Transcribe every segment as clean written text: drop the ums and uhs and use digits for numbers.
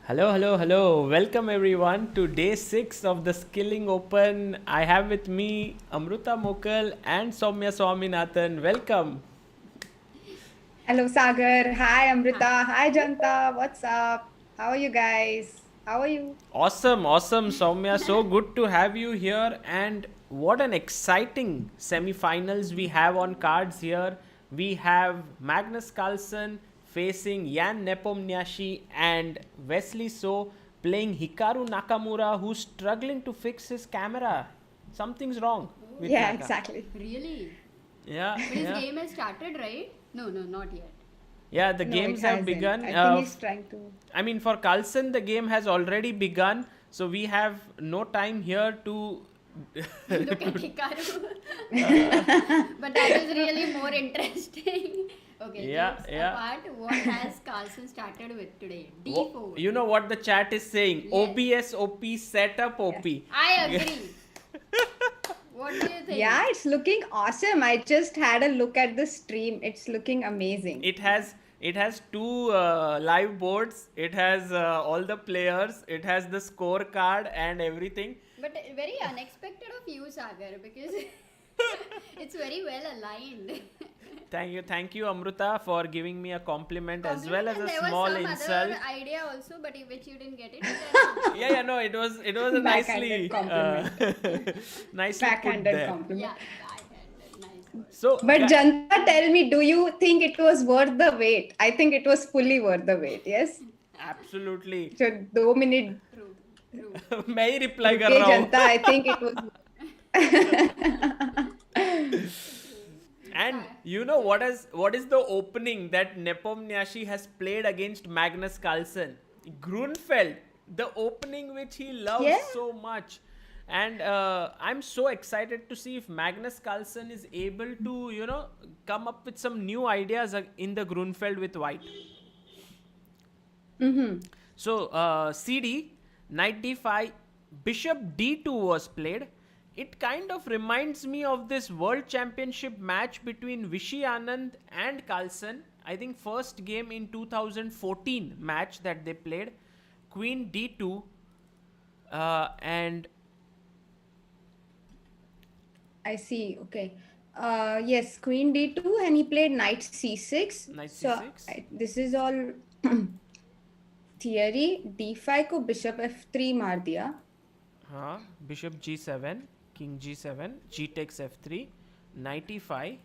Hello, hello, hello. Welcome everyone to day 6 of the Skilling Open. I have with me Amruta Mokal and Soumya Swaminathan. Welcome. Hello, Sagar. Hi, Amruta. Hi, Janta. What's up? How are you guys? How are you? Awesome, awesome, Soumya. So good to have you here. And what an exciting semi-finals we have on cards here. We have Magnus Carlsen facing Jan Nepomniachtchi and Wesley So playing Hikaru Nakamura, who's struggling to fix his camera. Something's wrong with Yeah, Naka. exactly. Really? Yeah, But his yeah. game has started, right? No, not yet. Yeah, the No, it games have hasn't. begun. I think he's trying to. I mean, for Carlsen, the game has already begun, so we have no time here to. Look at Hikaru. But that is really more interesting. Okay, Yeah, jokes yeah. apart, what has Carlsen started with today? D4. You know what the chat is saying? Yes. OBS OP setup OP. I agree. What do you think? Yeah, it's looking awesome. I just had a look at the stream. It's looking amazing. It has two live boards. It has all the players. It has the scorecard and everything. But very unexpected of you, Sagar, because it's very well aligned. Thank you, Amruta, for giving me a compliment as well as And a there small was some insult. other idea also, but which you didn't get it. Yeah, no, it was a nicely Backhanded compliment. nicely put Backhanded there. compliment. Yeah, I nice. So, But Janta, tell me, do you think it was worth the wait? I think it was fully worth the wait, yes? absolutely. So, 2 minute. True, true. मैं ही reply कर Okay, रहा हूँ. Janta, I think it was. And you know what is the opening that Nepomniachtchi has played against Magnus Carlsen? Grunfeld, the opening which he loves Yeah. so much. And I'm so excited to see if Magnus Carlsen is able to, come up with some new ideas in the Grunfeld with white. So CD, knight d5, bishop d2 was played. It kind of reminds me of this world championship match between Vishy Anand and Carlsen. I think first game in 2014 match that they played. Queen d2 and I see. Okay. Yes, Queen D2, and he played Knight C6. Knight So C6. this is all theory. D5 को Bishop F3 मार दिया. bishop g7, king g7, g takes f3, knight e5,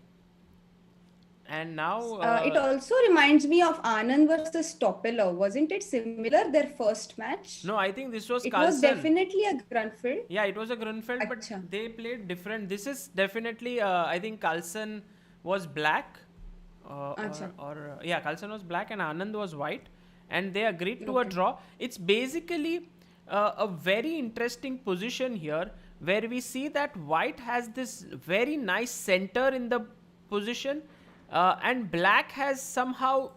and now It also reminds me of Anand versus Topilov. Wasn't it similar? Their first match. no, I think this was It Carlsen. was definitely a Grunfeld. Yeah, it was a Grunfeld, but Acha. they played different. This is definitely, I think Carlsen was black. Acha. Yeah, Carlsen was black and Anand was white. And they agreed to a Okay. draw. It's basically a very interesting position here where we see that white has this very nice center in the position and black has somehow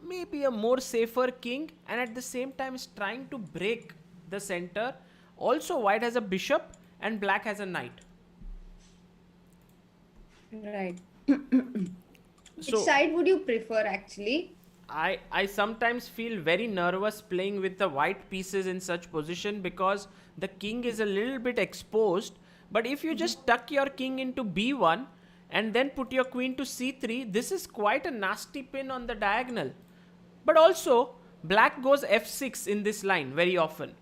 maybe a more safer king and at the same time is trying to break the center. Also, white has a bishop and black has a knight. Right. So Which side would you prefer actually? I sometimes feel very nervous playing with the white pieces in such position because the king is a little bit exposed. But if you just tuck your king into b1 and then put your queen to c3, this is quite a nasty pin on the diagonal. But also, black goes f6 in this line very often.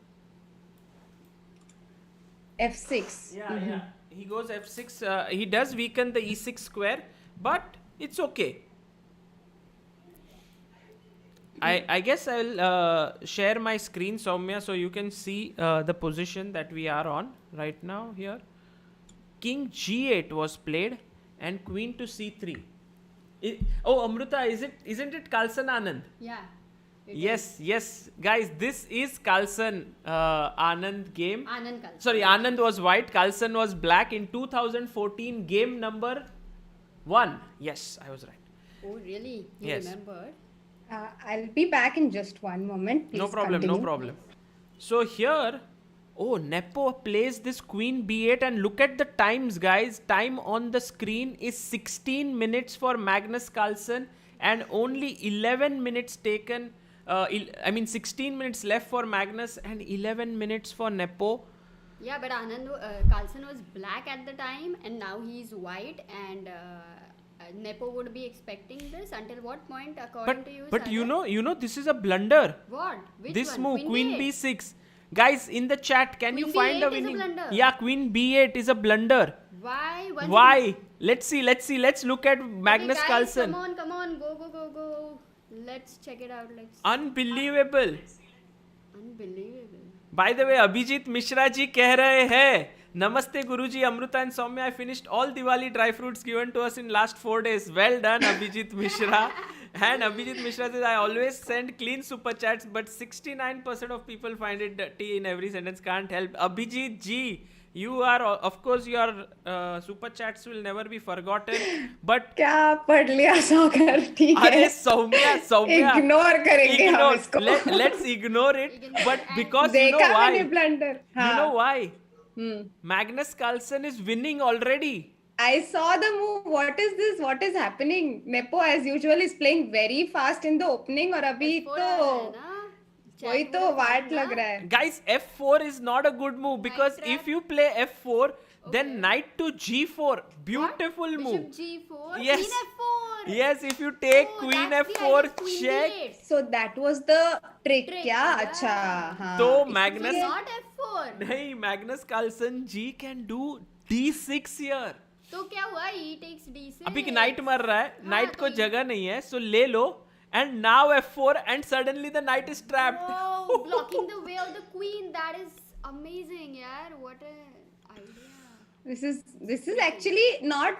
F6. Yeah. He goes f6. He does weaken the e6 square, but it's okay. I guess I'll share my screen, Soumya, so you can see the position that we are on right now here. King g8 was played and queen to c3. Amruta, isn't it Carlsen Anand? Yeah. it Yes, guys, this is Carlsen Anand game. is. Anand Carlsen. Sorry, Anand was white, Carlsen was black in 2014 game number 1. Yes, I was right. Oh, really? You Yes. remembered? I'll be back in just one moment. No Please problem, no continue. problem. So here, Nepo plays this queen b8 and look at the times, guys. Time on the screen is 16 minutes for Magnus Carlsen and only 11 minutes taken I mean 16 minutes left for Magnus and 11 minutes for Nepo. Yeah, but Carlsen was black at the time, and now he's white, and Nepo would be expecting this until what point, according to you? But Sagar? you know this is a blunder. What? Which This one? move, Queen B8? B6. Guys, in the chat, can Queen you find a B8 is a winning? blunder. Yeah, Queen B8 is a blunder. Why? Why? Let's see. Let's look at Magnus Okay, guys, Carlsen. Come on, go. Let's check it out. Unbelievable. Unbelievable. By the way, Abhijit Mishra ji कह रहे हैं, Namaste Guruji, Amruta and Soumya, I finished all Diwali dry fruits given to us in last 4 days. Well done, Abhijit Mishra. And Abhijit Mishra says, I always send clean super chats, but 69% of people find it dirty in every sentence. Can't help. Abhijit ji, you are, of course, your super chats will never be forgotten. But क्या पढ़ लिया सागर ठीक है अरे Saumya ignore करेंगे हम इसको let's ignore it. But because you know देखा why? मैंने blunder You know why? Magnus Carlsen is winning already. I saw the move. What is this? What is happening? Nepo, as usual, is playing very fast in the opening और अभी तो वही तो वाट लग रहा है. Guys, F4 is not a good move because if you play F4, then knight to G4. Beautiful what? move. Bishop G4. Yes. Queen F4. Yes, if you take Queen that's the F4, idea, Queen check. B8. So that was the trick. Trick, क्या yeah. अच्छा हाँ. तो So Magnus not F4. नहीं Magnus Carlsen G can do D6 here. तो क्या हुआ? E takes D6. अभी knight मर रहा है. हाँ, Knight को तो जगह नहीं है, so ले लो. And now F4 and suddenly the knight is trapped. Oh, blocking the way of the queen. That is amazing, yaar. What a idea. This is actually not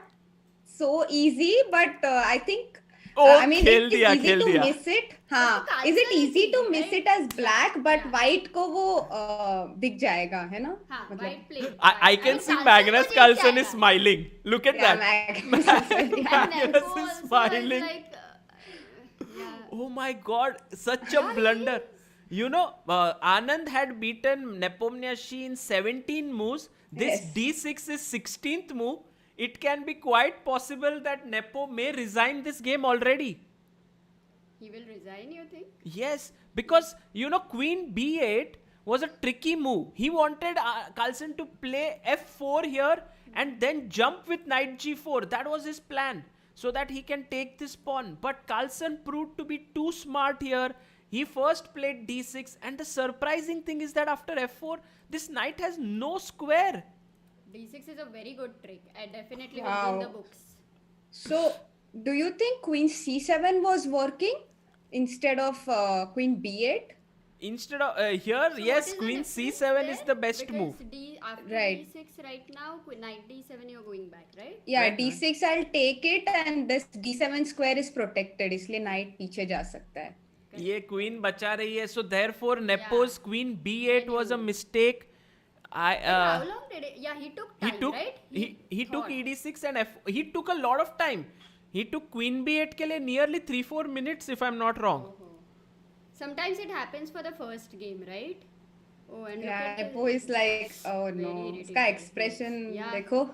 so easy, but I think. Oh, I mean, खेल it's दिया, easy खेल to दिया. miss it. हाँ. तो Is it Carlsen easy is to easy, miss right? it as black, but Yeah. white को वो दिख जाएगा है ना? हाँ, मतलब. white play. I can see Magnus Carlsen is smiling. Look at Yeah, that. Magnus is smiling. Yeah. Oh my god, such a blunder. You know, Anand had beaten Nepomniachtchi in 17 moves. This Yes. D6 is 16th move. It can be quite possible that Nepo may resign this game already. He will resign, you think? Yes, because you know Queen B8 was a tricky move. He wanted Carlsen to play F4 here and then jump with Knight G4. That was his plan, so that he can take this pawn. But Carlsen proved to be too smart here. He first played D6, and the surprising thing is that after F4, this knight has no square. D6 is a very good trick. I definitely will Wow. be in the books. So, do you think Queen C7 was working instead of Queen B8? Instead of here, So yes, what is Queen the difference C7 is there? the best Because move. After Right. D6 right now, Knight D7 you're going back, right? Yeah, Right, D6 I'll take it and this D7 square is protected. इसलिए knight पीछे जा सकता है. ये queen बचा रही है, so therefore Nepo's Queen B8 was a mistake. How long did it? Yeah, he took time, He took right? he took thought. ED6 and F. He took a lot of time. He took Queen B8 के लिए nearly 3-4 minutes if I'm not wrong. Oh. Sometimes it happens for the first game, right? Oh, and Yeah, look at Nepo is like, oh Very no, irritating. इसका expression Yeah. देखो.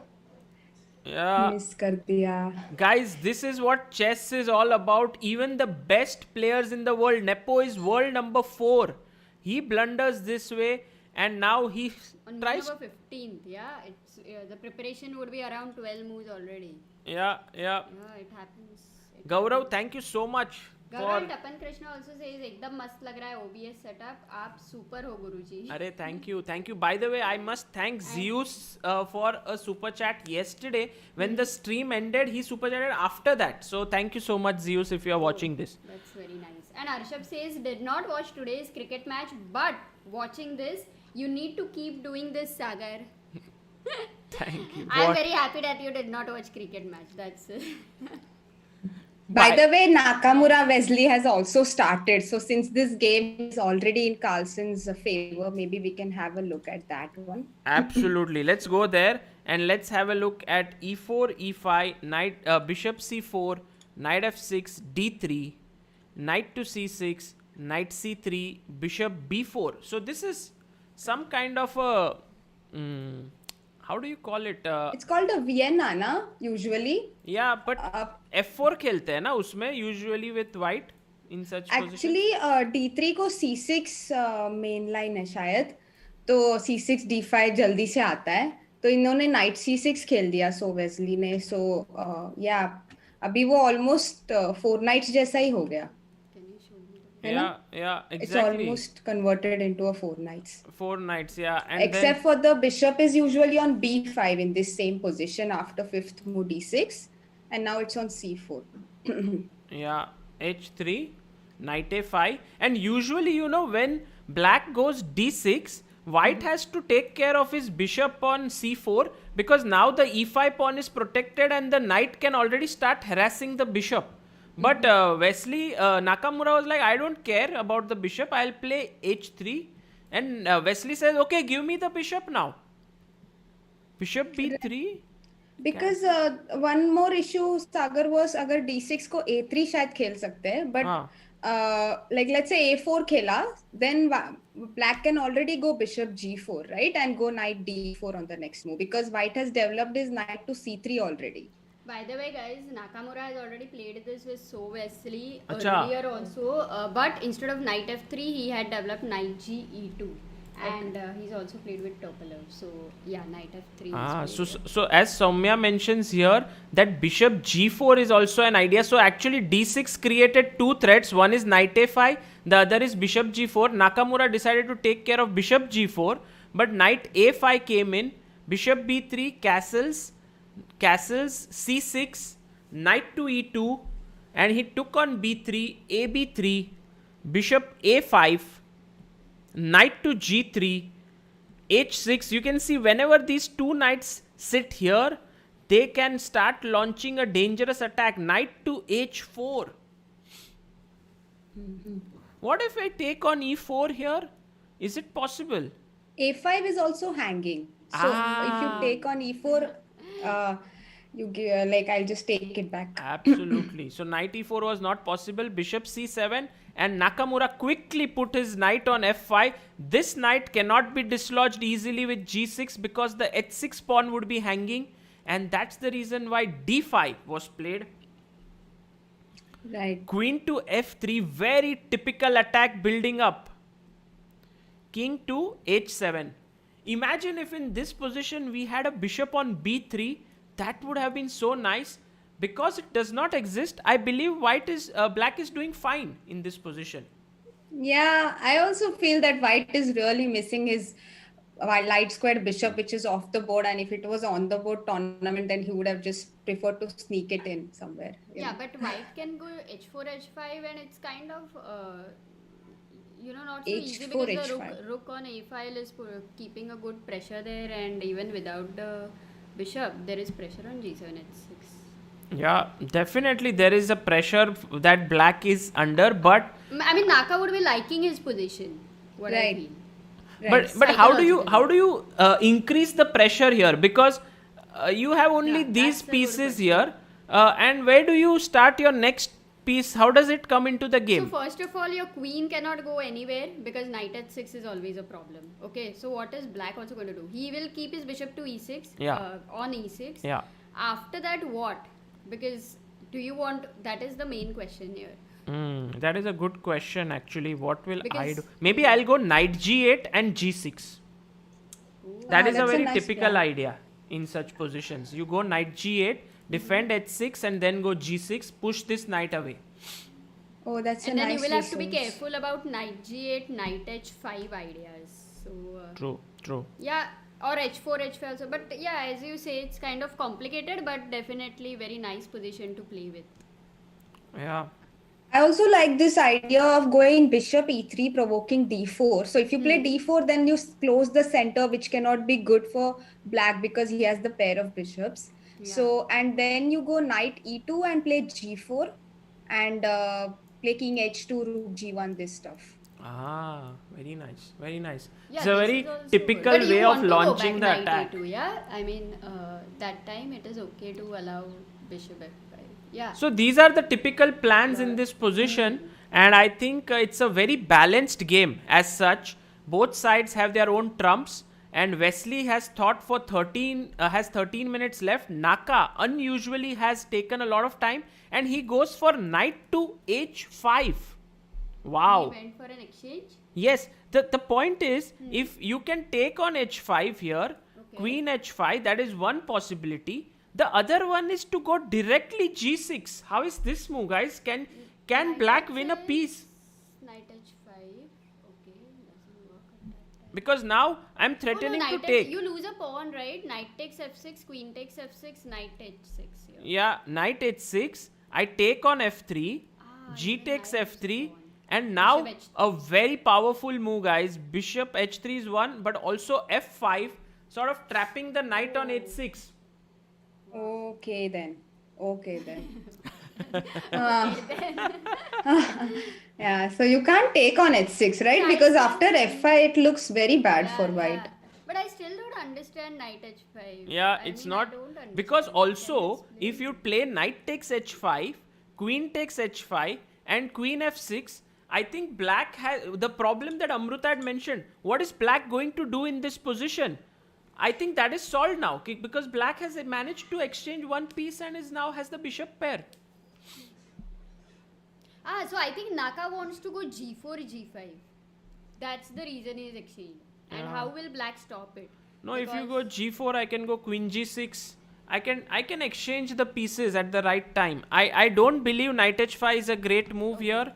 Yeah. Miss कर दिया. Guys, this is what chess is all about. Even the best players in the world. Nepo is world number 4. He blunders this way and now he on tries. November 15th, yeah. It's the preparation would be around 12 moves already. Yeah. Yeah, it happens. Gaurav, thank you so much. Gaurav Tapan Krishna also says एकदम मस्त लग रहा है OBS setup. आप super हो गुरुजी. Arey, thank you. By the way, I must thank Zeus for a super chat yesterday. When the stream ended, he super chatted after that. So thank you so much, Zeus, if you are watching this. That's very nice. And Arshab says, did not watch today's cricket match, but watching this, you need to keep doing this, Sagar. Thank you. I'm What? very happy that you did not watch cricket match. That's By the way, Nakamura Wesley has also started. So since this game is already in Carlsen's favor, maybe we can have a look at that one. Absolutely. Let's go there and let's have a look at E4, E5, knight, bishop C4, knight F6, D3, knight to C6, knight C3, bishop B4. So this is some kind of a how do you call it? It's called a Vienna, na? Usually. Yeah, but F4 खेलते हैं ना उसमें usually with white. in such position? Actually d3 को c6 main line है शायद, तो c6 d5 जल्दी से आता है, तो इन्होंने नाइट c6 खेल दिया सो वेस्ली ने. सो या अभी वो ऑलमोस्ट 4 नाइट्स जैसा ही हो गया. Can you show me the है ना? Yeah, It's exactly. almost converted into a 4 knights. 4 knights, yeah. And Except for the bishop is usually on b5 in this same position after 5th move d6, and now it's on c4. Yeah, h3, knight a5, and usually when black goes d6, white has to take care of his bishop on c4, because now the e5 pawn is protected and the knight can already start harassing the bishop. But Wesley, Nakamura was like, I don't care about the bishop, I'll play h3, and Wesley says, okay, give me the bishop now. Bishop b3. Because one more issue Sagar was, अगर d6 को a3 शायद खेल सकते हैं, but like let's say a4 खेला, then black can already go bishop g4, right, and go knight d4 on the next move, because white has developed his knight to c3 already. By the way, guys, Nakamura has already played this with Wesley Acha. earlier also, but instead of knight f3, he had developed knight g e2, and he's also played with Topalov. So yeah, knight f3. So as Soumya mentions here, that bishop g4 is also an idea. So actually d6 created two threats. One is knight a5, the other is bishop g4. Nakamura decided to take care of bishop g4, but knight a5 came in, bishop b3, castles, c6, knight to e2, and he took on b3, a b3, bishop a5, knight to g3, h6. You can see whenever these two knights sit here, they can start launching a dangerous attack. Knight to h4. What if I take on e4 here? Is it possible? a5 is also hanging, so if you take on e4, you give, like, I'll just take it back. Absolutely. So knight e4 was not possible. Bishop c7, and Nakamura quickly put his knight on f5. This knight cannot be dislodged easily with g6 because the h6 pawn would be hanging, and that's the reason why d5 was played. Right. Queen to f3, very typical attack building up. King to h7. Imagine if in this position we had a bishop on b3, that would have been so nice. Because it does not exist, I believe black is doing fine in this position. Yeah, I also feel that white is really missing his light squared bishop, which is off the board, and if it was on the board tournament, then he would have just preferred to sneak it in somewhere. Yeah, but white can go h4, h5, and it's kind of not so easy, h4, because the h5. rook on a file is keeping a good pressure there, and even without the bishop, there is pressure on g7, h6. Yeah, definitely there is a pressure that black is under, but I mean, Naka would be liking his position. What I Right. feel. Right. but how do you increase the pressure here? Because you have only Yeah, these that's a good pieces question. here, and where do you start your next piece? How does it come into the game? So first of all, your queen cannot go anywhere because knight h6 is always a problem. Okay, so what is black also going to do? He will keep his bishop to e6 Yeah. On e6. Yeah. After that, what? Because do you want? That is the main question here. That is a good question actually. What will I Because- do? Maybe I'll go knight g8 and g6. That is a that's a very nice typical plan. idea in such positions. You go knight g8, defend h6, and then go g6, push this knight away. Oh, that's And a then nice you will have to be resource. careful about knight g8, knight h5 ideas. So True. yeah, or h4, h5 also. But yeah, as you say, it's kind of complicated, but definitely very nice position to play with. Yeah. I also like this idea of going bishop e3 provoking d4. So if you play d4, then you close the center, which cannot be good for black because he has the pair of bishops. Yeah. So, and then you go knight e2 and play g4 and play king h2, rook g1, this stuff. Very nice. Very nice. Yeah, It's a this very is also typical good. But you way want of to go launching the back attack. knight a2, yeah? I mean, that time it is okay to allow bishop f5. Yeah. So these are the typical plans in this position, and I think it's a very balanced game as such. Both sides have their own trumps, and Wesley has thought for 13 minutes left. Naka unusually has taken a lot of time, and he goes for knight to h5. Wow. He went for an exchange. Yes, the point is, if you can take on h5 here, queen h5, that is one possibility. The other one is to go directly g6. How is this move, guys? Can Knight black win a H6, piece? Knight h5. Okay, doesn't work at that time. Because now I'm threatening to take. You lose a pawn, right? Knight takes f6, queen takes f6, knight h6. Here. Yeah, knight h6. I take on f3. G even takes knight f3. is gone. And now Bishop H3. a very powerful move, guys. Bishop h3 is one, but also f5, sort of trapping the knight on h6. Okay then. Yeah, so you can't take on h6, right? Because after f5 it looks very bad for white. But I still don't understand knight h5. Yeah, I it's mean, not I don't understand. because Can also you explain? if you play knight takes h5, queen takes h5, and queen f6, I think black has the problem that Amruta had mentioned. What is black going to do in this position? I think that is solved now because black has managed to exchange one piece and is now has the bishop pair. So I think Naka wants to go g4, g5. That's the reason he's exchanged. And how will black stop it? No, if you go g4, I can go queen g6. I can exchange the pieces at the right time. I don't believe knight h5 is a great move here.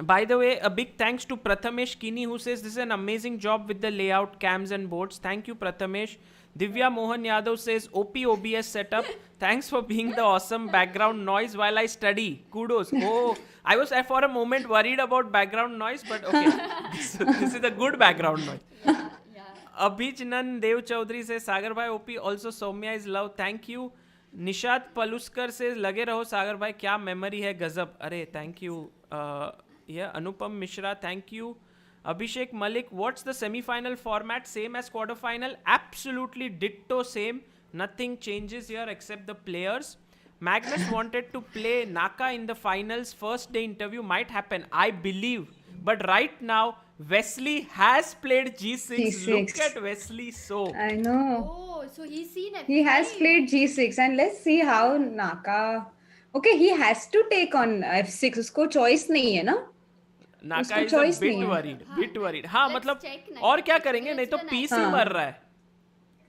By the way, a big thanks to Prathamesh Kini who says this is an amazing job with the layout, cams and boards. Thank you, Prathamesh. Divya Mohan Yadav says OP OBS setup. Thanks for being the awesome background noise while I study. Kudos. Oh, I was for a moment worried about background noise, but okay. This is a good background noise. Yeah. Abhijnan Dev Chaudhary says Sagar bhai OP, also Soumya is love. Thank you. Nishat Paluskar says लगे रहो सागर भाई क्या memory है गजब. अरे thank you. Yeah, Anupam Mishra, thank you. Abhishek Malik, what's the semi-final format? Same as quarter-final? Absolutely ditto same. Nothing changes here except the players. Magnus wanted to play Naka in the finals. First day interview might happen, I believe. But right now, Wesley has played G6. Look at Wesley so. I know. Oh, so he's seen f5. He has played g6 and let's see how Naka. Okay, he has to take on f6. उसको choice नहीं है ना? Naka उसको is a choice bit नहीं है. worried. हाँ Let's मतलब check knight. और क्या करेंगे नहीं तो Let's piece go he knight. मर रहा है.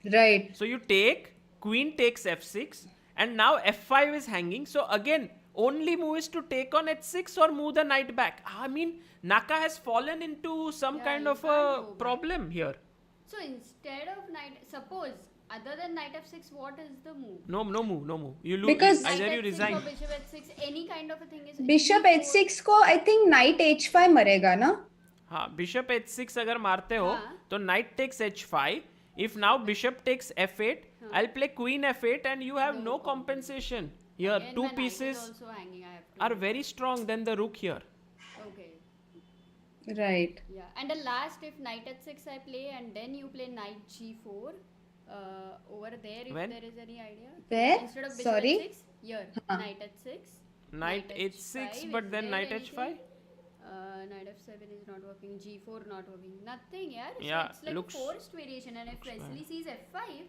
Right. So you take, queen takes f6 and now f5 is hanging. So again, only move is to take on h6 or move the knight back. I mean, Naka has fallen into some kind you of can't a go back. problem here. So instead of knight, suppose other than knight f6, what is the move? No move. You lose. Because- Either you Knight f6 resign. or bishop h6, any kind of a thing is. Bishop g4. h6 को I think knight h5 मरेगा ना? हाँ, bishop h6 अगर मारते हो हाँ. तो knight takes h5. If now bishop takes f8, I'll play queen f8 and you have no compensation. Here, Again, two my knight is pieces also hanging. I have to are do. very strong than the rook here. Okay. Right. Yeah. And the last, if knight h6 I play and then you play knight g4 over there, if When? there is any idea. Where? Instead of bishop Sorry? h6, here, knight h6. Knight h6, but is then there knight anything? h5. Knight f7 is not working, g4 not working, nothing, yeah. Yeah, So it's like looks- forced variation, and if Wesley sees f5,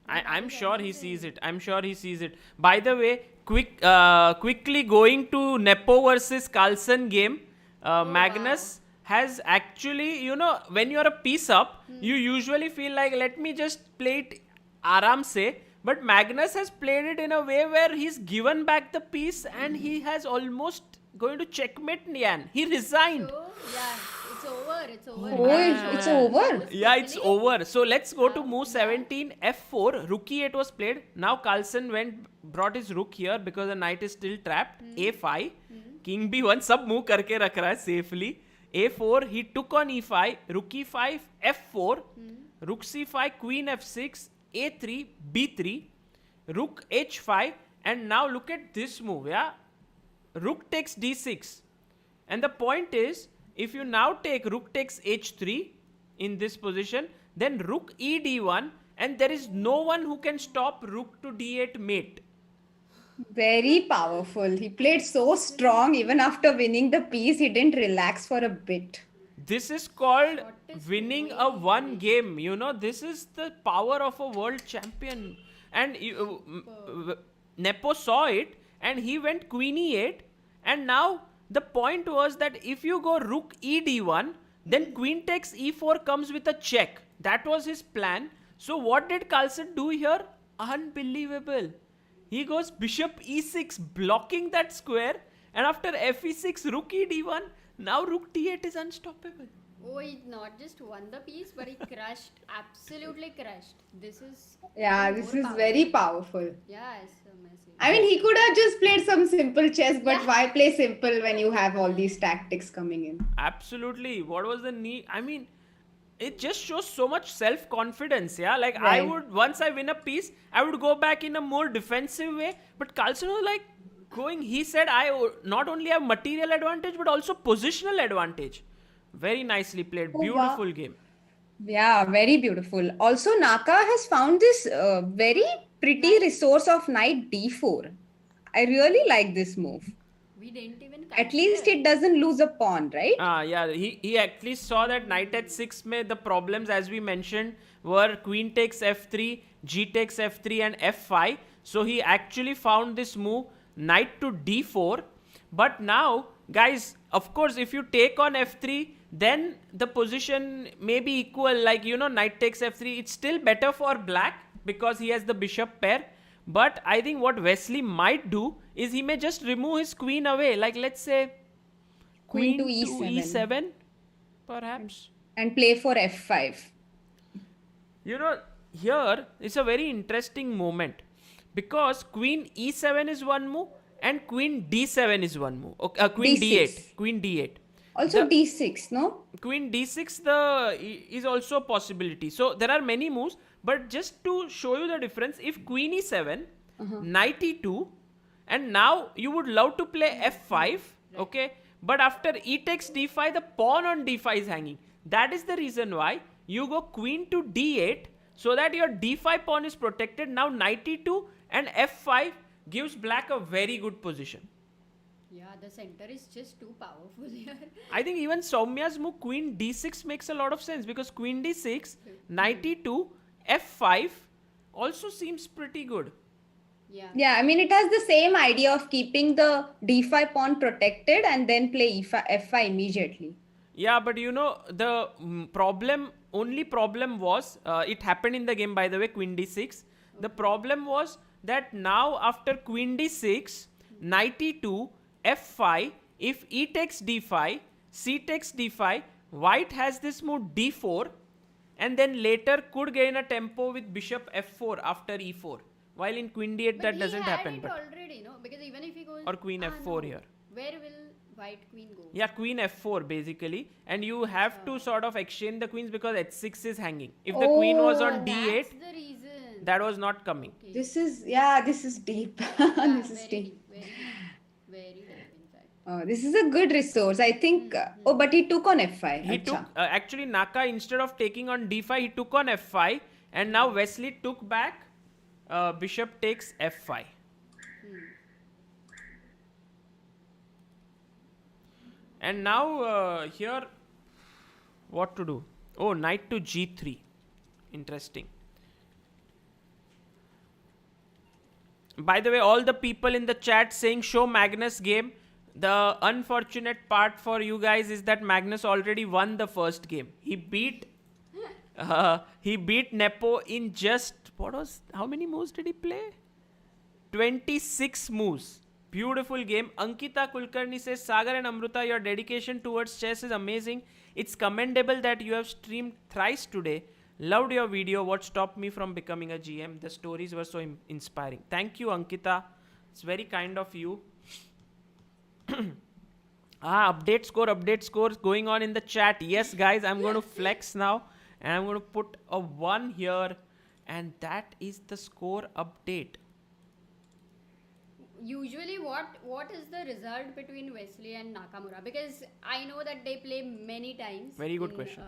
I'm sure he sees it. By the way, quickly going to Nepo versus Carlsen game, Magnus has actually, when you're a piece up, you usually feel like, let me just play it aram se. But Magnus has played it in a way where he's given back the piece and he has almost going to checkmate Nian. He resigned. so yeah, it's over. Oh, it's over. Yeah, it's over. So let's go to move 17, f4. Rook e8 was played. Now Carlsen brought his rook here because the knight is still trapped. a5, king b1, sab move karke rakh raha hai safely. a4, he took on e5, rook e5, f4, rook c5, queen f6, a3, b3, rook h5, and now look at this move, yeah? Rook takes d6. And the point is, if you now take rook takes h3 in this position, then rook e d1, and there is no one who can stop rook to d8 mate. Very powerful. He played so strong. Even after winning the piece, he didn't relax for a bit. This is called What is winning going a one game. This is the power of a world champion. And Nepo saw it and he went queen e8. And now The point was that if you go rook e d1, then queen takes e4 comes with a check. That was his plan. So what did Carlsen do here? Unbelievable. He goes bishop e6, blocking that square, and after f e6, rook e d1, now rook d8 is unstoppable. Oh, he not just won the piece, but he crushed, absolutely crushed. This is This is very powerful. Yeah, it's amazing. I mean, he could have just played some simple chess, but why play simple when you have all these tactics coming in? Absolutely. What was the need? I mean, it just shows so much self-confidence, yeah? Like, Right. once I win a piece, I would go back in a more defensive way. But Carlsen was like, he said, not only have material advantage, but also positional advantage. Very nicely played. Beautiful wow. game. Yeah, very beautiful. Also, Naka has found this very pretty resource of knight d4. I really like this move. We didn't even At least it doesn't lose a pawn, right? Yeah, he at least saw that knight h6 mein the problems, as we mentioned, were queen takes f3, g takes f3 and f5. So he actually found this move, knight to d4. But now, guys, of course, if you take on f3, then the position may be equal, like, knight takes f3. It's still better for black because he has the bishop pair. But I think what Wesley might do is he may just remove his queen away. Like, let's say Queen to e7, perhaps. And play for f5. Here it's a very interesting moment because queen e7 is one move and queen d7 is one move. Okay, queen D6. Queen d8. Also d6, no? Queen d6 is also a possibility. So there are many moves, but just to show you the difference, if queen e7, knight e2, and now you would love to play f5, okay? But after e takes d5, the pawn on d5 is hanging. That is the reason why you go queen to d8 so that your d5 pawn is protected. Now knight e2 and f5 gives black a very good position. Yeah, the center is just too powerful here. I think even Soumya's move queen d6 makes a lot of sense because queen d6, knight e2, f5 also seems pretty good. Yeah, I mean, it has the same idea of keeping the d5 pawn protected and then play f5 immediately. Yeah, but the only problem was, it happened in the game, by the way, queen d6. The problem was that now after queen d6, knight e2, f5, if e takes d5, c takes d5, white has this move d4, and then later could gain a tempo with bishop f4 after e4. While in queen d8 that doesn't happen. But already, no? Because even if he goes... Or queen f4 here. Where will white queen go? Yeah, queen f4 basically. And you have to sort of exchange the queens because h6 is hanging. If the queen was on d8, that's the reason. that was not coming. Okay. This is deep. This is deep. Very deep, in fact. Oh, this is a good resource. I think. But he took on f5. He took, actually Naka, instead of taking on d5, he took on f5. And now Wesley took back. Bishop takes f5. And now here, what to do? Oh, knight to g3. Interesting. By the way, all the people in the chat saying show Magnus game. The unfortunate part for you guys is that Magnus already won the first game. He beat Nepo in just, how many moves did he play? 26 moves. Beautiful game. Ankita Kulkarni says, Sagar and Amruta, your dedication towards chess is amazing. It's commendable that you have streamed thrice today. Loved your video. What stopped me from becoming a GM? The stories were so inspiring. Thank you, Ankita. It's very kind of you. Update score going on in the chat. Yes, guys, I'm going to flex now. And I'm going to put a 1 here. And that is the score update. Usually, what is the result between Wesley and Nakamura? Because I know that they play many times. Very good question.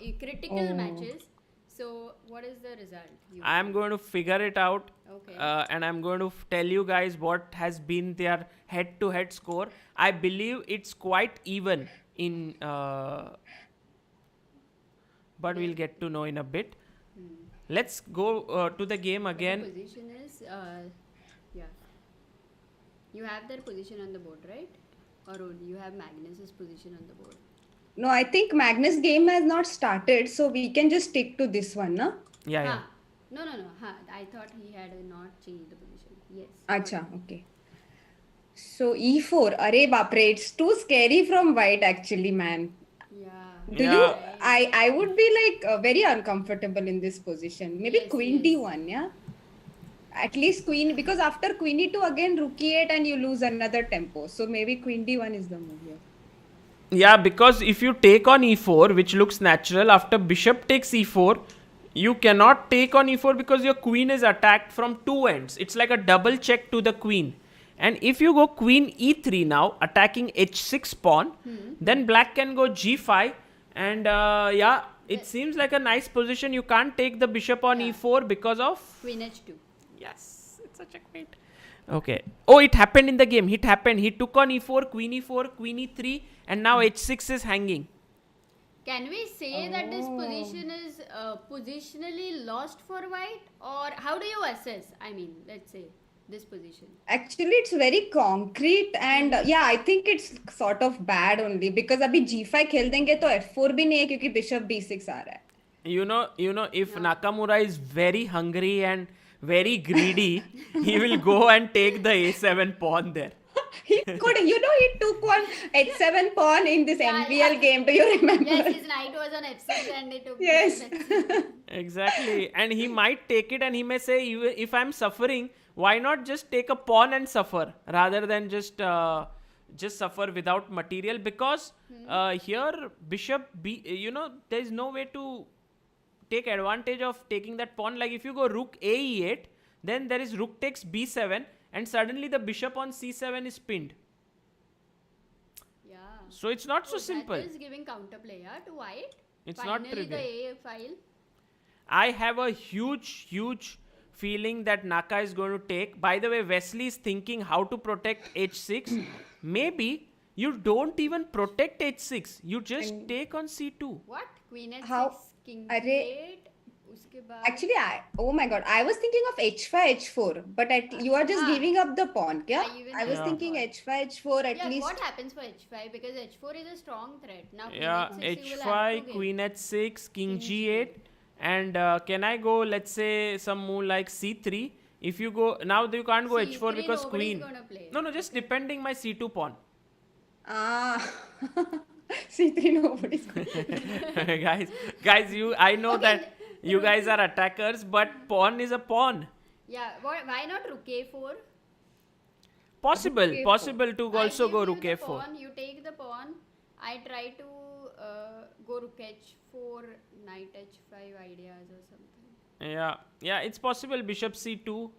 In critical matches. So, what is the result? I am going to figure it out. Okay. And I'm going to tell you guys what has been their head-to-head score. I believe it's quite even in... but we'll get to know in a bit. Let's go to the game again. The position is... You have their position on the board, right? Arun, you have Magnus's position on the board. No, I think Magnus game has not started, so we can just stick to this one, no? Yeah. No. I thought he had not changed the position. Yes. Acha, okay. So E4, arey bapre, it's too scary from white actually, man. Yeah. I would be like very uncomfortable in this position. Maybe Yes, queen yes. D1, yeah? At least queen, because after queen E2 again rook E8 and you lose another tempo. So maybe queen D1 is the move here. Yeah, because if you take on e4, which looks natural, after bishop takes e4, you cannot take on e4 because your queen is attacked from two ends. It's like a double check to the queen. And if you go queen e3 now, attacking h6 pawn, then black can go g5. And it seems like a nice position. You can't take the bishop on e4 because of... Queen h2. Yes, it's a checkmate. Okay. Oh, it happened in the game. It happened. He took on e4, queen e3, and now h6 is hanging. Can we say that this position is positionally lost for white? Or how do you assess? I mean, let's say this position. Actually, it's very concrete and I think it's sort of bad only because अभी g5 खेल देंगे तो f4 भी नहीं है क्योंकि bishop b6 आ रहा है. You know, if Nakamura is very hungry and very greedy, he will go and take the a7 pawn there. He could, he took one h7 pawn in this NVL game. Do you remember? Yes, his knight was on f6 and they took Yes. Exactly. And he might take it and he may say, if I'm suffering, why not just take a pawn and suffer rather than just suffer without material? Because here bishop b, there is no way to take advantage of taking that pawn. Like if you go rook a e8, then there is rook takes b7 and suddenly the bishop on c7 is pinned. Yeah. So it's not so simple. That is giving counterplay to white. It's Finally, not trivial. the A file. I have a huge feeling that Naka is going to take. By the way, Wesley is thinking how to protect h6. Maybe you don't even protect h6. You just take on c2. What? Queen h6, How? king Arre. g8. Uske baad. Actually, oh my god, I was thinking of h5, h4, but you are just giving up the pawn, kya? I was thinking h5, h4 at least. What happens for h5? Because h4 is a strong threat. Now, Yeah, queen h6 you will have to h5, gain. queen h6, king g8. And can I go, let's say, some move like c3? If you go, now you can't go h4 C3 because nobody's queen. gonna play. No, just defending my c2 pawn. C3 nobody's going. guys, I know that you guys are attackers, but pawn is a pawn. Yeah, why not rook a4? Possible to I also give go you rook the a4. pawn, you take the pawn. I try to go rook h4, knight h5 ideas or something. Yeah, it's possible. Bishop c2.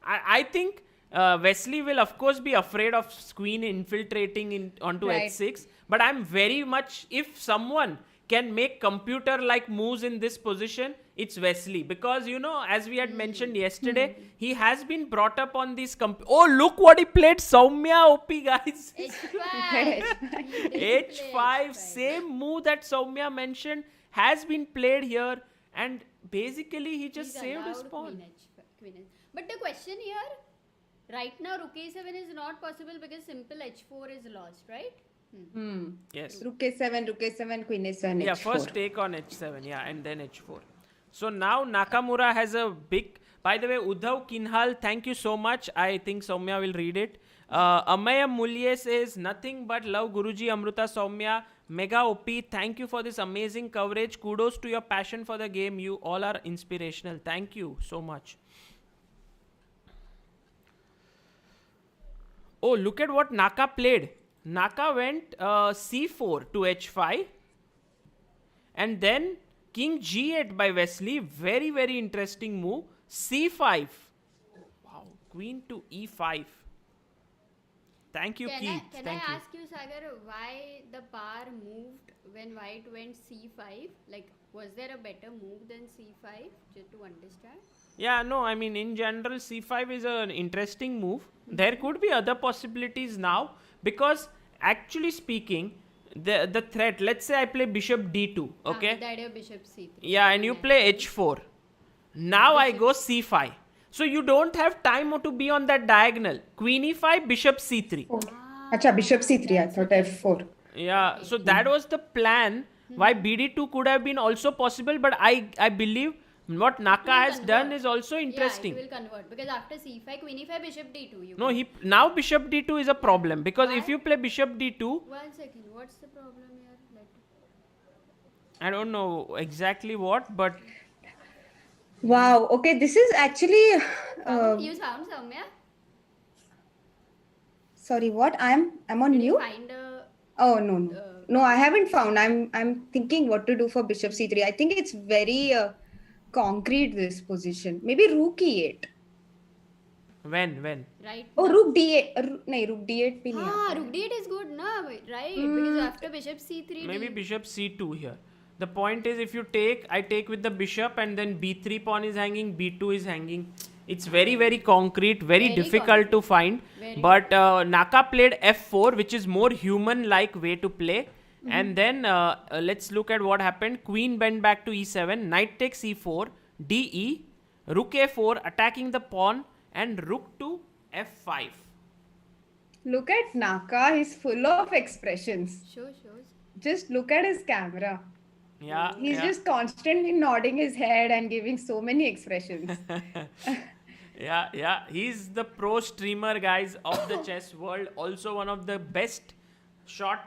I think Wesley will of course be afraid of queen infiltrating onto h6. But I'm very much, if someone can make computer-like moves in this position, it's Wesley. Because, as we had mentioned yesterday, he has been brought up on these... Oh, look what he played. Soumya OP, guys. h5. h5, same move that Soumya mentioned, has been played here. And basically, he just saved his pawn. Queen h5. But the question here, right now, rook a7 is not possible because simple h4 is lost, right? Yes. Rook a7, queen a7, Yeah, h4. first take on h7, and then h4. So now Nakamura has a big... By the way, Uddhav Kinhal, thank you so much. I think Soumya will read it. Amaya Mulye says, nothing but love Guruji, Amruta, Soumya, Mega OP. Thank you for this amazing coverage. Kudos to your passion for the game. You all are inspirational. Thank you so much. Oh, look at what Naka played. Naka went c4 to h5 and then king g8 by Wesley. Very, very interesting move. c5. Wow. Queen to e5. Thank you, Keith. Can Thank I you. ask you, Sagar, why the par moved when white went c5? Like, was there a better move than c5? Just to understand. Yeah, no, I mean, in general, c5 is an interesting move. There could be other possibilities now because, actually speaking, the threat, let's say I play bishop d2, okay? The idea of bishop c3. Yeah, and you play h4. Now I go c5. So you don't have time to be on that diagonal. Queen e5, bishop c3. Acha, bishop c3. I thought f4. Yeah, so that was the plan. Why BD2 could have been also possible, but I believe what Naka will has done convert. is also Yeah, interesting. it will convert because after c5, queen e5, bishop d2. You No, can. he now bishop d2 is a problem because if Why? you play bishop d2, 1 second. What's the problem here? I don't know exactly what, but Wow. Okay, this is actually. You found Soumya? Sorry, what? I'm on Did you mute. find a? Oh no, I haven't found. I'm thinking what to do for bishop c3. I think it's very concrete, this position. Maybe rook e8. when Right. Oh, now? rook d8. नहीं, rook d8 भी नहीं हाँ, आता. rook d8 is good, no? Right, because after bishop c3. maybe bishop c2 here. The point is if you take, I take with the bishop and then b3 pawn is hanging, b2 is hanging. It's very concrete, very difficult to find. But Naka played f4, which is more human-like way to play. And then let's look at what happened. Queen bent back to e7, knight takes e4, de, rook a4, attacking the pawn, and rook to f5. Look at Naka. He's full of expressions. Shows. Just look at his camera. Yeah, He's yeah. just constantly nodding his head and giving so many expressions. Yeah. He's the pro streamer, guys, of the chess world. Also one of the best short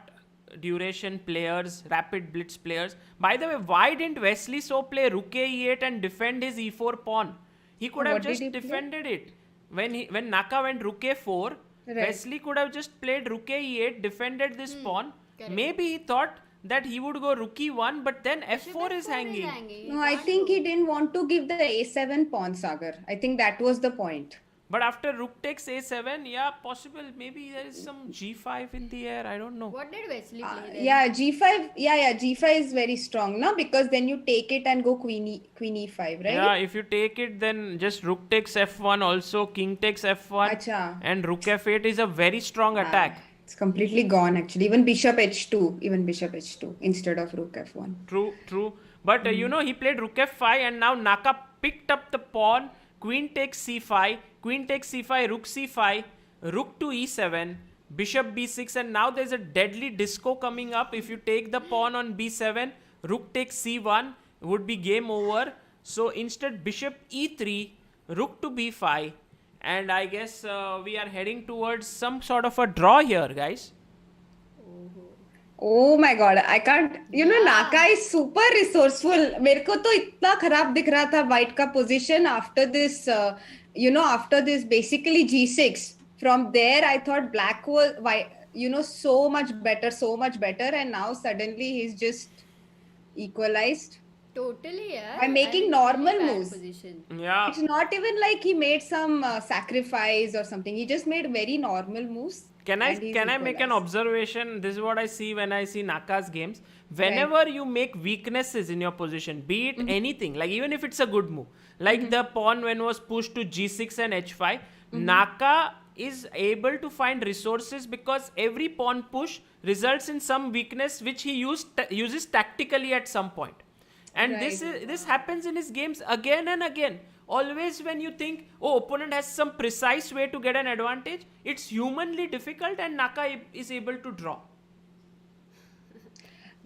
duration players, rapid blitz players. By the way, why didn't Wesley so play rook e8 and defend his e4 pawn? He could have What did just he play? defended it. When Naka went rook a4, Right. Wesley could have just played rook e8, defended this pawn. correct. Maybe he thought that he would go rook e1, but then f4 is hanging. No, I think he didn't want to give the a7 pawn, Sagar. I think that was the point. But after rook takes a7, yeah, possible. Maybe there is some g5 in the air. I don't know. What did Wesley play then? Yeah, g5. Yeah, g5 is very strong, no? Because then you take it and go queen e5, right? Yeah, if you take it, then just rook takes f1 also, king takes f1. Acha. And rook f8 is a very strong attack. It's completely gone actually. Even bishop h2 instead of rook f1. True. But he played rook f5 and now Naka picked up the pawn. Queen takes c5, rook c5, rook to e7, bishop b6, and now there's a deadly disco coming up. If you take the pawn on b7, rook takes c1, would be game over. So instead bishop e3, rook to b5, and I guess we are heading towards some sort of a draw here, guys. Oh my god, I can't. Naka is super resourceful. मेरे को तो इतना खराब दिख रहा था white का position after this. After this basically g6. From there, I thought black was so much better, and now suddenly he's just equalized. Totally, yeah. By making And normal very bad moves. Position. Yeah. It's not even like he made some sacrifice or something. He just made very normal moves. Can I and he's make an equalized. observation? This is what I see when I see Naka's games. Whenever you make weaknesses in your position, be it anything, like even if it's a good move, like the pawn when was pushed to g6 and h5, Naka is able to find resources because every pawn push results in some weakness which he uses tactically at some point. And this happens in his games again and again. Always when you think, opponent has some precise way to get an advantage, it's humanly difficult and Naka is able to draw.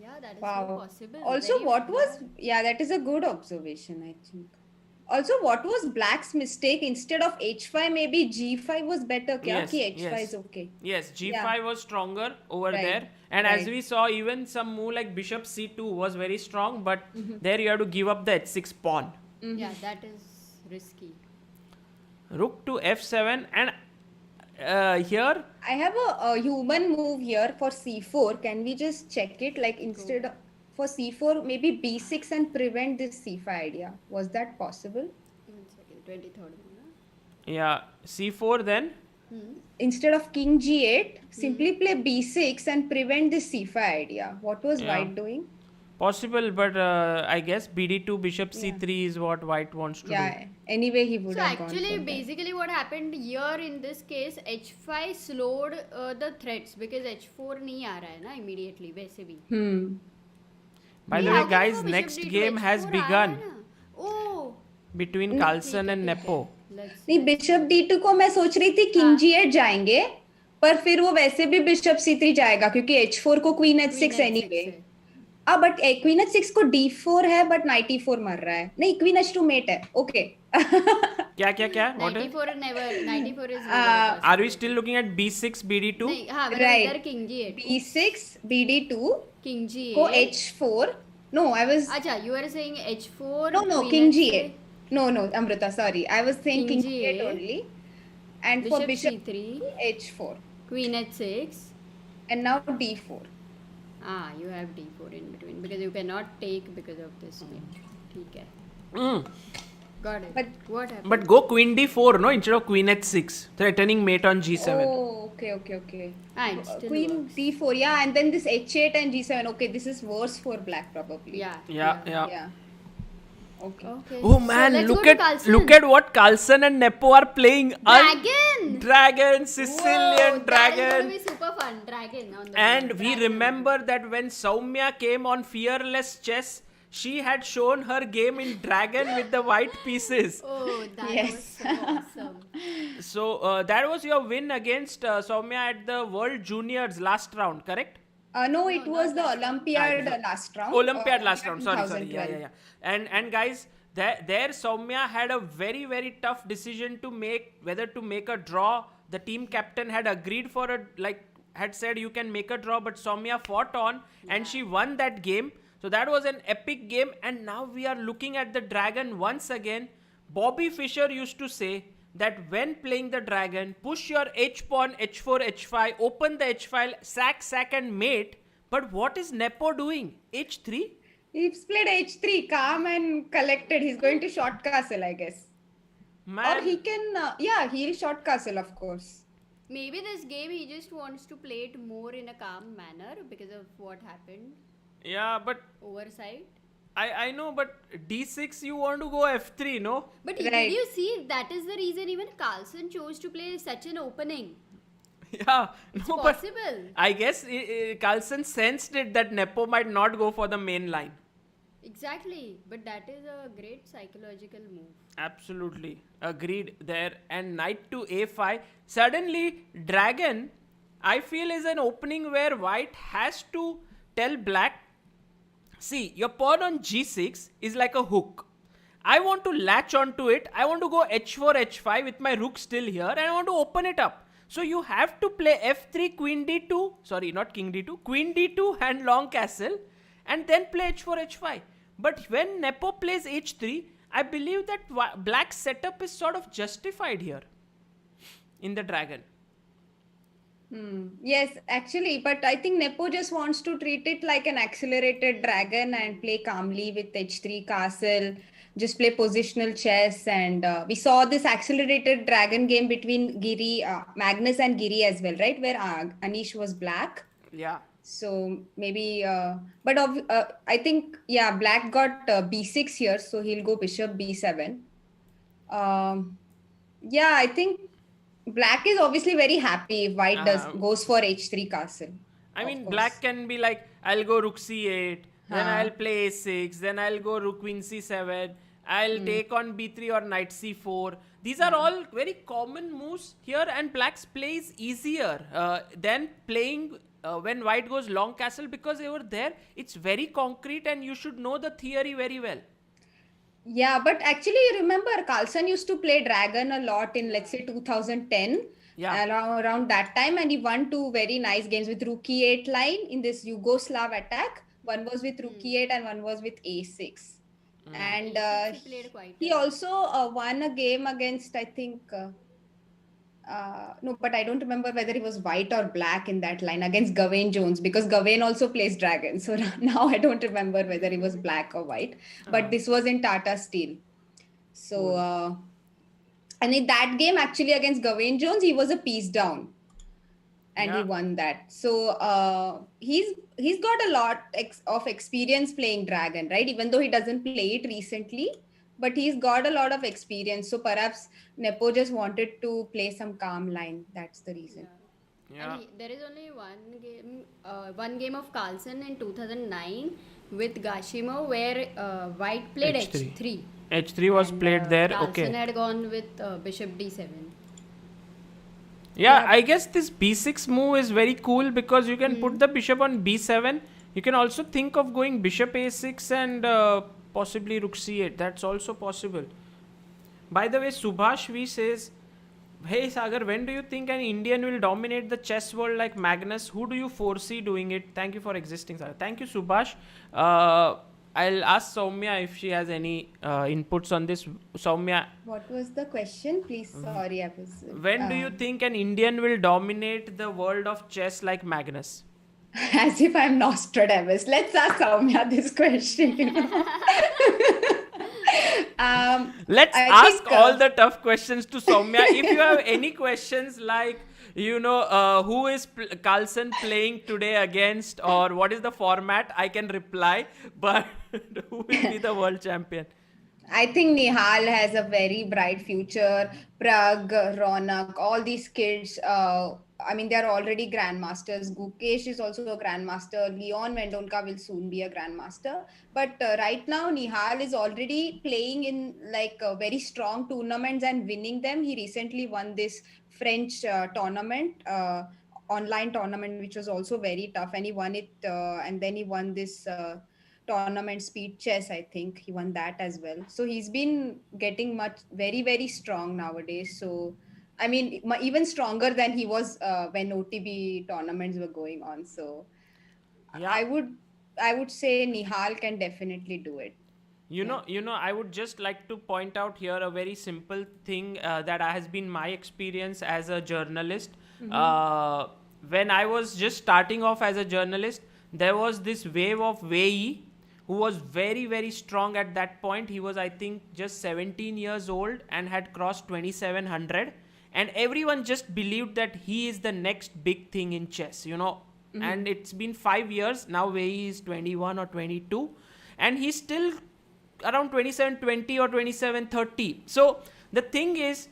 Yeah, that is Wow. so possible. Also, Very that is a good observation, I think. Also, what was Black's mistake? Instead of h5, maybe g5 was better. Yes, Ki h5 yes. is okay. Yes, g5 Yeah. was stronger over Right, there. And as right. we saw, even some move like bishop c2 was very strong, but there you have to give up the h6 pawn. Yeah, that is risky. Rook to f7, and here, I have a human move here for c4. Can we just check it? Like instead of for c4, maybe b6 and prevent this c5 idea. Was that possible? 1 second, 23rd. yeah, c4 then. Instead of king g8, simply play b6 and prevent this c5 idea. What was Yeah. white doing? Possible, but I guess bd2 bishop c3 is what white wants to do. Yeah. Anyway, he would So have gone actually, for that. basically what happened here in this case, h5 slowed the threats because h4 नहीं आ रहा है ना immediately वैसे भी. By the Yeah, way, guys, bishop next d2, game has h4 begun आया ना. Oh, between Carlsen and Nepo. let's नहीं bishop d2 को मैं सोच रही थी किंग g8 जाएंगे पर फिर वो वैसे भी बिशप c3 जाएगा क्योंकि h4 को queen h6 anyway. But queen h6 को d4 है बट knight e4 मर रहा है. नहीं, क्वीन h2 मेट है. ओके. क्या क्या क्या? What is? 94 never 94 is never Are we still looking at b6 bd2? नहीं, हाँ, मतलब Right. इधर king g8 b6 bd2 king को g8 h4. No, I was अच्छा, you are saying h4 no queen king h6, g8. No, Amruta, sorry. I was saying King king g8 G8. only. And for bishop bishop c3 h4 queen h6. and now d4. You have d4 in between because you cannot take because of this game. ठीक है. Got it. But what happened? But go queen d4, no, instead of queen h6, threatening mate on g7. Oh, okay. It still Queen works. d4, yeah, and then this h8 and g7. Okay, this is worse for black probably. Yeah. Yeah. Okay. Oh man, so let's look go to at Carlsen. what Carlsen and Nepo are playing. Dragon, Sicilian Whoa, dragon. That is going to be super fun. Dragon on the And board. we Dragon. remember that when Soumya came on Fearless Chess, she had shown her game in Dragon with the white pieces. Oh, that Yes. was so awesome. So that was your win against Soumya at the World Juniors last round, correct? No, it was the Olympiad last round. Olympiad last round. Sorry. 2012. Yeah. And guys, there Soumya had a very, very tough decision to make, whether to make a draw. The team captain had agreed for had said you can make a draw, but Soumya fought on and she won that game. So that was an epic game. And now we are looking at the dragon once again. Bobby Fischer used to say that when playing the dragon, push your h pawn, h4, h5, open the h file, sack and mate. But what is Nepo doing? h3? He's played h3, calm and collected. He's going to short castle, I guess. Man. Or he can, he'll short castle, of course. Maybe this game he just wants to play it more in a calm manner because of what happened. Yeah, but Oversight. I know, but d6 you want to go f3, no? But Right. did you see that is the reason even Carlsen chose to play such an opening? Yeah, It's no, but possible. I guess Carlsen sensed it that Nepo might not go for the main line. Exactly. But that is a great psychological move. Absolutely. Agreed there. And knight to a5. Suddenly, dragon, I feel, is an opening where white has to tell black, see, your pawn on g6 is like a hook. I want to latch onto it. I want to go h4, h5 with my rook still here and I want to open it up. So you have to play f3, queen d2, sorry, not king d2, queen d2 and long castle and then play h4, h5. But when Nepo plays h3, I believe that black's setup is sort of justified here in the dragon. Yes, actually, but I think Nepo just wants to treat it like an accelerated dragon and play calmly with h3 castle, just play positional chess. And we saw this accelerated dragon game between Magnus and Giri as well, right? Where Anish was black. Yeah. So maybe, I think, black got b6 here, so he'll go bishop b7. I think black is obviously very happy if white goes for h3 castle. I mean, black can be like, I'll go rook c8, then I'll play a6, then I'll go rook queen c7, I'll take on b3 or knight c4. These are all very common moves here, and black's play is easier than playing when white goes long castle, because over there it's very concrete and you should know the theory very well. Yeah, but actually, you remember Carlsen used to play dragon a lot in, let's say, 2010. Yeah. Around that time, and he won 2 very nice games with rook e8 line in this Yugoslav attack. One was with rook e8 and one was with a6. And He played quite he well. also won a game against, I think, no, but I don't remember whether he was white or black in that line against Gawain Jones, because Gawain also plays dragon. So now I don't remember whether he was black or white, but this was in Tata Steel. So, and in that game actually against Gawain Jones, he was a piece down and he won that. So he's got a lot of experience playing dragon, right? Even though he doesn't play it recently, but he's got a lot of experience. So perhaps Nepo just wanted to play some calm line. That's the reason. Yeah. And there is only one game of Carlsen in 2009 with Gashimo where white played h3. H3 was played there. Carlsen Okay. had gone with bishop d7. Yeah, I guess this b6 move is very cool because you can put the bishop on b7. You can also think of going bishop a6 and possibly rook c8. That's also possible. By the way, Subhash V says, "Hey Sagar, when do you think an Indian will dominate the chess world like Magnus? Who do you foresee doing it?" Thank you for existing, Sagar. Thank you, Subhash. I'll ask Soumya if she has any inputs on this. Soumya, What was the question? Please, sorry, I was. when do you think an Indian will dominate the world of chess like Magnus? As if I'm Nostradamus. Let's ask Soumya this question. Let's I ask think, all the tough questions to Soumya. If you have any questions like, who is Carlsen playing today against, or what is the format, I can reply. But who will be the world champion? I think Nihal has a very bright future. Prag, Ronak, all these kids, they're already grandmasters. Gukesh is also a grandmaster. Leon Mendonca will soon be a grandmaster. But right now, Nihal is already playing in very strong tournaments and winning them. He recently won this French tournament, online tournament, which was also very tough. And he won it, and then he won this tournament speed chess. I think he won that as well. So he's been getting very, very strong nowadays. So even stronger than he was when OTB tournaments were going on. So Yeah. I would say Nihal can definitely do it. I would just like to point out here a very simple thing that has been my experience as a journalist. When I was just starting off as a journalist, there was this wave of Wei, who was very, very strong at that point. He was, I think, just 17 years old and had crossed 2700. And everyone just believed that he is the next big thing in chess, And it's been 5 years. Now Wei is 21 or 22. And he's still around 2720 or 2730. So the thing is,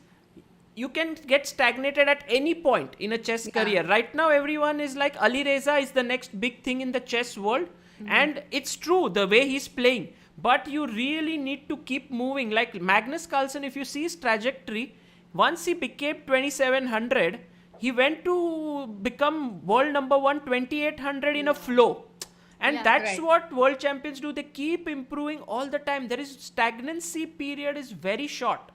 you can get stagnated at any point in a chess career. Right now, everyone is like, Ali Reza is the next big thing in the chess world. And it's true, the way he's playing. But you really need to keep moving. Like Magnus Carlsen, if you see his trajectory, once he became 2700, he went to become world number 1 2800 in a flow. And that's what world champions do. They keep improving all the time. There is stagnancy period is very short.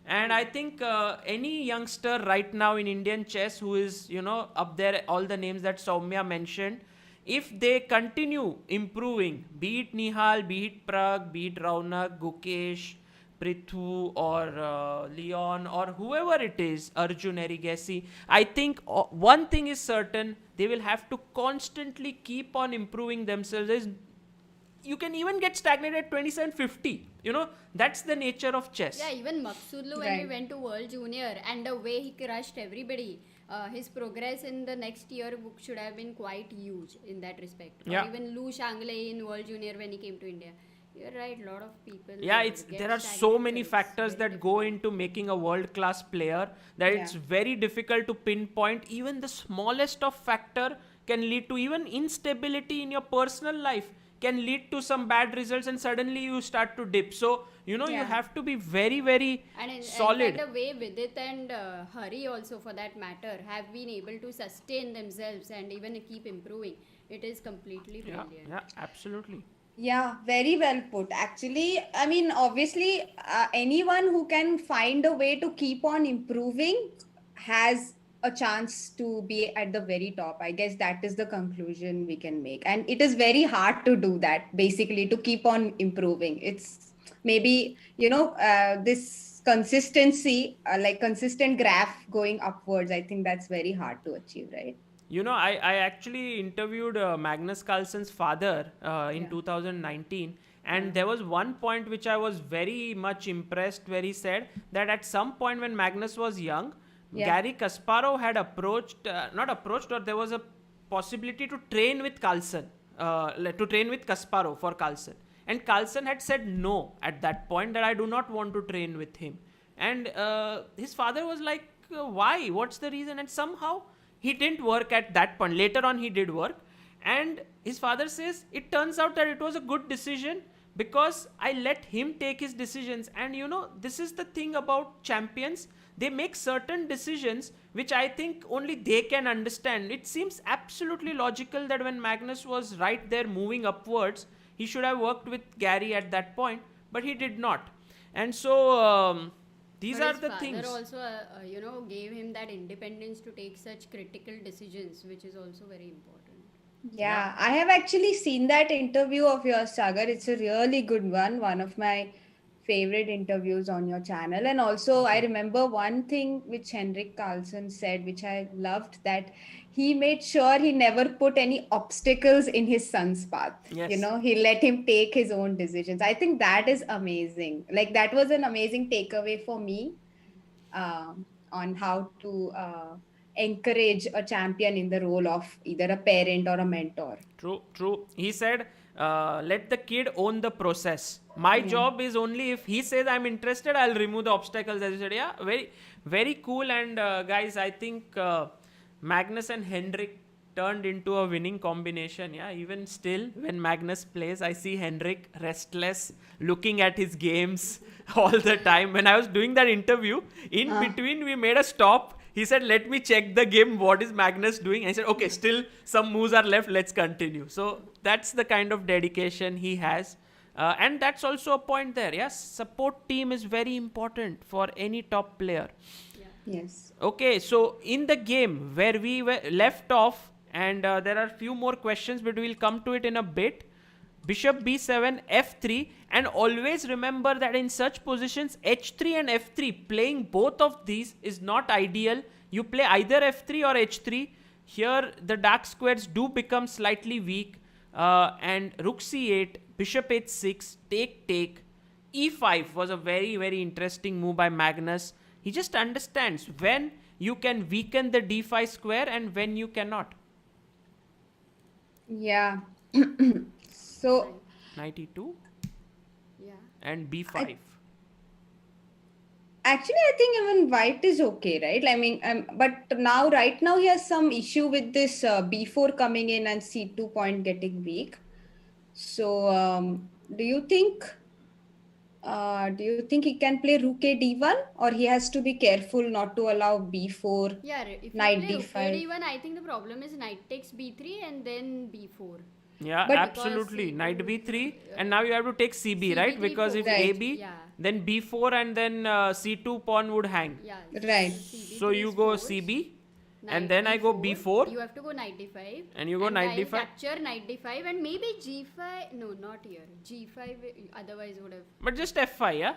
And I think any youngster right now in Indian chess who is, up there, all the names that Soumya mentioned, if they continue improving, be it Nihal, be it Prag, be it Raunak, Gukesh, Prithu, or Leon, or whoever it is, Arjun, Erigesi, I think one thing is certain, they will have to constantly keep on improving themselves. You can even get stagnated at 2750. That's the nature of chess. Yeah, even Maksudlu, when he went to World Junior, and the way he crushed everybody, his progress in the next year should have been quite huge in that respect. Yeah. Or even Lu Shanglei in World Junior when he came to India. You're right, a lot of people. Yeah, there are so many factors that go into making a world-class player that it's very difficult to pinpoint. Even the smallest of factor can lead to even instability in your personal life, can lead to some bad results, and suddenly you start to dip. So, you have to be very, very solid. And the way Vidit and Hari also, for that matter, have been able to sustain themselves and even keep improving. It is completely brilliant. Yeah, absolutely. Yeah, very well put. Actually, obviously, anyone who can find a way to keep on improving has a chance to be at the very top. I guess that is the conclusion we can make. And it is very hard to do that, basically, to keep on improving. It's maybe, this consistency, like consistent graph going upwards, I think that's very hard to achieve, right? I actually interviewed Magnus Carlsen's father in 2019. And there was one point which I was very much impressed, where he said that at some point when Magnus was young, Garry Kasparov had or there was a possibility to train with Carlsen, to train with Kasparov for Carlsen. And Carlsen had said no at that point, that I do not want to train with him. And his father was like, why? What's the reason? And somehow he didn't work at that point. Later on, he did work. And his father says, it turns out that it was a good decision because I let him take his decisions. And this is the thing about champions. they make certain decisions which I think only they can understand. It seems absolutely logical that when Magnus was right there moving upwards, he should have worked with Gary at that point, but he did not. And so these But are his the father things. also, gave him that independence to take such critical decisions, which is also very important. Yeah, I have actually seen that interview of yours, Sagar. It's a really good one of my favorite interviews on your channel. And also, I remember one thing which Henrik Carlsen said, which I loved, that he made sure he never put any obstacles in his son's path. Yes. He let him take his own decisions. I think that is amazing. Like, that was an amazing takeaway for me on how to encourage a champion in the role of either a parent or a mentor. True. He said, let the kid own the process. My job is only if he says I'm interested, I'll remove the obstacles. As you said, yeah, very, very cool. And guys, I think Magnus and Henrik turned into a winning combination. Yeah, even still, when Magnus plays, I see Henrik restless, looking at his games all the time. When I was doing that interview, in between, we made a stop. He said, let me check the game. What is Magnus doing? I said, okay, still some moves are left. Let's continue. So that's the kind of dedication he has. And that's also a point there. Yes, support team is very important for any top player. Yes. Okay, so in the game where we were left off, and there are few more questions, but we'll come to it in a bit. Bishop b7, f3, and always remember that in such positions, h3 and f3, playing both of these is not ideal. You play either f3 or h3. Here, the dark squares do become slightly weak. And rook c8, bishop h6, take. e5 was a very, very interesting move by Magnus. He just understands when you can weaken the d5 square and when you cannot. Yeah. So, Knight e2 Yeah. and b5. actually, I think even white is okay, right? I mean, but right now he has some issue with this b4 coming in and c2 point getting weak. So, do you think he can play rook a d1, or he has to be careful not to allow b4, Yeah, if you knight play rook d5? d1, I think the problem is knight takes b3 and then b4. Yeah, But- absolutely. Because Knight b3, and now you have to take cb, right? CB3 Because if Right. ab, Yeah. then b4 and then c2 pawn would hang. Yeah. Right. CB3 So you is go forced. cb, Knight and then I go b4. You have to go knight d5. And you go knight I'll d5. capture knight d5 and maybe g5. No, not here. g5 otherwise would have. But just f5, yeah?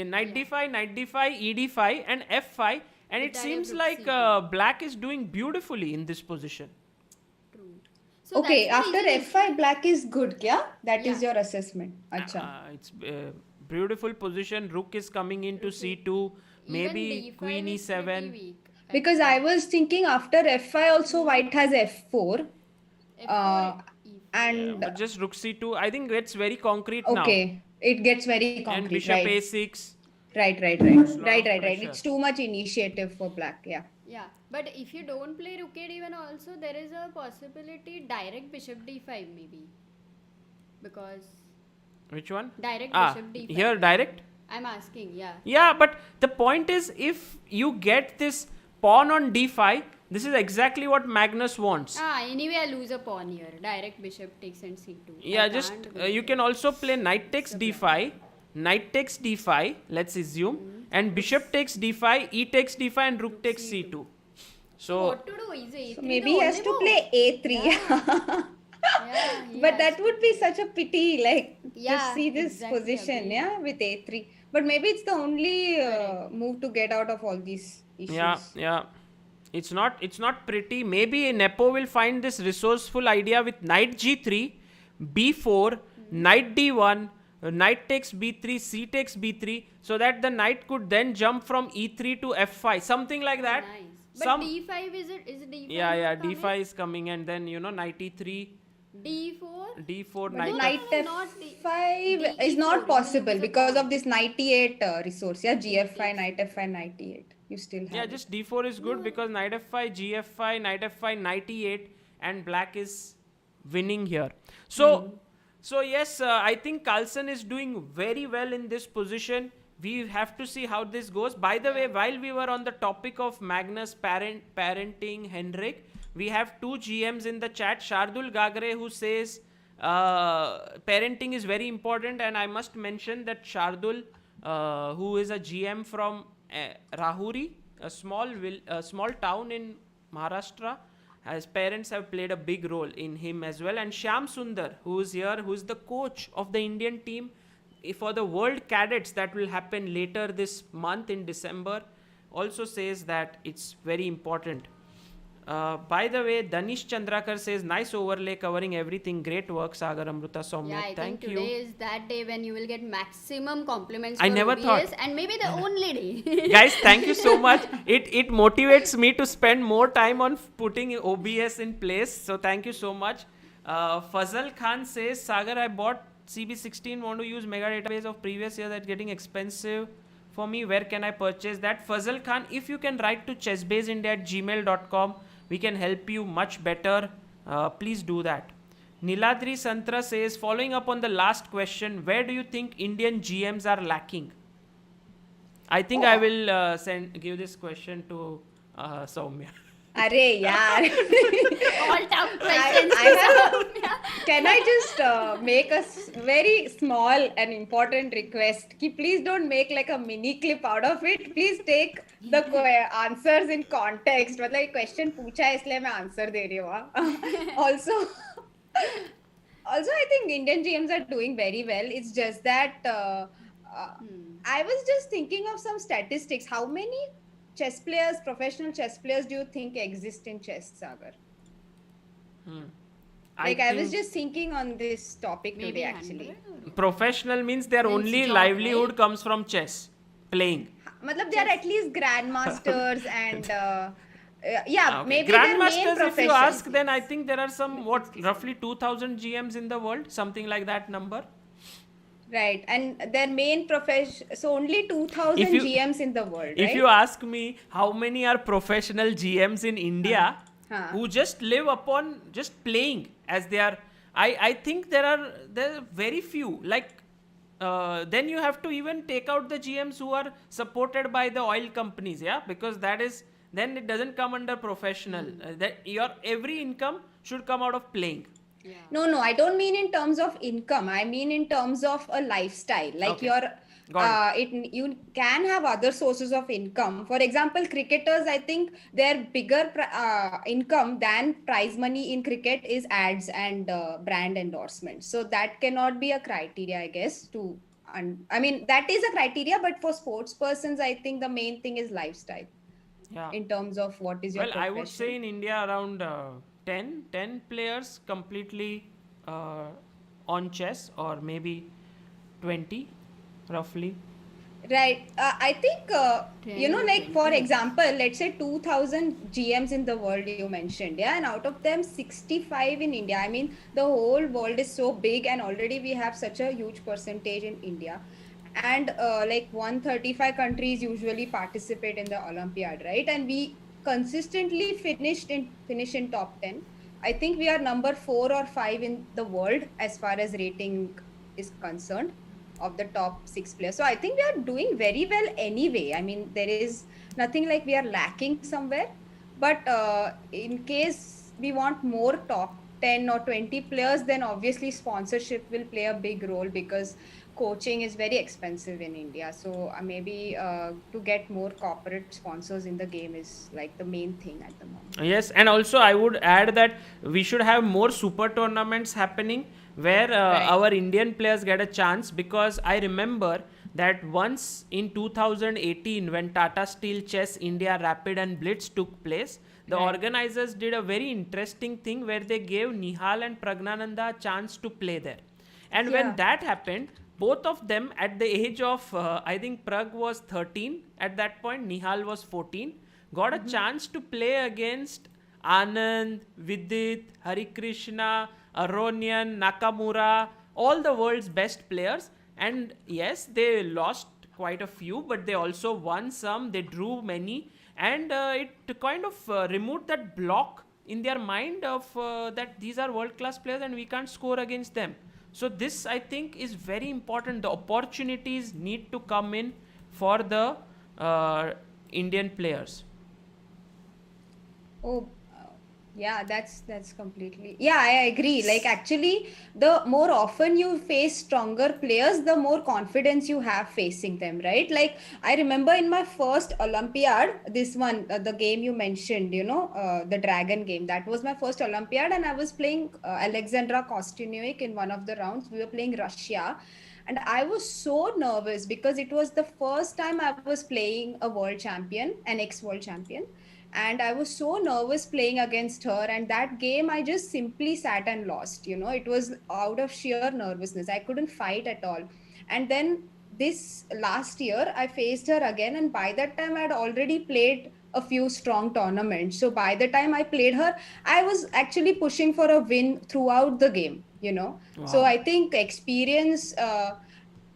Knight d5, e d5, and f5. And it With seems rook like c2. black is doing beautifully in this position. True. So Okay, that's the after reason f5, black is good, yeah? That is Yeah. your assessment. Acha. It's beautiful position. Rook is coming into c2, maybe even D5 queen is pretty e7. weak. Because I was thinking after f5 also white has f4. F4, E4. And But just rook c2, I think it's very concrete now. okay, it gets very And concrete, bishop right? a6. Right. pressure. It's too much initiative for black, yeah. Yeah, but if you don't play rook a d1 also, there is a possibility direct bishop d5 maybe. Because Which one? direct Ah, bishop d5. here direct? I'm asking, yeah. Yeah, but the point is, if you get this pawn on d5, this is exactly what Magnus wants. Anyway, I lose a pawn here. Direct bishop takes and c2. Yeah, I just can't go you there. can also play knight takes d5, knight takes d5, let's assume, and bishop takes d5, e takes d5, and rook takes c2. So What to do? Is a3 So maybe the he has only to move? play a3. Yeah, he But has that to. would be such a pity, like Yeah, just see this exactly, position, agree. yeah, with a3. But maybe it's the only move to get out of all these issues. yeah. It's not pretty. Maybe Nepo will find this resourceful idea with knight g3, b4, knight d1, knight takes b3, c takes b3, so that the knight could then jump from e3 to f5, something like that. Nice. But Some d5 is d5? yeah, not coming? d5 is coming, and then knight e3, d4. d4, But knight Knight No, not f5 is D4, not you possible lose a because pawn. of this knight e8 resource. Yeah, gf5, knight f5, knight e8. You still have Yeah, it. just d4 is good because knight f5, gf5, knight f5, knight e8, and black is winning here. So yes, I think Carlsen is doing very well in this position. we have to see how this goes. By the way, while we were on the topic of Magnus parenting Henrik, we have two GMs in the chat. Shardul Gagre, who says parenting is very important, and I must mention that Shardul, who is a GM from Rahuri, a small town in Maharashtra, his parents have played a big role in him as well. And Shyam Sundar, who is here, who is the coach of the Indian team for the World Cadets that will happen later this month in December, also says that it's very important. By the way, Danish Chandrakar says, nice overlay covering everything. Great work, Sagar, Amruta, Soumya. Yeah, I Thank think you. today is that day when you will get maximum compliments I for never OBS, thought. and maybe the only day. Guys, thank you so much. It motivates me to spend more time on putting OBS in place. So thank you so much. Fazal Khan says, Sagar, I bought CB16, want to use mega database of previous year, that's getting expensive for me. Where can I purchase that? Fazal Khan, if you can write to chessbaseindia@gmail.com, we can help you much better. Please do that. Niladri Santra says, following up on the last question, where do you think Indian GMs are lacking? I think I will give this question to Soumya. Arey yaar. All tough questions. Can I just make a very small and important request? Ki please don't make like a mini clip out of it. Please take the answers in context. मतलब एक question पूछा है इसलिए मैं answer दे रही हूँ. Also, I think Indian GMs are doing very well. It's just that I was just thinking of some statistics. How many chess players, professional chess players, do you think exist in chess, Sagar? I was just thinking on this topic Maybe today, actually. Professional means their Means only job, livelihood right? comes from chess, playing. Matlab, they are at least grandmasters and yeah, Okay. maybe their main Grandmasters, if you profession. ask, then I think there are some, roughly 2000 GMs in the world, something like that number. Right, and their main profession, so only 2000 If you- GMs in the world, If right? you ask me how many are professional GMs in India who just live upon just playing as they are, I think there are very few. Like then you have to even take out the GMs who are supported by the oil companies, yeah, because then it doesn't come under professional. That your every income should come out of playing. Yeah. No, I don't mean in terms of income. I mean in terms of a lifestyle. Like Okay. your, Got you can have other sources of income. For example, cricketers, I think their bigger income than prize money in cricket is ads and brand endorsements. So that cannot be a criteria, I guess. I mean, that is a criteria, but for sports persons, I think the main thing is lifestyle. Yeah. In terms of what is your Well, profession. I would say in India around 10 players completely on chess, or maybe 20 roughly. Right. I think, like for 20. example, let's say 2000 GMs in the world you mentioned, yeah, and out of them 65 in India. I mean, the whole world is so big and already we have such a huge percentage in India. And like 135 countries usually participate in the Olympiad, right? And we consistently finish in top 10. I think we are number 4 or 5 in the world as far as rating is concerned of the top 6 players. So I think we are doing very well anyway. I mean, there is nothing like we are lacking somewhere. But in case we want more top 10 or 20 players, then obviously sponsorship will play a big role because coaching is very expensive in India. So maybe to get more corporate sponsors in the game is like the main thing at the moment. Yes, and also I would add that we should have more super tournaments happening where our Indian players get a chance, because I remember that once in 2018 when Tata Steel Chess India Rapid and Blitz took place, the organizers did a very interesting thing where they gave Nihal and Pragnananda a chance to play there. And when that happened, both of them at the age of, I think Prag was 13 at that point, Nihal was 14, got a chance to play against Anand, Vidit, Harikrishna, Aronian, Nakamura, all the world's best players. And yes, they lost quite a few, but they also won some, they drew many. And it kind of removed that block in their mind of that these are world-class players and we can't score against them. So this, I think, is very important. The opportunities need to come in for the Indian players. Oh, yeah, that's completely. Yeah, I agree. Like actually, the more often you face stronger players, the more confidence you have facing them, right? Like I remember in my first Olympiad, this one, the game you mentioned, the dragon game. That was my first Olympiad, and I was playing Alexandra Kostyuniuk in one of the rounds. We were playing Russia. And I was so nervous because it was the first time I was playing a world champion, an ex-world champion, and I was so nervous playing against her. And that game I just simply sat and lost. It was out of sheer nervousness. I couldn't fight at all. And then this last year I faced her again, and by that time I had already played a few strong tournaments. So by the time I played her, I was actually pushing for a win throughout the game. So Wow. I think experience,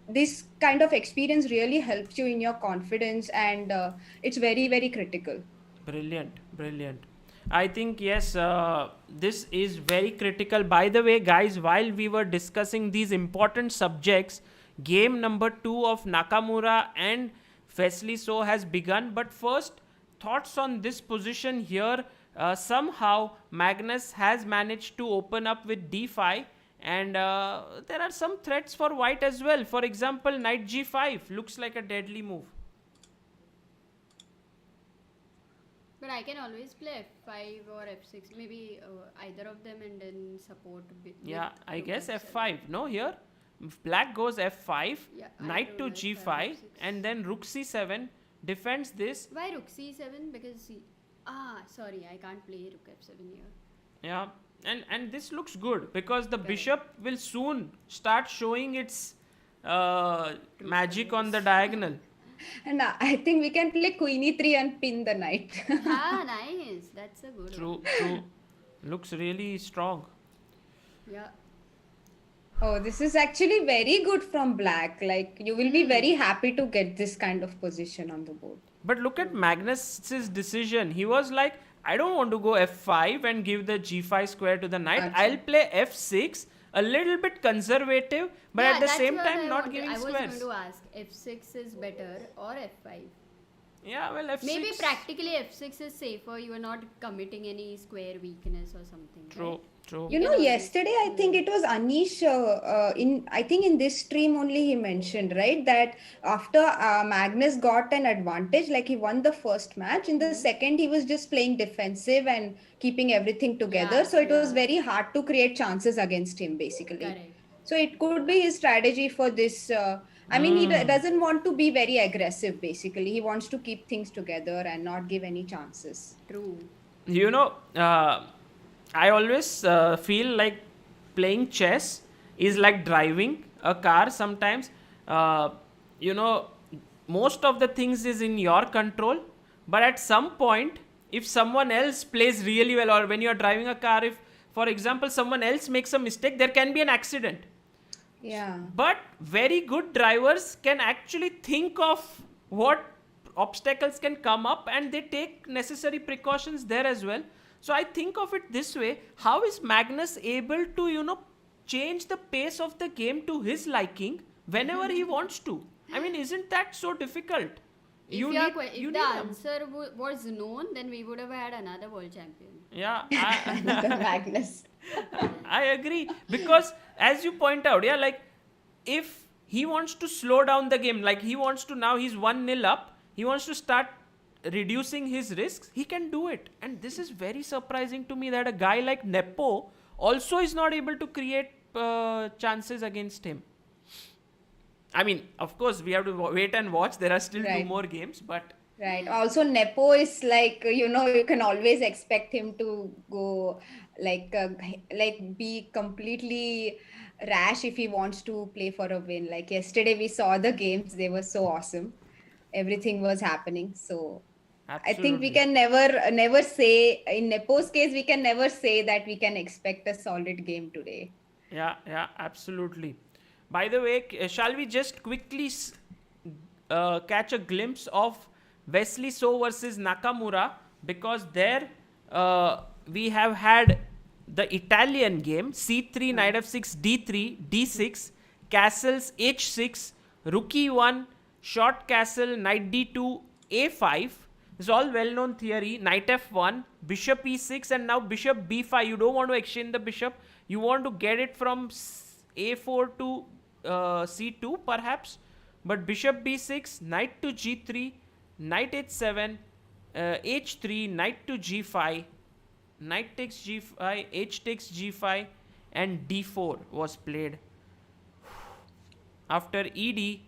this kind of experience really helps you in your confidence, and it's very, very critical. Brilliant, brilliant. I think, yes, this is very critical. By the way, guys, while we were discussing these important subjects, game number 2 of Nakamura and Wesley So has begun. But first, thoughts on this position here. Somehow, Magnus has managed to open up with d5, and there are some threats for white as well. For example, knight g5 looks like a deadly move. But I can always play f5 or f6, maybe either of them, and then support Yeah, I rook guess f7. f5. No, here black goes f5, Yeah, I knight to don't know if I g5, have f6. and then rook c7 defends this. Why rook c7? Because sorry, I can't play rook f7 here. Yeah, and this looks good because the Correct. bishop will soon start showing its magic on the diagonal. And I think we can play queen e3 and pin the knight. Nice. That's a good one. True, true. Looks really strong. Yeah. Oh, this is actually very good from black. Like you will be very happy to get this kind of position on the board. But look at Magnus's decision. He was like, I don't want to go f5 and give the g5 square to the knight. Achha. I'll play f6, a little bit conservative, but at the that's same what time I not wanted. giving I was squares. going to ask f6 is better or f5. Yeah, well, f6. Maybe practically f6 is safer. You are not committing any square weakness or something. True, Right? true. Yesterday I think it was Anish. I think in this stream only he mentioned, right, that after Magnus got an advantage, like he won the first match. In the second, he was just playing defensive and keeping everything together. Yeah, So it was yeah. very hard to create chances against him, basically. Correct. So it could be his strategy for this. He doesn't want to be very aggressive, basically. He wants to keep things together and not give any chances. True. You know, I always feel like playing chess is like driving a car sometimes. Most of the things is in your control, but at some point, if someone else plays really well, or when you're driving a car, if, for example, someone else makes a mistake, there can be an accident. Yeah. But very good drivers can actually think of what obstacles can come up, and they take necessary precautions there as well. So I think of it this way: how is Magnus able to, change the pace of the game to his liking whenever he wants to? I mean, isn't that so difficult? If the need answer was known, then we would have had another world champion. Yeah, The Magnus. I agree, because as you point out, yeah, like if he wants to slow down the game, like he wants to, now he's 1-0 up, he wants to start reducing his risks, he can do it. And this is very surprising to me that a guy like Nepo also is not able to create chances against him. I mean, of course, we have to wait and watch. There are still 2 Right. more games, but Right. Also, Nepo is like, you can always expect him to go like be completely rash if he wants to play for a win. Like yesterday, we saw the games; they were so awesome. Everything was happening. So I think we absolutely. can never say, in Nepo's case, we can never say that we can expect a solid game today. Yeah, absolutely. By the way, shall we just quickly catch a glimpse of Wesley So versus Nakamura? Because there we have had the Italian game: c3, knight f6, d3, d6, castles, h6, rook e1, short castle, knight d2, a5. It's all well-known theory. Knight f1, bishop e6, and now bishop b5. You don't want to exchange the bishop. You want to get it from a4 to c2, perhaps. But bishop b6, knight to g3, knight h7, h3, knight to g5, knight takes g5, h takes g5, and d4 was played. After ed,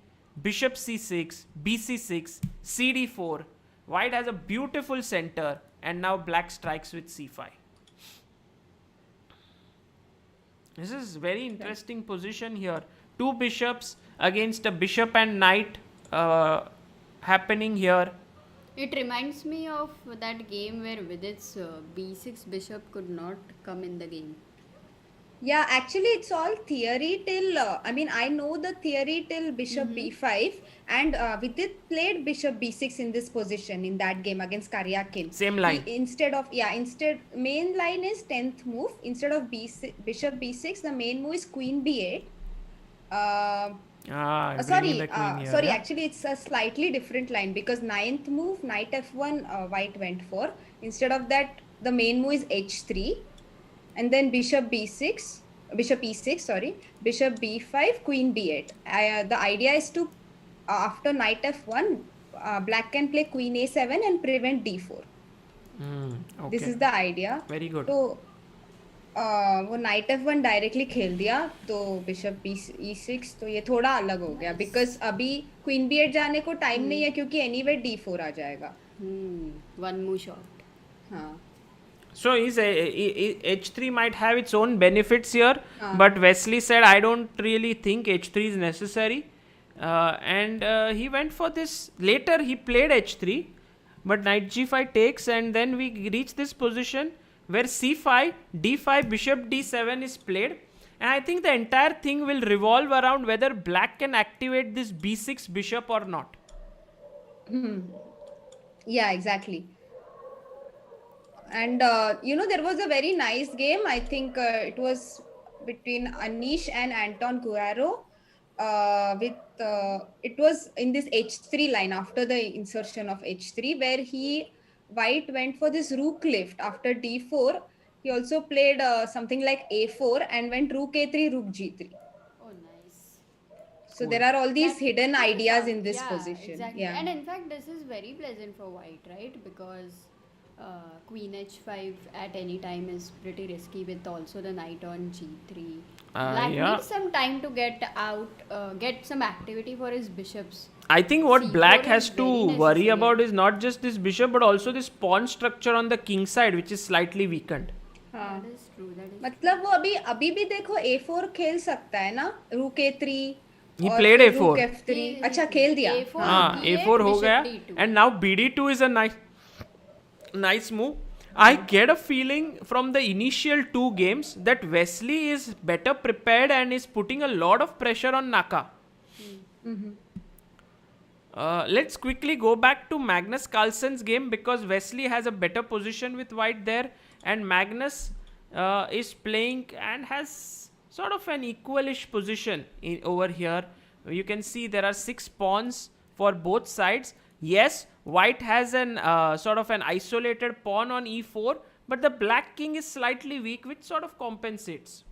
bishop c6, bc6, cd4. White has a beautiful center, and now black strikes with c5. This is very interesting position here. Two bishops against a bishop and knight happening here. It reminds me of that game where Vidit's b6 bishop could not come in the game. Yeah, actually it's all theory till, I know the theory till bishop b5, and Vidit played bishop b6 in this position in that game against Karyakin. Same line. Instead main line is 10th move. Instead of bishop b6, the main move is queen b8. Actually it's a slightly different line, because 9th move, knight f1, white went for. Instead of that, the main move is h3. And then bishop b6, bishop e6, bishop b5, queen b8. The idea is to, after knight f1, black can play queen a7 and prevent d4. Okay. This is the idea. Very good. So, वो knight f1 directly खेल दिया, तो bishop e6, तो ये थोड़ा अलग हो गया, because अभी queen b8 जाने को टाइम नहीं है, क्योंकि anyway d4 आ जाएगा. One more shot. हाँ. So h3 might have its own benefits here, but Wesley said, I don't really think h3 is necessary, and he went for this. Later he played h3, but knight g5 takes, and then we reach this position where c5, d5, bishop d7 is played, and I think the entire thing will revolve around whether black can activate this b6 bishop or not. Yeah, exactly. And there was a very nice game. I think it was between Anish and Anton Guerrero. It was in this h3 line after the insertion of h3, where white went for this rook lift after d4. He also played something like a4 and went rook a3, rook g3. Oh, nice. So there are all these hidden ideas in this position. Exactly. Yeah. And in fact, this is very pleasant for white, right? Because queen h5 at any time is pretty risky, with also the knight on g3. Black needs some time to get some activity for his bishops. I think what black has to worry about is not just this bishop, but also this pawn structure on the king side, which is slightly weakened. That is true. मतलब वो अभी भी देखो a4 खेल सकता है ना, rook a3. He played a4. Rook f3. अच्छा खेल दिया. a4 हो गया, and now bd2 is a nice move. I get a feeling from the initial two games that Wesley is better prepared and is putting a lot of pressure on Naka. Let's quickly go back to Magnus Carlsen's game, because Wesley has a better position with white there, and Magnus is playing and has sort of an equalish position over here. You can see there are 6 pawns for both sides. Yes, white has an sort of an isolated pawn on e4, but the black king is slightly weak, which sort of compensates.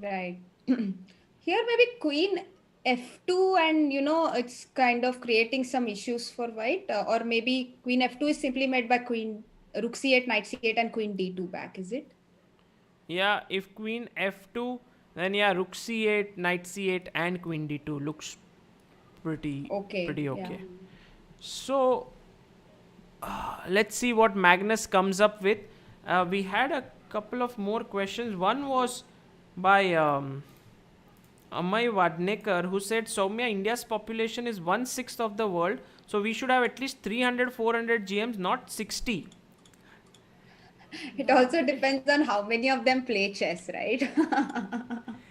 Right. Here maybe queen f2, and it's kind of creating some issues for white, or maybe queen f2 is simply made by queen rook c8, knight c8, and queen d2 back, is it? Yeah, if queen f2, then yeah, rook c8, knight c8, and queen d2 looks pretty okay. Yeah. So let's see what Magnus comes up with. We had a couple of more questions. One was by Amay Vadnekar, who said, Soumya, India's population is 1/6 of the world, so we should have at least 300-400 GMs, not 60. It also depends on how many of them play chess, right?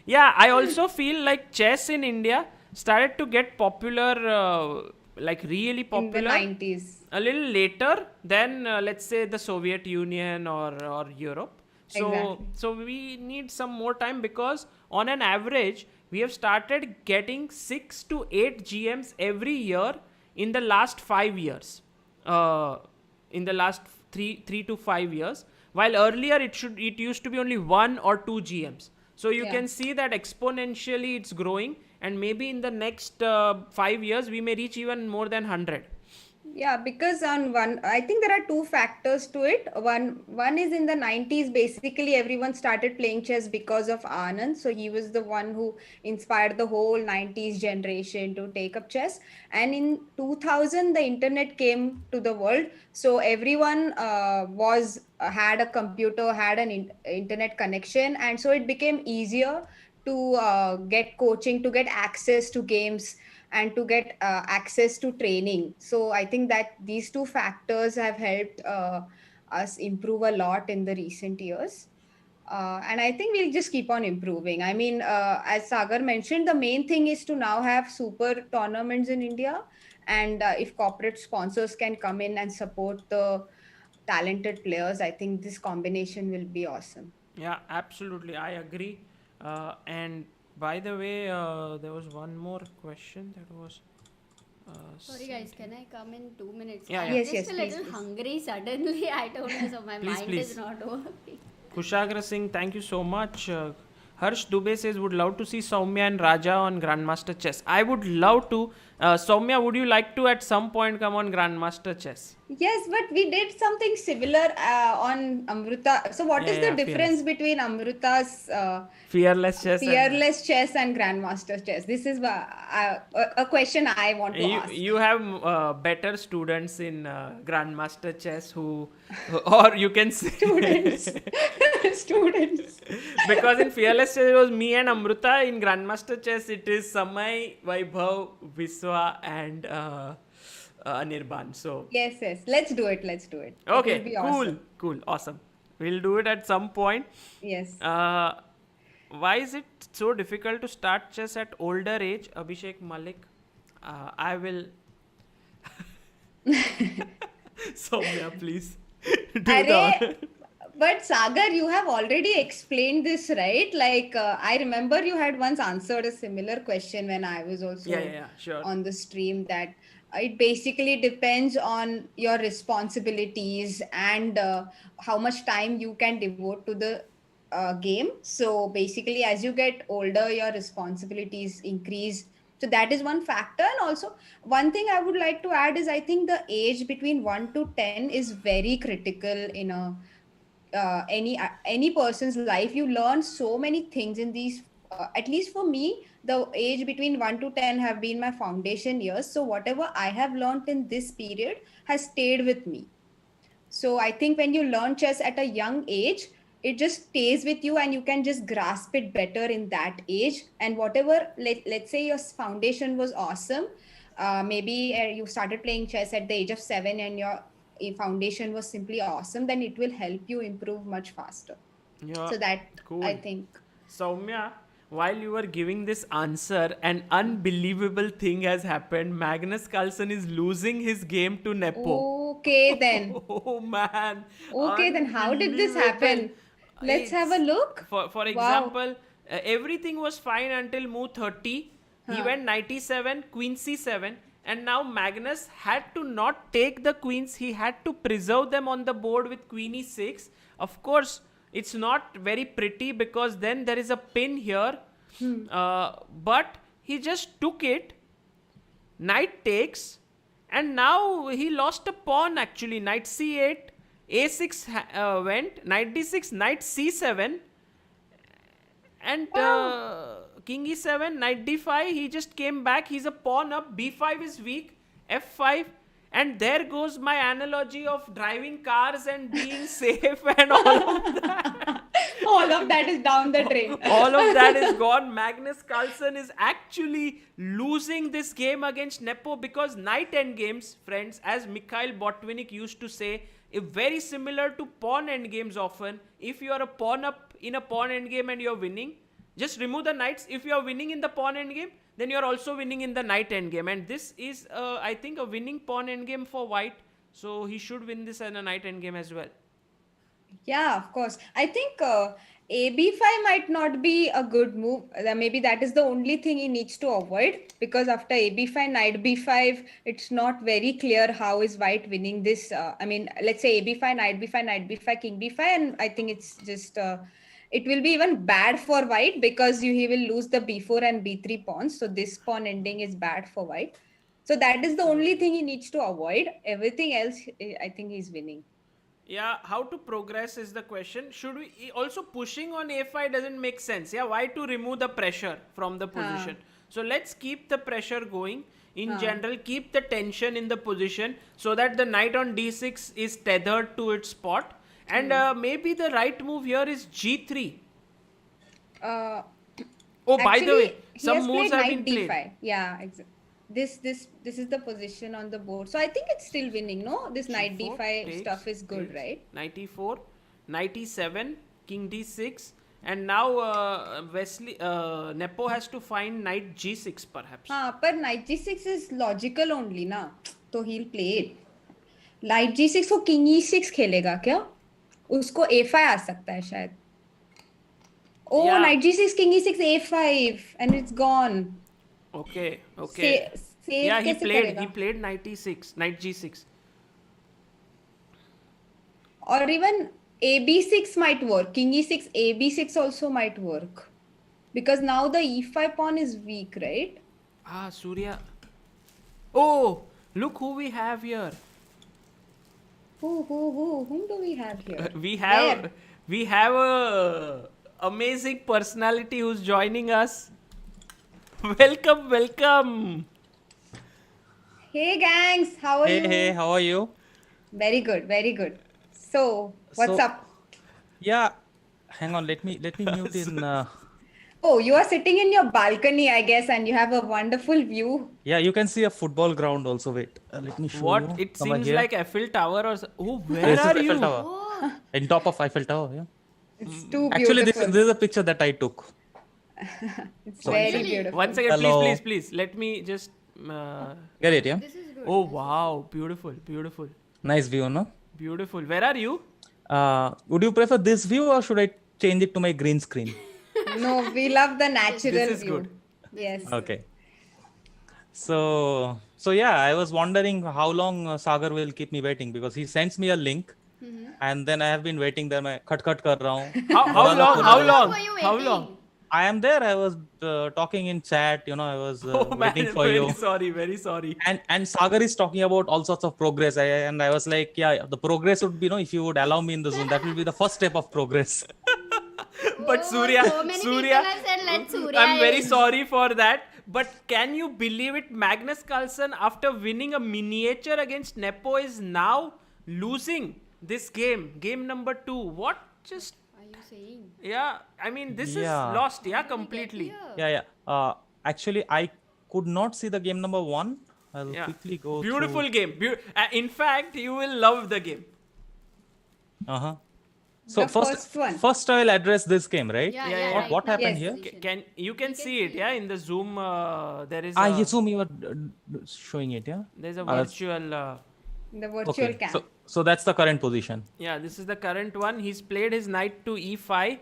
Yeah, I also feel like chess in India started to get popular, like really popular in the 90s. A little later than let's say the Soviet Union or Europe. Exactly. So we need some more time, because on an average we have started getting 6 to 8 GMs every year in the last 5 years. In the last 3 to 5 years, while earlier it used to be only 1 or 2 GMs. So you can see that exponentially it's growing, and maybe in the next 5 years we may reach even more than 100. Yeah, because on one, I think there are two factors to it. One is in the 90s, basically everyone started playing chess because of Anand. So he was the one who inspired the whole 90s generation to take up chess. And in 2000, the internet came to the world. So everyone had a computer, had an internet connection, and so it became easier to get coaching, to get access to games, and to get access to training. So I think that these two factors have helped us improve a lot in the recent years. And I think we'll just keep on improving. I mean, as Sagar mentioned, the main thing is to now have super tournaments in India. And if corporate sponsors can come in and support the talented players, I think this combination will be awesome. Yeah, absolutely. I agree. And by the way, there was one more question that was. Sorry guys, can I come in 2 minutes? Yeah, I'm yeah. Yes, just yes, a please, little please. hungry suddenly. I don't know, so my Please, mind please. is not working. Kushagra Singh, thank you so much. Harsh Dubey says, would love to see Soumya and Raja on Grandmaster Chess. I would love to. Soumya, would you like to at some point come on Grandmaster Chess? Yes, but we did something similar on Amruta. So, what Yeah, is the yeah, difference fearless. between Amruta's Fearless Chess and. fearless chess and grandmaster chess? This is a question I want to ask. You have better students in Grandmaster Chess who, or you can say, Students, students. because in Fearless Chess it was me and Amruta. In Grandmaster Chess it is Samay, Vaibhav, Viswa, and Anirban. So Yes, yes. Let's do it. Let's do it. It will okay, be cool, awesome. cool, awesome. We'll do it at some point. Yes. Why is it so difficult to start chess at older age? Abhishek Malik. I will. Soumya, please do Arey, the. but Sagar, you have already explained this, right? Like, I remember you had once answered a similar question when I was also Yeah, sure. on the stream, that it basically depends on your responsibilities and how much time you can devote to the game. So basically, as you get older, your responsibilities increase. So that is one factor. And also, one thing I would like to add is, I think the age between 1 to 10 is very critical in a any person's life. You learn so many things in these, at least for me, the age between 1 to 10 have been my foundation years. So whatever I have learned in this period has stayed with me. So I think when you learn chess at a young age, it just stays with you and you can just grasp it better in that age. And whatever, let's say your foundation was awesome. Maybe you started playing chess at the age of 7 and your foundation was simply awesome, then it will help you improve much faster. Yeah, So that, cool. I think. Soumya, while you were giving this answer, an unbelievable thing has happened. Magnus Carlsen is losing his game to Nepo. Okay, then. Oh man. Okay, then how did this happen? Let's have a look. For Wow. example, everything was fine until move 30. He went 97, queen c7, and now Magnus had to not take the queens. He had to preserve them on the board with queen e6. Of course, it's not very pretty because then there is a pin here. But he just took it. Knight takes, and now he lost a pawn actually. Knight c8, a6 went, knight d6, knight c7, and king e7, knight d5. He just came back. He's a pawn up. b5 is weak. f5. And there goes my analogy of driving cars and being safe and all of that. All of that is down the drain. All of that is gone. Magnus Carlsen is actually losing this game against Nepo because knight endgames, friends, as Mikhail Botvinnik used to say, is very similar to pawn endgames often. If you are a pawn up in a pawn endgame and you're winning, just remove the knights. If you are winning in the pawn endgame, then you're also winning in the knight endgame. And this is, I think, a winning pawn endgame for white. So he should win this in a knight endgame as well. Yeah, of course. I think AB5 might not be a good move. Maybe that is the only thing he needs to avoid, because after AB5, knight B5, it's not very clear how is white winning this. I mean, let's say AB5, knight B5, knight B5, king B5, and I think it's just it will be even bad for white, because he will lose the B4 and B3 pawns. So this pawn ending is bad for white. So that is the only thing he needs to avoid. Everything else, I think he's winning. Yeah, how to progress is the question. Should we also pushing on a5 doesn't make sense. Yeah, why to remove the pressure from the position? So let's keep the pressure going. In general, keep the tension in the position so that the knight on d6 is tethered to its spot. And maybe the right move here is g3. Uh, Oh, by the way, he some has moves played have knight been played. d5. Yeah, exactly. This is the position on the board. So I think it's still winning, no? This knight G4 d5 takes, stuff is good, right? Knight e4, knight e7, king d6, and now Wesley Nepo has to find knight g6 perhaps. But knight g6 is logical only, na? So he'll play it. Knight g6 वो king e6 खेलेगा क्या? उसको a5 आ सकता है शायद. Oh, Yeah. knight g6, king e6, a5, and it's gone. Okay. Save Yeah, कैसे करेगा? he played knight e6, knight g6. Or even AB6 might work. King E6, AB6 also might work. Because now the E5 pawn is weak, right? Surya. Oh, look who we have here. Whom do we have here? We have a amazing personality who's joining us. Welcome. Hey gangs, how are you? Hey, how are you? Very good. So, what's So- up? Yeah, hang on. Let me mute in. Oh, you are sitting in your balcony, I guess, and you have a wonderful view. Yeah, you can see a football ground also. Wait, let me show What? you. It Come on seems here. like Eiffel Tower or oh, where This is are Eiffel you? Tower. Oh, In top of Eiffel Tower. Yeah. It's too Actually, beautiful. this is a picture that I took. It's So- very Really? beautiful. One second, Hello. please. Let me just. Get it? Yeah. this is good. Oh wow, beautiful. Nice view, no? Beautiful. Where are you? Would you prefer this view or should I change it to my green screen? No, we love the natural This is view. good. Yes. Okay. So yeah, I was wondering how long Sagar will keep me waiting because he sends me a link, and then I have been waiting there. मैं खट खट कर रहा हूँ. How long? How long were you How waiting? long? I am there. I was talking in chat. You know, I was Oh man, waiting for you. very sorry. And Sagar is talking about all sorts of progress. And I was like, yeah, the progress would be, if you would allow me in the Zoom, that will be the first step of progress. But Oh, Surya, so many Surya, people have said, "Let Surya I'm very in." sorry for that. But can you believe it? Magnus Carlsen, after winning a miniature against Nepo, is now losing this game. Game number 2. What just? Are you saying? Yeah, I mean, this is Yeah. lost, yeah, completely. Here. Yeah. Actually, I could not see the game number 1. I'll Yeah. quickly go Beautiful game. In fact, you will love the game. Uh-huh. So The first one. first I will address this game, right? Yeah, Yeah, yeah. yeah. right What now happened the here? position. You can see it, yeah, in the Zoom. There is Ah, yes, Zoom, you were showing it, yeah? there's a that's- virtual. The virtual Okay. cam. So that's the current position. Yeah, this is the current one. He's played his knight to e5,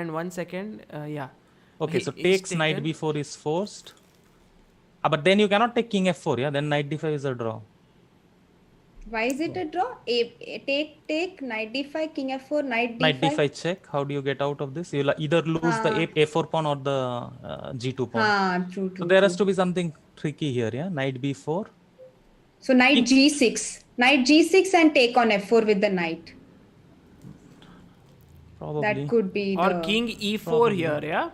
and 1 second. Yeah. Okay, so He's takes knight taken. b4 is forced. But then you cannot take king f4, yeah? Then knight d5 is a draw. Why is it a draw? Take knight d5, king f4, knight d5. Knight d5 check. How do you get out of this? You'll either lose the a4 pawn or the g2 pawn. True. So there has to be something tricky here, yeah? Knight b4. So knight g6. Knight g6 and take on f4 with the knight. Probably. That could be Or the... king e4 Probably. here, yeah.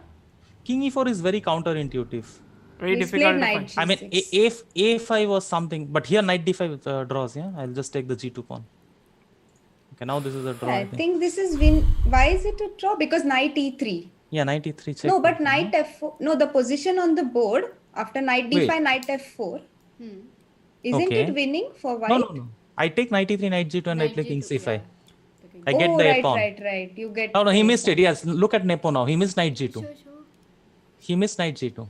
King e4 is very counterintuitive. Very He's difficult played to knight find. I mean, g6. a5 was something, but here knight d5 draws, yeah? I'll just take the g2 pawn. Okay, now this is a draw. I I think. think this is win. Why is it a draw? Because knight e3. Yeah, knight e3 check. No, but knight f4. No, the position on the board after knight d5, Wait. knight f4. Hmm. Isn't Okay. it winning for white? No. I take knight e3, knight g2, and I Knight play king G2, c5. yeah. The king. I get Oh, the right, pawn. right. You get. No, he the missed pawn. it. Yes, look at Nepo now. He missed knight g2. Sure. He missed knight g2.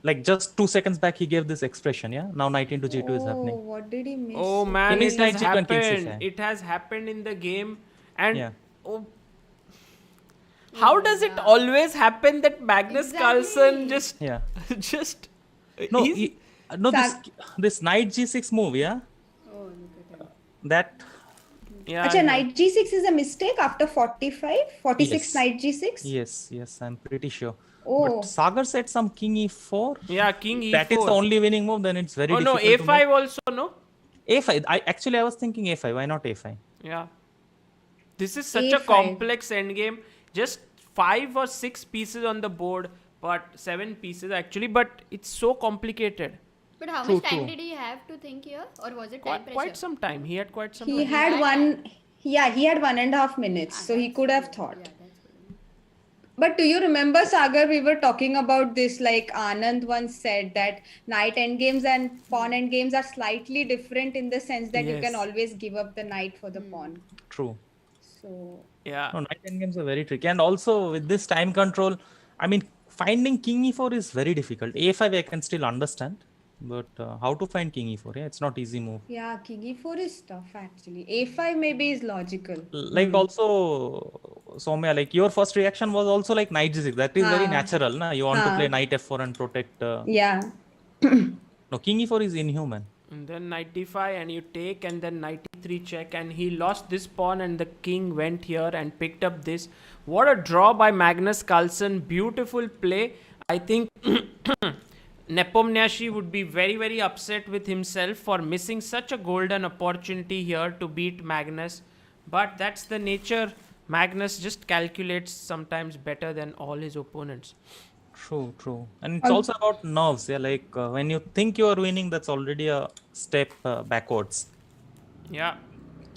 Like just 2 seconds back, he gave this expression, yeah? Now knight into g2 is Oh, happening. what did he miss? Oh man, He it missed has knight g2 and king happened. c5. It has happened in the game. And Yeah. oh, how does it always happen that Magnus Carlsen just Yeah. just No, he's no, this knight g6 move, yeah, Oh, look at him. that, Acha, knight g6 is a mistake after 45, 46 yes, knight g6. yes, I'm pretty sure. Oh, But Sagar said some king e4. yeah, king If that is the e4. only winning move, then it's very Oh no, difficult to make. a5 also, no? A5. I was thinking A5. Why not A5? Yeah. This is such a A5. complex endgame. Just 5 or 6 pieces on the board, but 7 pieces actually, but it's so complicated. But how much time did he have to think here? Or was it time pressure? Quite some time. He had quite some he time. had he had 1.5 minutes, so he could have thought. Yeah, that's good. But do you remember, Sagar, we were talking about this, like Anand once said that knight endgames and pawn endgames are slightly different in the sense that you can Yes. always give up the knight for the pawn. True. So, Yeah. No, knight endgames are very tricky. And also with this time control, I mean, finding king e4 is very difficult. A5 I can still understand. But how to find king e4? Yeah, it's not easy move. yeah, king e4 is tough actually. A5 maybe is logical. Like also, Soumya, like your first reaction was also like knight g6. That is very natural. Na? You want to play knight f4 and protect. Yeah. No, king e4 is inhuman. And then knight d5 and you take, and then knight e3 check, and he lost this pawn and the king went here and picked up this. What a draw by Magnus Carlsen. Beautiful play. I think Nepomniachtchi would be very, very upset with himself for missing such a golden opportunity here to beat Magnus. But that's the nature. Magnus just calculates sometimes better than all his opponents. True. And it's also about nerves. Yeah, like when you think you are winning, that's already a step backwards. Yeah.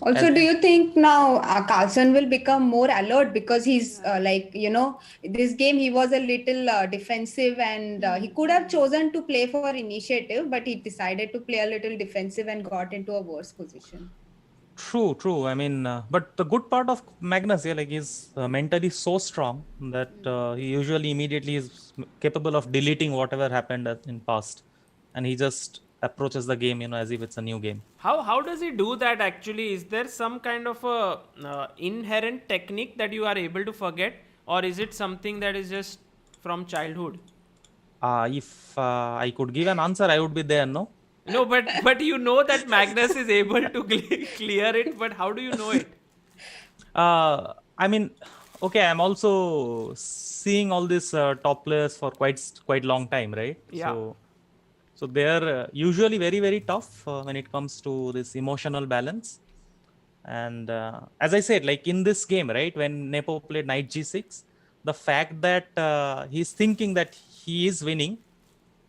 Also, do you think now Carlsen will become more alert because he's this game he was a little defensive and he could have chosen to play for initiative, but he decided to play a little defensive and got into a worse position. True. I mean, but the good part of Magnus, yeah, like he's mentally so strong that he usually immediately is capable of deleting whatever happened in past, and he just approaches the game, as if it's a new game. How does he do that actually? Is there some kind of a inherent technique that you are able to forget, or is it something that is just from childhood? If I could give an answer, I would be there, no? No, but you know that Magnus is able to clear it, but how do you know it? I mean, okay, I'm also seeing all these top players for quite long time, right? Yeah. So they're usually very, very tough when it comes to this emotional balance. And as I said, like in this game, right, when Nepo played knight g6, the fact that he's thinking that he is winning,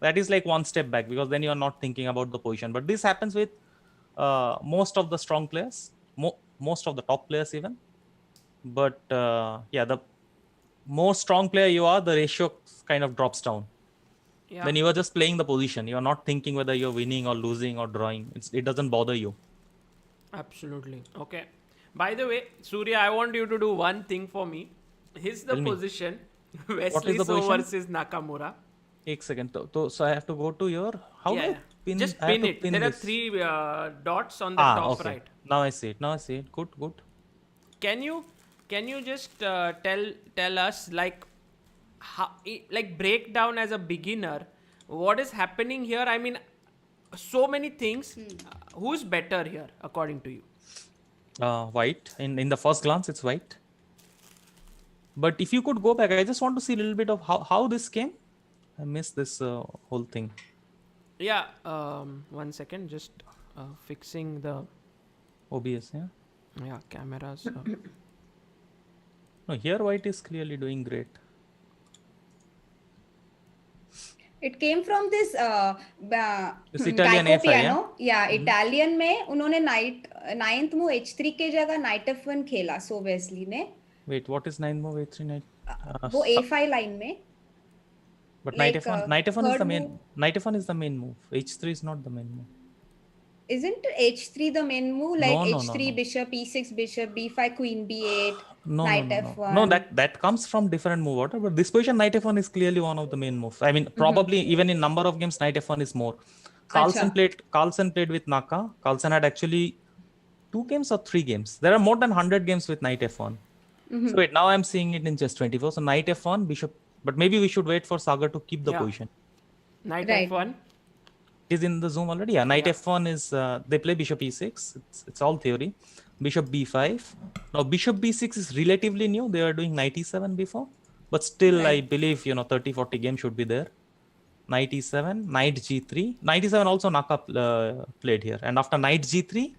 that is like one step back, because then you are not thinking about the position. But this happens with most of the strong players, most of the top players even. But the more strong player you are, the ratio kind of drops down. Yeah. Then you are just playing the position. You are not thinking whether you're winning or losing or drawing. It doesn't bother you. Absolutely. Okay. By the way, Surya, I want you to do one thing for me. Here's the position. Wesley versus Nakamura. One second. So I have to go to your... How do I pin? Just pin it. There are 3 dots on the top right. Now I see it. Good. Can you just tell us like break down as a beginner what is happening here? I mean, so many things. Who's better here according to you? White. In the first glance, it's white. But if you could go back, I just want to see a little bit of how this came. I missed this whole thing. Yeah. 1 second. Just fixing the OBS. Yeah, cameras. No, here white is clearly doing great. It came from this Italian A5, piano. Yeah, Italian में उन्होंने ninth move h3 के जगह knight f1 खेला. So Wesley ने. Wait, what is 9 move h3 knight? वो a5 line में. But like, knight f1 is the main. move. Knight f1 is the main move. h3 is not the main move. Isn't h3 the main move? Like No, h3 no. bishop e6 bishop b5 queen b8 No, knight no. f1. No, that comes from different move order. But this position knight f1 is clearly one of the main moves. I mean, probably even in number of games, knight f1 is more. Carlsen played with Naka. Carlsen had actually 2 games or 3 games. There are more than 100 games with knight f1. So wait, now I'm seeing it in just 24. So knight f1, bishop. But maybe we should wait for Sagar to keep the position. Knight Right. f1. Is in the Zoom already? Yeah, knight f1 is, they play bishop e6. It's all theory. Bishop b5. Now bishop b6 is relatively new. They are doing knight e7 before. But still, I believe, 30, 40 games should be there. Knight e7, knight g3. Knight e7 also Naka played here. And after knight g3,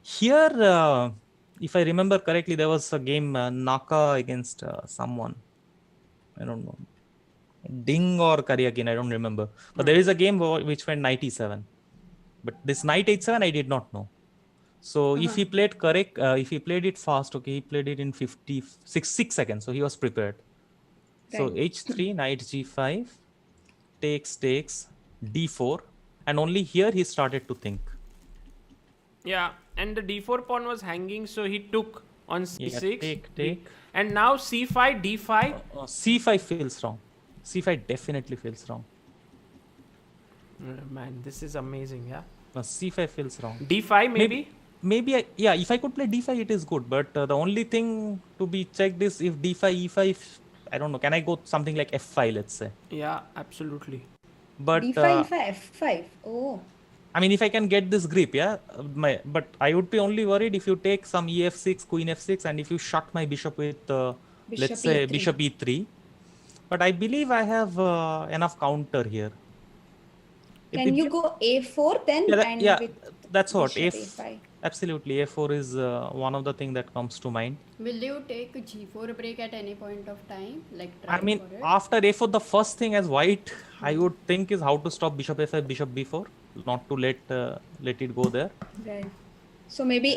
here, if I remember correctly, there was a game Naka against someone. I don't know. Ding or Karyakin, I don't remember. But there is a game which went knight e7. But this knight h7, I did not know. So if he played correct, if he played it fast, okay, he played it in 6 seconds. So he was prepared. So h3, knight g5, takes, d4. And only here he started to think. Yeah, and the d4 pawn was hanging, so he took on c6. Yeah, take. And now c5, d5. C5 feels wrong. C5 definitely feels wrong. Man, this is amazing, yeah. C5 feels wrong. d5 maybe? Maybe, if I could play d5, it is good. But the only thing to be checked is if d5, e5, I don't know. Can I go something like f5, let's say? Yeah, absolutely. But d5, f5. Oh. I mean, if I can get this grip, but I would be only worried if you take some ef6, queen f6, and if you shut my bishop with, let's say, bishop e3. But I believe I have enough counter here. Can you go a4 then? That's what. a5. Absolutely, a4 is one of the things that comes to mind. Will you take g4 break at any point of time? I mean, after a4, the first thing as white, I would think is how to stop bishop f5, bishop b4, not to let it go there. Right. So maybe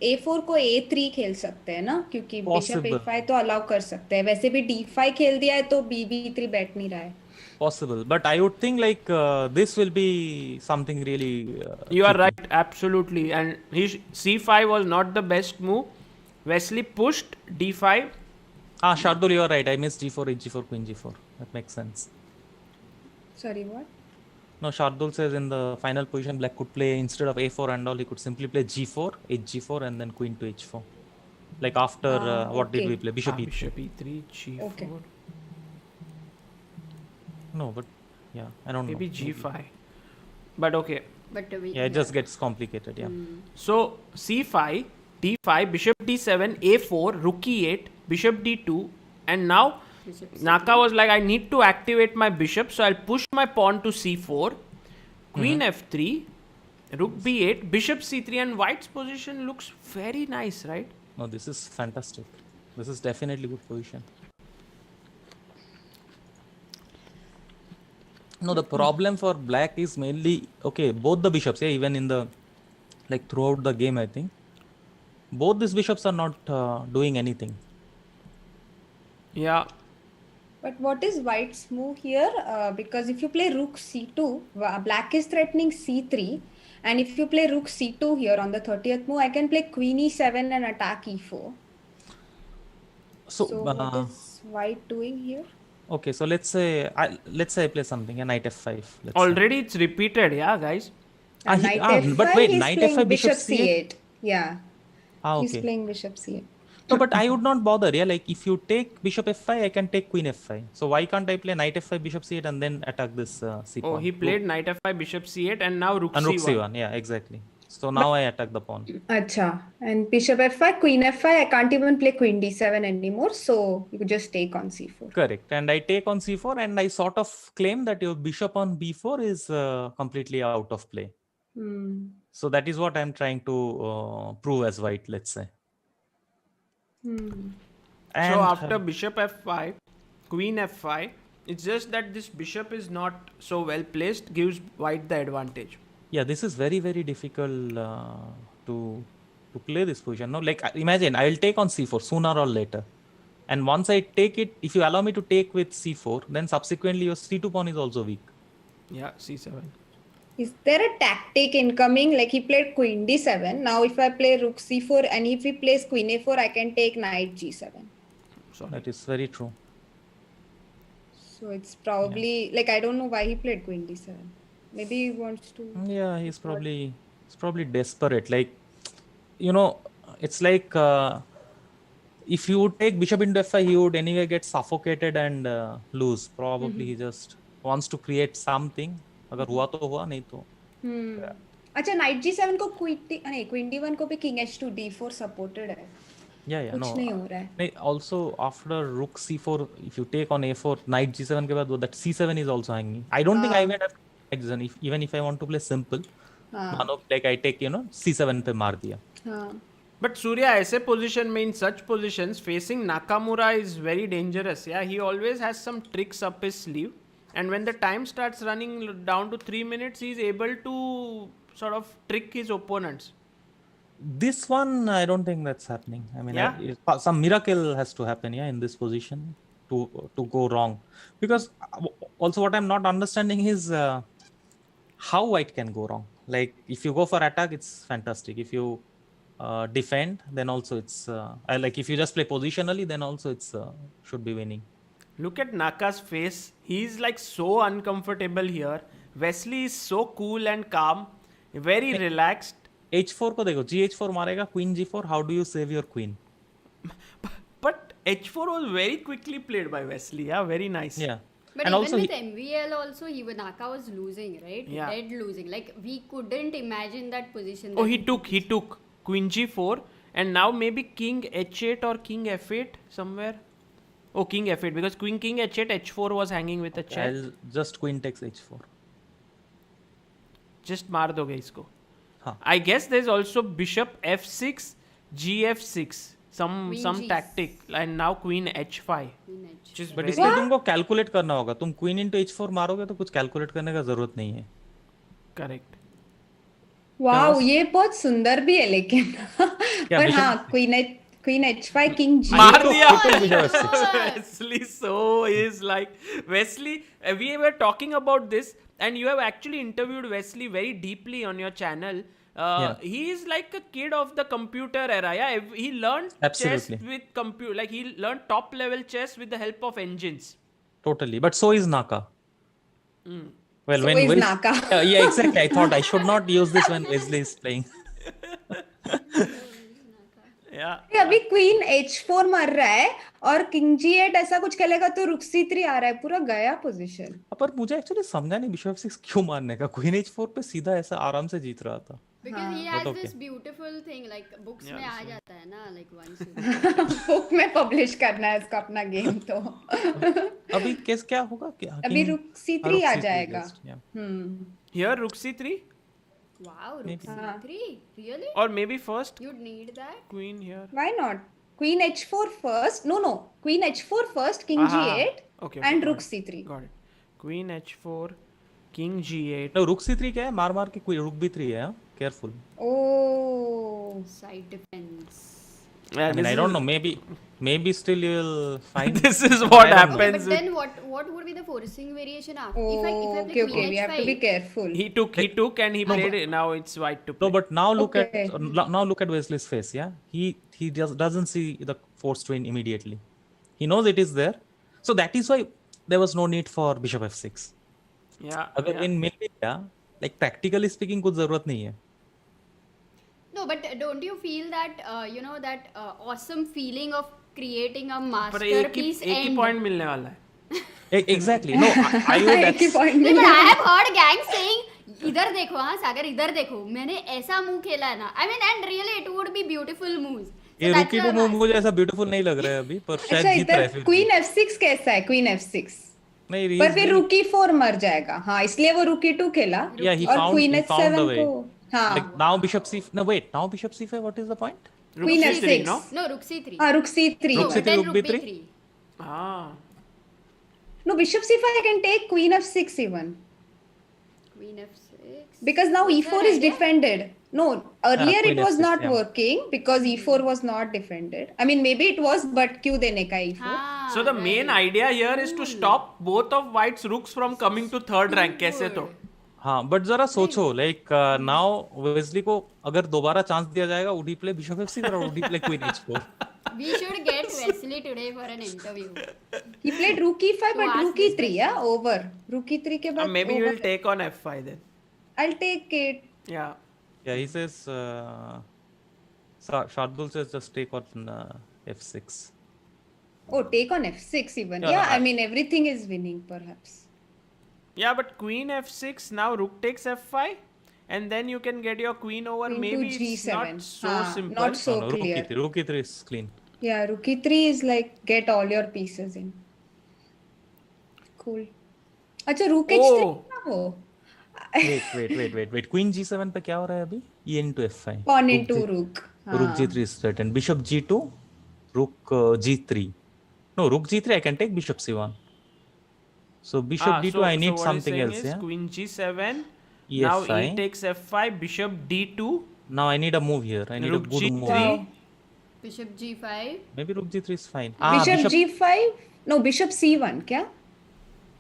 a4 को a3 खेल सकते हैं ना, क्योंकि bishop a5 तो allow कर सकते हैं. वैसे भी d5 खेल दिया है तो b3 बैठ नहीं रहा है. Possible, but I would think like this will be something really. You are right, absolutely. And c5 was not the best move. Wesley pushed d5. Shardul, you are right. I missed g4, h4, queen g4. That makes sense. Sorry, what? No, Shardul says in the final position, black could play instead of a4 and all, he could simply play g4, hg4, and then queen to h4. Like after what did we play? Bishop e3. Bishop e3, g4. Okay. No, but yeah, I don't know. Maybe g5. But okay. But it just gets complicated, yeah. So c5, d5, bishop d7, a4, rook e8, bishop d2, and now Naka was like, I need to activate my bishop, so I'll push my pawn to c4, queen f3, rook b8, bishop c3, and white's position looks very nice, right? No, this is fantastic. This is definitely good position. No, the problem for black is mainly, okay, both the bishops, even in the, like throughout the game, I think, both these bishops are not doing anything. Yeah. But what is white's move here? Because if you play rook c2, black is threatening c3. And if you play rook c2 here on the 30th move, I can play queen e7 and attack e4. So what is white doing here? Okay, so let's say I play something, a knight f5. Already it's repeated, yeah, guys. Knight f5, but wait, he's knight playing f5, bishop c8. Yeah. Okay. He's playing bishop c8. No, but I would not bother, like if you take bishop f5, I can take queen f5. So why can't I play knight f5, bishop c8 and then attack this c pawn? Oh, he played knight f5, bishop c8 and now rook and c1. rook c1, yeah, exactly. So now I attack the pawn. Acha. And bishop f5, queen f5, I can't even play queen d7 anymore. So you could just take on c4. Correct. And I take on c4 and I sort of claim that your bishop on b4 is completely out of play. So that is what I'm trying to prove as white, let's say. And so after bishop f5, queen f5, it's just that this bishop is not so well placed, gives white the advantage. Yeah, this is very, very difficult to play this position. No, like imagine I will take on c4 sooner or later. And once I take it, if you allow me to take with c4, then subsequently your c2 pawn is also weak. Yeah, c7. Is there a tactic incoming? Like he played queen d7. Now if I play rook c4 and if he plays queen a4, I can take knight g7. Sorry. That is very true. So it's probably like I don't know why he played queen d7. Maybe he wants to. Yeah, he's probably desperate. Like you know, it's like if you would take bishop into f5, he would anyway get suffocated and lose. Probably he just wants to create something. अगर हुआ तो हुआ, नहीं तो. अच्छा night g7 को queen d1 को भी किंग h2 d4 सपोर्टेड है. Yeah, कुछ no. नहीं हो रहा है. नहीं, also after rook c4, if you take on a4, knight g7 के बाद वो that c7 is also hanging. I don't think I would have like this, even if I want to play simple. मानो like I take, c7 पे मार दिया. But Surya, ऐसे position में in such positions facing Nakamura is very dangerous. Yeah, he always has some tricks up his sleeve, and when the time starts running down to 3 minutes, he is able to sort of trick his opponents. This one, I don't think that's happening. I mean, Yeah. some miracle has to happen, in this position to go wrong. Because also what I'm not understanding is how white can go wrong. Like if you go for attack, it's fantastic. If you defend, then also it's like if you just play positionally, then also it's should be winning. Look at Naka's face. He's like so uncomfortable here. Wesley is so cool and calm, very relaxed. h4 को देखो, gh4 मारेगा, queen g4. How do you save your queen? But h4 was very quickly played by Wesley. Yeah, very nice. Yeah. But and even also with MVL also, Naka was losing, right? Yeah. Dead losing. Like we couldn't imagine that position. Oh, he took queen g4, and now maybe king h8 or king f8 somewhere. Oh, king f8, because king h8, h4 was hanging with a check. I'll just queen takes h4. Just मार दोगे इसको. हाँ. I guess there's also bishop f6, gf6, some G6. tactic, and now queen h5. Which is but very- इसलिए तुमको calculate करना होगा. तुम queen into h4 मारोगे तो कुछ कैलकुलेट करने का जरूरत नहीं है. correct. वाओ, ये बहुत सुंदर भी है लेकिन. पर bishop- हाँ, क्वीन h5 किंग g. मार दिया. bishop f6. Wesley, so is like Wesley. We were talking about this, and you have actually interviewed Wesley very deeply on your channel. He is like a kid of the computer era. Yeah, he learned Absolutely. chess with computer. Like he learned top level chess with the help of engines. Totally. But so is Naka. Well, So when is Naka. Yeah, exactly. I thought I should not use this when Wesley is playing. Yeah. अभी queen h4 मार रहा है और king g8 ऐसा कुछ खेलेगा तो रुक c3 आ रहा है, पूरा गया पोजीशन. पर मुझे एक्चुअली समझा नहीं बिशप f6 क्यों मारने का. क्वीन h4 पे सीधा ऐसा आराम से जीत रहा था. Because he has okay. this beautiful thing, like books में आ जाता है ना, like once. बुक में पब्लिश करना है इसका अपना गेम तो. अभी केस क्या होगा? अभी रुक c3 आ जाएगा. Here rook c3, Wow, rook c3, really? or maybe first You'd need that. queen here. Why not? Queen h4 first. No. Queen h4 first, king g8 Okay, and got rook it. c3. Got it. Queen h4, king g8. No, rook c3 क्या है? मार के कोई rook b3 है. Careful. Oh. Side defense. Yeah, I mean, this I don't is- know. Maybe still you'll find. This is what I don't know. happens. But then what would be the forcing variation after? Oh, if I play okay. queen We have to be h5, careful. He took and he played it. Now it's white to play. No, but now look Okay. at Wesley's face. Yeah, he just doesn't see the forced win immediately. He knows it is there, so that is why there was no need for bishop f6. Yeah. अगर win मिल गया, like practically speaking, कुछ जरूरत नहीं है. no, but don't you feel that that awesome feeling of creating a पर एक masterpiece ही end? Point मिलने वाला है. Exactly. No, I would. एक ही point नहीं, में. but I have heard gangs saying, इधर देखो हाँ सागर इधर देखो मैंने ऐसा मूव खेला है ना. I mean, and really it would be beautiful moves. So ये that's रुकी why टू I'm मूव मुझे ऐसा ब्यूटीफुल नहीं लग रहा है अभी, पर शायद अच्छा जीत रहा है इधर फिर. क्वीन f6 कैसा है? क्वीन f6 नहीं, पर फिर रुकी 4 मर जाएगा. हाँ, इसलिए वो रुकी 2 खेला. Yeah, he और found- queen he found h7 the way. को हाँ, Like now bishop c. No wait, now bishop c5. What is the point? Rook Queen c3, f6. no? No, rook c3. हाँ, रुक c3. No, Rook but c3, then rook rook b3? b3. Ah. No, bishop c5 I can take queen f6 even. Queen f6. Because now What's e4 that is idea? defended. No, earlier queen it was f6, not yeah. working because e4 was not defended. I mean, maybe it was, but क्यों देने का e4? हाँ, So the main right. idea here is to stop both of white's rooks from coming to third rank. कैसे तो? हाँ, but जरा सोचो, like now Wesley को अगर दोबारा चांस दिया जाएगा, would he play bishop f6 or would he play queen h4? We should get Wesley today for an interview. He played rook e5 but ask rook this e3, yeah, over. Rook e3 के बाद Maybe you over. will take on f5 then. I'll take it. Yeah. Yeah, he says Shardul says just take on f6. Oh, take on f6 even. Yeah, Yeah, no, I mean everything is winning perhaps. Yeah, but queen f6, now rook takes f5, and then you can get your queen over. Queen to Maybe it's g7. not so simple. Not so No, clear. rook e3 is clean. Yeah, rook e3 is like get all your pieces in. Cool. अच्छा rook h3 Oh. क्या हो? Wait. Queen g7 पे क्या हो रहा है अभी? E into f5. Pawn into rook. Rook g3 is threatened. Bishop g2, rook g3. No, rook g3 I can take bishop c1. So bishop d2 I need something else. Yeah. Queen g7. E Now f5. e takes f5. Bishop d2. Now I need a move here. I need Rook a good g3. move. Bishop g5. Maybe rook g3 is fine. Bishop g5? No, bishop c1 क्या?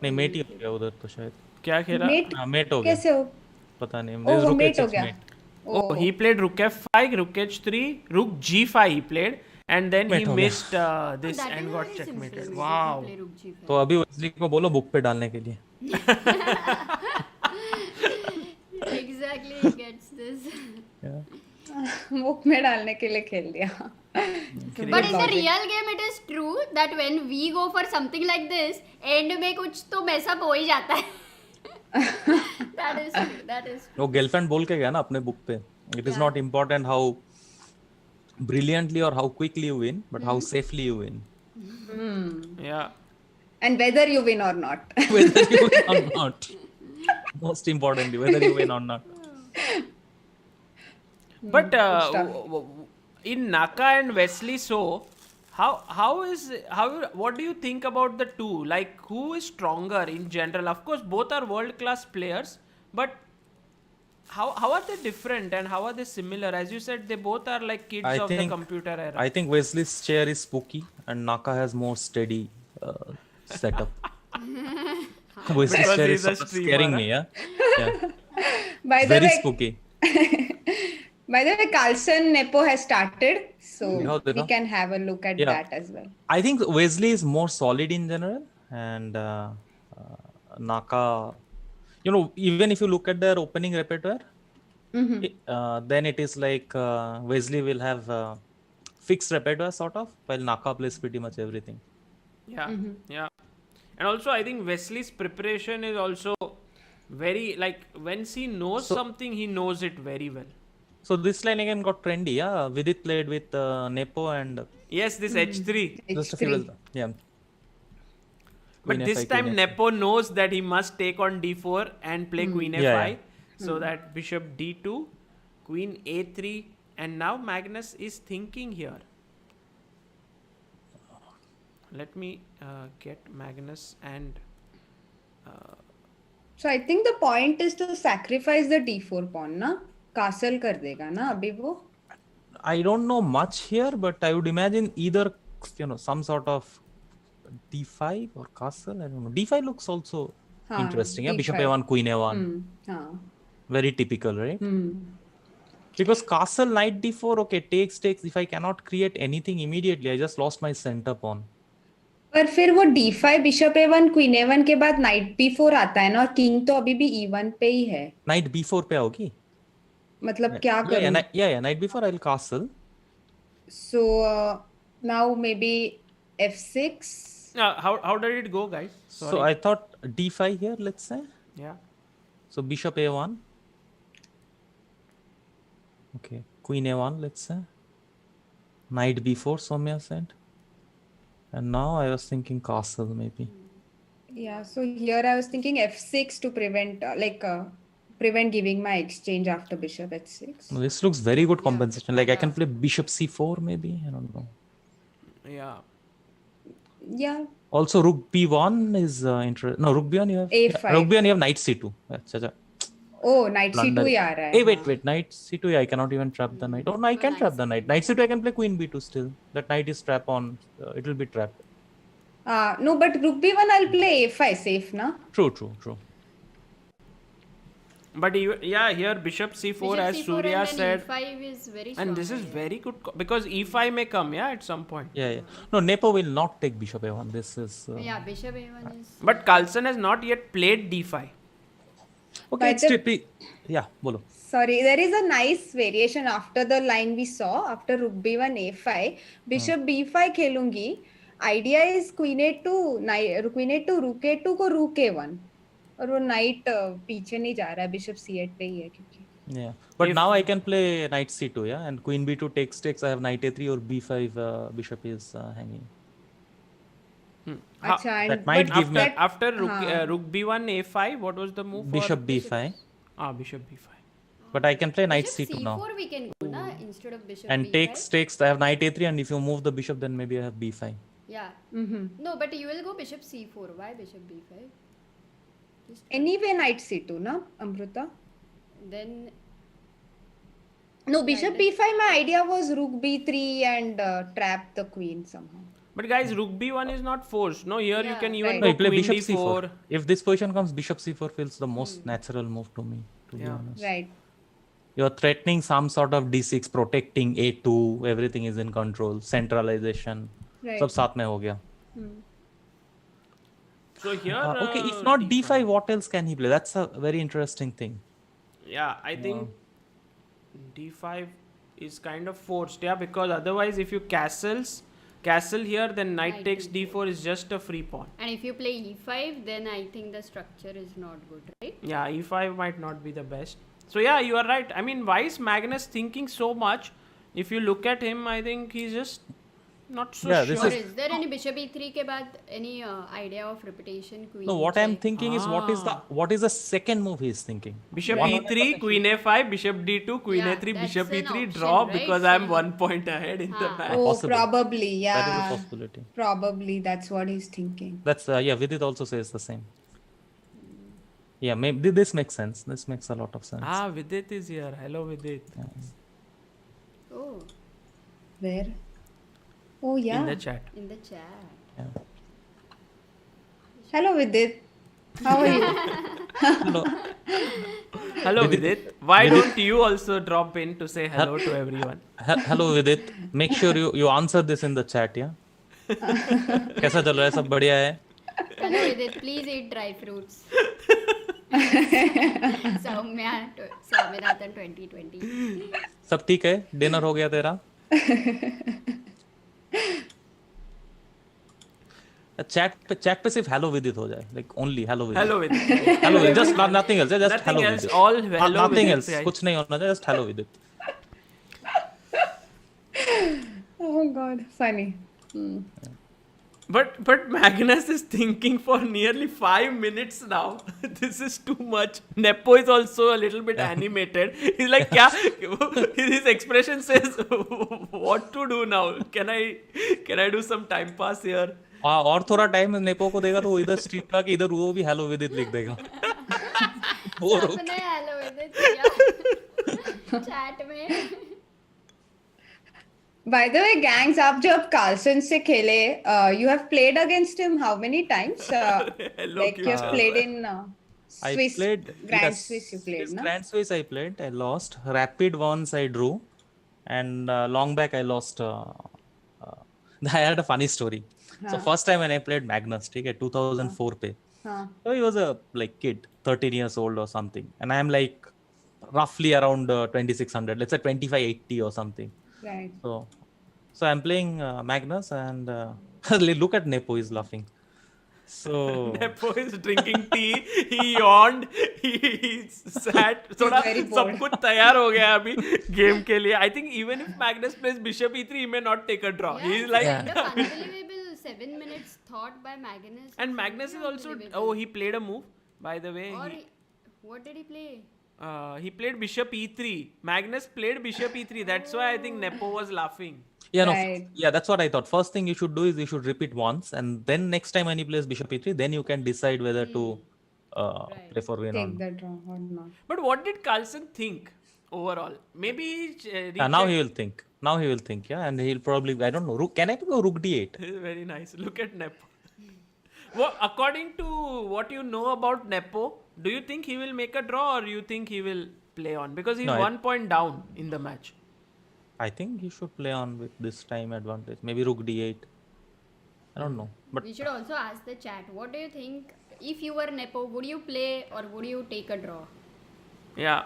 नहीं met ही हो गया उधर तो शायद. क्या खेला? Met हो गया. कैसे हो? पता नहीं. Oh, mate हो गया. Oh, he played rook f5, rook h3, rook g5 he played, and then he missed this That and is got very checkmated. simple. Wow. Play rook g5. तो अभी वेस्ली को बोलो बुक पे डालने के लिए. Exactly, he gets this. मुख में डालने के लिए खेल दिया. But in the real game, it is true that when we go for something like this, end में कुछ तो mess up हो ही जाता है. That is true. That is true. वो गर्लफ्रेंड बोल के गया ना अपने बुक पे. It is not important how brilliantly or how quickly you win, but how safely you win. Yeah. And whether you win or not. Whether you win or not. Most importantly, whether you win or not. But in Naka and Wesley, so what do you think about the two? Like, who is stronger in general? Of course, both are world class players, but how are they different and how are they similar? As you said, they both are like kids of the computer era. I think Wesley's chair is spooky and Naka has more steady setup. Wesley's chair is sort of scaring me, yeah. Very spooky. By the way, Carlsen Nepo has started, so we know. can have a look at that as well. I think Wesley is more solid in general, and Naka, even if you look at their opening repertoire, then it is like Wesley will have fixed repertoire sort of, while Naka plays pretty much everything. Yeah. And also, I think Wesley's preparation is also very, like, once he knows something, he knows it very well. So this line again got trendy, yeah. Vidit played with Nepo and yes, this h3. Just a few days, yeah. But this time Nepo knows that he must take on d4 and play queen f5, so that bishop d2, queen a3, and now Magnus is thinking here. Let me get Magnus and. So I think the point is to sacrifice the d4 pawn, na? Castle कर देगा ना अभी वो. I don't know much here, but I would imagine either some sort of d5 or castle. I don't know. d5 looks also interesting. Yeah, bishop a1, queen a1. Very typical, right? Because castle, knight d4, okay, takes. If I cannot create anything immediately, I just lost my center pawn. पर फिर वो d5 bishop a1 queen a1 के बाद knight b4 आता है ना, और king तो अभी भी e1 पे ही है. Knight b4 पे आओगी? मतलब क्या करूं? Yeah, knight b4 I'll castle. So now maybe f6. How did it go, guys? Sorry. So I thought d5 here, let's say. Yeah. So bishop a1. Okay, queen a1, let's say. Knight b4, Soumya said. And now I was thinking castle maybe. Yeah, so here I was thinking f6 to prevent prevent giving my exchange after bishop h6. This looks very good compensation. Like I can play bishop c4 maybe. I don't know. Yeah. Yeah. Also rook b1 is interesting. No, rook b1 you have. a5. Yeah, rook b1 you have knight c2. Oh, knight c2 ही आ रहा है. Hey, wait. Knight c2. Yeah, I cannot even trap the knight. Oh no, I can trap the knight. Knight c2 I can play queen b2 still. That knight is trap on. It will be trapped. No, but rook b1 I'll play a5 safe, na? True. But here bishop c4 as Surya said, e5 is very strong. and this is very good because e5 may come, at some point. Yeah. No, Nepo will not take bishop a1. This is. Yeah, bishop a1 is. But Carlsen has not yet played d5. Okay, it's trippy. Yeah, bolo. sorry, there is a nice variation after the line we saw. After rook b1 a5, bishop b5 खेलूंगी. Idea is queen a2, queen a2, rook a2 को rook a1. और वो knight पीछे नहीं जा रहा है, bishop c8 पे ही है क्योंकि. Yeah, but now I can play knight c2, yeah, and queen b2 takes. I have knight a3 or b5. Bishop is hanging. अच्छा, and that might but give me- After rook b1 a5, what was the move? Bishop b5. Bishop b5. But I can play knight Bishop c2 c4 now. we can go na instead of bishop And b5. takes. I have knight a3, and if you move the bishop, then maybe I have b5. Yeah. No, but you will go bishop c4. Why bishop b5? Just anyway knight c2 na Amruta. then No, bishop b5. My idea was rook b3 and trap the queen somehow. But guys, rook b1 is not forced. No, here you Yeah, can even right. No, go you play queen bishop d4. c4. If this position comes, bishop c4 feels the most natural move to me, to be Yeah. honest. Right. You're threatening some sort of d6, protecting a2, everything is in control, centralization. Right. सब साथ में हो गया. So here, Okay, if not d5, what else can he play? That's a very interesting thing. yeah, I think d5 is kind of forced, yeah, because otherwise if you castle here, then knight Knight takes d4. d4 is just a free pawn. and if you play e5, then I think the structure is not good, right? Yeah, e5 might not be the best. So yeah, you are right. I mean, why is Magnus thinking so much? If you look at him, I think he's just not so Yeah, sure. this Or is there any bishop e3 के बाद any idea of repetition? Queen No, what I'm check? thinking is what is the second move he's thinking? Bishop One e3, queen a5, bishop d2, queen Yeah, a3, that's bishop an e3, option, draw right? because So I'm he- 1 point ahead in the match. Oh, Possible. probably, That is yeah. a possibility. Probably that's what he's thinking. That's yeah. Vidit also says the same. Yeah, maybe this makes sense. This makes a lot of sense. Vidit is here. Hello, Vidit. Oh, Where? Oh yeah. In the chat. in the chat. Yeah. Hello Vidit. How are you? Hello. Hello, Vidit. Why don't you also drop in to say hello to everyone? Hello Vidit. Make sure you answer this in the chat. Yeah. कैसा चल रहा है? सब बढ़िया है? Hello Vidit, please eat dry fruits. Saumya 2020. सब ठीक है? डिनर हो गया तेरा? चैट पे सिर्फ हेलो विदित हो जाए, like only hello विदित. Hello, Vidit. Hello विदित. Just nothing else. Just Nothing hello else. विदित. All hello, Nothing Vidit. else. कुछ नहीं होना चाहिए. Just hello विदित. Oh god, funny. But Magnus is thinking for nearly 5 minutes now. This is too much. Nepo is also a little bit animated. He's like, kya? His expression says, what to do now? Can I do some time pass here? और थोड़ा time nepo को देगा तो वो इधर street पे आके इधर वो भी हेलो विदित लिख देगा. सबने हेलो विदित किया चैट में. By the way, gangs, आप जब Carlsen से खेले, you have played against him how many times? Hello, Like you have played in I Swiss, played Grand Swiss you played, na? Grand Swiss I played. I lost. Rapid once I drew, and long back I lost. I had a funny story. So first time when I played Magnus, ठीक है, 2004 पे. So he was a like kid, 13 years old or something, and I am like roughly around 2600, let's say 2580 or something. Right. So I'm playing Magnus, and look at Nepo, he's laughing. So Nepo is drinking tea. He yawned. He sat. थोड़ा very सब bored. कुछ तैयार हो गया अभी game के लिए. I think even if Magnus plays bishop e3, he may not take a draw. Yeah, He's like, kind of unbelievable 7 minutes thought by Magnus. and Magnus is also. Unbelievable. Oh, he played a move. By the way, Or what did he play? he played bishop e3. Magnus played bishop e3. That's why I think Nepo was laughing. yeah, Right. yeah, that's what I thought. First thing you should do is you should repeat once, and then next time when he plays bishop e3, then you can decide whether to play for win or Take not. the draw or not. But what did Carlsen think overall? Maybe he Now he will think. Now he will think, yeah, and he'll probably, I don't know. Can I go rook d8? Very nice. Look at Nepo. Well, according to what you know about Nepo, do you think he will make a draw or you think he will play on? Because he's No, 1 point down in the match. I think he should play on with this time advantage. Maybe rook d8. I don't know, but We should also ask the chat. What do you think? If you were Nepo, would you play or would you take a draw? Yeah.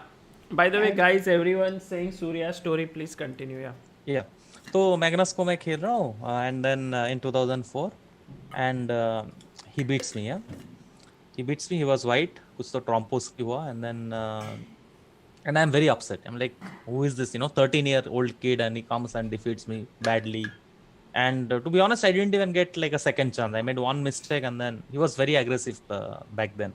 By the way, guys, everyone's saying Surya's story. Please continue. Yeah. Yeah. तो Magnus को मैं खेल रहा हूँ and then in 2004 and he beats me. Yeah, he beats me. He was white. कुछ तो ट्रॉम्पोस की हुआ and then and I'm very upset. I'm like, who is this? 13-year-old kid and he comes and defeats me badly. And to be honest, I didn't even get like a second chance. I made one mistake and then he was very aggressive back then.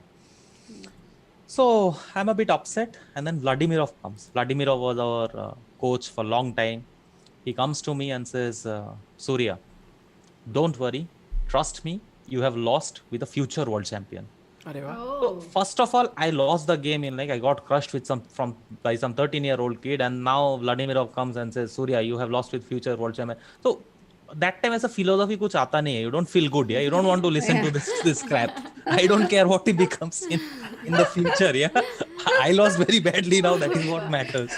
So I'm a bit upset. And then Vladimirov comes. Vladimirov was our coach for a long time. He comes to me and says, Surya, don't worry. Trust me. You have lost with a future world champion. So first of all, I lost the game in I got crushed with by some 13-year-old kid, and now Vladimirov comes and says, Surya, you have lost with future world champion. So that time as a philosophy kuch aata nahi hai. You don't feel good, yeah. You don't want to listen to this crap. I don't care what he becomes in the future, yeah. I lost very badly now. That is what matters.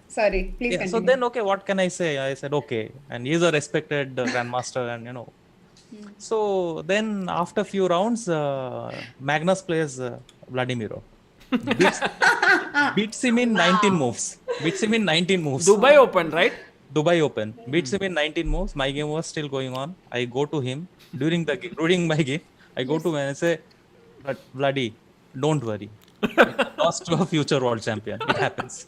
Sorry, please continue. So then, okay, what can I say? I said okay, and he's a respected grandmaster, and So then after few rounds, Magnus plays Vladimirov. Beats him in 19 moves. Dubai Open, right? Dubai Open. Beats him in 19 moves. My game was still going on. I go to him during my game. I go to him and I say, but Vladi, don't worry. Lost to a future world champion. It happens.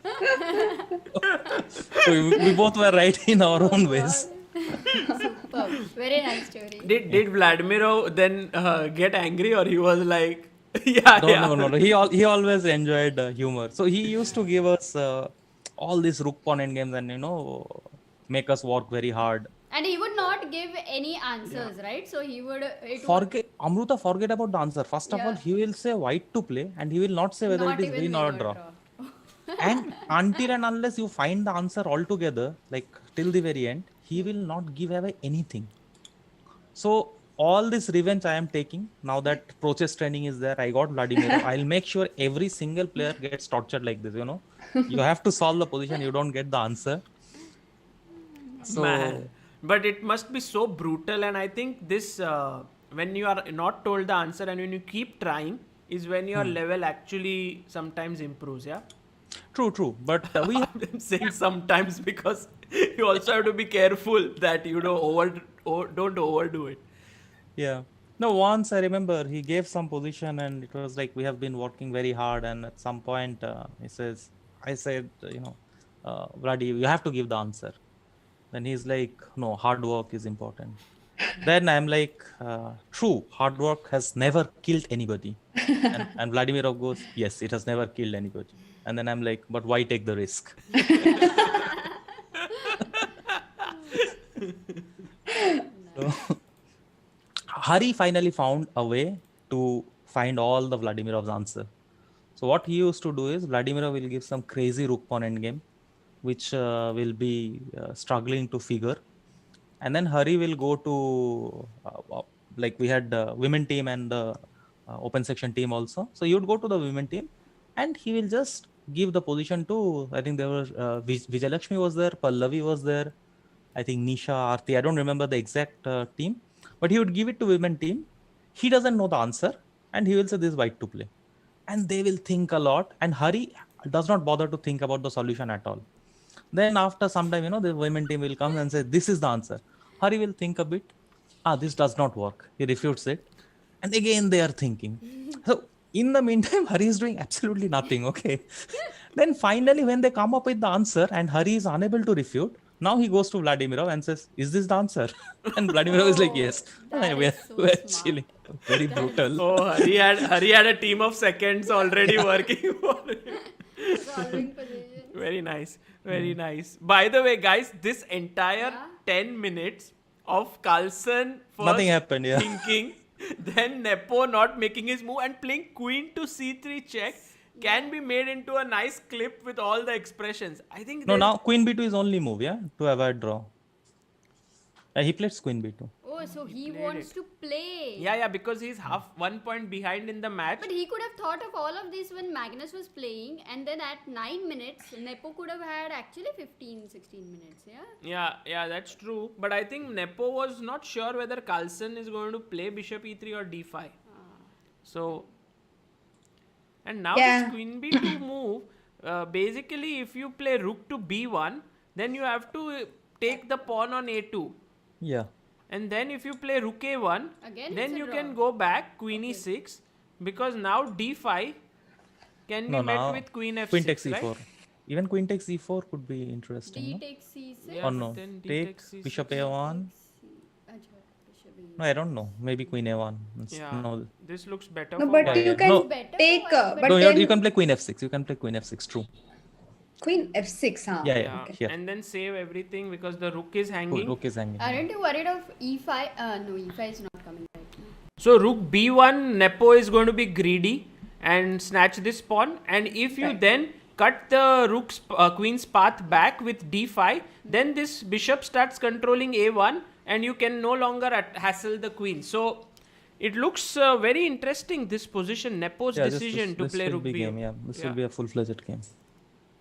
So we both were right in our own ways. Superb. Very nice story. Did Vladimirov then get angry, or he was like, No. He always enjoyed humor. So he used to give us all these rook pawn endgames and make us work very hard. And he would not give any answers, right? So he would Amruta, forget about the answer. First of all, he will say white to play, and he will not say whether it is win or draw. And until and unless you find the answer altogether, till the very end, he will not give away anything. So all this revenge I am taking now that Pro Chess training is there. I got Vladimir. I'll make sure every single player gets tortured like this. You have to solve the position. You don't get the answer. So. Man. But it must be so brutal, and I think this when you are not told the answer and when you keep trying is when your level actually sometimes improves. Yeah. True. But I'm saying sometimes because you also have to be careful that you don't overdo it. Yeah. No, once I remember he gave some position and it was like we have been working very hard, and at some point I said, Vladi, you have to give the answer. Then he's like, no, hard work is important. Then I'm like, true, hard work has never killed anybody. And Vladimirov goes, yes, it has never killed anybody. And then I'm like, but why take the risk? So, Hari finally found a way to find all the Vladimirov's answer. So what he used to do is Vladimirov will give some crazy rook pawn endgame, which will be struggling to figure. And then Hari will go to, we had the women team and the open section team also. So you would go to the women team and he will just give the position to, I think there were, Vijayalakshmi was there, Pallavi was there, I think Nisha, Aarti, I don't remember the exact team. But he would give it to women team. He doesn't know the answer and he will say this is white to play. And they will think a lot, and Hari does not bother to think about the solution at all. Then after some time, the women team will come and say, this is the answer. Hari will think a bit. This does not work. He refutes it. And again, they are thinking. So in the meantime, Hari is doing absolutely nothing. Okay. Then finally, when they come up with the answer and Hari is unable to refute, now he goes to Vladimirov and says, is this the answer? And Vladimirov is like, yes. We're chilling. Very brutal. Oh, Hari had a team of seconds already working for it. Very nice. Very nice. By the way, guys, this entire 10 minutes of Carlsen first nothing happened, thinking, then Nepo not making his move and playing queen to c3 check can be made into a nice clip with all the expressions. I think now queen b2 is only move, to avoid draw. He plays queen b2. Oh, so he wants to play. Yeah, because he's half 1 point behind in the match. But he could have thought of all of this when Magnus was playing, and then at 9 minutes, Nepo could have had actually 15-16 minutes, Yeah, that's true. But I think Nepo was not sure whether Carlsen is going to play bishop e3 or d5. So, And now this queen b2 move, basically if you play rook to b1, then you have to take the pawn on a2. Yeah. And then if you play rook a1, Again, then it's a you draw. can go back queen e6, because now d5 can be met now with queen f6, queen takes right? e4. Even queen takes e4 could be interesting. D No? takes c6. Yeah, Or but no? then d Take takes c6. bishop a1. Bishop e. No, I don't know. Maybe queen a1. Yeah, No. this looks better No, for but white. you yeah. can No. Better take, for white, but No, then you can play queen f6. You can play queen f6. True. queen f6, huh? Yeah, Yeah, okay. Here. and then save everything because the rook is Cool. hanging. Rook is hanging. Aren't you worried of e5? No, e5 is not coming right now. So rook b1, Nepo is going to be greedy and snatch this pawn. And if you then cut the queen's path back with d5, then this bishop starts controlling a1, and you can no longer hassle the queen. So it looks very interesting, this position, Nepo's decision to play will rook be b. game. Yeah, this will be a full-fledged game.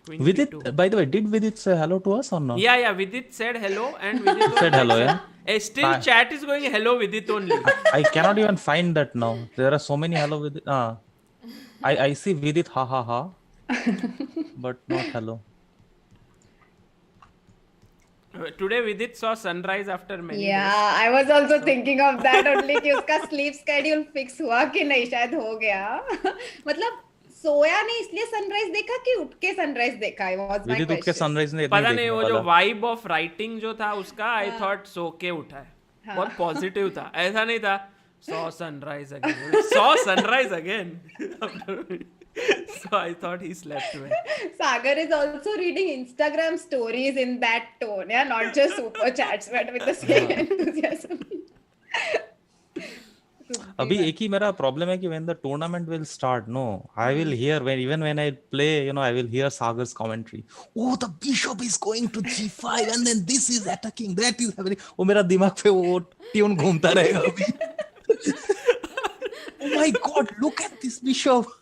Queen Vidit, b2. by the way, did Vidit say hello to us or not? Yeah, Vidit said hello, and Vidit was Said hello, like, yeah? Still chat is going hello Vidit only. I cannot even find that now. There are so many hello Vidit. I see Vidit ha ha ha, but not hello. Today Vidit saw sunrise after many Yeah, days. I was also thinking of that only कि उसका sleep schedule fix हुआ कि नहीं, शायद हो गया. मतलब सोया नहीं इसलिए सनराइज देखा कि उठ के सनराइज देखा? I was my विदित उठ के question. सनराइज ने पता नहीं वो जो वाइब ऑफ राइटिंग जो था उसका, आई थॉट सो के उठा है, बहुत पॉजिटिव था, ऐसा नहीं था saw sunrise again so I thought he slept well. Sagar is also reading Instagram stories in that tone, yeah, not just super chats, but with the same enthusiasm. अभी एक ही मेरा प्रॉब्लम है कि when the tournament will start, no, I will hear even when I play, I will hear Sagar's commentary. Oh, the bishop is going to g5 and then this is attacking, that is happening. वो मेरा दिमाग पे वो tune घूमता रहेगा अभी. Oh my God, look at this bishop.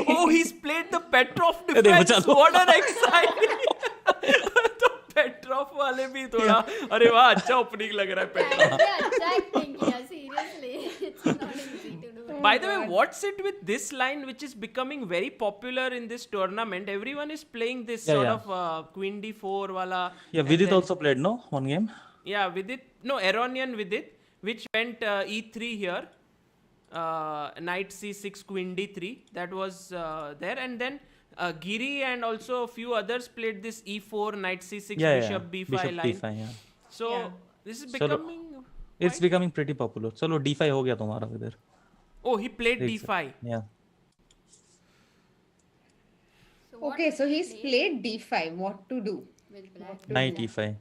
Oh, he's played the Petrov defense. What an exciting. तो Petrov वाले भी थोड़ा, अरे वाह अच्छा ओपनिंग लग रहा है Petrov. अच्छा acting किया, seriously. It's not easy to do. By the way, what's it with this line which is becoming very popular in this tournament? Everyone is playing this sort of queen d4 wala. Yeah, Vidit also played, no? One game. Yeah, Vidit. No, Iranian Vidit, which went e3 here. Knight c6, queen d3. That was there. And then Giri and also a few others played this e4, knight c6, bishop b5 bishop line. d5, yeah. So this is becoming... It's becoming pretty popular. चलो d5 हो गया तुम्हारा इधर. Oh, he played d5. Yeah. Okay, so he's played d5. What to do? With black. Knight e5.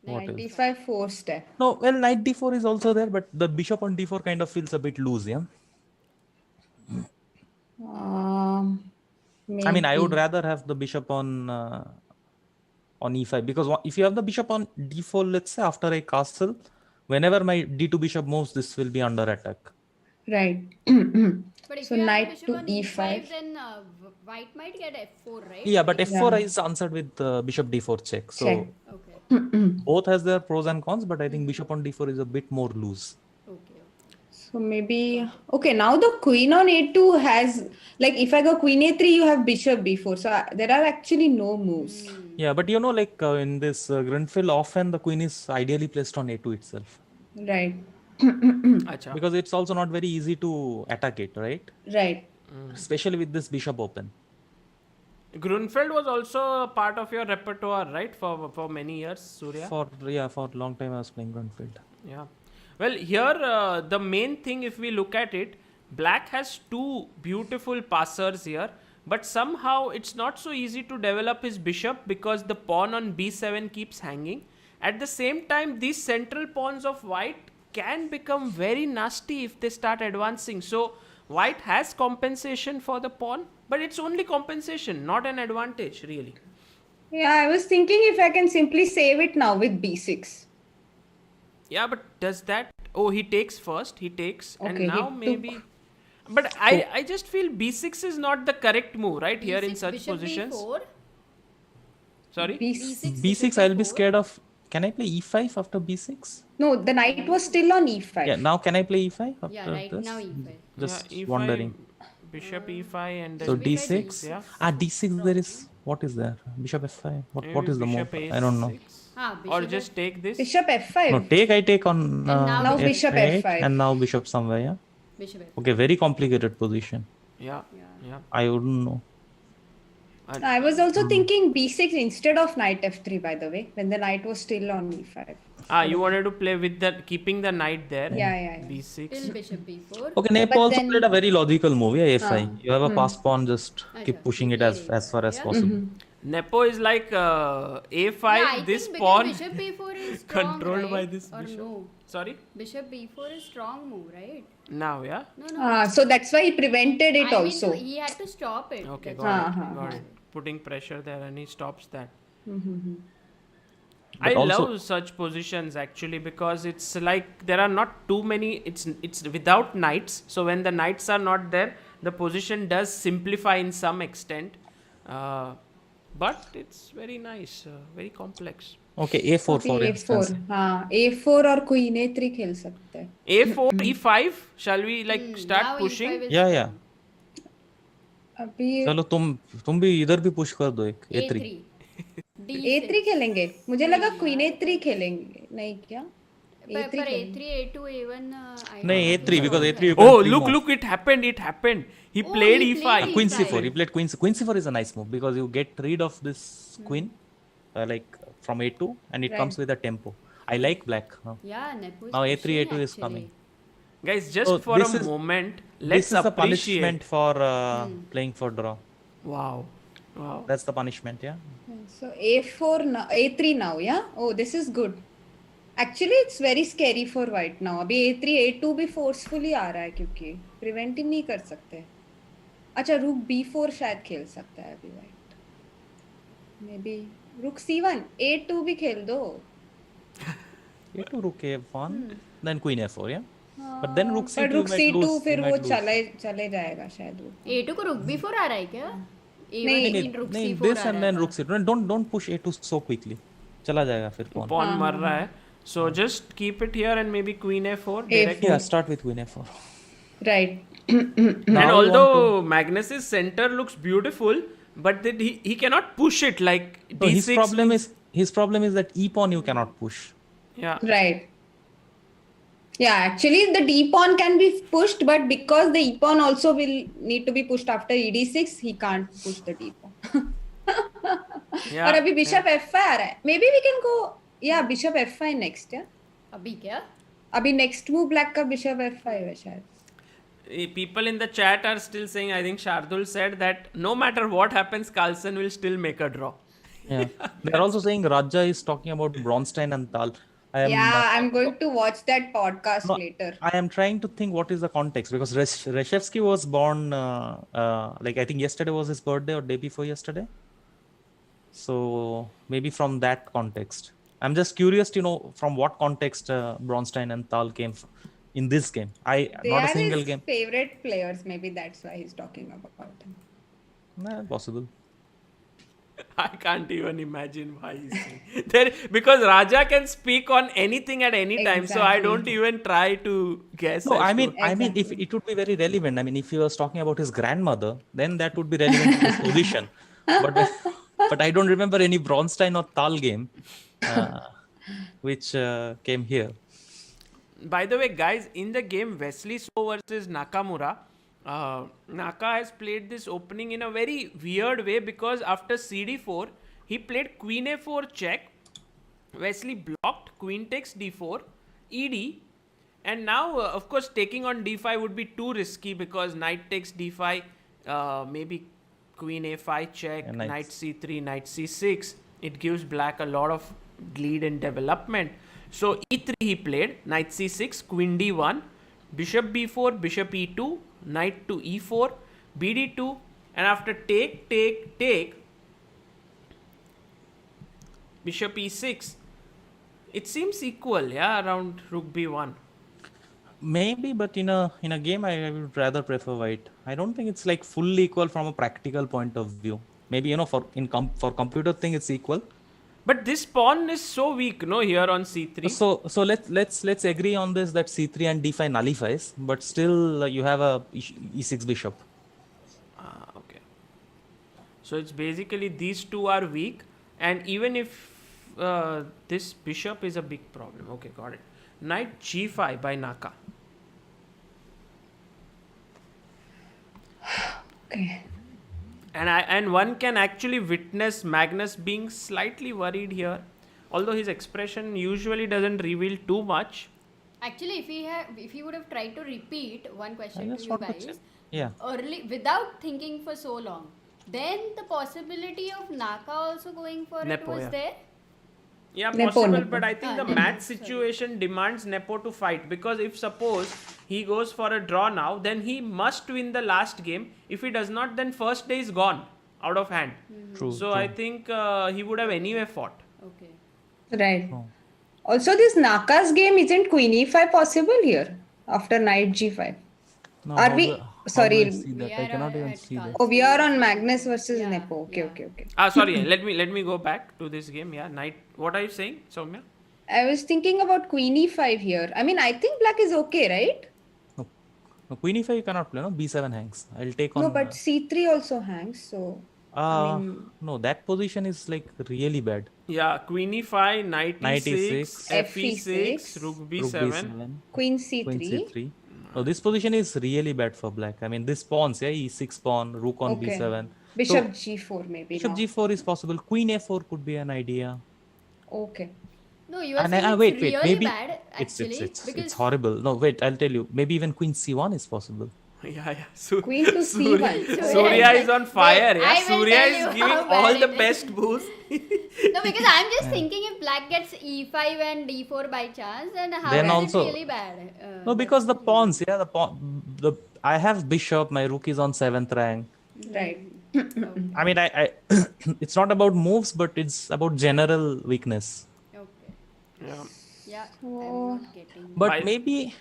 What Knight else? d5 forced है. No, well, knight d4 is also there, but the bishop on d4 kind of feels a bit loose, yeah? I mean, I would rather have the bishop on e5, because if you have the bishop on d4, let's say after a castle, whenever my d2 bishop moves, this will be under attack. Right. But if So you have knight bishop to on e5. then white might get f4, right? Yeah, but f4 is answered with bishop d4 check. So Check. Okay. both has their pros and cons, but I think bishop on d4 is a bit more loose. Okay. So maybe okay. Now the queen on a2 has, like, if I go queen a3, you have bishop b4. So there are actually no moves. Yeah, but like in this Grunfeld, often the queen is ideally placed on a2 itself, Right. Acha. because it's also not very easy to attack it, right? Right. Especially with this bishop open. Grunfeld was also a part of your repertoire, right? For many years, Surya. For a long time I was playing Grunfeld. Yeah. Well, here the main thing, if we look at it, black has two beautiful passers here, but somehow it's not so easy to develop his bishop because the pawn on b7 keeps hanging. At the same time, these central pawns of white can become very nasty if they start advancing. So white has compensation for the pawn, but it's only compensation, not an advantage really. Yeah, I was thinking if I can simply save it now with b6. Yeah, but does that... Oh, he takes first. He takes. Okay, and he now took. maybe... But I just feel b6 is not the correct move, right? Here in B6, such bishop positions. B4. Sorry? B6. b6 I'll be scared of. Can I play e5 after b6? No, the knight was still on e5. Yeah, now can I play e5 after Yeah, right this? now e5. Just Yeah, E5, wondering. Bishop e5 and then So Bishop d6. e6. Yeah. D6 there is, what is there? Bishop f5. What Maybe is the move? bishop I don't know. a6. Bishop Or just take this. Bishop f5. No, I take on now bishop f8 f5. and now bishop somewhere, yeah? Bishop f5. Okay, very complicated position. Yeah. Yeah. Yeah. I wouldn't know. I was also thinking b6 instead of knight f3, by the way, when the knight was still on e5. You wanted to play with the keeping the knight there. Yeah. b6. Till bishop b4. Okay, Nepo But also then- played a very logical move, yeah, a5. You have a pass pawn, just keep Acha, pushing it yeah, as far as yeah. possible. Nepo is like a5. Yeah, I This think pawn because bishop b4 is strong, controlled right? by this or bishop. no? Sorry. Bishop b4 is strong move, right? Now, yeah. No. So that's why he prevented it I also. mean, he had to stop it. Okay, That's got why. it. Got it. Putting pressure there, and he stops that. But I also- love such positions actually because it's like there are not too many. It's without knights. So when the knights are not there, the position does simplify in some extent. But it's very nice, very complex. Okay, a4 for instance. हाँ, a4 और queen a3 खेल सकते हैं. A4, E5. Shall we like start Now pushing? e5 is Yeah, strong. yeah. अभी चलो तुम भी इधर भी पुश कर दो एक a3. a3 खेलेंगे. मुझे लगा queen a3 खेलेंगे. नहीं क्या? But a3 खेलेंगे. a3, a2, a1. I नहीं don't a3 think because so. a3 you can Oh, free look, move. look! It happened! It happened! He Oh, played he E5. played Queen E5. c4. He played queen c4 is a nice move because you get rid of this queen like from a2 and it comes with a tempo. I like black. Yeah, Nepo is Now a3, pushing a2 is actually. coming. Guys, just So for this a is- moment, This let's is the appreciate. punishment for playing for draw. Wow. Wow. That's the punishment, yeah. So a4 now, a3 now, yeah. Oh, this is good. Actually, it's very scary for white now. अभी a3, a2 भी forcefully आ रहा है क्योंकि prevent ही नहीं कर सकते. अच्छा, rook b4 शायद खेल सकता है अभी white. Maybe rook c1, a2 भी खेल दो. a2 rook a1 then queen a4, yeah. But then rook c2 पर rook might c2 lose. फिर you वो might lose. चले जाएगा शायद वो. a2 को rook b4 आ रहा है क्या? a1 नहीं, लेकिन rook नहीं, c4 this आ and रहा then है. rook c2. Don't push a2 so quickly. चला जाएगा फिर pawn. Pawn मर रहा है. So just keep it here and maybe queen a4. direct. Yeah, start with queen a4. Right. And Now you although Magnus's center looks beautiful, but that he cannot push it like No, d6. his problem is that e pawn you cannot push. Yeah. Right. Yeah, actually the d pawn can be pushed, but because the e pawn also will need to be pushed after ed6, he can't push the d pawn. Yeah. और अभी bishop f5 आ रहा है. Maybe we can go, yeah, bishop f5 next, yeah. अभी क्या? अभी next move black का bishop f5 है शायद. People in the chat are still saying, I think Shardul said that no matter what happens, Carlsen will still make a draw. Yeah. They're also saying Raja is talking about Bronstein and Tal. I'm going to watch that podcast No, later. I am trying to think what is the context because Reshevsky was born like I think yesterday was his birthday or day before yesterday. So maybe from that context. I'm just curious to know from what context Bronstein and Tal came in this game. They Not are a single his game. favorite players. Maybe that's why he's talking about them. Nah, possible. I can't even imagine why he's saying there because Raja can speak on anything at any time, so I Exactly. don't even try to guess. No, as I to- mean, if it would be very relevant. I mean, if he was talking about his grandmother, then that would be relevant to his position. But I don't remember any Bronstein or Tal game which came here. By the way, guys, in the game Wesley versus Nakamura, Naka has played this opening in a very weird way because after cd4, he played queen a4 check. Wesley blocked, queen takes d4, ed, and now, of course, taking on d5 would be too risky because knight takes d5, maybe queen a5 check, And knight c3, knight c6. It gives black a lot of lead in development. So e3 he played, knight c6, queen d1, bishop b4, bishop e2, knight to e4, bd2, and after take, bishop e6. It seems equal, yeah, around rook b1. Maybe, but in a game, I would rather prefer white. I don't think it's like fully equal from a practical point of view. Maybe for computer thing it's equal. But this pawn is so weak, no, here on c3. So let's agree on this that c3 and d5 nullifies, but still you have a e6 bishop. Okay. So it's basically these two are weak, and even if this bishop is a big problem. Okay, got it. Knight g5 by Naka. Okay. And one can actually witness Magnus being slightly worried here, although his expression usually doesn't reveal too much. Actually, if he would have tried to repeat one question to just you want to guys check. Yeah. early without thinking for so long, then the possibility of Naka also going for Nepo, it was yeah. there. Yeah, Nepo, possible, Nepo. but I think the Nepo, match sorry. situation demands Nepo to fight, because if suppose he goes for a draw now, then he must win the last game. If he does not, then first day is gone, out of hand. True. So true. I think he would have anyway fought. Okay. Right. Oh. Also, this Naka's game isn't queen e5 possible here after knight g5. No, Are how we? do I Sorry. see that? We I are cannot even at see that. Oh, we are on Carlsen. Magnus versus Yeah, Nepo. Okay, yeah. okay. Sorry, let me go back to this game. Yeah, knight. What are you saying, Soumya? I was thinking about queen e5 here. I mean, I think black is okay, right? No, no, queen e5 you cannot play. No, b7 hangs. I'll take on. No, but c3 also hangs. So, I mean, no, that position is like really bad. Yeah, queen e5, knight Knight e6, e6, fe6, rook Rook b7. b7, queen queen c3. c3. No, this position is really bad for black. I mean, this pawns, yeah, e6 pawn, rook on Okay. b7. Bishop So g4 maybe. bishop No. g4 is possible. Queen a4 could be an idea. Okay. No, you are And saying it's wait, really maybe bad actually it's because horrible. No, wait, I'll tell you. Maybe even queen c1 is possible. Yeah. Queen to Surya, c1. Surya is on fire. Wait, yeah, I will Surya tell is you giving how all bad the it is. best boosts. No, because I'm just thinking if black gets e5 and d4 by chance, then how Then is also- it really bad? No, because the pawns, yeah, I have bishop, my rook is on 7th rank. Right. I mean, I it's not about moves, but it's about general weakness. Okay. Yeah. Yeah, So- I'm not getting. But Why- maybe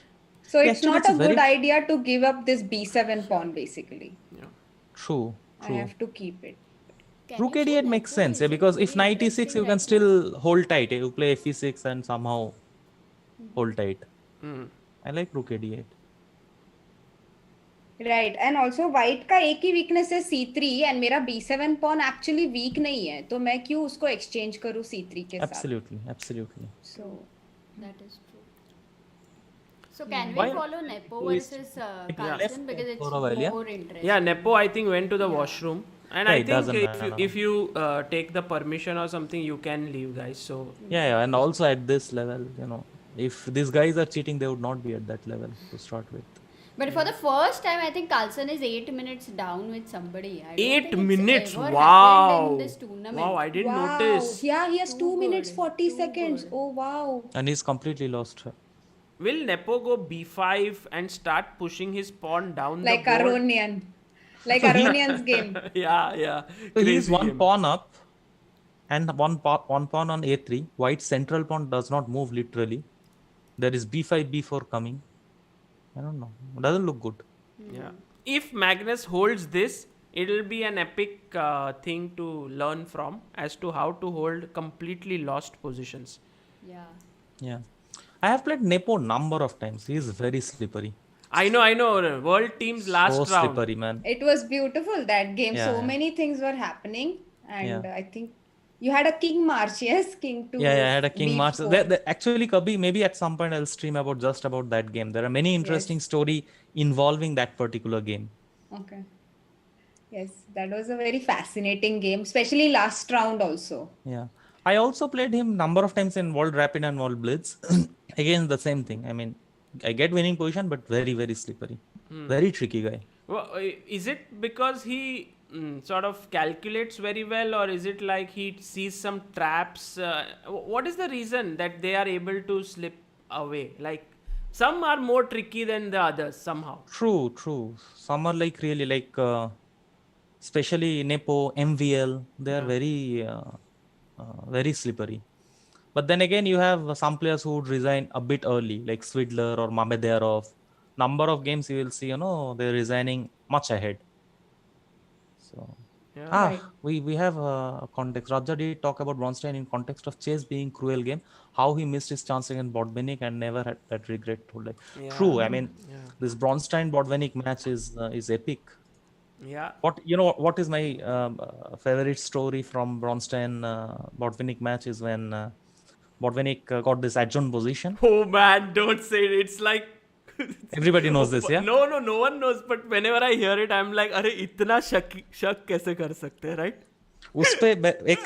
So Yeah, it's actually, not it's a a good very- idea to give up this b7 pawn basically. true. I have to keep it. Can Rook you say a8 makes Nepo sense, yeah, is because if very knight e6, interesting you can right still hold tight. You play fe6 and somehow hold tight. Mm. I like rook a8. Right. And also white का एक ही weakness है c3 and मेरा b7 pawn actually weak नहीं है तो मैं क्यों उसको exchange करूँ c3 के साथ. Absolutely. So now? That is true. So can Why- we follow Nepo who is- versus It Carlsen left because it's for a while, yeah? more interesting. Yeah, Nepo I think went to the washroom. And Yeah, I it doesn't think matter. if you take the permission or something, you can leave, guys. So Yeah, and also at this level, if these guys are cheating, they would not be at that level to start with. But for the first time, I think Carlsen is 8 minutes down with somebody. I don't 8 think it's minutes. ever Wow. happened in this tournament. Wow, I didn't wow. notice. Yeah, he has Too 2 minutes good, 40 too seconds. good. Oh wow. And he's completely lost. Will Nepo go b5 and start pushing his pawn down Like the board? Aronian. Like Aronian's game. Yeah. So he is Crazy one game. pawn up and one pawn on a3. White central pawn does not move literally. There is b5, b4 coming. I don't know. It doesn't look good. Yeah. If Magnus holds this, it'll be an epic thing to learn from as to how to hold completely lost positions. Yeah. Yeah. I have played Nepo number of times. He is very slippery. I know. World team's last So round. slippery, man. It was beautiful that game. Yeah, So yeah. many things were happening. And Yeah. I think you had a king march, yes? King to Yeah, I had a king march. b4. Actually, Kabhi, maybe at some point I'll stream about that game. There are many interesting story involving that particular game. Okay. Yes, that was a very fascinating game, especially last round also. Yeah. I also played him number of times in World Rapid and World Blitz. Again, the same thing. I mean, I get winning position, but very, very slippery. Very tricky guy. Well, is it because he sort of calculates very well, or is it like he sees some traps? What is the reason that they are able to slip away? Like, some are more tricky than the others somehow. True. Some are like really like, especially Nepo, MVL, they are very slippery. But then again, you have some players who would resign a bit early, like Swidler or Mamederov. Number of games you will see, they're resigning much ahead. So, Yeah. we have a context. Raja did talk about Bronstein in context of chess being cruel game, how he missed his chance against Botvinnik and never had that regret. True. I mean, this Bronstein Botvinnik match is epic. Yeah. What is my favorite story from Bronstein Botvinnik match is when Botvinnik got this adjoint position. Oh man, don't say it. It's like Everybody knows this, yeah. no one knows. But whenever I hear it, I'm like, अरे इतना शक कैसे कर सकते हैं, right? उस पे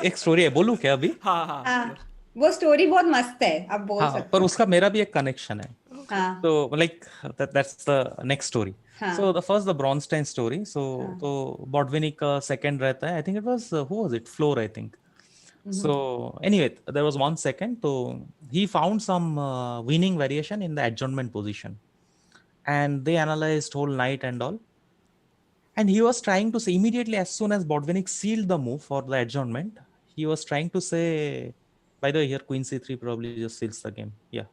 एक स्टोरी है, बोलूं क्या अभी? हाँ. वो स्टोरी बहुत मस्त है, आप बोल सकते पर उसका मेरा भी एक कनेक्शन है. हाँ. So like that's the next story. So the Bronstein story. So Botvinnik second रहता है. I think it was who was it? Floor, I think. So anyway, there was 1 second. So he found some winning variation in the adjournment position, and they analyzed whole night and all. And he was trying to say immediately as soon as Botvinnik sealed the move for the adjournment, he was trying to say, by the way, here Queen C3 probably just seals the game. Yeah.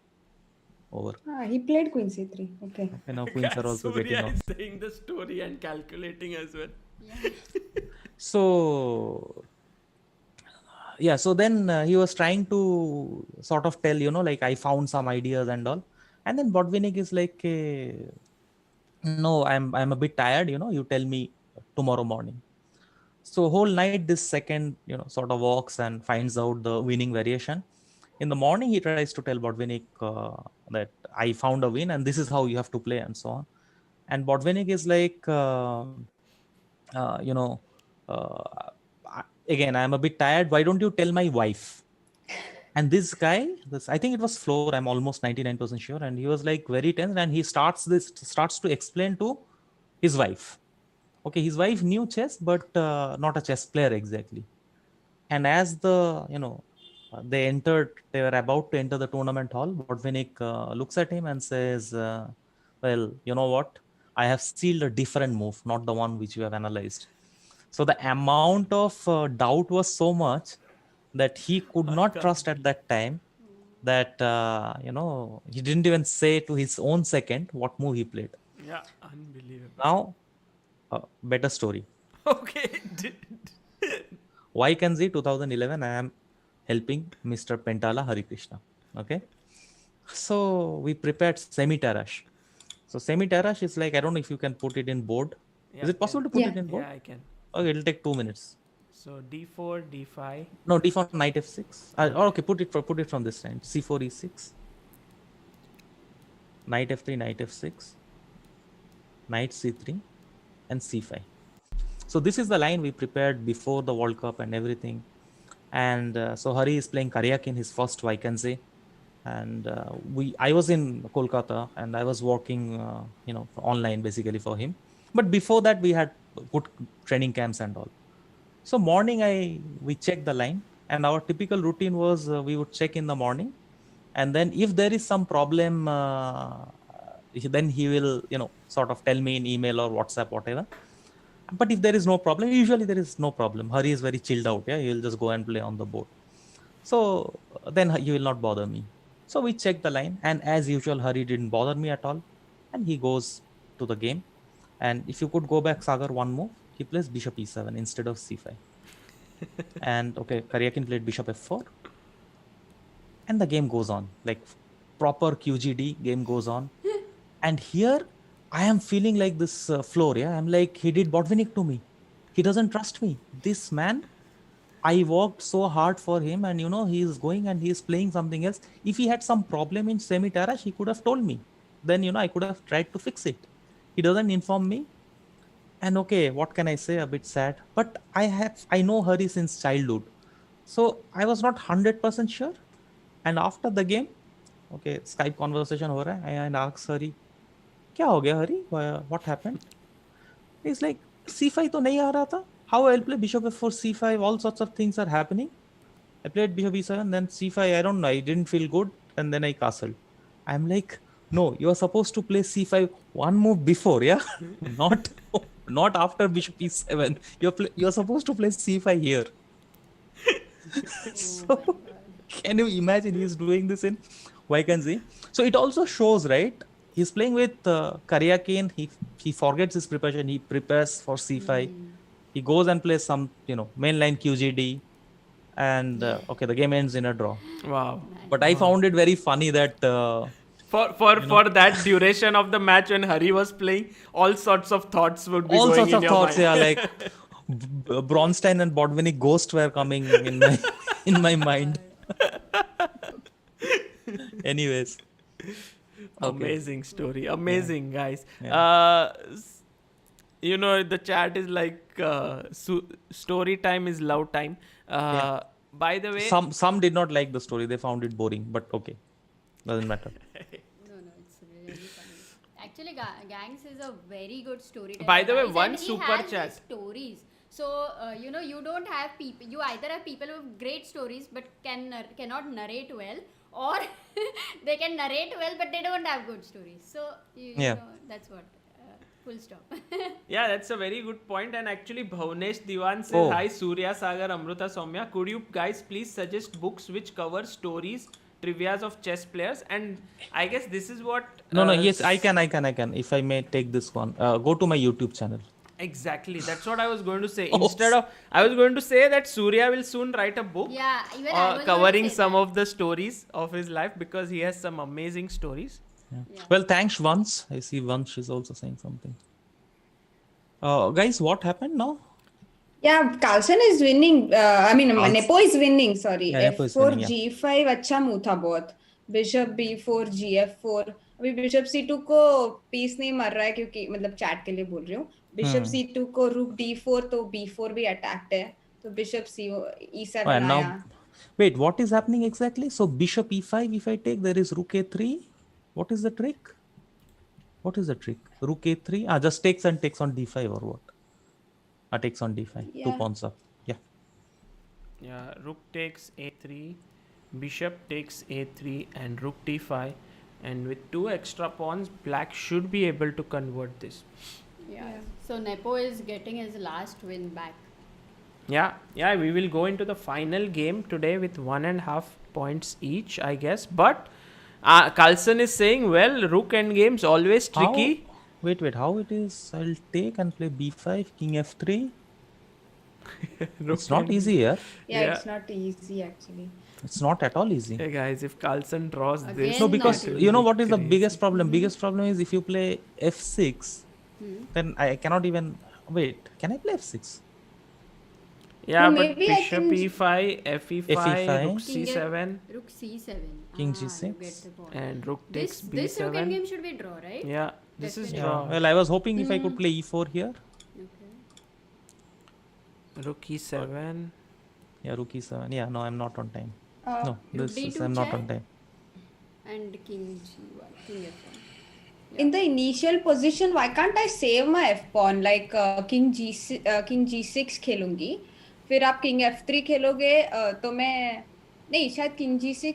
Over. He played Queen C3. Okay. Now queens are also Surya getting off. is saying the story and calculating as well. Yeah. So then he was trying to sort of tell, like I found some ideas and all. And then Botvinnik is like, no, I'm a bit tired, you tell me tomorrow morning. So whole night this second, sort of walks and finds out the winning variation. In the morning, he tries to tell Botvinnik that I found a win and this is how you have to play and so on. And Botvinnik is like, again, I'm a bit tired. Why don't you tell my wife? And this guy, I think it was Floor, I'm almost 99% sure. And he was like very tense and he starts to explain to his wife. Okay, his wife knew chess, but not a chess player exactly. And as they were about to enter the tournament hall, Botvinnik looks at him and says, well, you know what? I have sealed a different move, not the one which you have analyzed. So the amount of doubt was so much that he could not trust at that time that, he didn't even say to his own second what move he played. Yeah, unbelievable. Now, better story. Okay. YKNZ 2011, I am helping Mr. Pentala Harikrishna. Okay. So we prepared semi-tarash. So semi-tarash is like, I don't know if you can put it in board. Yeah, is it possible to put it in board? Yeah, I can. Okay, it'll take 2 minutes. So D4, D5. No, D4, knight F6. Okay, put it from this side. C4, E6. Knight F3, knight F6. Knight C3 and C5. So this is the line we prepared before the World Cup and everything. And so Hari is playing Karyakin, his first Vaikanze. And I was in Kolkata and I was working, online basically for him. But before that, we had put training camps and all. So morning, we checked the line, and our typical routine was we would check in the morning, and then if there is some problem, then he will, sort of tell me in email or WhatsApp, whatever. But if there is no problem, usually there is no problem. Hari is very chilled out. Yeah, he will just go and play on the board. So then he will not bother me. So we checked the line, and as usual, Hari didn't bother me at all, and he goes to the game. And if you could go back, Sagar, one move, he plays bishop e7 instead of c5. And okay, Karyakin played bishop f4. And the game goes on, like proper QGD game goes on. And here I am feeling like this Floor, yeah. I'm like, he did Botvinnik to me. He doesn't trust me. This man, I worked so hard for him, and he is going and he is playing something else. If he had some problem in semi-tarash, he could have told me. Then, I could have tried to fix it. He doesn't inform me. And okay, what can I say? A bit sad. But I know Hari since childhood. So I was not 100% sure. And after the game, okay, Skype conversation ho raha hai, and asked Hari, kya ho gaya Hari? What happened? He's like, c5 to nahi aa raha tha. How I'll play bishop f4, c5, all sorts of things are happening. I played bishop e7, then c5, I don't know, I didn't feel good, and then I castled. I'm like, no, you are supposed to play c5 one move before, yeah? not after bishop e7. You're supposed to play c5 here. So, can you imagine he's doing this in Vaikanzi? So it also shows, right? He's playing with Karyakin. He forgets his preparation. He prepares for c5. He goes and plays some, mainline QGD. And okay, the game ends in a draw. Wow. But I found it very funny that For that duration of the match when Hari was playing, all sorts of thoughts would be All going sorts in of your thoughts, mind. yeah, like Bronstein and Bodvini ghost were coming in my in my mind. Anyways, okay. Amazing story. Amazing, guys. Yeah. The chat is like story time is love time. Yeah. By the way, Some did not like the story. They found it boring, but okay, doesn't matter. No, it's really funny. Actually, Gangs is a very good storyteller. By the way, guys, one and he super has chat. these stories. So you don't have people. You either have people with great stories but cannot narrate well, or they can narrate well but they don't have good stories. So you know, that's what. Full stop. Yeah, that's a very good point. And actually, Bhavnesh Diwan says, Oh. Hi, Surya, Sagar, Amruta, Soumya. Could you guys please suggest books which cover stories, trivias of chess players? And I guess this is what... No, yes, I can. If I may take this one, go to my YouTube channel. Exactly. That's what I was going to say. I was going to say that Surya will soon write a book Yeah, even I was covering going to say some that. of the stories of his life because he has some amazing stories. Yeah. Well, thanks, Vansh. I see Vansh is also saying something. Guys, what happened now? Yeah, Carlsen is winning. Nepo is winning. Sorry, Yeah, Nepo is F4 winning, yeah. G5 अच्छा move था बहुत. Bishop B4 GF4. अभी Bishop C2 को piece नहीं मर रहा है क्योंकि मतलब चैट के लिए बोल रही हूँ. Bishop C2 को Rook D4 तो B4 भी अटैक्ड है. तो Bishop E7 Oh, and आया. now, wait, what is happening exactly? So Bishop E5, if I take, there is Rook A3. What is the trick? Rook A3? Just takes and takes on D5 or what? Takes on D5. Yeah. 2 pawns up. Yeah. Yeah, Rook takes A3, Bishop takes A3 and Rook D5. And with 2 extra pawns, Black should be able to convert this. Yeah. So Nepo is getting his last win back. Yeah, we will go into the final game today with 1.5 points each, I guess. But Carlsen is saying, well, Rook endgame's always tricky. Wait, how it is? I'll take and play B5, King F3. It's not easy here. Yeah, it's not easy actually. It's not at all easy. Hey guys, if Carlsen draws Again, this... No, because not you know what is the biggest problem? Biggest problem is if you play F6, then I cannot even... Wait, can I play F6? Yeah, No, but maybe I Bishop can- E5, FE5, FE5, Rook C7 Rook C7. King You G6. get the point. and Rook takes This Rook B7. game should be draw, right? Yeah, this is Definitely. draw. Well, I was hoping if I could play E4 here. Okay. Rook E7. Yeah, Rook E7. Yeah, no, I'm not on time. No, Rook this is, D2 I'm not check? on time. And King G1, King F1. In the initial position, why can't I save my F pawn? Like King G6 खेलूंगी. फिर आप King F3 खेलोगे तो मैं नहीं शायद King G6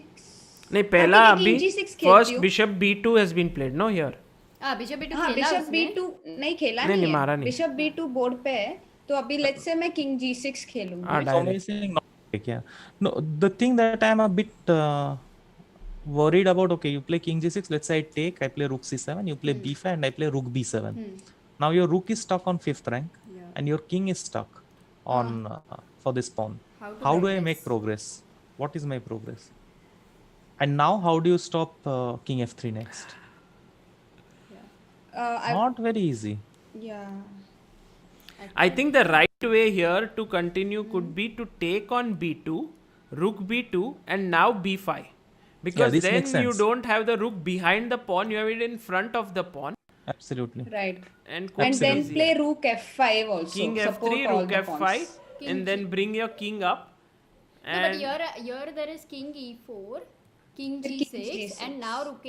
नहीं पहला हाँ, अभी King G6 खेलती first हूँ. Bishop B2 has been played, no here. Bishop B2 हाँ खेला Bishop उसने? B2 नहीं खेला नहीं, नहीं मारा है. नहीं. Bishop B2 बोर्ड पे है तो अभी let's say मैं King G6 खेलूंगी. Ah, So direct. saying not take, yeah. No, the thing that I'm a bit worried about, okay, you play King G6, let's say I play Rook C7, you play B5 and I play Rook B7. Now your Rook is stuck on 5th rank and your King is stuck on for this pawn. How do I make progress? What is my progress? And now how do you stop King F3 next? Not very easy. Yeah. I think the right way here to continue could be to take on B2, Rook B2 and now B5. Because this then makes you sense. don't have the Rook behind the pawn, you have it in front of the pawn. Absolutely. Right. And And then easier. play Rook F5 also. King Support F3, all Rook the F5 pawns. and then bring your king up. No, but And here there is King E4, King King G6, G6. and now Rook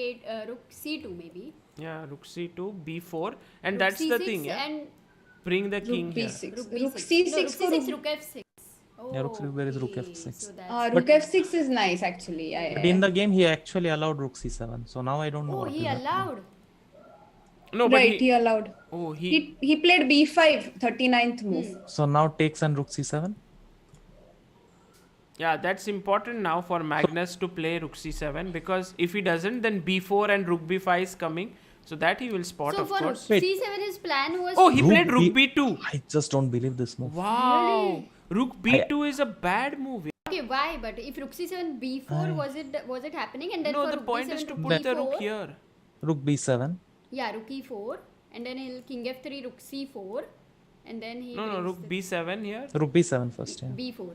C2 maybe. yeah, Rook C2, B4 and Rook that's the C6 thing, yeah. and Bring the king Rook here. B6. Rook Rook B6. C6 No, Rook for C6, Rook. Rook F6. Yeah, there is Rook Okay, F6. so that's Rook F6 is nice actually. But in the game, he actually allowed Rook C7. So now I don't know. Oh, what he will happen. allowed. No, but Right, he allowed. oh, he He played B5, 39th move. So now takes and Rook C7. yeah, that's important now for Magnus to play Rook C7 because if he doesn't, then B4 and Rook B5 is coming. So that he will spot, So of for course. Wait. C7, his plan was. Oh, he Rook played Rook B- B2. I just don't believe this move. Wow. Rook B2 is a bad move. Okay, why? But if rook c7 b4 was it happening, and then No, for the rook point b7 is to rook put the d4, rook here. Rook b7. Yeah, rook e4, and then he'll king f3, rook c4, and then he No, brings rook the b7 here. Rook b7 first, yeah. b4.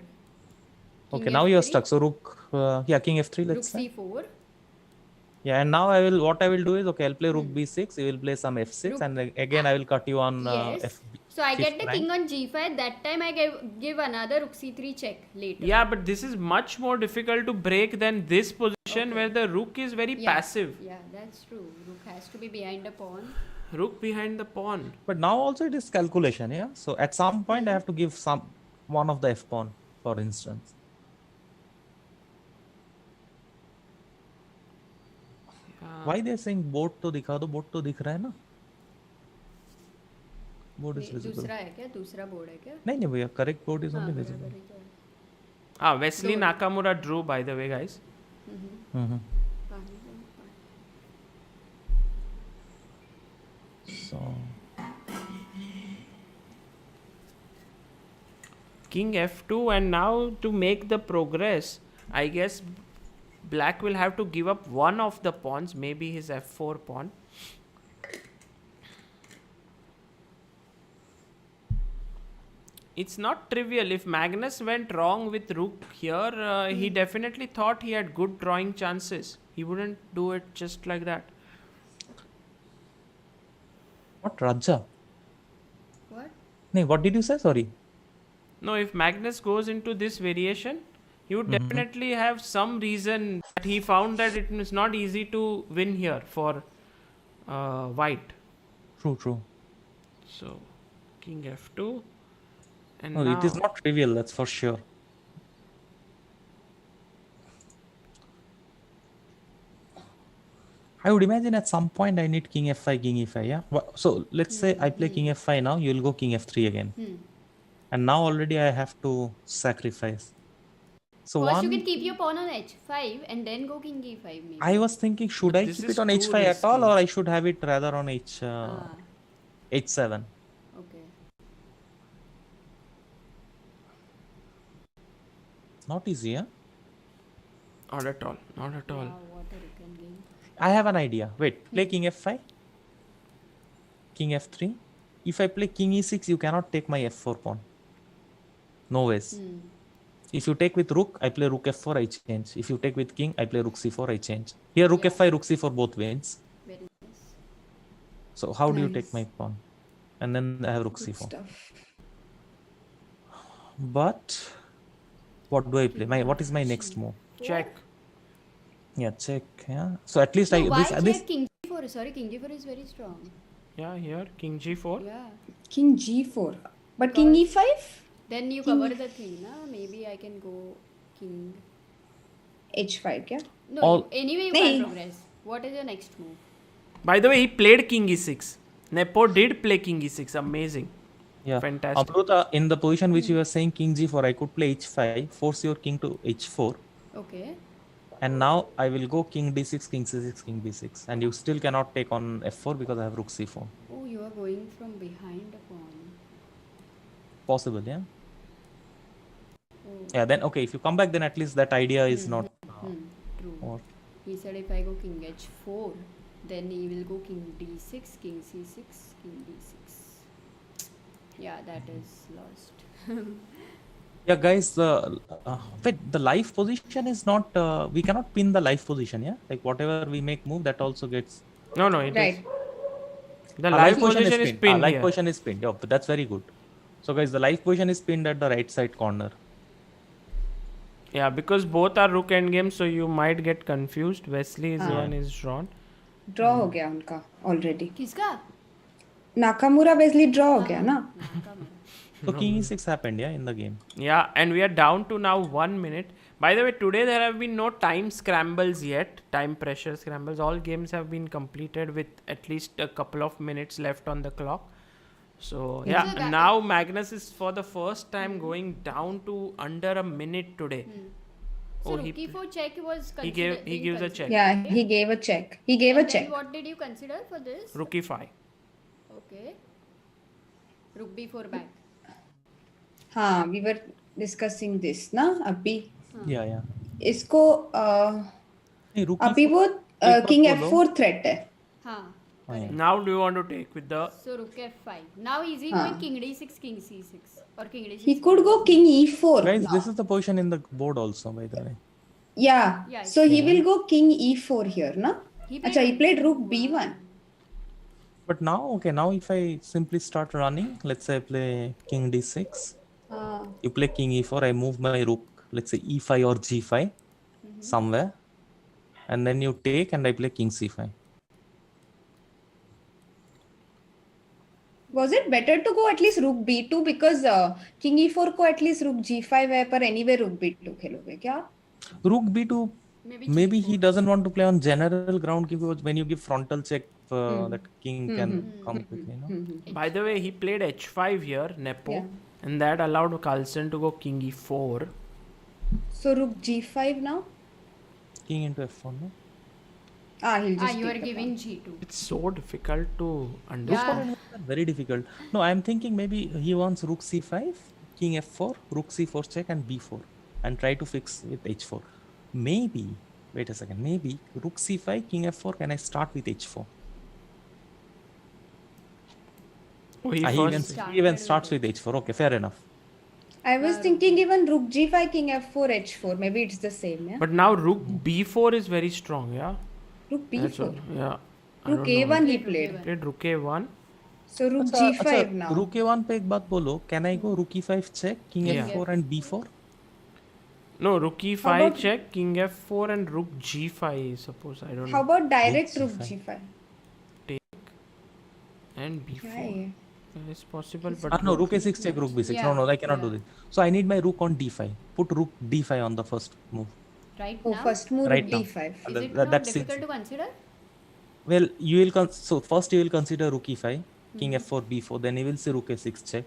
Okay, King now you're f3, stuck. So rook, king f3, rook let's say. c4. Yeah, and now what I will do is, okay, I'll play rook b6, you will play some f6, Rook- and again I will cut you on Yes. So I get the rank. king on g5. That time I give another rook c3 check later. Yeah, but this is much more difficult to break than this position where the rook is very passive. Yeah, that's true. Rook has to be behind a pawn. Rook behind the pawn. But now also it is calculation, yeah. So at some point I have to give one of the f pawn, for instance. Why they are saying board तो दिखा दो, board तो दिख रहा है ना? Board is visible. दूसरा है क्या? दूसरा बोर्ड है क्या? नहीं भैया, correct board is only visible. Wesley Nakamura drew, by the way, guys. So King f2, and now to make the progress, I guess black will have to give up one of the pawns, maybe his f4 pawn. It's not trivial. If Magnus went wrong with rook here, he definitely thought he had good drawing chances. He wouldn't do it just like that. what, Raja? What? No, what did you say? Sorry. No, if Magnus goes into this variation, he would definitely have some reason that he found that it is not easy to win here for white. True. So, king f2. And No, now it is not trivial, that's for sure. I would imagine at some point I need king f5, king e5, yeah? So let's say I play king f5 now, you will go king f3 again. And now already I have to sacrifice. So First you can keep your pawn on h5 and then go king e5 maybe. I was thinking, should I keep it on h5 at all, or I should have it rather on h7? Okay. Not easy, yeah? not at all. Wow, what a reckon game. I have an idea. Wait, play king f5, king f3. If I play king e6, you cannot take my f4 pawn. No ways. If you take with rook, I play rook f4, I change. If you take with king, I play rook c4, I change. Here rook f5, rook c4 both wins. Very nice. So how do you take my pawn? And then I have rook c4. Stuff. But what do I play? What is my next move? Check. Yeah, check. Yeah. So at least Why this check king g4? Sorry, king g4 is very strong. Yeah, here, king g4. Yeah. King g4. But king e5? Then you cover the thing, na? Maybe I can go king h5, yeah? No, anyway you can't progress. What is your next move? By the way, he played king e6. Nepo did play king e6. Amazing. Yeah. Fantastic. Amruta, in the position which you were saying king g4, I could play h5, force your king to h4. Okay. And now I will go king d6, king c6, king b6. And you still cannot take on f4 because I have rook c4. Oh, you are going from behind a pawn. Possible, yeah? Oh. Yeah, then okay, if you come back, then at least that idea is not... True. Or, He said if I go king h4, then he will go king d6, king c6, king d6. Yeah, that is lost. yeah, guys, wait, the life position is not... we cannot pin the life position, yeah? Like whatever we make move, that also gets... No, it Right. is. The live position is pinned live here. position is pinned. Yeah, that's very good. So guys, the live position is pinned at the right side corner. Yeah, because both are rook endgames, so you might get confused. Wesley's one is drawn. Draw हो गया उनका already. किसका? Nakamura Wesley draw हो गया ना? So king e6 happened, yeah, in the game. Yeah, and we are down to now 1 minute. By the way, today there have been no time scrambles yet, time pressure scrambles. All games have been completed with at least a couple of minutes left on the clock. So yeah, So now Magnus is for the first time going down to under a minute today. So rook e4 check was He gives a check. Yeah, he gave a check. He gave a And then check. what did you consider for this? Rook e5. Okay. Rook b4 back. हाँ, we were discussing this ना अभी. Yeah. इसको नहीं, rook अभी e4 वो एक बात king बोलो। F4 थ्रेट है. हाँ. हाँ, Now do you want to take with the So rook f5. Now is he हाँ. going king d6, king c6 or king d6? He could go king E4 guys, now. this is the position in the board also, by the way. Yeah. Yeah, So he yeah. will go king E4 here, na? Acha, he played rook B1. But now, okay, now if I simply start running, let's say I play king d6, you play king e4, I move my rook, let's say e5 or g5 somewhere, and then you take and I play king c5. Was it better to go at least rook B2 because king E4 को at least rook G5 है पर anyway rook B2 खेलोगे क्या? Rook b2, maybe he doesn't want to play on general ground because when you give frontal check, that king can come quickly, no? By the way, he played h5 here, Nepo, Yeah. and that allowed Carlsen to go king e4. So rook G5 now? King into f4, no? He'll just you are take the giving pawn. g2. It's so difficult to understand. Yeah. Very difficult. No, I'm thinking maybe he wants rook c5, king f4, rook c4 check and b4 and try to fix with h4. Maybe, wait a second, maybe rook c5, king f4, can I start with h4? Oh, he He first even starts with h4. Okay, fair enough. I was thinking even rook G5, king F4, H4. Maybe it's the same, yeah? But now rook b4 is very strong, yeah? Rook That's B4. all. Yeah. I Rook don't know. A1 he Rook played. A1. Played rook a1. So rook अच्छा, G5 now. rook a1 पे एक बात बोलो, can I go rook e5 check, king Yeah. f4 and b4? No, rook e5 How about- check, king f4 and rook g5, suppose. I don't How know. about direct rook G5? G5? And b4. क्या है ये? It's possible, but No, rook a6 check, rook b6. Yeah, No, I cannot do yeah. this. So I need my rook on d5. Put rook d5 on the first move. Right Oh, now? first move Right rook now. D5. Is it That- not that's difficult it. to consider? Well, you will so first you will consider rook e5, king f4, b4. Then you will see rook a6 check,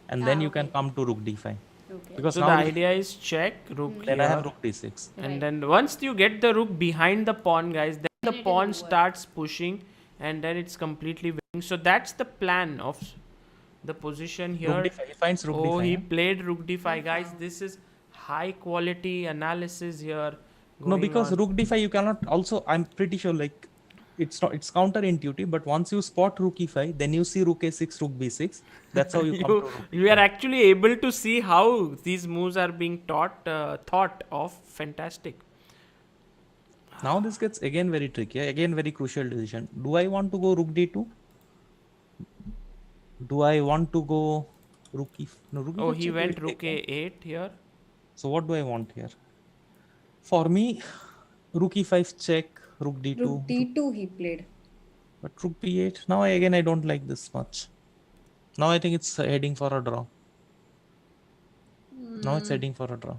and then you can Okay. come to rook d5 Okay. because so now the idea is check rook then I have here. rook d6. And Right. then once you get the rook behind the pawn, guys, then Then the it is pawn over. starts pushing, and then it's completely winning. So that's the plan of the position here. Rook d5. He finds rook d5. He yeah? played rook d5, guys. This is high quality analysis here. No, because on. rook d5 you cannot. Also, I'm pretty sure like it's not. It's counterintuitive. But once you spot rook e5, then you see rook a6, rook b6. That's how you come to rook. You are actually able to see how these moves are being thought of. Fantastic. Now this gets again very tricky. Again, very crucial decision. Do I want to go rook d2? Do I want to go rook e? No, rook Oh, e5 he check went will rook take, a8 here. So what do I want here? For me, rook e5 check, rook d2, Rook D2 he played. but rook b8. Now I don't like this much. Now I think it's heading for a draw. Now it's heading for a draw.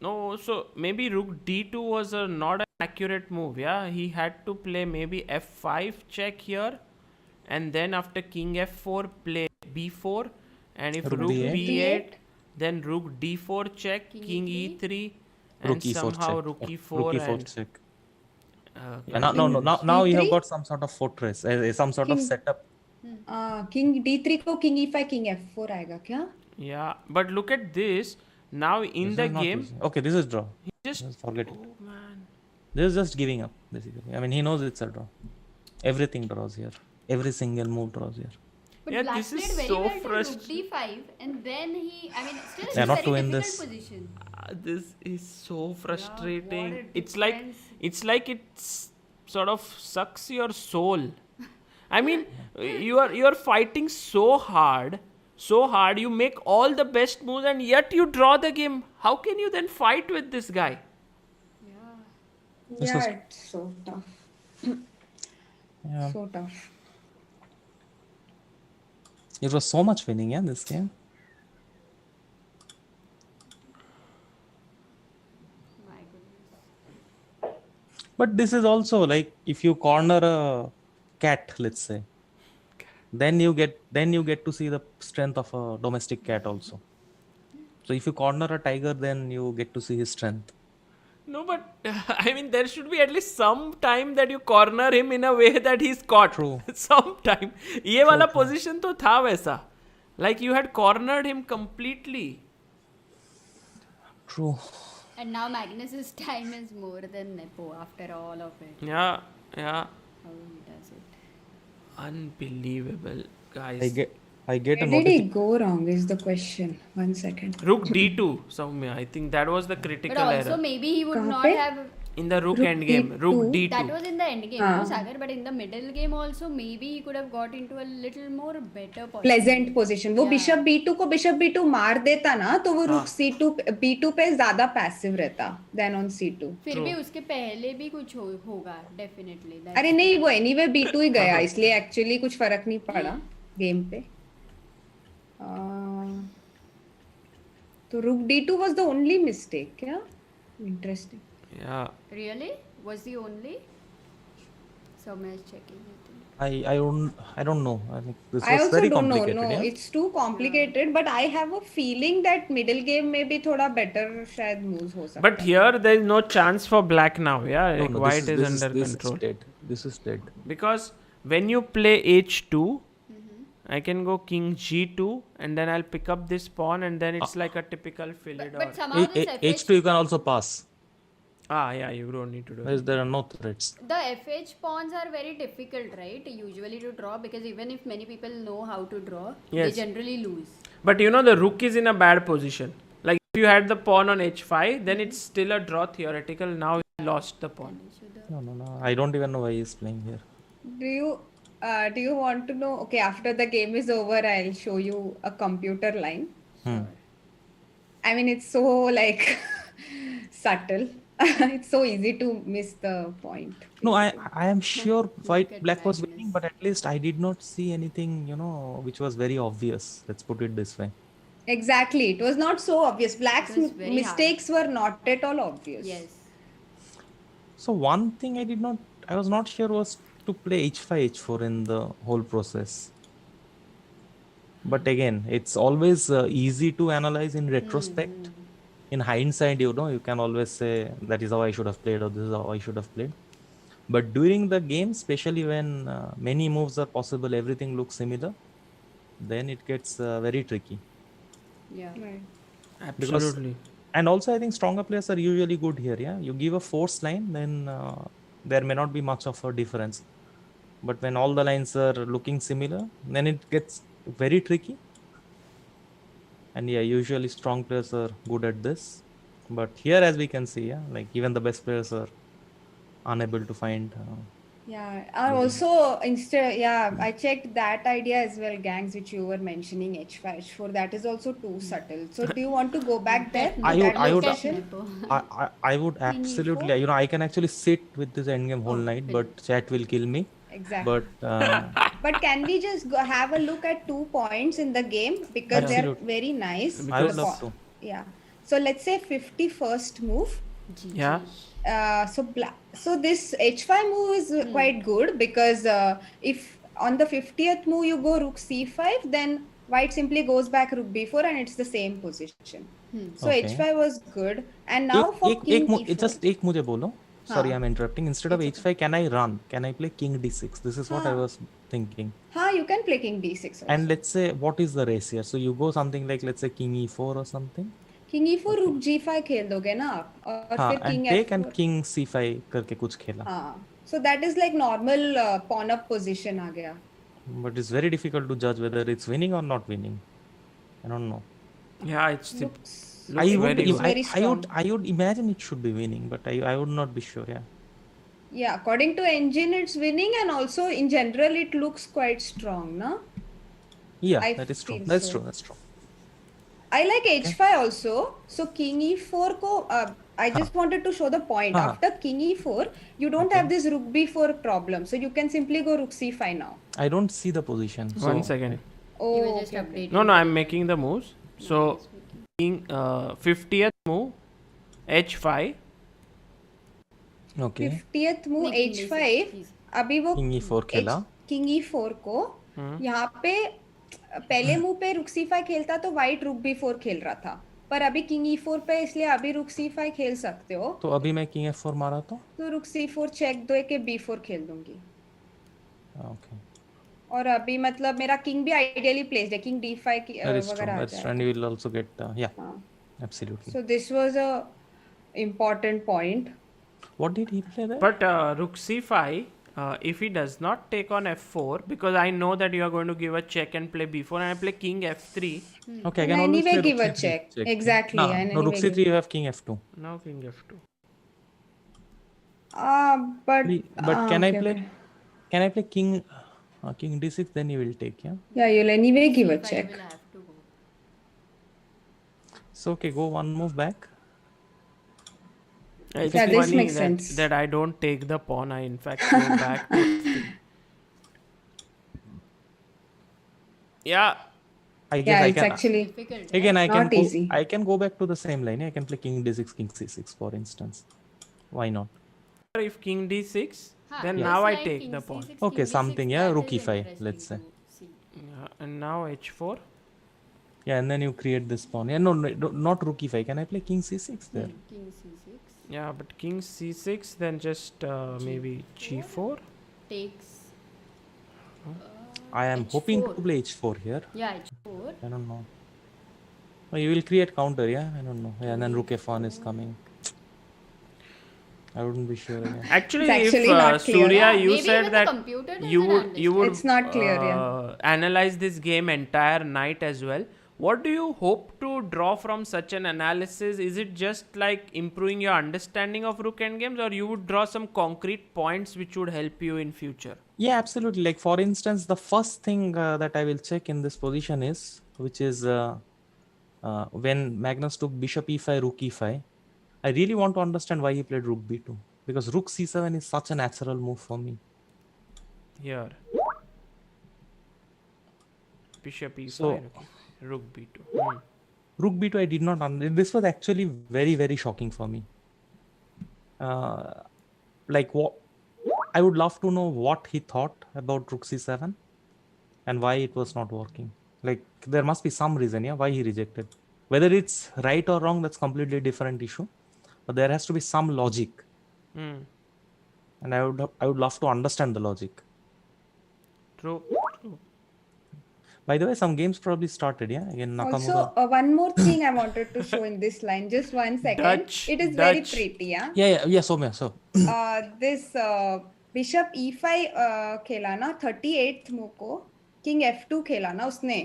No, so maybe rook d2 was not an accurate move. Yeah, he had to play maybe f5 check here, and then after king f4 play b4, and if Rook rook d8. b8, then rook d4 check, king e3, and Rook e4 somehow check. rook Yeah, e4 rook e4 and check. uh, Yeah, now you have E3? got some sort of fortress, some sort of King- setup. King D3 को king E5 king F4 आएगा क्या? yeah. But look at this. Now in This the is not game, easy. Okay, this is draw. just Just forget it. oh man. This is just giving up, basically. I mean, he knows it's a draw. Everything draws here. Every single move draws here. But Yeah, Black this is played very so well to rook frustrating. d5, and then he, I mean, still it's Yeah, a not very to win difficult this. position. This is so frustrating. a It's like difference. it's sort of sucks your soul. I mean, you are fighting so hard. You make all the best moves, and yet you draw the game. How can you then fight with this guy? This Yeah, was- it's so tough. Yeah. So tough. It was so much winning, yeah, this game. My goodness. But this is also like if you corner a cat, let's say, then you get to see the strength of a domestic cat also. So if you corner a tiger, then you get to see his strength. No, but I mean, there should be at least some time that you corner him in a way that he's caught. True. Some time. ये वाला position तो था वैसा. Like you had cornered him completely. True. And now Magnus's time is more than Nepo after all of it. Yeah. How he does it. Unbelievable, I guys. get a Where did he notification. go wrong is the question. 1 second. Rook d2, Soumya. I think that was the critical But also error. maybe he would Kahan not pe? have. In the rook Rook endgame, rook d2. d2. That was in the end game, Ah. no, Sagar. But in the middle game also, maybe he could have got into a little more better position. Pleasant position वो Yeah. Bishop b2 को bishop b2 मार देता ना तो वो रुक हाँ. c2 b2 पे ज्यादा पैसिव रहता देन ऑन c2 फिर True. भी उसके पहले भी कुछ होगा डेफिनेटली. अरे नहीं वो एनीवे b2 ही गया इसलिए एक्चुअली कुछ फर्क नहीं पड़ा गेम पे तो रुक d2 was the only mistake क्या interesting Yeah. Really? Was the only? Samay is checking. I don't know. I think this I was also very don't know. complicated. No, Yeah? it's too complicated. But I have a feeling that middle game में भी थोड़ा better शायद moves हो सकता But here there is no chance for black now. Yeah, No, like no, white is under this control. Is dead. This is dead. Because when you play h2, I can go king g2 and then I'll pick up this pawn and then it's like a typical fillet. But somehow this H2 you can also pass. Yeah, you don't need to do Whereas it. there are no threats. the FH pawns are very difficult, right? Usually to draw because even if many people know how to draw, Yes. they generally lose. But you know the rook is in a bad position. Like if you had the pawn on h5, then it's still a draw theoretical. Now you lost the pawn. No. I don't even know why he's playing here. Do you want to know? Okay, after the game is over, I'll show you a computer line. I mean, it's so like subtle. It's so easy to miss the point. No, I am sure at black was Magnus. winning, but at least I did not see anything, which was very obvious. Let's put it this way. Exactly. It was not so obvious. Black's It was very mistakes were not at all obvious. Yes. So one thing I was not sure was to play h5, h4 in the whole process. But again, it's always easy to analyze in retrospect. In hindsight, you can always say that is how I should have played or this is how I should have played. But during the game, especially when many moves are possible, everything looks similar, then it gets very tricky. Yeah. Right. Absolutely. And also, I think stronger players are usually good here. Yeah, you give a force line, then there may not be much of a difference. But when all the lines are looking similar, then it gets very tricky. And yeah, usually strong players are good at this. But here, as we can see, yeah, like even the best players are unable to find. Yeah. Also, I checked that idea as well, gangs, which you were mentioning, h5, h4. That is also too subtle. So, do you want to go back there? I would discussion? I would absolutely, I can actually sit with this endgame whole night, but chat will kill me. Exactly. But can we just have a look at 2 points in the game because they're Absolutely. very nice. I would love to. Yeah. So let's say 51st move. Yeah. So this h5 move is quite good because if on the 50th move you go rook c5, then white simply goes back rook b4 and it's the same position. So Okay. h5 was good. And now for king e4. just एक मुझे बोलो. Sorry, I'm interrupting. Instead of h5, can I run? Can I play king d6? This is what I was thinking. You can play king d6 also. And let's say, what is the race here? So you go something like, let's say, king e4 or something. king e4 rook g5 खेल दोगे ना आप और फिर and king take f4 and king c5 करके कुछ खेला. So that is like normal pawn up position आ गया. But it's very difficult to judge whether it's winning or not winning. I don't know. Yeah, it's Looks I would, very strong. I would imagine it should be winning, but I would not be sure. Yeah. Yeah, according to engine it's winning and also in general it looks quite strong, no? Yeah, I that is true. feel That's so. true. That's true. I like h5 also. So king e4 ko I just wanted to show the point. After king e4, you don't have this rook b4 problem. So you can simply go rook c5 now. I don't see the position. So, 1 second. Oh, He was just okay. updating. No, I'm making the moves. So, king 50th move, h5. Okay. 50th move नहीं, king h5. d6. अभी वो King e4 खेला. king e4 को यहाँ पे पहले move पे रुक c5 खेलता तो व्हाइट रुक b4 खेल रहा था पर अभी किंग e4 पे इसलिए अभी रुक c5 खेल सकते हो तो अभी मैं king f4 मारा तो रुक c4 चेक दो के b4 खेल दूंगी. Okay. और अभी मतलब मेरा किंग भी आइडियली प्लेस्ड है king d5 That is true. वगैरह आ That's जाएगा. and you will also get yeah. Absolutely. So this was a important point. What did he play there? But rook c5, if he does not take on f4, because I know that you are going to give a check and play b4, and I play king f3. Okay, I And can always anyway play give rook a c3. check. Yeah. Exactly. No, And no, rook anyway c3 you have king f2. Now king f2. But can I okay, play? okay. Can I play king d6? Then you will take, yeah. Yeah, you'll anyway give a C5 check. will have to go. So okay, go one move back. It's Yeah, this funny makes sense. that I don't take the pawn. I in fact go back to f3. Yeah. I guess Yeah, I it's can. actually Difficult. Again, I can not go. easy. I can go back to the same line. I can play king d6, king c6, for instance. Why not? If king d6, then Just now I like take king the pawn. C6, Okay, king D6, something, yeah, that rook is e5, interesting let's say. to see. Yeah, and now h4. Yeah, and then you create this pawn. Yeah, no, not rook e5. Can I play king c6 there? King C6 Yeah, but king c6, then just maybe g4. takes. I am hoping to H4. play h4 here. Yeah, H4. I don't know. Oh, you will create counter, yeah? I don't know. Yeah, and then rook f1 is coming. I wouldn't be sure again. Actually, It's if actually not clear. Surya, Yeah, you maybe said even the that computer you doesn't would It's not clear, yeah. analyze this game entire night as well. What do you hope to draw from such an analysis? Is it just like improving your understanding of rook endgames, or you would draw some concrete points which would help you in future? Yeah, absolutely. Like, for instance, the first thing that I will check in this position is, which is when Magnus took bishop e5, rook e5. I really want to understand why he played rook b2, because rook c7 is such a natural move for me. Here. Bishop e5, So, rook b2. rook b2, I did not understand. This was actually very, very shocking for me. Like, what I would love to know what he thought about rook c7 and why it was not working. Like, there must be some reason, yeah, why he rejected. Whether it's right or wrong, that's completely different issue. But there has to be some logic, and I would love to understand the logic. True. True. By the way, some games probably started, yeah. Again, Nakamura. Also, one more thing I wanted to show in this line. Just 1 second. Dutch- It is very Dutch. pretty, yeah. Yeah, Soumya. So This bishop e5 खेला ना 38th move को king f2 खेला ना उसने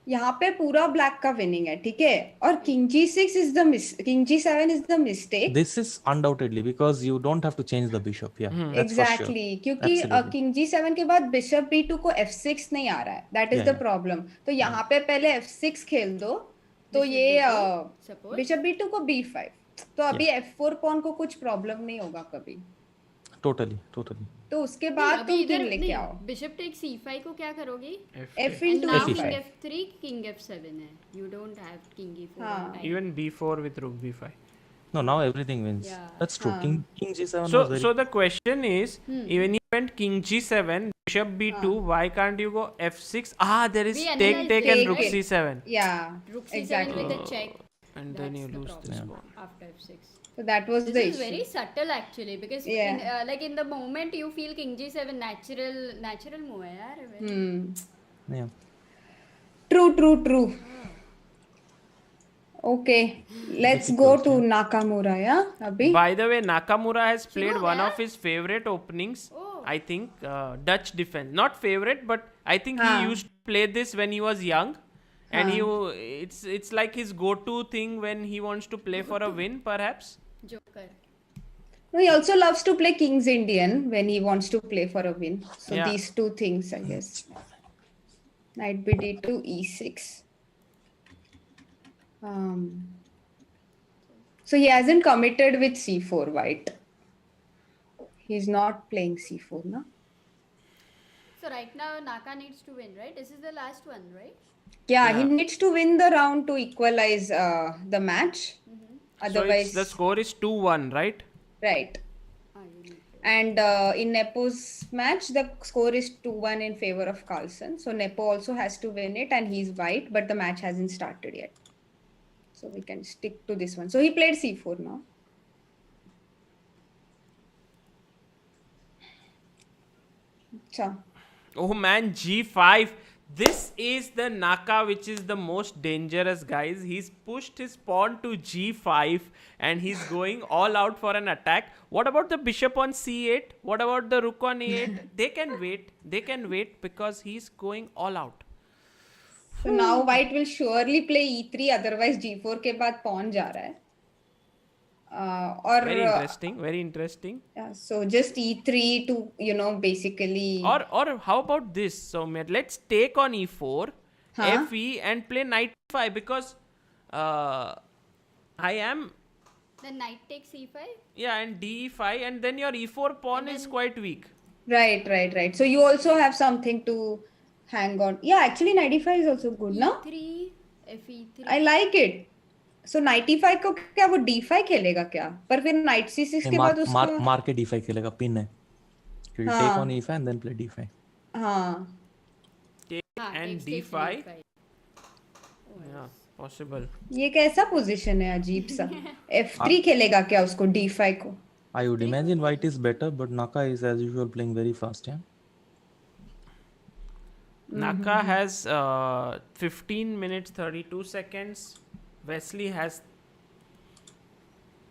यहाँ पे पूरा black का विनिंग है, ठीक है, और king g6 is the king g7 is the mistake. this is undoubtedly because you don't have to change the bishop, yeah. That's for sure. Exactly, क्योंकि Absolutely. king g7 के बाद bishop b2 को f6 नहीं आ रहा है, that is Yeah, the problem. तो यहाँ पे पहले f6 खेल दो, तो Bishop ये B2, suppose? bishop b2 को b5, तो अभी f4 pawn को कुछ प्रॉब्लम नहीं होगा कभी. Totally. तो उसके बाद अभी तुम इधर king लेके आओ. बिशप टेक c5 को क्या करोगी? f And into now F5. king f3, king f7 है. You don't have king e4. हाँ. on time. Even b4 with rook b5. No, now everything wins. Yeah. That's true. King g7 was So, very... so the question is, even he went king g7, bishop b2. Why can't you go f6? There is We take analyzed and it, rook right? c7, Yeah, Rook c7 exactly. with a check. and then you That's the lose this problem pawn. after f6. So that was This the is issue. very subtle actually because Yeah. in the moment you feel king g7 natural move है यार. Yeah. True. Okay, let's go to Nakamura, yeah, Abhi? By the way, Nakamura has played हो one गया? of his favorite openings. Oh. I think Dutch defense. Not favorite, but I think he used to play this when he was young. And it's like his go-to thing when he wants to play for a win, perhaps. Joker. No, he also loves to play King's Indian when he wants to play for a win. So Yeah. these two things, I guess. Knight b d2, e6. So he hasn't committed with c4, white. He's not playing c4, no? So right now Naka needs to win, right? This is the last one, right? Yeah, he needs to win the round to equalize the match. So Otherwise, the score is 2-1, right? right. You need to. And in Nepo's match, the score is 2-1 in favor of Carlsen. So Nepo also has to win it, and he's white, but the match hasn't started yet. So we can stick to this one. So he played c4 now. Cha. Oh man, g5. This is the Naka, which is the most dangerous, guys. He's pushed his pawn to g5 and he's going all out for an attack. What about the bishop on c8? What about the rook on a8? They can wait. They can wait because he's going all out. So now white will surely play e3, otherwise g4 के बाद pawn जा रहा है. Very interesting. Very interesting. Yeah, so just e3 to basically. Or how about this? So let's take on e4, Huh? fe, and play knight 5 because I am. Then knight takes e5. Yeah, and d5, and then your e4 pawn is quite weak. Right. So you also have something to hang on. Yeah, actually knight e5 is also good, no? e3, fe3. I like it. So knight e5 को क्या वो d5 खेलेगा क्या? पर फिर knight c6 के बाद उसको मार के d5 खेलेगा, पिन है. You will take on e5 and then play d5. हाँ. And d5. Yeah, possible. ये कैसा पोजीशन है अजीब सा. f3 खेलेगा क्या उसको d5 को? I would imagine white is better, but Naka is as usual playing very fast, yeah. Naka has 15 minutes 32 seconds. Wesley has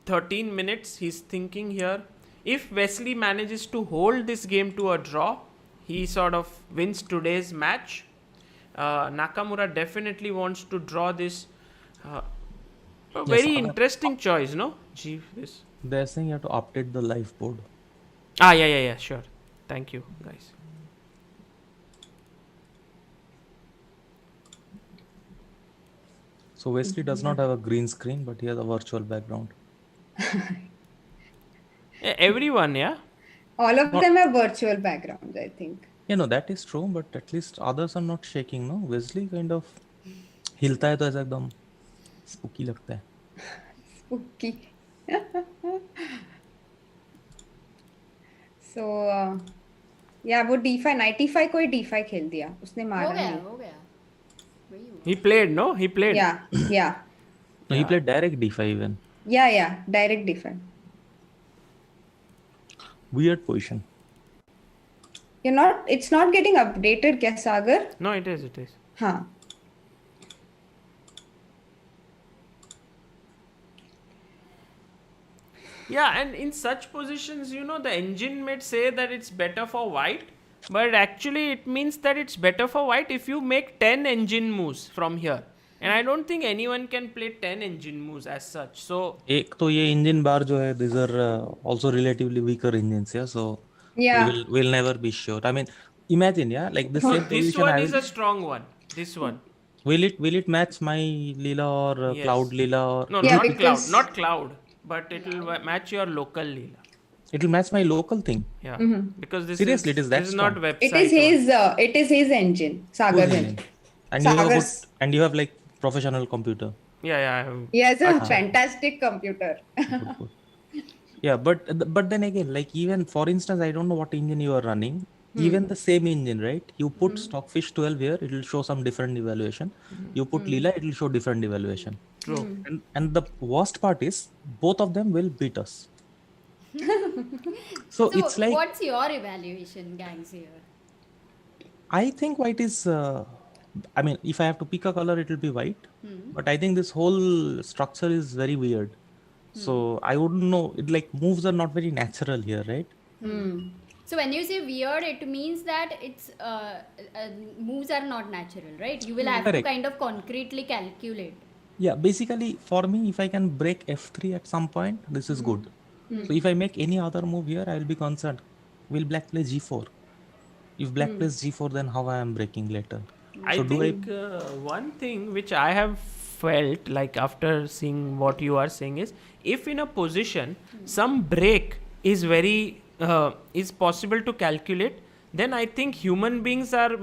13 minutes. He's thinking here. If Wesley manages to hold this game to a draw, he sort of wins today's match. Nakamura definitely wants to draw this. Very interesting choice, no? This. They're saying you have to update the live board. Yeah, sure. Thank you, guys. So Wesley does not have a green screen, but he has a virtual background. Everyone, yeah? All of them have virtual backgrounds, I think. That is true, but at least others are not shaking, no? Wesley kind of हिलता है तो ऐसा एकदम spooky लगता है. Spooky. So, yeah, वो d5, knight e5 को ही d5 खेल दिया. उसने मारा नहीं. हो गया. He played, no? He played. Yeah. No, he played direct d5 even. Yeah, direct d5. Weird position. It's not getting updated क्या Sagar? No, it is. हाँ. Yeah, and in such positions, the engine may say that it's better for white, but actually it means that it's better for white if you make 10 engine moves from here. And I don't think anyone can play 10 engine moves as such. So एक तो ये engine bar जो है, these are also relatively weaker engines, yeah. So we'll never be sure. I mean, imagine, yeah, like the same this position. one is a strong one. This one. Will it match my Leela or Yes. Cloud Leela or? No, Yeah, not because- cloud, not cloud, but it will match your local Leela. It will match my local thing. Yeah, because this Seriously, is, it is that this is not strong? website. It is his engine, Sagar's Whose engine. engine? And you have Sagar's- like professional computer. Yeah, I have. He has a fantastic computer. Good. Yeah, but then again, like even for instance, I don't know what engine you are running. Even the same engine, right? You put Stockfish 12 here, it will show some different evaluation. You put Leela, it will show different evaluation. True. And the worst part is both of them will beat us. So it's like, what's your evaluation, gangs here? I think white is I mean, if I have to pick a color, it will be white. But I think this whole structure is very weird. So I wouldn't know. It like moves are not very natural here, right? So when you say weird, it means that it's moves are not natural, right? You will have to Correct. kind of concretely calculate. Yeah, basically for me, if I can break f3 at some point, this is good. So if I make any other move here, I will be concerned. Will black play g4? If black plays g4, then how I am breaking later? I think one thing which I have felt like after seeing what you are saying is, if in a position some break is very is possible to calculate, then I think human beings are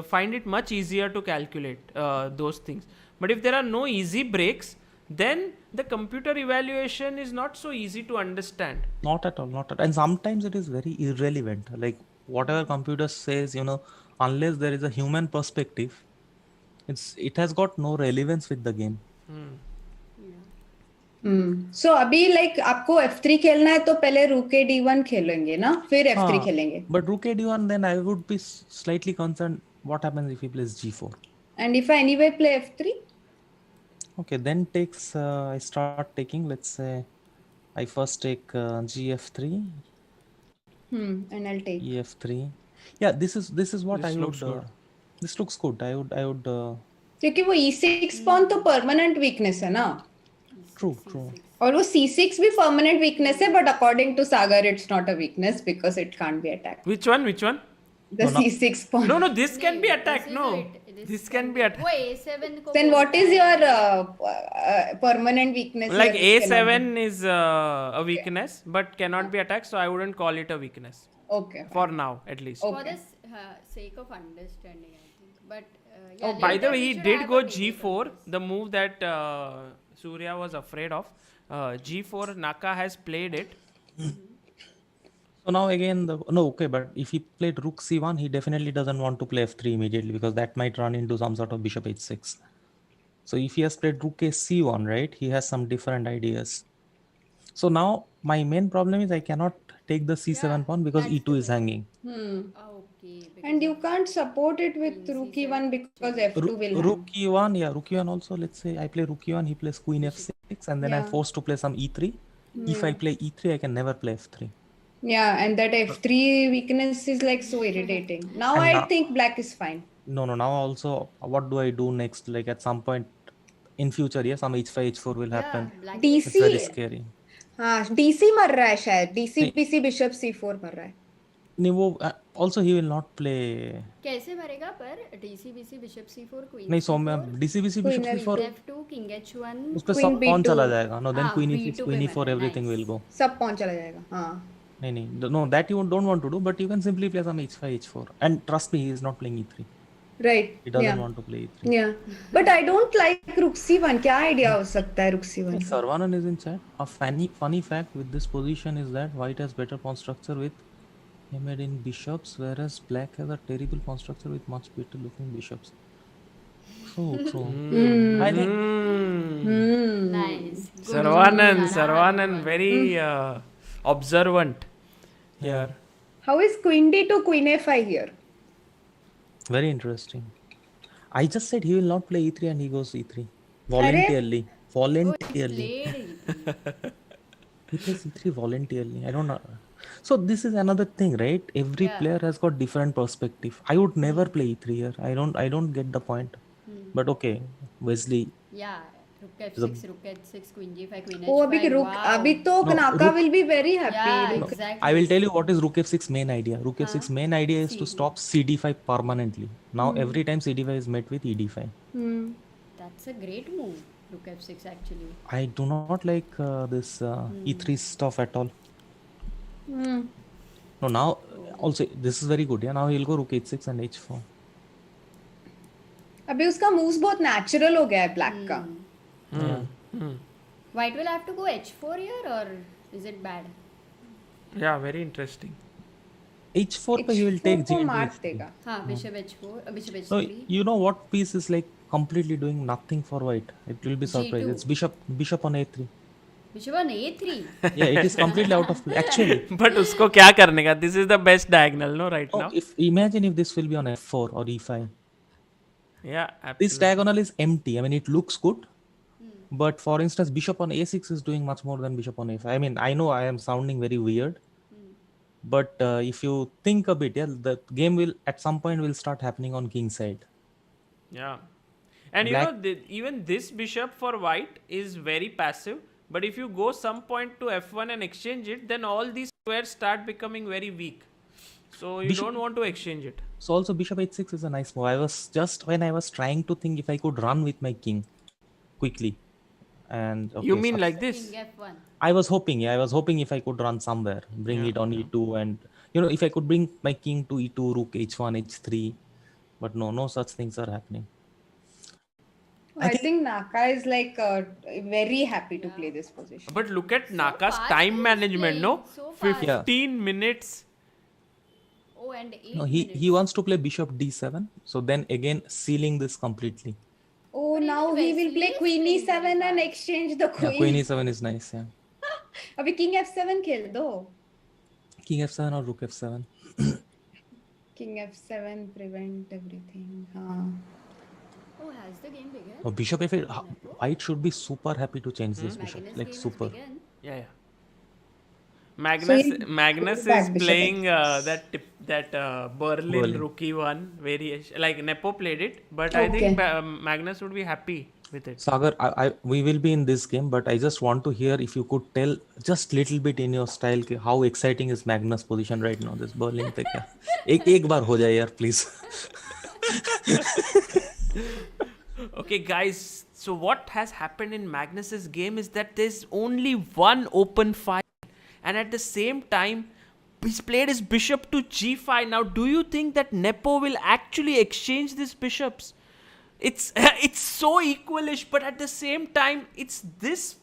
find it much easier to calculate those things. But if there are no easy breaks, then the computer evaluation is not so easy to understand. Not at all, not at all. And sometimes it is very irrelevant. Like whatever computer says, unless there is a human perspective, it has got no relevance with the game. So अभी like आपको f3 खेलना है तो पहले rook a d1 खेलेंगे ना, फिर f3 खेलेंगे. But rook a d1, then I would be slightly concerned. what happens if he plays g4? And if I anyway play f3? Okay, then takes, I start taking, let's say, I first take gf3, And I'll take. ef3. Yeah, this is what This I looks would. good. This looks good. I would. क्योंकि वो e6 pawn तो permanent weakness है ना? True, true. और वो c6 भी permanent weakness है, but according to Sagar it's not a weakness because it can't be attacked. Which one? The c6 pawn. No, this can be attacked. This is No, it. this can be attacked. वो a7 को Then what बोलता is है। your permanent weakness? Like here which cannot a7 is a weakness, but cannot be attacked, so I wouldn't call it a weakness be- Okay. for now, at least. Okay. For the sake of understanding, I think. But Oh, yeah, by later the way, we he should did have go a debate on g4, this. the move that Surya was afraid of. G4, Naka has played it. So now again, no, okay, but if he played rook c1, he definitely doesn't want to play f3 immediately because that might run into some sort of bishop h6. So if he has played rook a c1, right, he has some different ideas. So now my main problem is I cannot take the c7 pawn because that's e2 is hanging. Okay. And you can't support it with rook e1 because f2 will hang. Rook e1, yeah, rook e1 also. Let's say I play rook e1, he plays queen f6, and then I'm Yeah. forced to play some e3. If I play e3, I can never play f3. Yeah, and that f3 weakness is like so irritating. Now And I now- think black is fine. No, now also, what do I do next? Like at some point in future, yeah, some h5, h4 will happen. Black It's very DC scary. हाँ DC मर रहा है शायद DC BC bishop c4 मर रहा है नहीं वो also he will not play. कैसे मरेगा पर DCBC बिशप C4 क्वीन नहीं Soumya DCBC bishop Queen c4 F2 king H1 उस पे Queen सब pawn B2. चला जाएगा. No, then हाँ, queen B2 e6, पे queen e4, मरना, everything nice. will go. सब pawn चला जाएगा हाँ नहीं, no, that you don't want to do, but you can simply play some h5, h4. And trust me, he is not playing e3. right He doesn't yeah want to play e3. yeah but I don't like rook c1 क्या idea हो सकता है rook c1 Sarvanan is in chat. A funny fact with this position is that white has better pawn structure with hammered in bishops, whereas black has a terrible pawn structure with much better looking bishops. True. I think nice good Sarvanan, very observant here. how is queen d to queen a5 here very interesting. I just said he will not play e3 and he goes e3 voluntarily. played He plays e3 voluntarily. I don't know. So this is another thing, right? Every player has got different perspective. I would never play e3 here. I don't get the point. But okay, Wesley. yeah rook F6 rook H6 queen G5 queen oh H5 अभी rook wow. अभी तो No, Naka rook- will be very happy yeah Rook- exactly I will tell you what is rook f6 main idea. Rook f6 main idea is to stop cd5 permanently. Now every time cd5 is met with ed5. that's a great move rook F6 actually I do not like this e3 stuff at all. No, now also this is very good. Yeah, now he'll go rook h6 and h4. अभी उसका moves बहुत natural हो गया है black का white will have to go H4 here or is it bad Yeah, very interesting. h4 पे he will take को g मार into h3. देगा हाँ bishop H4 bishop So H3 you know what piece is like completely doing nothing for white. It will be surprised. G2. It's bishop on a3. bishop on A3 Yeah, it is completely out of play. Actually, But उसको क्या करने का? This is the best diagonal, no, right now? if imagine if this will be on f4 or e5. Yeah, This absolutely. diagonal is empty. I mean, it looks good. But for instance, bishop on a6 is doing much more than bishop on a5. I mean, I know I am sounding very weird. But if you think a bit, yeah, the game will at some point will start happening on king side. Yeah. And Black- you know, even this bishop for white is very passive. But if you go some point to f1 and exchange it, then all these squares start becoming very weak. So you Bishop- don't want to exchange it. So also bishop h6 is a nice move. I was just when I was trying to think if I could run with my king quickly. And okay, You mean so like this? king F1 I was hoping if I could run somewhere, bring it on e2, and if I could bring my king to e2, rook h1, h3, but no such things are happening. I think Naka is like very happy to play this position But look at Naka's fast time he's management, no? playing, so fast. 15 minutes. oh and 8 No, minutes he wants to play bishop d7, so then again sealing this completely. oh But now even he will Wesley play is queen playing e7 very and fast. exchange the Yeah, queen queen e7 is nice. Yeah, अभी king f7 खेल दो king f7 or rook f7. King f7 prevent everything. Oh, has the game begun? Oh, bishop f8. White should be super happy to change this bishop. Magnus Like game has super. begun. Yeah, yeah. So Magnus back is bishop playing f6. that Berlin Berlin. rookie one variation. Like Nepo played it, but I think Magnus would be happy with it. Sagar, we will be in this game, but I just want to hear if you could tell just little bit in your style how exciting is Magnus' position right now. This Berlin पे क्या? एक बार हो जाए यार, please. Okay, guys. So what has happened in Magnus's game is that there's only one open file, and at the same time, he's played his bishop to g5. Now, do you think that Nepo will actually exchange these bishops? It's it's so equalish, but at the same time, it's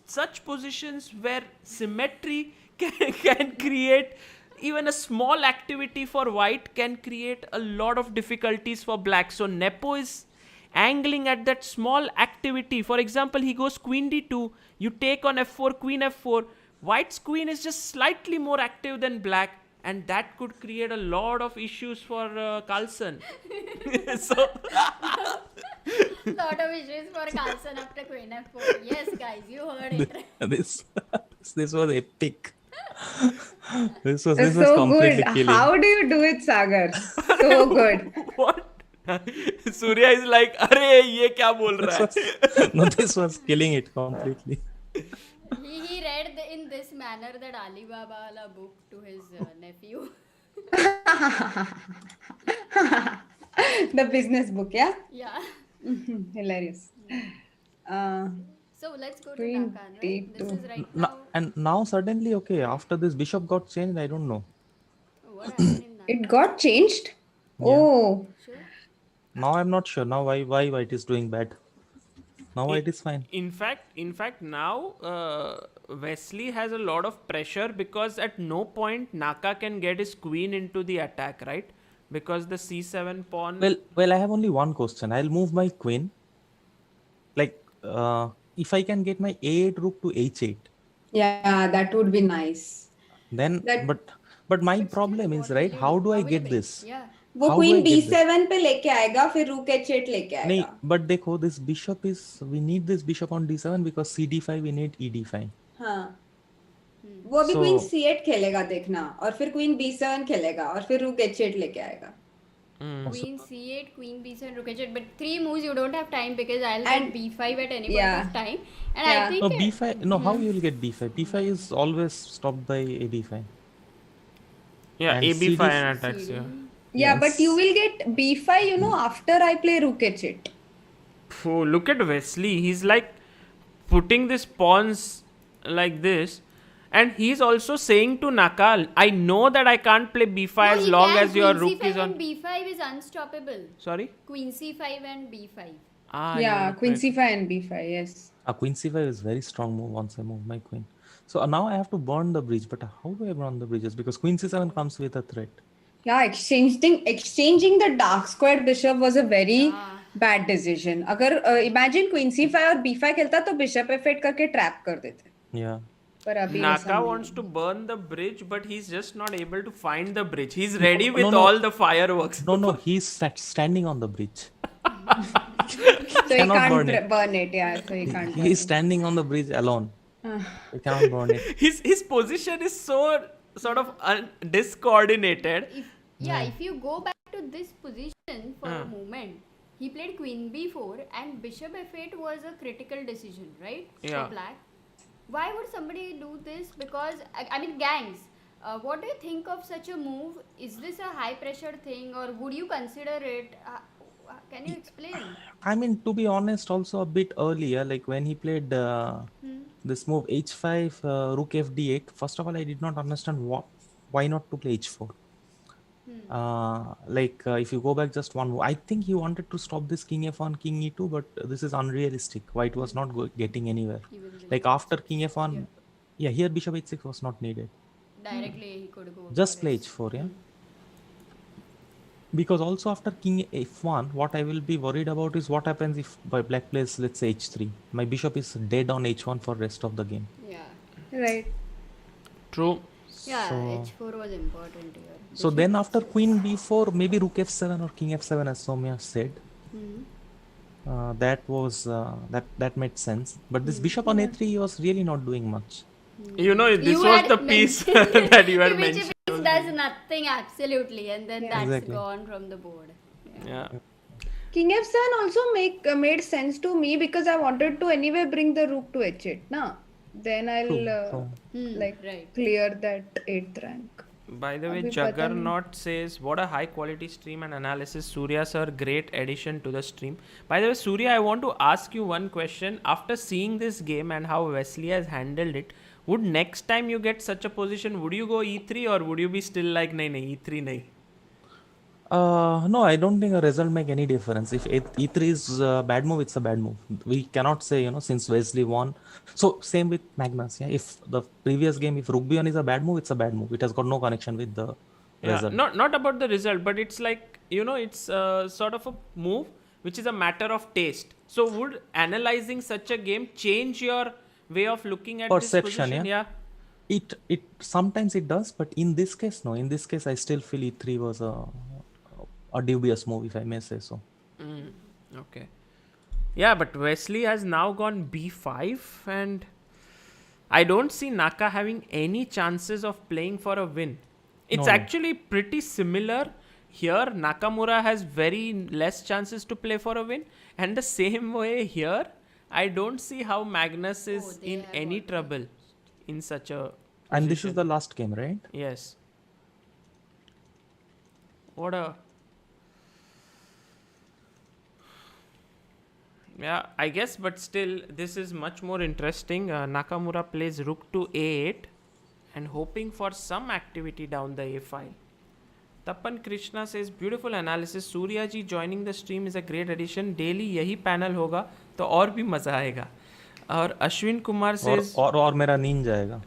such positions where symmetry can create even a small activity for white can create a lot of difficulties for black. So Nepo is angling at that small activity. For example, he goes queen d2, you take on f4, queen f4. White's queen is just slightly more active than black, and that could create a lot of issues for Carlsen. So Lot of issues for Carlsen after queen f4. Yes, guys, you heard it. this was epic. This was so completely good. killing. How do you do it, Sagar? So good. What? Surya is like, अरे ये क्या बोल रहा है? No, this was killing it completely. He read in this manner that Alibaba wala book to his nephew. The business book, yeah? Yeah. Hilarious. So let's go to Queen Nakan, right? This is right now. And now suddenly, okay, after this bishop got changed, I don't know. What happened in Nakan? It got changed? Yeah. Oh. Sure. Now I'm not sure. Now why white is doing bad? Now white is fine. In fact, now Wesley has a lot of pressure because at no point Naka can get his queen into the attack, right? Because the c7 pawn. Well, I have only one question. I'll move my queen. Like, if I can get my a8 rook to h8. Yeah, that would be nice. Then, but my problem is, right? How do I get this? Yeah. वो queen d7 पे लेके आएगा फिर rook h8 लेके आएगा. नहीं, but देखो, this bishop is, we need this bishop on d7 because cd5 we need ed5. हाँ. वो अभी queen c8 खेलेगा देखना और फिर queen b7 खेलेगा और फिर rook h8 लेके आएगा. Queen c8, queen b7, rook h8. But 3 moves you don't have time because I'll get b5 at any point of time. And I think no, b5. No, how you will get b5? b5 is always stopped by ab5. Yeah, and ab5 CD and attacks. Yeah. Yeah, Yes. but you will get b5, after I play rook h8. Oh, look at Wesley. He's like putting these pawns like this. And he's also saying to Nakal, I know that I can't play b5 as long as your rook is on. Queen c5 and b5 is unstoppable. Sorry? Queen c5 and b5. Yeah, queen c5 and b5, yes. Queen c5 is very strong move once I move my queen. So now I have to burn the bridge. But how do I burn the bridges? Because queen c7 comes with a threat. Yeah, exchanging the dark squared bishop was a very bad decision. अगर imagine queen c5 और b5 खेलता तो bishop f8 करके trap कर देते. Yeah. पर अभी Naka wants to burn the bridge, but he's just not able to find the bridge. He's ready with all the fireworks. No, he's standing on the bridge. So he cannot can't burn it. Yeah, so he can't. He's standing on the bridge alone. He cannot burn it. His position is so sort of discoordinated. If you go back to this position for a moment, he played queen b4 and bishop f8 was a critical decision, right? Yeah. For black. Why would somebody do this? Because, I mean, gangs, what do you think of such a move? Is this a high pressure thing or would you consider it? Can you explain? I mean, to be honest, also a bit earlier, like when he played this move h5, rook fd8. First of all, I did not understand why not to play h4. If you go back just one move, I think he wanted to stop this king f1, king e2, but this is unrealistic. White was not getting anywhere. Like after king f1, here bishop h6 was not needed. Directly he could go. Just play h4, yeah. Because also after king f1, what I will be worried about is what happens if black plays, let's say, h3. My bishop is dead on h1 for rest of the game. Yeah. Right. True. Yeah, So, h4 was important here. so then after queen b4, maybe rook f7 or king f7, as Soumya said. That was that made sense. But this bishop on a3 was really not doing much. You know, this You was had the piece that you had which mentioned. piece does nothing absolutely, and then that's Exactly. gone from the board. Yeah. King f7 also made sense to me because I wanted to anyway bring the rook to h8, na? Then I'll Right. clear that 8th rank. By the way, Abhi pata nahi. Juggernaut says, what a high quality stream and analysis. Surya sir, great addition to the stream. By the way, Surya, I want to ask you one question. After seeing this game and how Wesley has handled it, would next time you get such a position, would you go e3 or would you be still like, nahi, e3 nahi? No, I don't think a result make any difference. If e3 is a bad move, it's a bad move. We cannot say, since Wesley won. So same with Magnus. Yeah, if the previous game, if rook b1 is a bad move, it's a bad move. It has got no connection with the result. Not about the result, but it's like, it's sort of a move which is a matter of taste. So would analyzing such a game change your way of looking at Perception, this position? yeah. It sometimes it does, but in this case, no. In this case, I still feel e3 was a dubious move, if I may say so. Okay. Yeah, but Wesley has now gone b5 and I don't see Naka having any chances of playing for a win. It's actually pretty similar. Here, Nakamura has very less chances to play for a win. And the same way here, I don't see how Magnus is in any trouble in such a And this is the last game, right? Yes. What a... Yeah, I guess, but still, this is much more interesting. Nakamura plays rook to a8 and hoping for some activity down the a file. Tapan Krishna says, beautiful analysis. Surya ji joining the stream is a great addition. Daily yahi panel hoga to aur bhi maza aayega. और Ashwin Kumar says और मेरा नींद जाएगा.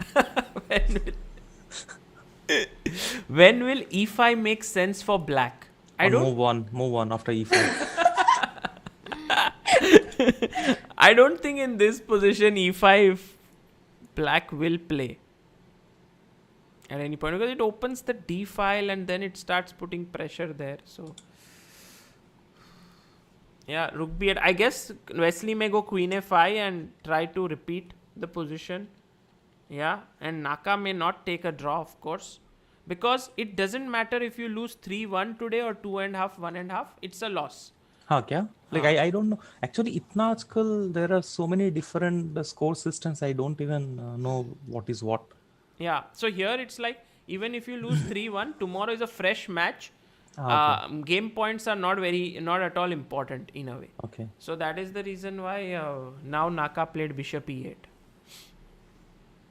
when will e5 make sense for black? I don't move on after e5. I don't think in this position e5 black will play at any point because it opens the d file and then it starts putting pressure there. So yeah, rook b8. I guess Wesley may go queen a5 and try to repeat the position. Yeah, and Naka may not take a draw, of course, because it doesn't matter if you lose 3-1 today or 2.5, 1.5. It's a loss. हाँ क्या? Like I don't know. Actually, इतना आजकल there are so many different score systems. I don't even know what is what. Yeah. So here it's like even if you lose 3-1, tomorrow is a fresh match. Game points are not at all important in a way. Okay. So that is the reason why now Naka played bishop e8.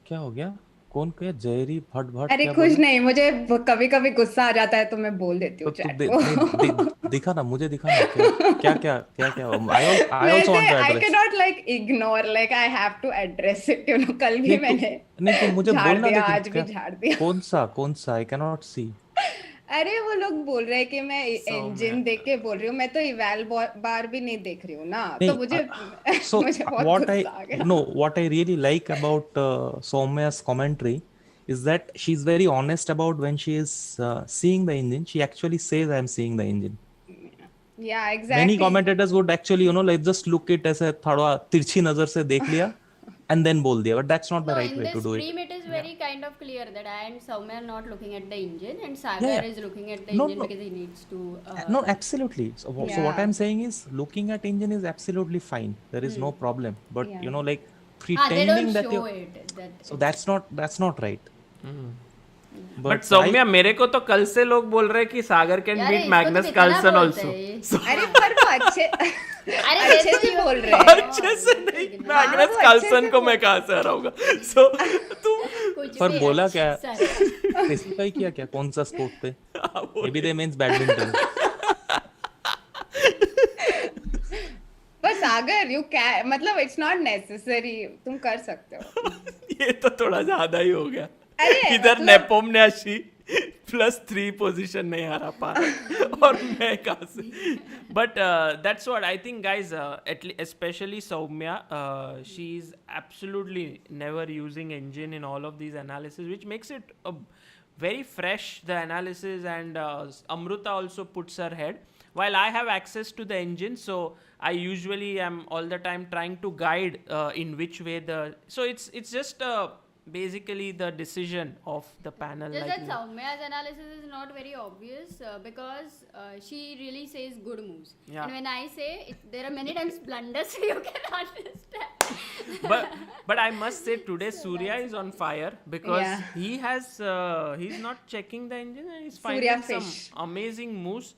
क्या हो गया? कौन क्या जयरी भट अरे कुछ नहीं, मुझे कभी कभी गुस्सा आ जाता है तो मैं बोल देती हूँ चैट को. दिखा ना, मुझे दिखा ना क्या I also want to address. I cannot like ignore, like I have to address it, कल भी मैंने नहीं तो मुझे बोलना दिया, आज भी झाड़ दिया. कौन सा I cannot see. अरे वो लोग बोल रहे हैं कि मैं इंजन देख के बोल रही हूँ, मैं तो इवैल बार भी नहीं देख रही हूँ ना, तो मुझे बहुत गुस्सा आ गया. What I really like about Soumya's commentary is that she's very honest about when she is seeing the engine. She actually says, "I am seeing the engine." Yeah, exactly. Many commentators would actually, like just look it as a थोड़ा तिरछी नजर से देख लिया and then बोल दिया, but that's not the right way to do it. In this stream, it is very kind of clear that I and Soumya are not looking at the engine, and Sagar is looking at the engine because he needs to. No, absolutely. So what I'm saying is, looking at engine is absolutely fine. There is no problem. But like pretending that so that's not right. But Soumya, मेरे को तो कल से लोग बोल रहे हैं कि Sagar can beat Magnus Carlsen also. अरे पर वो अच्छे से बोल रहे हैं. अच्छे से नहीं, मैग्नस कार्लसन को मैं कहाँ से हराऊंगा? So तुम पर बोला क्या? स्पेसिफाई किया क्या? कौन सा स्पोर्ट पे? Maybe they means badminton. पर सागर यू कैन, मतलब इट्स नॉट नेसेसरी, तुम कर सकते हो. ये तो थोड़ा ज्यादा ही हो गया. इधर नेपोम्नियाची +3 पोजीशन नहीं हारा पा रहा और मैं कहाँ से but that's what I think guys especially Soumya she is absolutely never using engine in all of these analysis which makes it very fresh the analysis and Amruta also puts her head while I have access to the engine so I usually am all the time trying to guide in which way so it's just basically the decision of the panel. Just like that Soumya's analysis is not very obvious because she really says good moves. Yeah. And when I say there are many times blunders, so you can understand. but I must say today Surya is on fire because he has he's not checking the engine and he's finding some amazing moves.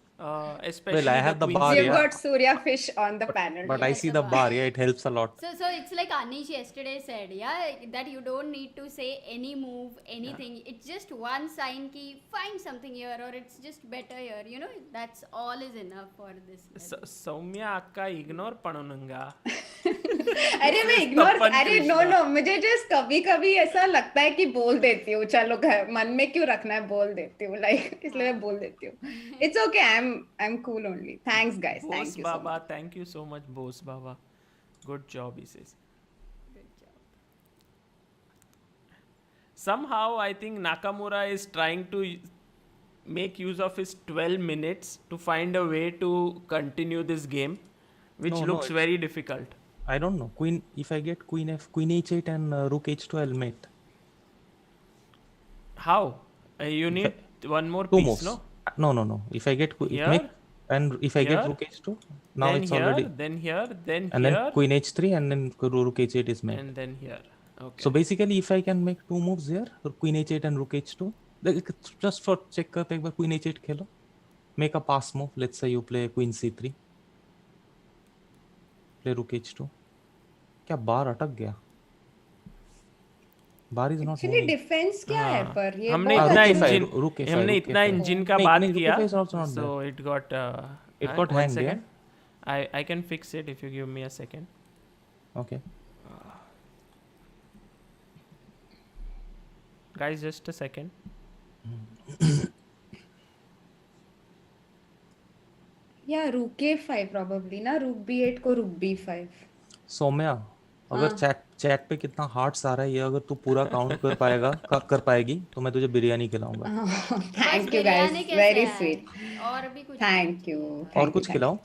Especially well, I have the bar. You've got Surya fish on the panel. But I see the bar. Yeah, it helps a lot. So it's like Anish yesterday said, that you don't need to say any move, anything. It's just one sign key, find something here, or it's just better here. You know, that's all is enough for this. Soumya akka ignore panunga. अरे मैं ignore अरे no मुझे just कभी कभी ऐसा लगता है कि बोल देती हूँ चलो मन में क्यों रखना है बोल देती हूँ लाइक इसलिए मैं बोल देती हूँ it's okay I am cool only thanks guys thank you Baba thank you so much Bose Baba good job he says somehow I think Nakamura is trying to make use of his 12 minutes to find a way to continue this game which looks very difficult. I don't know. Queen. If I get Queen H8 and Rook H2, I'll mate. How? You need one more two piece, moves. no? If I get Here, mate, and if I here, get Rook H2, now then it's here, already. Then here, then and here, then Queen H3, and then Rook H8 is mate. and then here. Okay. So basically, if I can make two moves here, Queen H8 and Rook H2, just for check कर एक बार Queen H8 Khelo, make a pass move. Let's say you play Queen C3. Play Rook H2. क्या बार अटक गया? बार is not actually defence क्या है पर ये हमने इतना इंजन का बात किया so it got hanged. Yeah? I can fix it if you give me a second. Okay. Guys, just a second. या Rook A5 probably ना Rook B8 को Rook B5. सौम्या अगर चैट पे कितना हार्ट्स आ रहा है ये अगर तू पूरा काउंट कर पाएगी तो मैं तुझे बिरयानी खिलाऊंगा. Thank you guys very sweet और भी कुछ थैंक यू और कुछ खिलाओ.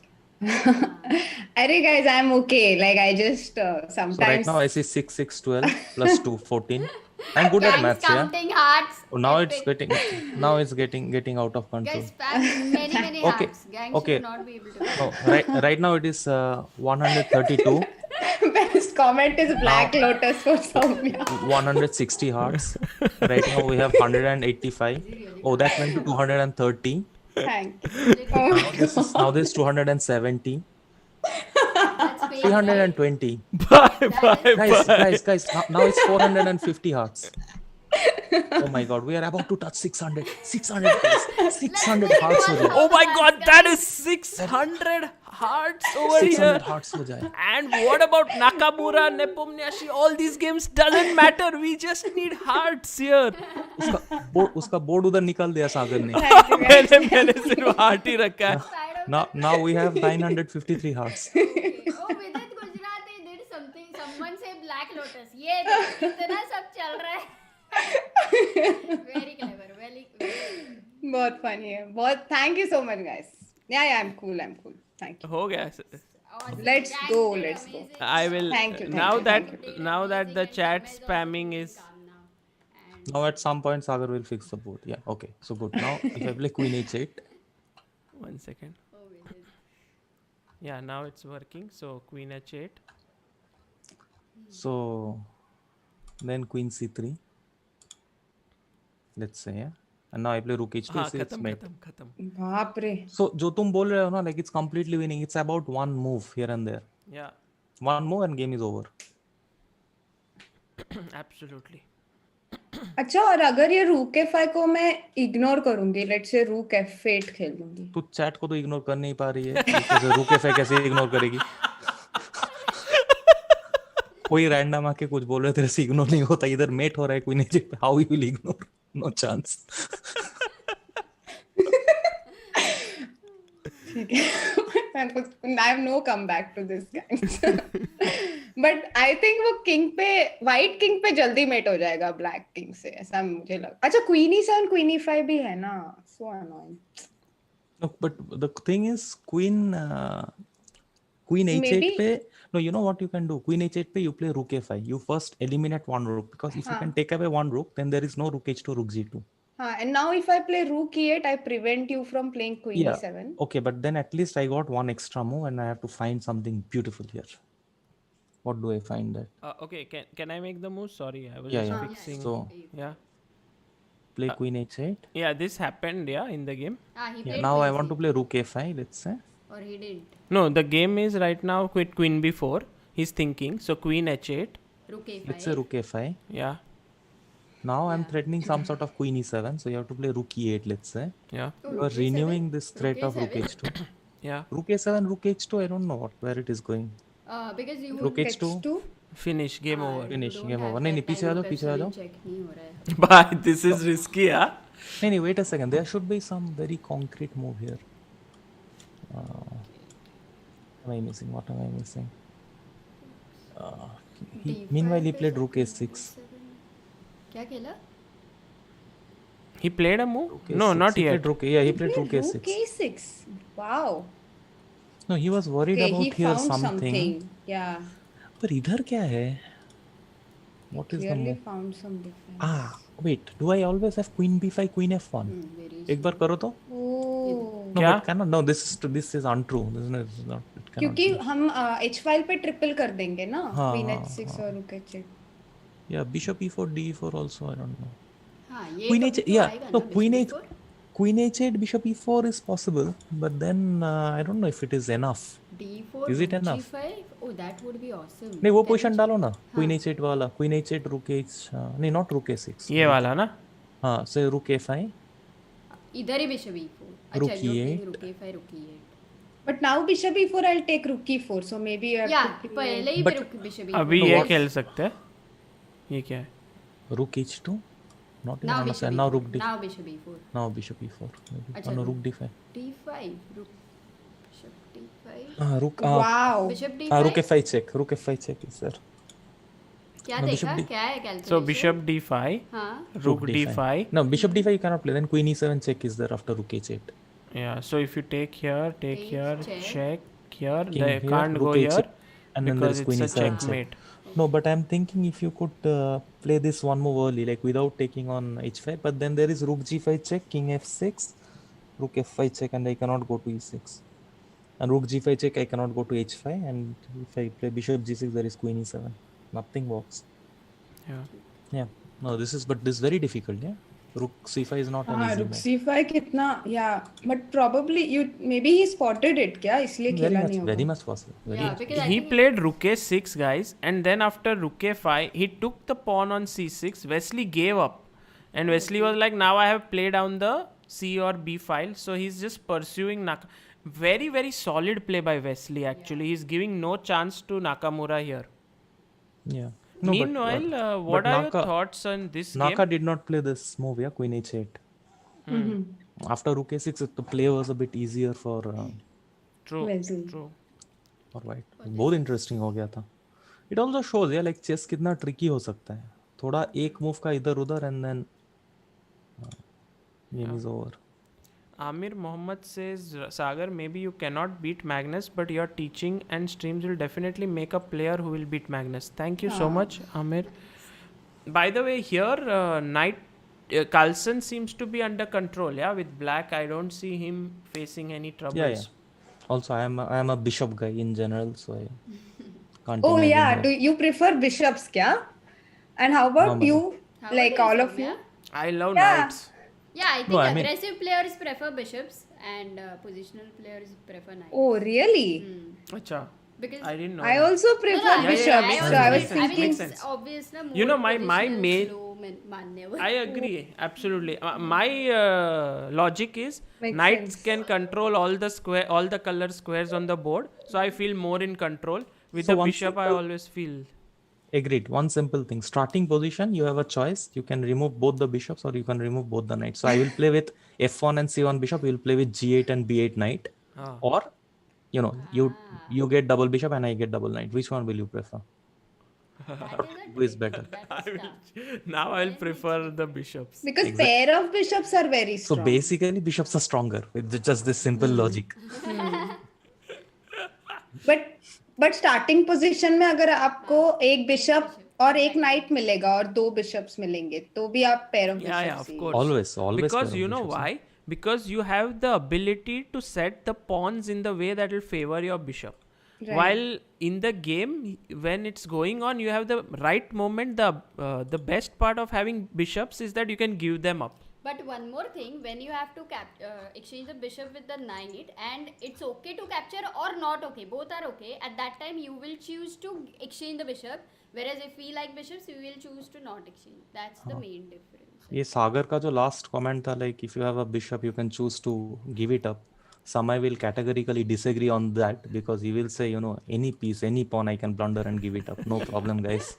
अरे guys I am okay like I just sometimes so right now I see 6 6 12 plus 2 14. I'm good at maths, counting hearts. Oh, now it's getting out of control. Guys, many okay. hearts. Gang should not be able to. Oh, right now it is 132. Best comment is Black Lotus for Soumya. 160 hearts. Right now we have 185. Oh, that went to 230. Thank you. Now this is 270. That's 320. Guys. Now it's 450 hearts. Oh my god, we are about to touch 600. 600 guys. 600 hearts ho jaye. Oh my god, that is 600 hearts over 600 here. hearts ho jaye. And what about Nakamura, Nepomniachtchi? All these games doesn't matter. We just need hearts here. उसका board उधर निकाल दिया सागर ने. मैंने सिर्फ heart ही रखा है. Now we have 953 hearts. Vidit Gujarati did something. Someone say Black Lotus. ये इतना सब चल रहा है. Very clever. Very. बहुत funny है. बहुत thank you so much guys. Yeah, I'm cool. Thank you. हो गया. Awesome. Let's Guys, go. did Let's go. amazing. I will Thank you, now thank you, that now that the chat spamming is Now at some point Sagar will fix the board. Yeah, okay. So good. Now if I play Queen H8. 1 second. Oh, Vidit. Yeah, now it's working. So Queen H8. So then Queen C3. Let's say, yeah. And now I play Rook H2. हाँ, So it's mate. खत्म. बाप रे. So जो तुम बोल रहे हो ना, like it's completely winning. It's about one move here and there. Yeah, One move and game is over. absolutely. अच्छा और अगर ये Rook A5 को मैं इग्नोर करूंगी लेट्स से Rook F8 खेल लूंगी तू चैट को तो इग्नोर कर नहीं पा रही है. जैसे Rook F8 कैसे इग्नोर करेगी? कोई रैंडम आके कुछ बोल रहे तेरे से इग्नोर नहीं होता. इधर मेट हो रहा है Queen H8 पे. How you will ignore? No chance. I have no comeback to this, guys. But I think वो king पे white king पे जल्दी mate हो जाएगा black king से, ऐसा मुझे लगा. अच्छा queen e7 queen e5 भी है ना, so annoying. No, but the thing is queen h8 Maybe- पे, no, you know what you can do? Queen h8 पे you play rook a5. You first eliminate one rook, because if you can take away one rook, then there is no rook h2, rook g2. And now if I play rook e8, I prevent you from playing queen Yeah. e7. Okay, but then at least I got one extra move, and I have to find something beautiful here. What do I find that? Okay, can I make the move? Sorry, I was Yeah, just yeah. fixing. So Yeah. play queen h8. Yeah, this happened, yeah, in the game. He Yeah, played now I queen want to C. play rook a5, let's say. Or he didn't. No, the game is right now with queen b4. He's thinking. So queen h8. Rook a5. Let's say rook a5. Yeah. Now I'm threatening some sort of queen e7, so you have to play rook e8, let's say. Yeah. Oh, You are rook A7? renewing this threat Rook of rook A7? h2. Yeah. Rook a7, rook h2, I don't know where it is going. Because you Rook h2. Finish. Game over. Finish, don't game have over. that नहीं नहीं time पीछे आ जाओ to पीछे आ जाओ. check नहीं हो रहा है. Bye. This is risky, yeah. नहीं wait a second, there should be some very concrete move here. Am I missing? What am I missing? Meanwhile he played rook a6. क्या खेला? He played a move? Rook No, a6. not He yet. played rook, yeah, he played rook a6. Rook a6. Wow. No, he was worried Okay, about he here found something. Yeah. पर इधर क्या है? What is the Clearly move? found some difference. Wait, do I always have queen b5, queen f1? Very एक बार करो तो? Oh. No, क्या? but cannot. No, this is untrue. This is not. It cannot क्योंकि be. हम h file पे triple कर देंगे ना, हाँ, queen हाँ, h6 हाँ. और rook h8. Yeah, bishop e4, d4 also. I don't know. हाँ ये Queen कभी h8. तो Yeah, आएगा no, ना queen bishop h. e4? Queen h8, bishop e4 is possible, but then I don't know if it is enough. d4 Is it rook enough? g5? Oh, that would be awesome. नहीं वो Can position you- डालो ना. Queen h8 वाला. Queen h8, rook h. नहीं, not rook a6. ये वाला ना? हाँ, say rook a5. इधर ही bishop e4. Rook अच्छा, you're playing e8. rook a5, rook e8. But now bishop e4, I'll take rook e4. So maybe you have Yeah, to play. पहले ही But- rook bishop e4. अभी No, ये what- खेल सकते हैं. ये क्या है? Rook h2. Not even Now on a bishop side. e4. Now rook d. Now bishop e4. Now bishop e4. Maybe. अच्छा, No, rook- rook d5. d5. Rook bishop d5. Rook. Wow. Bishop d5. Rook f5 check. Rook f5 check is there. क्या No, देखा? bishop d- क्या है calculation? So bishop d5, हाँ. rook d5. No, bishop d5 you cannot play. Then queen e7 check is there after rook h8. Yeah. So if you take here, take Take, here, check. check here, King they here, can't go rook here h8, and then there because is queen it's a e7 check. checkmate. No, but I'm thinking if you could play this one move early, like without taking on h5, but then there is rook g5 check, king f6, rook f5 check, and I cannot go to e6. And rook g5 check, I cannot go to h5, and if I play bishop g6, there is queen e7. Nothing works. Yeah. Yeah. No, this is very difficult. Yeah. Rook c5 is not an easy rook move. c5 कितना, yeah, but probably maybe he spotted it क्या, इसलिए Very खेला much, नहीं very होगा. much possible. Very Yeah, much. because I He think played rook a6, guys, and then after rook a5, he took the pawn on c6. Wesley gave up, and Wesley was like, "Now I have played down the c or b file." So he's just pursuing very very solid play by Wesley. Actually, he's giving no chance to Nakamura here. Yeah. No, Meanwhile, what but are Naka- your thoughts on this Naka game? did not play this move, yeah, queen h8. After rook a6, the play was a bit easier for True, Wesley. true. white. बहुत interesting हो गया था. It also shows, yeah, like chess कितना tricky हो सकता है. थोड़ा एक move का इधर उधर and then game is over. Amir Mohammed says, Sagar, maybe you cannot beat Magnus, but your teaching and streams will definitely make a player who will beat Magnus. Thank you so much, Amir. By the way, here, Knight Carlsen seems to be under control. Yeah, with black, I don't see him facing any troubles. Yeah. Also, I am a bishop guy in general, so I can't. Oh imagine yeah, that. do you prefer bishops क्या? And how about Normally. you? How Like about all you, of you? Soumya? I love Yeah. knights. Yeah, I think No, I mean- aggressive players prefer bishops and positional players prefer knights. Oh really? Acha, Because I didn't know. I that. also prefer yeah, bishops. yeah, So I was makes sense, thinking. makes sense. it's obvious na, You know, more my positional main- slow मान्य I agree, absolutely. My logic is Makes knights sense. can control all the color squares on the board, so I feel more in control. With So the one bishop, I simple- always feel. Agreed. One simple thing. Starting position, you have a choice. You can remove both the bishops or you can remove both the knights. So I will play with f1 and c1 bishop. We will play with g8 and b8 knight. or you get double bishop and I get double knight. Which one will you prefer? That is a Who is trick. better? That is tough. Now I'll Very prefer the bishops. Because pair of bishops are very So strong. basically bishops are stronger with just this simple logic. But starting position में अगर आपको एक bishop और एक night मिलेगा और दो bishops मिलेंगे तो भी आप pair of Yeah, bishops of course. Always Because pair of you know bishops, why? Because you have the ability to set the pawns in the way that will favor your bishop. Right. While in the game, when it's going on, you have the right moment. The best part of having bishops is that you can give them up. But one more thing, when you have to exchange the bishop with the knight, and it's okay to capture or not okay, both are okay. At that time, you will choose to exchange the bishop. Whereas if we like bishops, we will choose to not exchange. That's the main difference. ये सागर का जो last comment था, like if you have a bishop you can choose to give it up. Samay will categorically disagree on that because he will say, any piece, any pawn I can blunder and give it up. No problem, guys.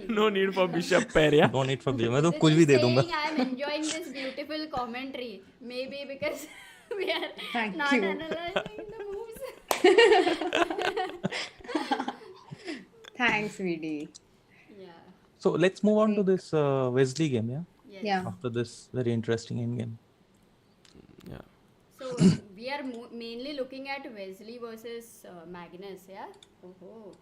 No need for bishop pair, yeah? No need for bishop. मैं तो कुछ भी दे दूंगा. I am enjoying this beautiful commentary. Maybe because we are Thank not you. analyzing the moves. Thanks वीडी Yeah. So let's move on to this Wesley game, yeah? Yes. या After this very interesting end game. Yeah. So we are mainly looking at Wesley versus Magnus, yeah? Oh.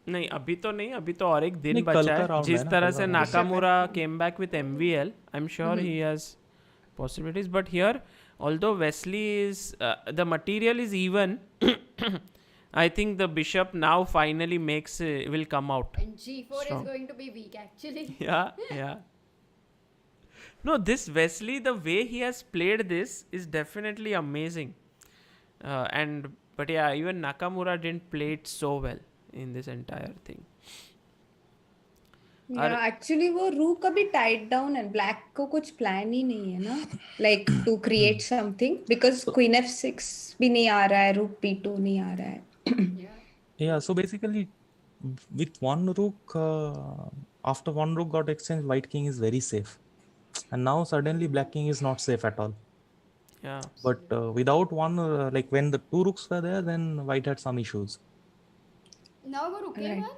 नहीं अभी तो नहीं, अभी तो और एक दिन नहीं, कल बचा का है. round जिस है ना, तरह कल से का round. Nakamura came back with MVL, I'm sure he has possibilities. But here, although Wesley is the material is even, I think the bishop now finally will come out. And G4 Strong. is going to be weak actually. Yeah. No, this Wesley, the way he has played this is definitely amazing. But yeah, even Nakamura didn't play it so well in this entire thing. Actually वो रूक अभी tight down है black को कुछ plan ही नहीं है ना like to create something because queen f6 भी नहीं आ रहा है रूक b2 नहीं आ रहा है Yeah, so basically with one rook, after one rook got exchanged, white king is very safe. And now suddenly black king is not safe at all. Yeah. But without one, like when the two rooks were there, then white had some issues. Now वो रुकेगा?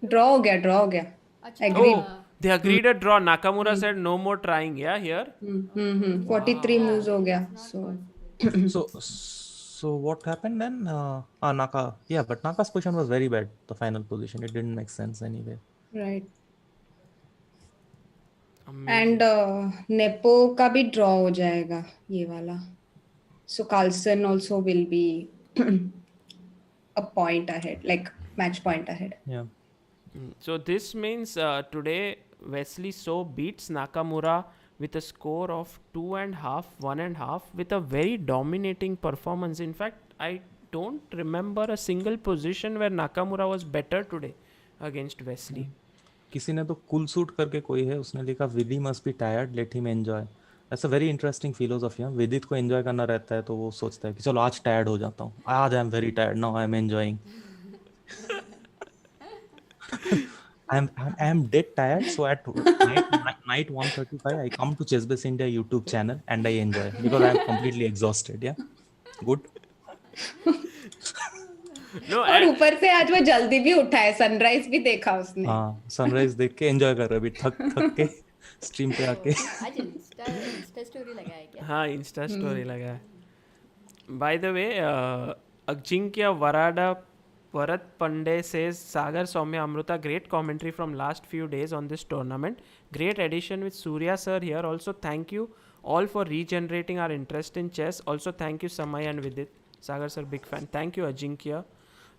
Draw हो गया अच्छा. Agreed. Oh, they agreed a draw. Nakamura said no more trying. Yeah, here. 43 moves हो गया So what happened then? Naka. Yeah, but Naka's position was very bad. The final position, it didn't make sense anyway. Right and Nepo का भी draw हो जाएगा ये वाला so Carlsen also will be a point ahead like match point ahead Yeah. So this means today Wesley so beats Nakamura with a score of 2.5, 1.5 with a very dominating performance. In fact, I don't remember a single position where Nakamura was better today against Wesley. किसी ने तो cool suit करके कोई है, उसने लिखा विदी must be tired, let him enjoy. That's a very interesting philosophy है. विदित को एंजॉय करना रहता है तो वो सोचता है कि चलो आज टायर्ड हो जाता हूँ, आज I am very tired, now I am enjoying. I am dead tired, so at night 1:35 I come to Chessbase India YouTube channel and I enjoy because I am completely exhausted. Yeah, good. No, और ऊपर से आज वो जल्दी भी उठा है sunrise भी देखा उसने हाँ, सनराइज देख के एंजॉय कर रहा है अभी थक के स्ट्रीम पे आके. आज इंस्टा स्टोरी लगाया क्या? हाँ, इंस्टा स्टोरी लगा है. By the way, Ajinkya Varada Varat Pandey says, Sagar, Soumya, Amruta, great commentary from last few days on this tournament. Great addition with Surya sir here. Also, thank you all for regenerating our interest in chess. Also, thank you Samay and Vidit. Sagar sir, big fan. Thank you Ajinkya.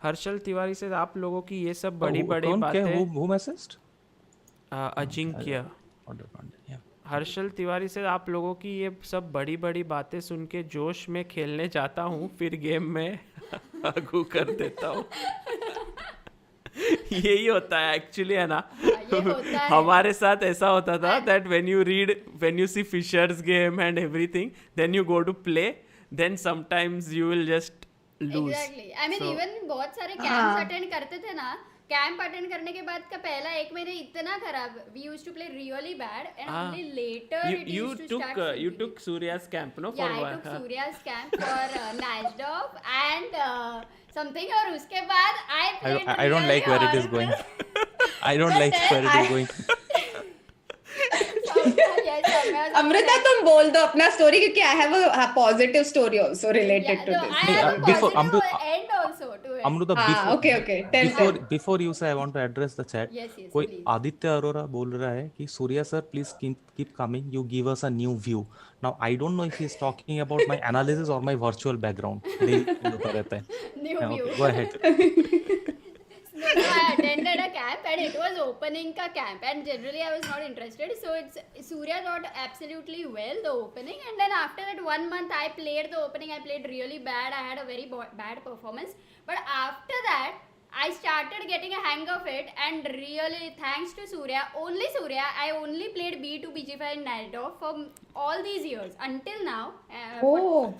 Harshal Tiwari से आप लोगों की ये सब बड़ी बड़ी बातें. Who messaged? Ajinkya. Harshal Tiwari से आप लोगों की ये सब बड़ी बड़ी बातें सुन के जोश में खेलने जाता हूँ, फिर गेम में आगू कर देता हूँ. यही होता है एक्चुअली, है ना. हमारे साथ ऐसा होता था that when you see Fisher's game and everything, then you go to play, then sometimes you will just lose. Exactly. I mean, even बहुत सारे कैंप्स अटेंड करते थे ना, कैंप अटेंड करने के बाद का पहला 1 महीने इतना खराब, we used to play really bad and only later it used to start you sinking. took Surya's camp, no? Yeah, for I one, took Surya's camp for Radjabov and something, और उसके बाद I played I don't like where it is going. I don't like where it is going. Amrita तुम बोल दो अपना story, क्योंकि I have a positive story also related to I this. have a Before positive end also to it. Amruta, before you say, I want to address the chat. Yes, कोई please. Aditya Arora बोल रहा है कि Surya sir please keep coming, you give us a new view. Now I don't know if he is talking about my analysis or my virtual background. होता रहता है. New view. Go ahead. No, I attended a camp and it was opening ka camp and generally I was not interested, so Surya got absolutely well the opening, and then after that 1 month I played the opening. I played really bad, I had a very bad performance, but after that I started getting a hang of it, and really thanks to Surya, I only played B2 BG5 in Naldorf for all these years until now, for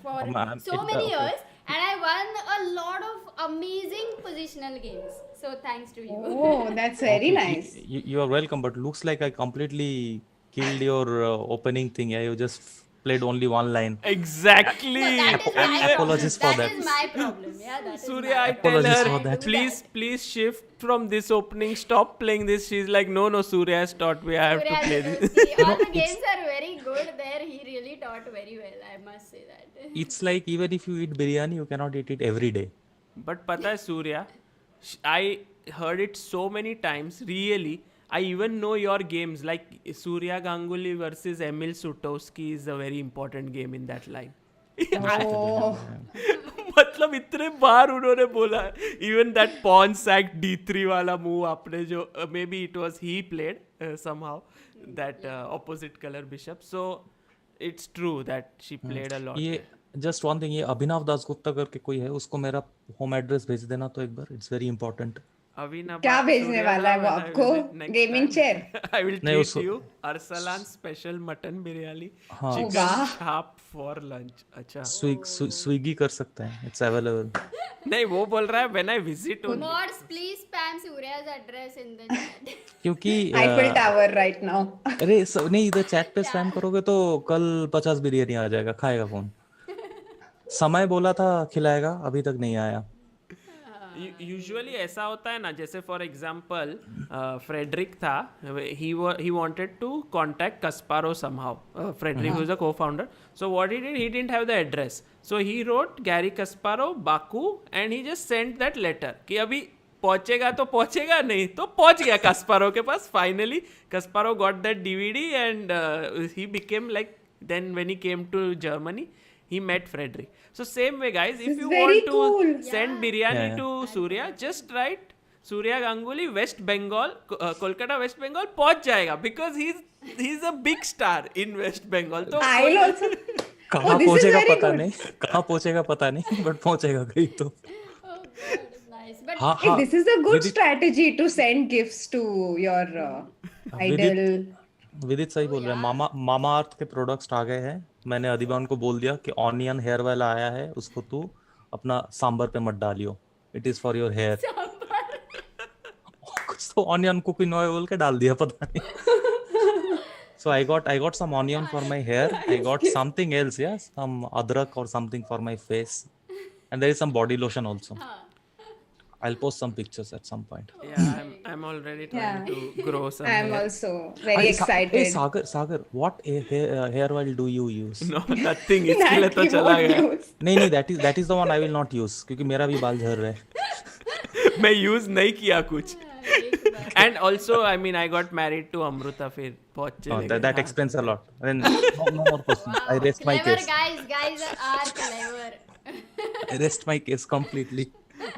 so many years, and I won a lot of amazing positional games. So thanks to you. Oh, that's very nice. You are welcome, but looks like I completely killed your opening thing. Yeah, you just played only one line. Exactly. Apologies for that. That is my problem. Yeah, that Surya, is I my tell Apologies her, for that. please shift from this opening. Stop playing this. She's like, no, Surya has taught me. I have to play this. All the games are very good there. He really taught very well. I must say that. It's like even if you eat biryani, you cannot eat it every day. But pata hai, Surya, I heard it so many times. Really, I even know your games. Like Surya Ganguly versus Emil Sutowski is a very important game in that line. Oh, मतलब इतने बार उन्होंने बोला, even that pawn sack D3 वाला move आपने जो maybe it was he played somehow that opposite color bishop, so it's true that she played a lot. ये just one thing, ये अभिनव दासगुप्ता करके कोई है, उसको मेरा होम एड्रेस भेज देना तो एक बार, इट्स वेरी इंपॉर्टेंट. क्या भेजने वाला है वो आपको? Gaming chair? I will treat you Arsalan special mutton biryani, chicken chop for lunch. अच्छा. स्विगी कर सकते हैं, इट्स अवेलेबल. नहीं, वो बोल रहा है when I visit only. Mods, please spam Surya's address in the chat. क्योंकि Eiffel Tower right now. अरे नहीं, इधर चैट पे स्पैम करोगे तो कल 50 बिरयानी आ जाएगा, खाएगा कौन? समय बोला था खिलाएगा, अभी तक नहीं आया. यूजुअली ऐसा होता है ना, जैसे फॉर एग्जांपल फ्रेडरिक था, he wanted to contact Kasparov somehow. Frederick was the co-founder, so what he didn't have the address, so he wrote Garry Kasparov Baku and he just sent that letter कि अभी पहुंचेगा तो पहुंचेगा, नहीं तो पहुंच गया कस्पारो के पास. Finally Kasparov got that DVD and he became like, then when he came to Germany he met Frederick. So same way guys, if you want to send biryani to Surya, just write Surya Ganguly West Bengal, Kolkata West Bengal, पहुंच जाएगा, because he's a big star in West Bengal. तो I'll also कहाँ पहुंचेगा पता नहीं, कहाँ पहुंचेगा पता नहीं, बट पहुंचेगा कहीं तो. Nice, but hey, this is a good strategy to send gifts to your idol. विदित सही बोल रहे हैं. मामा अर्थ के प्रोडक्ट्स आ गए हैं. मैंने अधिबान को बोल दिया कि ऑनियन हेयर ऑयल आया है, उसको तू अपना सांबर पे मत डालियो, it is for your hair. कुछ तो ऑनियन कुकिंग ऑयल बोल के डाल दिया, पता नहीं. So I got some onion for my hair. I got something else, yes, some adrak or something for my face, and there is some body lotion also. I'll post some pictures at some point. Yeah, I'm already trying to grow some I'm hair. also very excited. Hey, Sagar, what hair oil do you use? No, nothing. इसके लिए तो चला गया. नहीं, that is the one I will not use, क्योंकि मेरा भी बाल झड़ रहा है. मैं use नहीं किया कुछ. And also, I mean, I got married to Amruta, फिर बहुत चलेगा. That explains a lot. And no more questions. I rest my case. Guys are clever. I rest my case completely.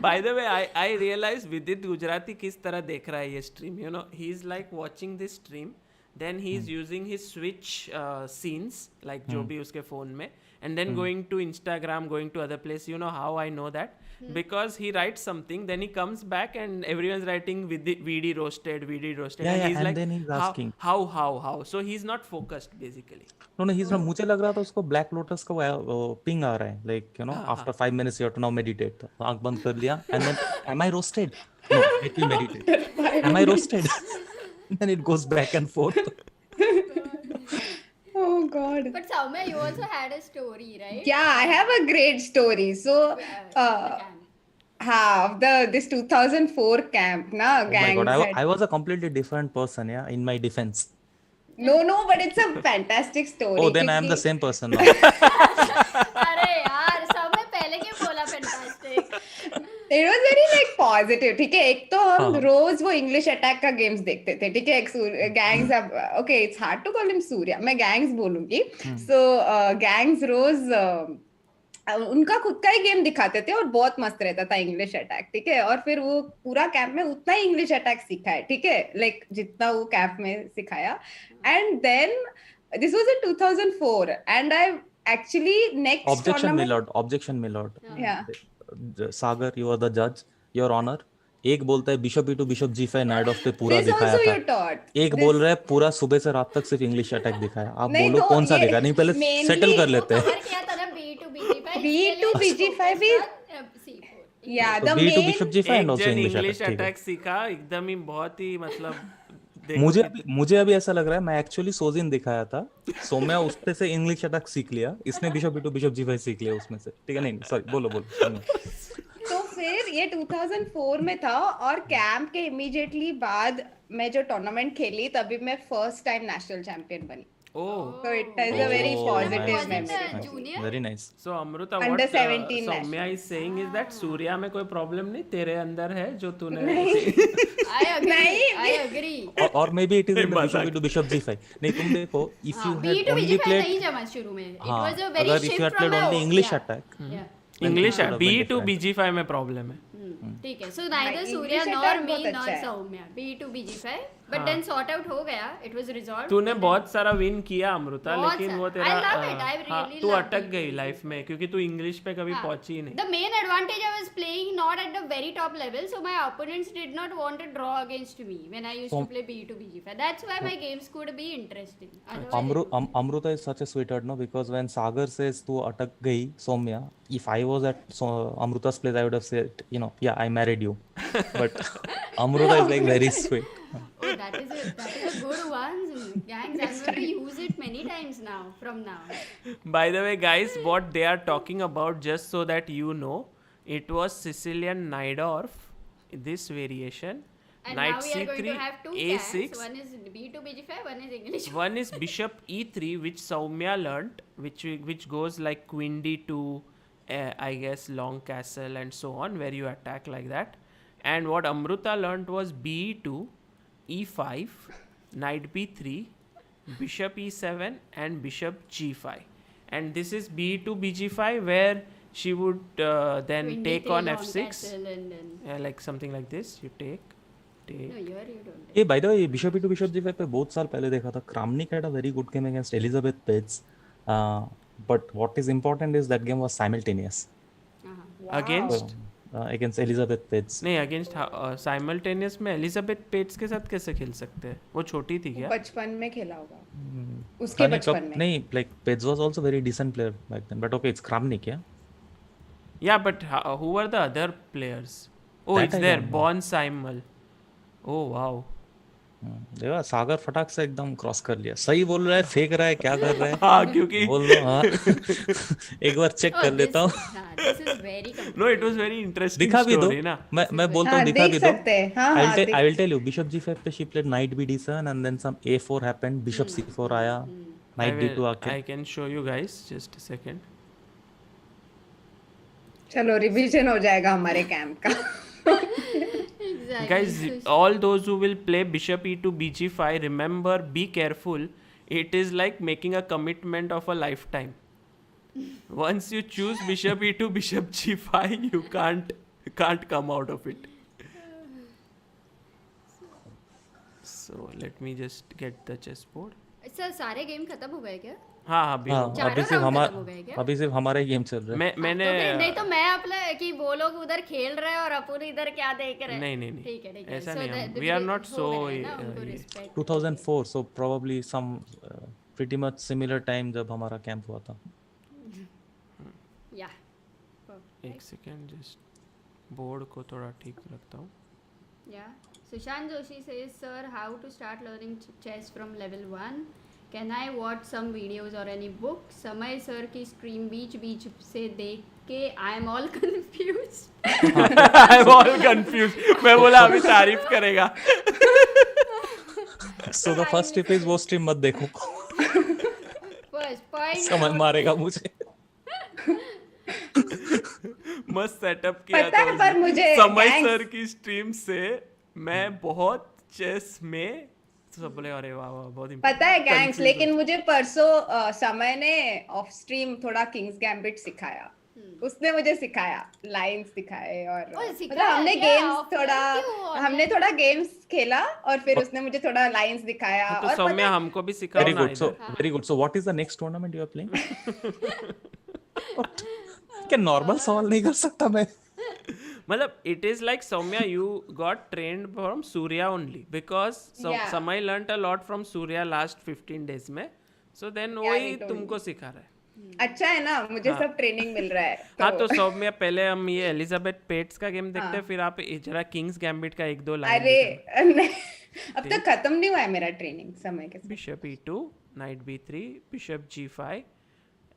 By the way, I realized Vidit Gujarati किस तरह देख रहा है ये stream. You know, he's like watching this stream, then he's using his Switch scenes, like जो भी उसके phone में, and then going to Instagram, going to other place. You know how I know that? Because he writes something, then he comes back and everyone's writing with the VD roasted, and he's and like, then he's asking, how? So he's not focused basically. No, he's not. मुझे लग रहा था उसको black lotus का ping आ रहा है, like you know, after 5 minutes you have to now meditate. आंख बंद कर लिया, and then am I roasted? No, let me meditate. Am I roasted? Then it goes back and forth. Oh God. But Soumya, you also had a story, right? Yeah, I have a great story. So, this 2004 camp, na, Oh my gangs God, had- I was a completely different person, yeah, in my defense. No, but it's a fantastic story. Oh, then I am the क्योंकि- same person now. अरे यार Soumya पहले क्यों बोला fantastic? It was very like positive. ठीक है, एक तो हम हाँ. रोज वो इंग्लिश अटैक का गेम्स देखते थे. ठीक है, गैंग्स अब okay it's hard to call him Surya, मैं गैंग्स बोलूंगी. सो गैंग्स रोज उनका खुद का ही गेम दिखाते थे और बहुत मस्त रहता था इंग्लिश अटैक. ठीक है, और फिर वो पूरा कैंप में उतना ही इंग्लिश अटैक सीखा है. ठीक है, लाइक जितना वो कैंप में सिखाया. And then this was in 2004 and I actually next Objection, my lord. Yeah. Sagar, you are the judge. Your honor. एक बोलता है bishop E2 bishop G5 night of पे पूरा This दिखाया also you था. taught. एक बोल रहा है पूरा सुबह से रात तक सिर्फ इंग्लिश अटैक दिखाया. आप नहीं, बोलो तो कौन सा ये दिखा? नहीं, पहले mainly सेटल कर लेते हैं. कवर किया था ना B2 BG5. B2 BG5 भी C4. Yeah, So the B2 main bishop G5 एक and also जन इंग्लिश इंग्लिश अटैक. अटैक सीखा एकदम ही बहुत ही मतलब मुझे अभी ऐसा लग रहा है मैं एक्चुअली सोजिन दिखाया था. सौम्या उसपे से इंग्लिश अटैक सीख लिया. इसने बिशप E2 बिशप G5 सीख लिया उसमें से. ठीक है, नहीं सॉरी, बोलो. तो फिर ये 2004 में था और कैंप के इमीडिएटली बाद मैं जो टूर्नामेंट खेली तभी मैं फर्स्ट टाइम नेशनल चैंपियन बनी. So it is a very positive memory. Junior? Very nice. So Amruta, Under what 17 Soumya is saying is that Surya में कोई प्रॉब्लम नहीं तेरे अंदर है जो तूने I agree. Or maybe it is in the bishop E2 bishop G5. नहीं, तुम देखो, if you had B2 only BG5 played, नहीं जमा शुरू में. It हाँ, was a very अगर if you shift had played from only a English yeah. attack, Yeah. English would have been B2 different. BG5 में प्रॉब्लम है. ठीक है. So neither Surya English nor attack me बहुत nor अच्छा है. Soumya. B2 BG5. But then sort out हो गया. It was resolved. तूने बहुत सारा विन किया अमृता, बहुत लेकिन वो सारा. तेरा I love it. I really तू love अटक it. गई लाइफ में क्योंकि तू इंग्लिश पे कभी पहुंची ही नहीं. The main advantage I was playing not at the very top level, so my opponents did not want to draw against me when I used to play B2 BG5. That's why my games could be interesting. Otherwise, Amruta is such a sweetheart, no? Because when Sagar says तू अटक गई Soumya, if I was at Amruta's place, I would have said, you know, yeah, I married you. But Amruta is like very sweet. oh, that is a good one. Gangs, I'm going to use it many times now, from now. By the way, guys, what they are talking about, just so that you know, it was Sicilian Najdorf, this variation. And Knight now we are going C3, to have two A6. gangs. One is B2 BG5, one is English. One is bishop E3, which Soumya learnt, which goes like queen D2, I guess long castle and so on, where you attack like that. And what Amruta learnt was B2, E5, knight B3, bishop E7 and bishop G5. And this is B2 BG5 where she would then Queen take D3 on long F6. castle and then... Yeah, like something like this. You take. No, here you don't. ये by the way, bishop E2 bishop G5 पे बहुत साल पहले देखा था. Kramnik had a very good game against Elizabeth Pets. But what is important is that game was simultaneous. Against? Against Elizabeth Pets. नहीं, against simultaneous में Elizabeth pets के साथ कैसे खेल सकते हैं? वो छोटी थी क्या? बचपन में खेला होगा उसके बचपन में. नहीं, like Pets was also very decent player back then. But okay, it's Kramnik, yeah. Yeah, but who were the other players? Oh, That it's I there. don't know. Born Simul. Oh, wow. देखा, सागर फटाक से एकदम cross कर लिया. सही बोल रहा है, फेंक रहा है, क्या कर रहा है? हाँ, क्योंकि बोल लो. हाँ. एक बार चेक कर लेता हूँ. This is very no, it was very interesting दिखा भी दो. story ना. मैं बोलता हूँ हाँ, दिखा देख भी दो. सकते हैं. हाँ, हाँ, I will tell you. Bishop G5 पे she played knight BD7 and then some A4 happened. Bishop C4 आया. Knight D2 आके. I can show you guys. Just a second. चलो रिवीजन हो जाएगा हमारे कैंप का. Exactly. Guys, all those who will play bishop E2 BG5, remember, be careful. It is like making a commitment of a lifetime. Once you choose bishop E2 bishop G5, you can't come out of it. So let me just get the chessboard. अच्छा, सारे game खत्म हो गए क्या? हाँ अभी हाँ होगा। अभी चारों सिर्फ round हमारा खत्म हो गए क्या? अभी सिर्फ हमारा ही गेम चल रहा है। मैंने तो फिर नहीं तो मैं अपना कि वो लोग उधर खेल रहे हैं और अपन इधर क्या देख रहे हैं। नहीं ठीक है ऐसा So नहीं that- वी आर नॉट हो सो गया है ना, उनको respect 2004 so probably some pretty much similar time जब हमारा कैंप हुआ था। Yeah. एक सेकेंड जस्ट बोर्ड को थोड़ा ठीक रखता हूँ। Yeah. Sushant Joshi says, sir, how to start learning chess from level 1? Can I watch some videos or any book? समय सर की स्ट्रीम बीच बीच से देख के I am all confused. I am all confuse. मैं बोला अभी तारीफ करेगा। So the first tip is वो स्ट्रीम मत देखो। First point. समझ मारेगा मुझे। मस्त सेटअप किया पता है पर मुझे समय gangs- सर की स्ट्रीम से मैं बहुत चेस में सब बोले अरे वाह वाह बहुत पता है गैंग्स, confused लेकिन मुझे परसों समय ने ऑफ स्ट्रीम थोड़ा किंग्स गैम्बिट सिखाया। उसने मुझे सिखाया, लाइंस दिखाए और ओ, सिखाया मतलब हमने क्या? गेम्स Offline थोड़ा क्यों? Online? हमने थोड़ा गेम्स खेला और फिर उसने मुझे थोड़ा लाइंस दिखाया। तो और सौम्या पता हमको भी सिखाओ Very ना good. So इधर। very good. So what is the next tournament you are playing? क्या नॉर्मल सवाल नहीं कर सकता मैं? मतलब it is like Soumya you got trained from Surya only because Yeah. Samay learnt a lot from Surya last 15 days में, so then Yeah, वही he told तुमको सिखा रहा है। अच्छा है ना, मुझे सब ट्रेनिंग मिल रहा है। हाँ तो सौम्या पहले हम ये एलिजाबेथ पेट्स का गेम देखते हैं, हाँ। फिर आप जरा किंग्स गैम्बिट का एक दो लाइन अरे नहीं, अब तक खत्म नहीं हुआ है मेरा ट्रेनिंग समय के साथ। Bishop E2 knight B3 bishop G5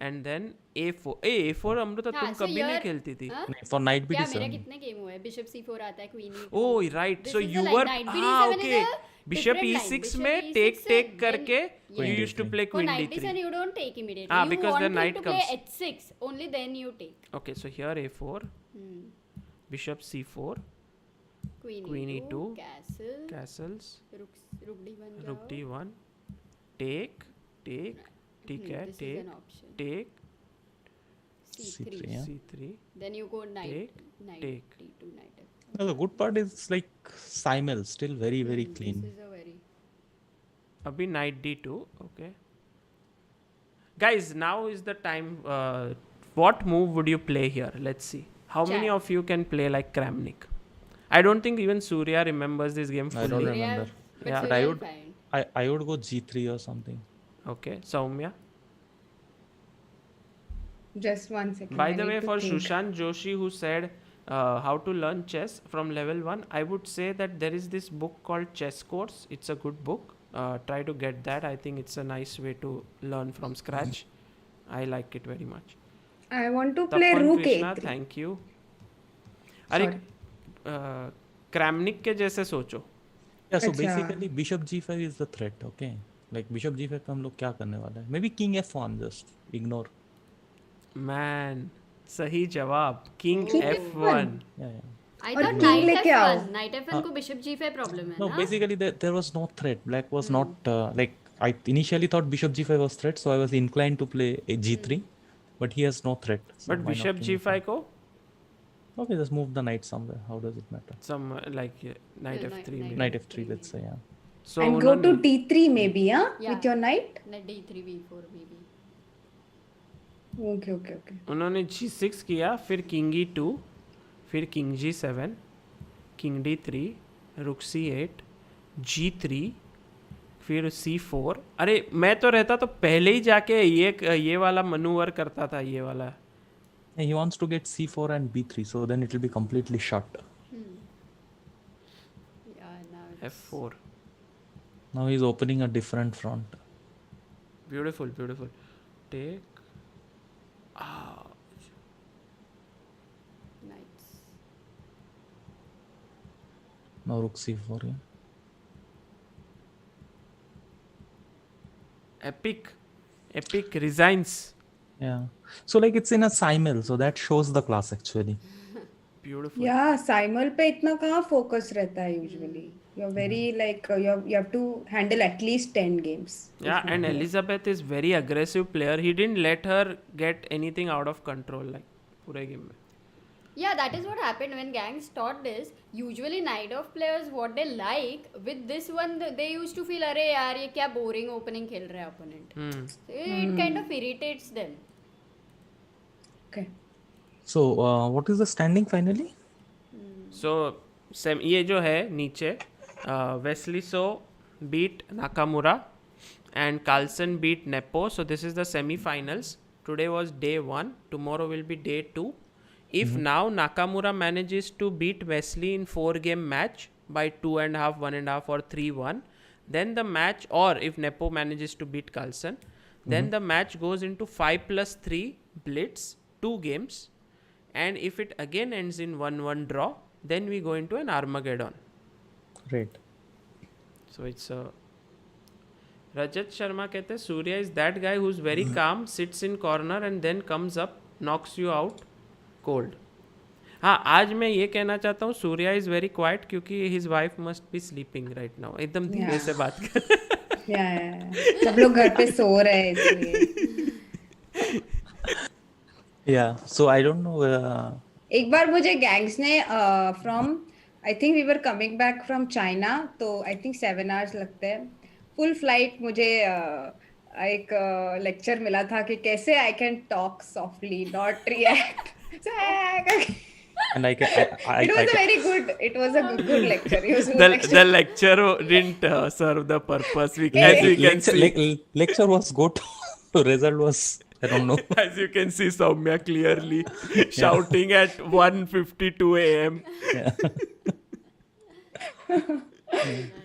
and then A4 Amrita हाँ, तुम so कभी नहीं you're- खेलती थी। हाँ? नहीं, for knight क्या BD7. मेरा कितने गेम हुए? बिशप C4 आता है, queen E2. Oh right This so is the you line, were knight B7 हाँ is okay a bishop different line. E6 Bishop में E6 टेक से करके then- you Queen used to D3. play For queen knight D3 B7 you don't take immediately. Ah, You because the want knight to play comes. H6, only then you take. okay so here A4 bishop C4 Queen E2, E2, castle, castles rook D1 rook जाओ. D1 take ठीक है This is an option. take C3. C3, yeah. C3 Then you go knight, take. D2, knight F1. No, the good part is like Simul still very clean. This is a very अभी knight D2 okay guys now is the time what move would you play here let's see how many Check. of you can play like Kramnik I don't think even Surya remembers this game I fully don't Surya- remember. but Yeah. But Surya I is would fine. I would go G3 or something. okay Soumya Just one second. by I the need way to for think. Sushant Joshi who said how to learn chess from level 1 I would say that there is this book called Chess Course it's a good book try to get that I think it's a nice way to learn from scratch I like it very much I want to play Tapan rook Krishna A3. thank you अरे Kramnik के जैसे सोचो Yeah, so अच्छा. basically bishop G5 is the threat, okay? Like bishop G5 पे हम लोग क्या करने वाले हैं? Maybe king F1 just ignore. Man सही जवाब king King F1 Yeah. I और thought king knight लेके आओ. F1. Knight F1 को bishop G5 problem है No, ना? basically there was no threat. Black was not like I initially thought bishop G5 was threat, so I was inclined to play a G3, but he has no threat. So but why not bishop king G5 को F1? Okay, just move the knight somewhere. How does it matter? some like knight Yeah, F3 knight- maybe. Knight F3, let's say, yeah. so And go to उन्होंने D3 maybe, huh? Yeah. With your knight? Knight D3, B4 maybe. Okay. उन्होंने G6 किया फिर king E2 फिर king G7 king D3 रुक C8 G3 फिर C4 अरे मैं तो रहता तो पहले ही जाके ये वाला मनूवर करता था ये वाला He wants to get C4 and B3, so then it will be completely shut. Yeah, now it's F4 Now he's opening a different front. beautiful take knights. Now rook C4, yeah. epic resigns Yeah. So like it's in a simul, so that shows the class actually. beautiful Yeah, Simul पे इतना कहाँ focus रहता है usually. You're very like you have to handle at least 10 games. yeah and Elizabeth is very aggressive player he didn't let her get anything out of control like पूरे game में Yeah, that is what happened when gangs taught this. Usually night of players, what they like, with this one, they used to feel, अरे यार ये क्या boring opening खेल रहा है opponent. So it kind of irritates them. Okay. So what is the standing finally? So ये जो है नीचे Wesley so beat Nakamura and Carlsen beat Nepo. So this is the semi-finals. Today was day 1. Tomorrow will be day 2. If now Nakamura manages to beat Wesley in 4-game match by 2.5, 1.5 or 3-1, then the match, or if Nepo manages to beat Carlsen, then the match goes into 5+3 blitz, 2 games. And if it again ends in 1-1 draw, then we go into an Armageddon. Right. So it's a... Rajat Sharma कहते हैं Surya is that guy who's very calm, sits in corner and then comes up, knocks you out cold. हाँ, आज मैं ये कहना चाहता हूँ Surya is very quiet क्योंकि his wife must be sleeping right now. एकदम धीरे से बात कर. Yeah. सब लोग घर पे सो रहे हैं इसलिए. Yeah. So I don't know. एक बार मुझे गैंग्स ने from I think we were coming back from China, तो आई थिंक 7 hours लगते हैं फुल फ्लाइट. मुझे एक लेक्चर मिला था कि कैसे I can talk softly, not react. And I It was a very good. It was a good lecture. It was a good The lecture. lecture didn't serve the purpose. As you can see, lecture was good. Result was, I don't know. as you can see, Soumya clearly shouting at 1:52 a.m.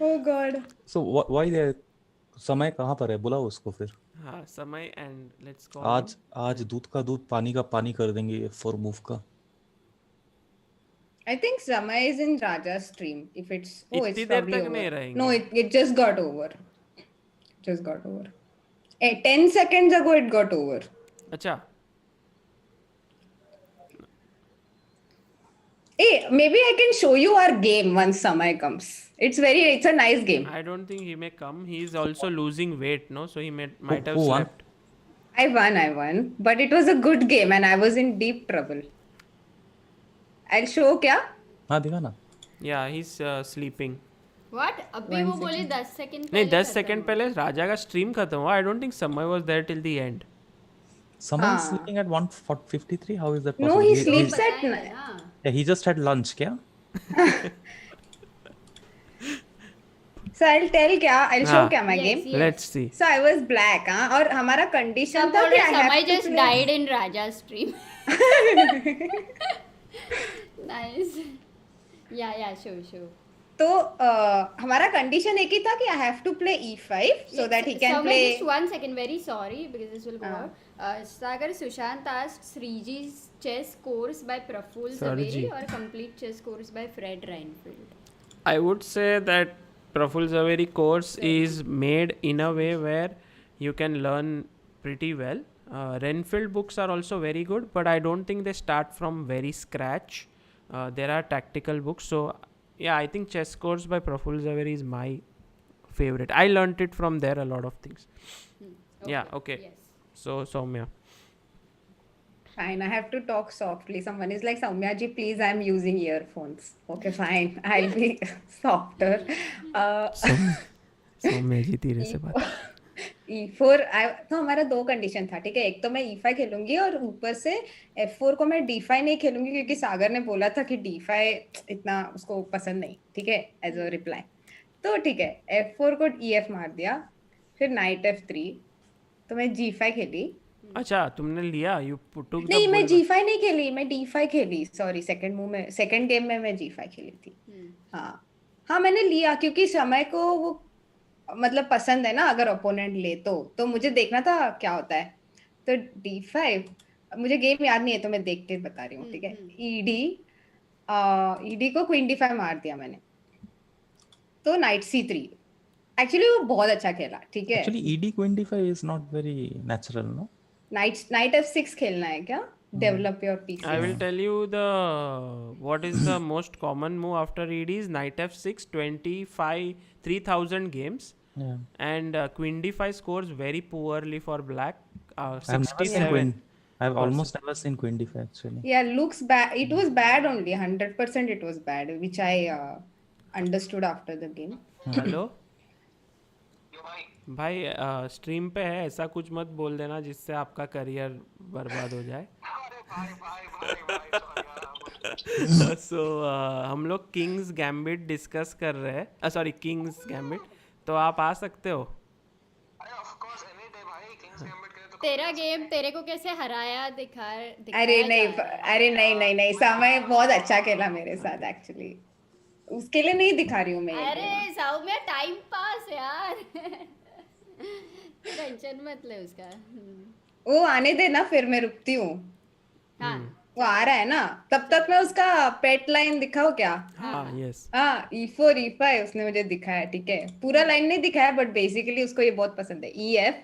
Oh God. So why they समय कहाँ पर है, बुलाओ उसको फिर. हाँ, समय and let's call आज दूध का दूध पानी का पानी कर देंगे for move का. I think Samay is in Raja's stream. If it's इतनी it's देर probably तक नहीं over. रहेंगे. No, it just got over. Just got over. 10 seconds ago it got over. अच्छा. Hey, maybe I can show you our game once Samay comes. It's a nice game. I don't think he may come. He is also losing weight, no? So he might have Who won? slept. I won. But it was a good game and I was in deep trouble. I'll show क्या? हाँ दिखा ना. Yeah, he's sleeping. What? अभी वो बोले 10 second नहीं, 10 second पहले राजा का स्ट्रीम खत्म हुआ. I don't think Samay was there till the end. Samay is sleeping at 1:53. How is that possible? No, he sleeps at night. Yeah, he just had lunch. क्या? So I'll show क्या my game. Let's see. So I was black, हाँ, और हमारा condition था कि I have Samay to just play. died in Raja's stream. Nice. Yeah, show. तो हमारा condition एक ही था कि I have to play e5 so that he can Samay, play. just 1 second, very sorry because this will go out. Sagar, Sushant asked Sriji's chess course by Praful Zaveri or complete chess course by Fred Reinfeldt? I would say that Praful Zaveri course is made in a way where you can learn pretty well. Renfield books are also very good, but I don't think they start from very scratch. There are tactical books. So, yeah, I think chess course by Praful Zaveri is my favorite. I learnt it from there, a lot of things. Yeah, okay. Yes. So, Soumya. Fine, I have to talk softly. Someone is like, Soumya ji, please, I'm using earphones. Okay, fine. I'll be softer. Soumya ji धीरे से बात. E4 तो हमारा 2 condition था, ठीक है. एक तो मैं E5 खेलूंगी और ऊपर से F4 को मैं D5 नहीं खेलूंगी क्योंकि सागर ने बोला था कि D5 इतना उसको पसंद नहीं, ठीक है, एज अ रिप्लाई. तो ठीक है, F4 को EF मार दिया, फिर नाइट F3, तो मैं G5 खेली. अच्छा, तुमने लिया? You took नहीं, मैं G5 नहीं खेली, मैं D5 खेली. सॉरी, सेकंड गेम में मैं G5 खेली थी. हाँ मैंने लिया क्योंकि समय को वो मतलब पसंद है ना, अगर ओपोनेंट ले तो मुझे देखना था क्या होता है. तो D5, मुझे गेम याद नहीं है तो मैं देख के बता रही हूँ, ठीक है. ED को क्वीन D5 मार दिया मैंने, तो नाइट C3. एक्चुअली वो बहुत अच्छा खेला, ठीक है. Actually, ED queen D5 is not very natural, no? Night F6 खेलना है क्या? Develop your pieces. I will tell you what is the most common move after ED is knight F6, 3,000 games. Yeah. And queen D5 scores very poorly for black. I've never seen 67. queen. I've almost never seen queen d5 actually. Yeah, looks bad. It was bad only. 100% it was bad, which I understood after the game. Hello भाई, stream पे है, ऐसा कुछ मत बोल देना जिससे आपका करियर बर्बाद हो जाए. सो हम लोग किंग्स गैम्बिट डिस्कस कर रहे हैं, सॉरी किंग्स गैम्बिट. तो आप आ सकते हो. तेरा गेम तेरे को कैसे हराया अरे नहीं, समय बहुत अच्छा खेला मेरे साथ एक्चुअली. उसके लिए नहीं दिखा रही हूँ मैं. अरे सौम्या टाइम पास यार. टेंशन मत ले उसका. वो आने दे ना, फिर मैं रुकती हूँ. हाँ वो आ रहा है ना, तब तक मैं उसका पेट लाइन दिखाऊं क्या? हाँ यस. हाँ, E4 E5 उसने मुझे दिखाया. ठीक है, पूरा लाइन नहीं दिखाया, बट बेसिकली उसको ये बहुत पसंद है. EF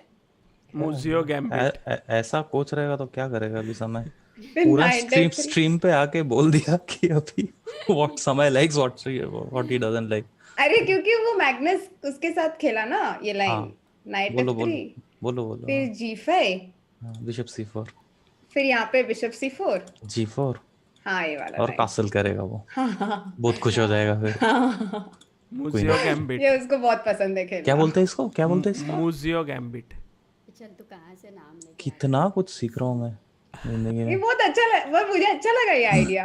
Muzio gambit. ऐसा कोच रहेगा तो क्या करेगा अभी समय. पूरा स्ट्रीम पे आके बोल दिया कि अभी व्हाट समय likes what he doesn't like. अरे क्योंकि वो मैग्नस उसके साथ खेला ना ये लाइन. नाइट F3, बोलो फिर G5, बिशप c4, फिर यहाँ पे बिशप C4, g4. हाँ ये वाला और कासल करेगा वो. बहुत खुश हो जाएगा फिर. मुजियो गैम्बिट. ये उसको बहुत पसंद है खेलना. क्या बोलते हैं इसको मुजियो गैम्बिट. चल तू कहाँ से नाम लेके कितना कुछ सीख रहा हूँ मैं जिंदगी ये में. बहुत अच्छा मुझे अच्छा लगा ये आइडिया.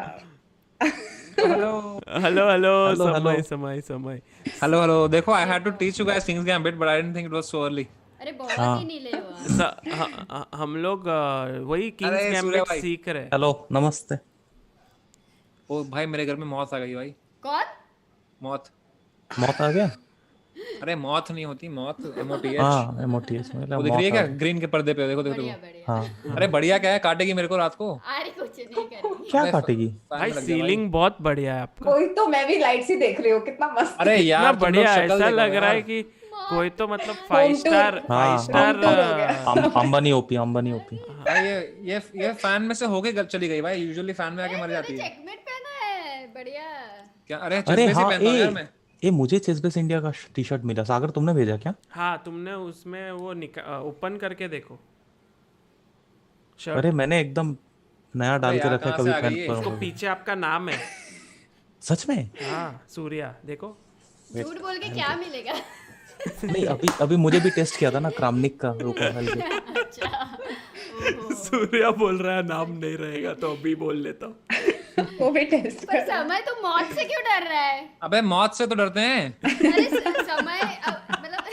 हेलो समय. Hello. देखो, I had to teach you guys King's Gambit, but I didn't think it was so early. अरे बहुत ही नहीं ले हुआ. हम लोग वही किंग्स अरे, सूर्या गैम्बिट भाई. सीख रहे हैं. हेलो नमस्ते. ओ भाई, मेरे घर में मौत आ गई भाई. कौन? मौत. आ गया. अरे मौत नहीं होती, मौत MOTH. हाँ MOTH में वो दिख रही है क्या ग्रीन के पर्दे पे? देखो. बढ़िया. हाँ. अरे बढ़िया क्या है, काटेगी मेरे को रात को. अरे कुछ नहीं करेगी. क्या काटेगी. भाई सीलिंग बहुत बढ़िया है आपका. कोई तो मैं भी लाइट ही देख रही हूँ, कितना मस्त. अरे यार इतना तुम लोग बढ़िया, शक्ल ऐसा देखो लग रहा है यार. कि कोई तो मतलब 5 स्टार अंबानी ओपी. भाई ये फैन में से होके चली गई भाई. यूजुअली फैन में आके मर जाती है. चेकमेट पहना है. बढ़िया. क्या? अरे अरे चश्मे से हाँ, पहनता हूं यार मैं. मुझे चेसबेस इंडिया का टी शर्ट मिला. सागर तुमने भेजा क्या? हाँ, तुमने उसमें वो ओपन करके देखो. अरे मैंने एकदम नया डाल के रखा है, कभी पहन उसको करूंगा. पीछे आपका नाम है. सच में? हाँ सूर्या देखो. झूठ बोल के क्या मिलेगा? नहीं, अभी मुझे भी टेस्ट किया था ना क्रामनिक का प्रोफाइल पे. अच्छा. सूर्या बोल रहा है नाम नहीं रहेगा तो अभी बोल लेता हूँ. वो भी टेस्ट पर समय तो मौत से क्यों डर रहा है? अबे मौत से तो डरते हैं. अरे समय मतलब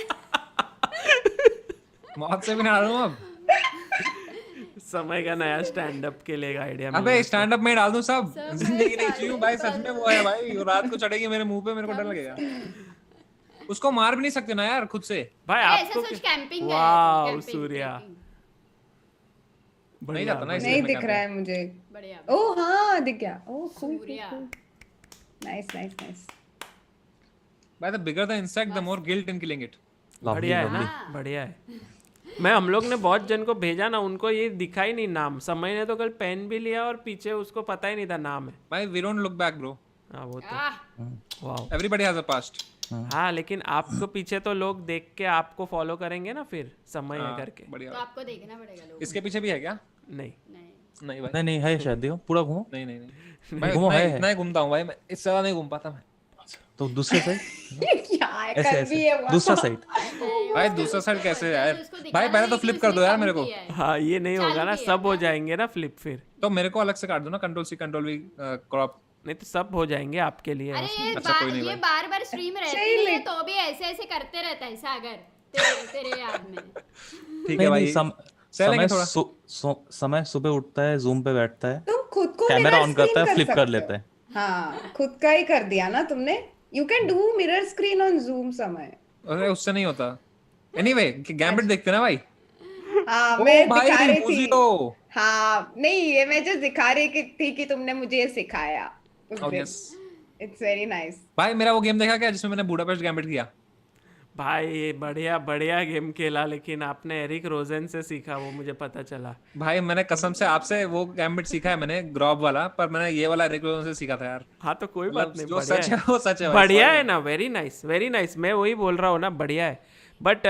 मौत से भी ना डरूं अब. समय का नया स्टैंड अप के लिए आइडिया. अबे स्टैंड अप में डाल दूं सब. जिंदगी नहीं जी हूं भाई, सच में वो है भाई. रात को चढ़ेगी मेरे मुंह पे, मेरे को डर लगेगा. उसको मार भी नहीं सकते ना यार खुद से. भाई आपको ऐसा सोच कैंपिंग है. वाह सूर्या. नहीं जाता ना नहीं दिख रहा है मुझे. बढ़िया. ओह हाँ दिख गया. ओह Surya. Nice. By the bigger the insect, the more guilt in killing it. बढ़िया है ना. बढ़िया है. मैं हम लोग ने बहुत जन को भेजा ना, उनको ये दिखा ही नहीं नाम. समय ने तो कल पेन भी लिया और पीछे उसको पता ही नहीं था नाम है. भाई we don't look back bro. हाँ वो तो. वाह. Everybody has a past. हाँ लेकिन आपको पीछे तो लोग देख के आपको फॉलो करेंगे ना फिर समय है करके. बढ़िया. तो आपको देखना पड़ेगा लोग. इसके पीछे भी है क्या? नहीं नहीं भाई. नहीं है शायद. देखो पूरा घूमो. नहीं. भाई इतना ही घूमता हूँ भाई मैं. इससे ज्यादा नहीं घूम पाता मैं. तो दूसरे साइड. क्या दूसरा साइड. भाई दूसरा साइड कैसे यार? भाई पहले तो फ्लिप कर दो यार मेरे को. हाँ ये नहीं होगा ना, सब हो जाएंगे ना फ्लिप फिर. तो मेरे को अलग से काट दो ना. Ctrl C Ctrl V crop. नहीं तो सब हो जाएंगे आपके लिए. अरे कोई नहीं ये बार स्ट्रीम रहती है तो भी ऐसे करते रहता है सागर. तेरे याद में. ठीक है भाई. समय सुबह उठता है, जूम पे बैठता है, तुम खुद को कैमरा ऑन करता है, फ्लिप कर लेता है. हाँ खुद का ही कर दिया ना तुमने. You can do mirror screen on zoom समय. अरे उससे नहीं होता. एनीवे गैम्बिट देखते ना भाई. हाँ मैं दिखा रही थी. मुझे हाँ नहीं, ये मैं जो दिखा रही थी कि तुमने मुझे ये सिखाया. It's very nice. भाई मेरा वो गेम देखा क्या जिसमें मैंने बुडापेस्ट गैम्बिट किया? भाई बढ़िया गेम खेला, लेकिन आपने एरिक रोजन से सीखा वो मुझे पता चला. भाई मैंने कसम से आपसे वो गैम्बिट सीखा है मैंने, ग्रॉब वाला. पर मैंने ये वाला एरिक रोजन से सीखा था यार. हाँ तो कोई बात नहीं. जो सच है वो सच है. बढ़िया है ना. Very nice. मैं वही बोल रहा हूँ ना, बढ़िया है. बट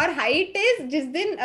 और हाइट इज जिस दिन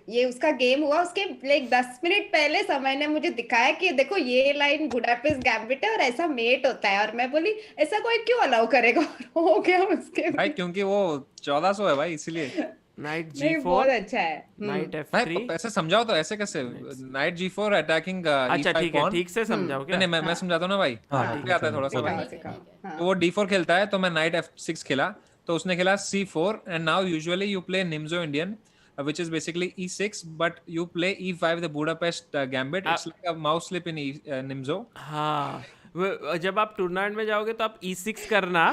ये उसका गेम हुआ उसके लाइक 10 मिनट पहले समय ने मुझे दिखाया कि देखो ये लाइन बुडापेस्ट गैम्बिट है और ऐसा मेट होता है, और मैं बोली ऐसा कोई क्यों अलाउ करेगा, और हो गया उसके भाई क्योंकि वो 1400 है भाई इसीलिए। नाइट नहीं G4, बहुत अच्छा है। नाइट भाई F3। ऐसे समझाओ तो, ऐसे कैसे? नाइट G4 अटैकिंग अच्छा E5 ठीक है, पॉन। ठीक से समझाओ क्या? नहीं मैं समझाता हूँ ना भाई, ठीक क्या आता है थोड़ा सा सिखाओ भाई। सिखाओ। हाँ तो वो D4 खेलता है तो मैं नाइट F6 खेला, तो उसने खेला C4 and now usually you play Nimzo Indian which is basically E6 but you play E5 the Budapest gambit. It's like a mouse slip in Nimzo. हाँ, जब आप टूर्नामेंट में जाओगे तो आप E6 करना,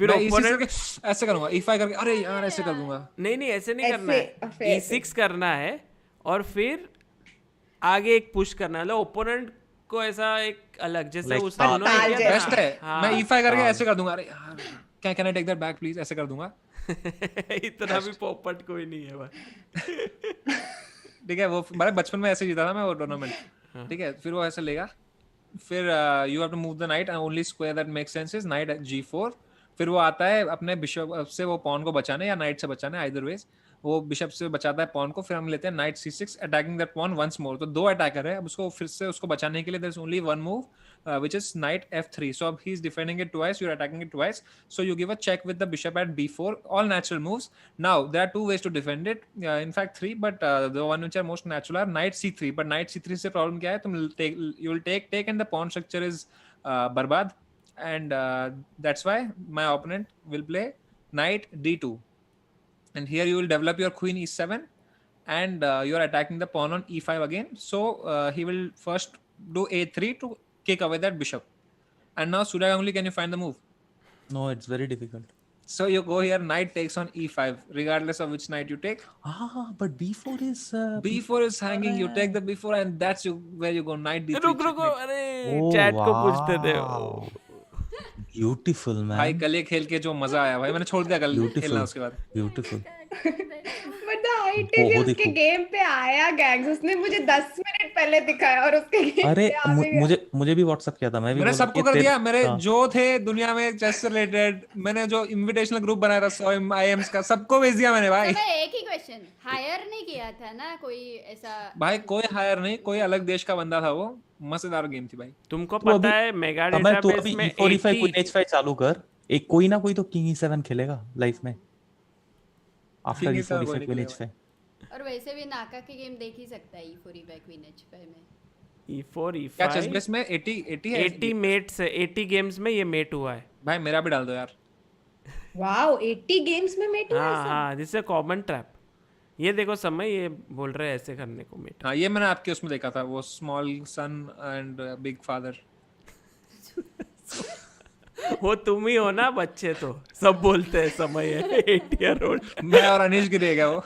फिर मैं E6 ओपोनेंट करके ऐसे करूंगा, E5 करके अरे यार ऐसे कर दूंगा। नहीं ऐसे नहीं करना ऐसे, है, फिर E6 करना है और फिर आगे एक पुश करना है, मतलब ओपोनेंट को ऐसा एक अलग, जैसे Like उसने उन्होंने ताल किया था बेस्ट है। हाँ। मैं E5 करके ऐसे कर दूंगा, अरे यार can I take that back please, ऐसे कर दूंगा। इतना भी पोपट कोई नहीं है भाई। ठीक है, वो मेरे बचपन में ऐसे जीता था मैं वो टूर्नामेंट। ठीक है, फिर वो ऐसे लेगा, फिर you have to move the knight and only square that makes sense is knight G4। फिर वो आता है अपने बिशप से वो पॉन को बचाने या नाइट से बचाने, आइदर वेज वो बिशप से बचाता है पॉन को। फिर हम लेते हैं knight C6 attacking that pawn once more. तो 2 अटैकर है, अब उसको फिर से उसको बचाने के लिए there is only one move which is knight F3. So he is defending it twice, you're attacking it twice, so you give a check with the bishop at B4, all natural moves. Now there are 2 ways to defend it, in fact 3, but the one which are most natural are knight C3. But knight C3 से problem क्या है, तुम you will take and the pawn structure is barbad, and that's why my opponent will play knight D2, and here you will develop your queen E7 and you're attacking the pawn on E5 again. So he will first do A3 to kick away that bishop. And now Surya Ganguly, can you find the move? No, it's very difficult. So you go here, knight takes on E5 regardless of which knight you take. But B4 is B4 is hanging, you take the B4 and that's where you go, knight D3 रुको checkmate. अरे chat को पूछते थे। Beautiful man. भाई कल ये खेल के जो मजा आया भाई, मैंने छोड़ दिया कल खेलना उसके बाद। Beautiful. But the height is उसके गेम पे आया गैंग्स, उसने मुझे 10 मिनट पहले दिखाया और उसके गेम अरे पे आ भी गया। मुझे भी व्हाट्सएप किया था, मैं भी मैंने बोला सबको कि कर दिया, मेरे हाँ। जो थे दुनिया में चेस से रिलेटेड, मैंने जो इनविटेशनल ग्रुप बनाया था 100 IMs का, सबको भेज दिया मैंने भाई। तो मैं एक ही क्वेश्चन, हायर नहीं किया था ना कोई ऐसा? भाई कोई हायर नहीं, कोई अलग देश का बंदा था वो, मजेदार गेम थी भाई। तुमको तो पता है मेगा समय तो डेटाबेस अभी में E4 E5 80 Queen H5 चालू कर, एक कोई ना कोई तो किंग E7 खेलेगा लाइफ में आफ्टर King E4 E7 कोई E5 नहीं Queen खेलेगा। H5। और वैसे भी नाका की गेम देख ही सकता है E4 E5 Queen H5 में। E4 क्या चेस E5 बेस में 80 है? 80 मेट्स है, 80 गेम्स में ये मेट हुआ है। भाई मेरा भी डाल दो यार। वाओ 80 गेम्स में मेट हुआ हाँ ऐसा? हाँ, दिस इज कॉमन ट्रैप। ये देखो समय, ये बोल रहे हैं ऐसे करने को मेट। हाँ ये मैंने आपके उसमें देखा था, वो small son and big father. वो तुम ही हो ना बच्चे, तो सब बोलते हैं समय है 8 ईयर ओल्ड। मैं और अनीश गिरी गया वो।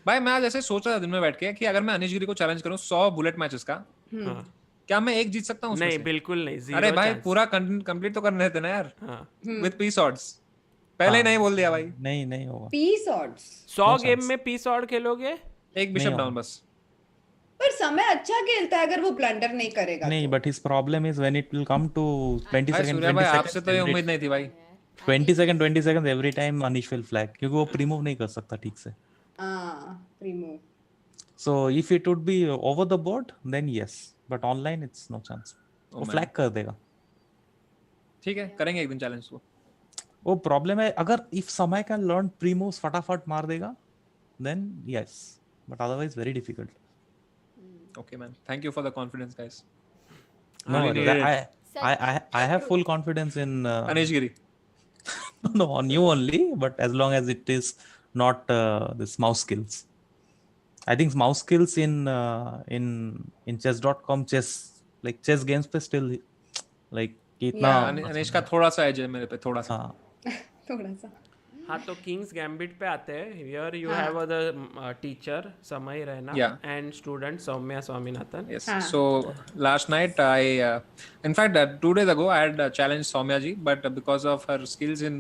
भाई मैं आज ऐसे सोच रहा था दिन में बैठ के कि अगर मैं अनीश गिरी को चैलेंज करूं 100 बुलेट मैचेस का, क्या मैं एक जीत सकता हूं उसमें नहीं से? बिल्कुल नहीं, जीरो अरे भाई चांस। पूरा कंप्लीट तो करने देते ना यार, हाँ। With piece odds. पहले ही नहीं बोल दिया भाई। नहीं होगा। पीस ऑड्स 100 गेम में पीस ऑड खेलोगे? एक बिशप नहीं डाउन होगा। बस। पर समय अच्छा खेलता है अगर वो ब्लंडर नहीं करेगा नहीं, तो। But his problem is when it will come to 20 भाई सेकंड सूर्या 20 भाई सेकंड आपसे तो ये उम्मीद नहीं थी भाई। 20 second every time Anish will flag, क्योंकि वो प्रीमूव नहीं कर सकता ठीक से। हां प्रीमूव। So if it would be over the board, then yes, but online it's no chance. वो man. फ्लैग कर देगा। ठीक है, करेंगे एक दिन चैलेंज को। वो प्रॉब्लम है, अगर if समय can learn pre-moves फटाफट मार देगा, then yes, but otherwise very difficult. Okay man, thank you for the confidence guys. No, really worries. needed I have full confidence in Anish Giri. no on you only, but as long as it is not this mouse skills. I think mouse skills in chess.com chess like chess games पे still like इतना अनिश का थोड़ा सा as है मेरे पे, थोड़ा सा। हाँ थोड़ा सा। हाँ तो किंग्स गैम्बिट पे आते हैं। Here you have the teacher Samay Raina and student Soumya Swaminathan. Yes. So last night I, in fact, 2 days ago I had challenged Soumya ji, but because of her skills in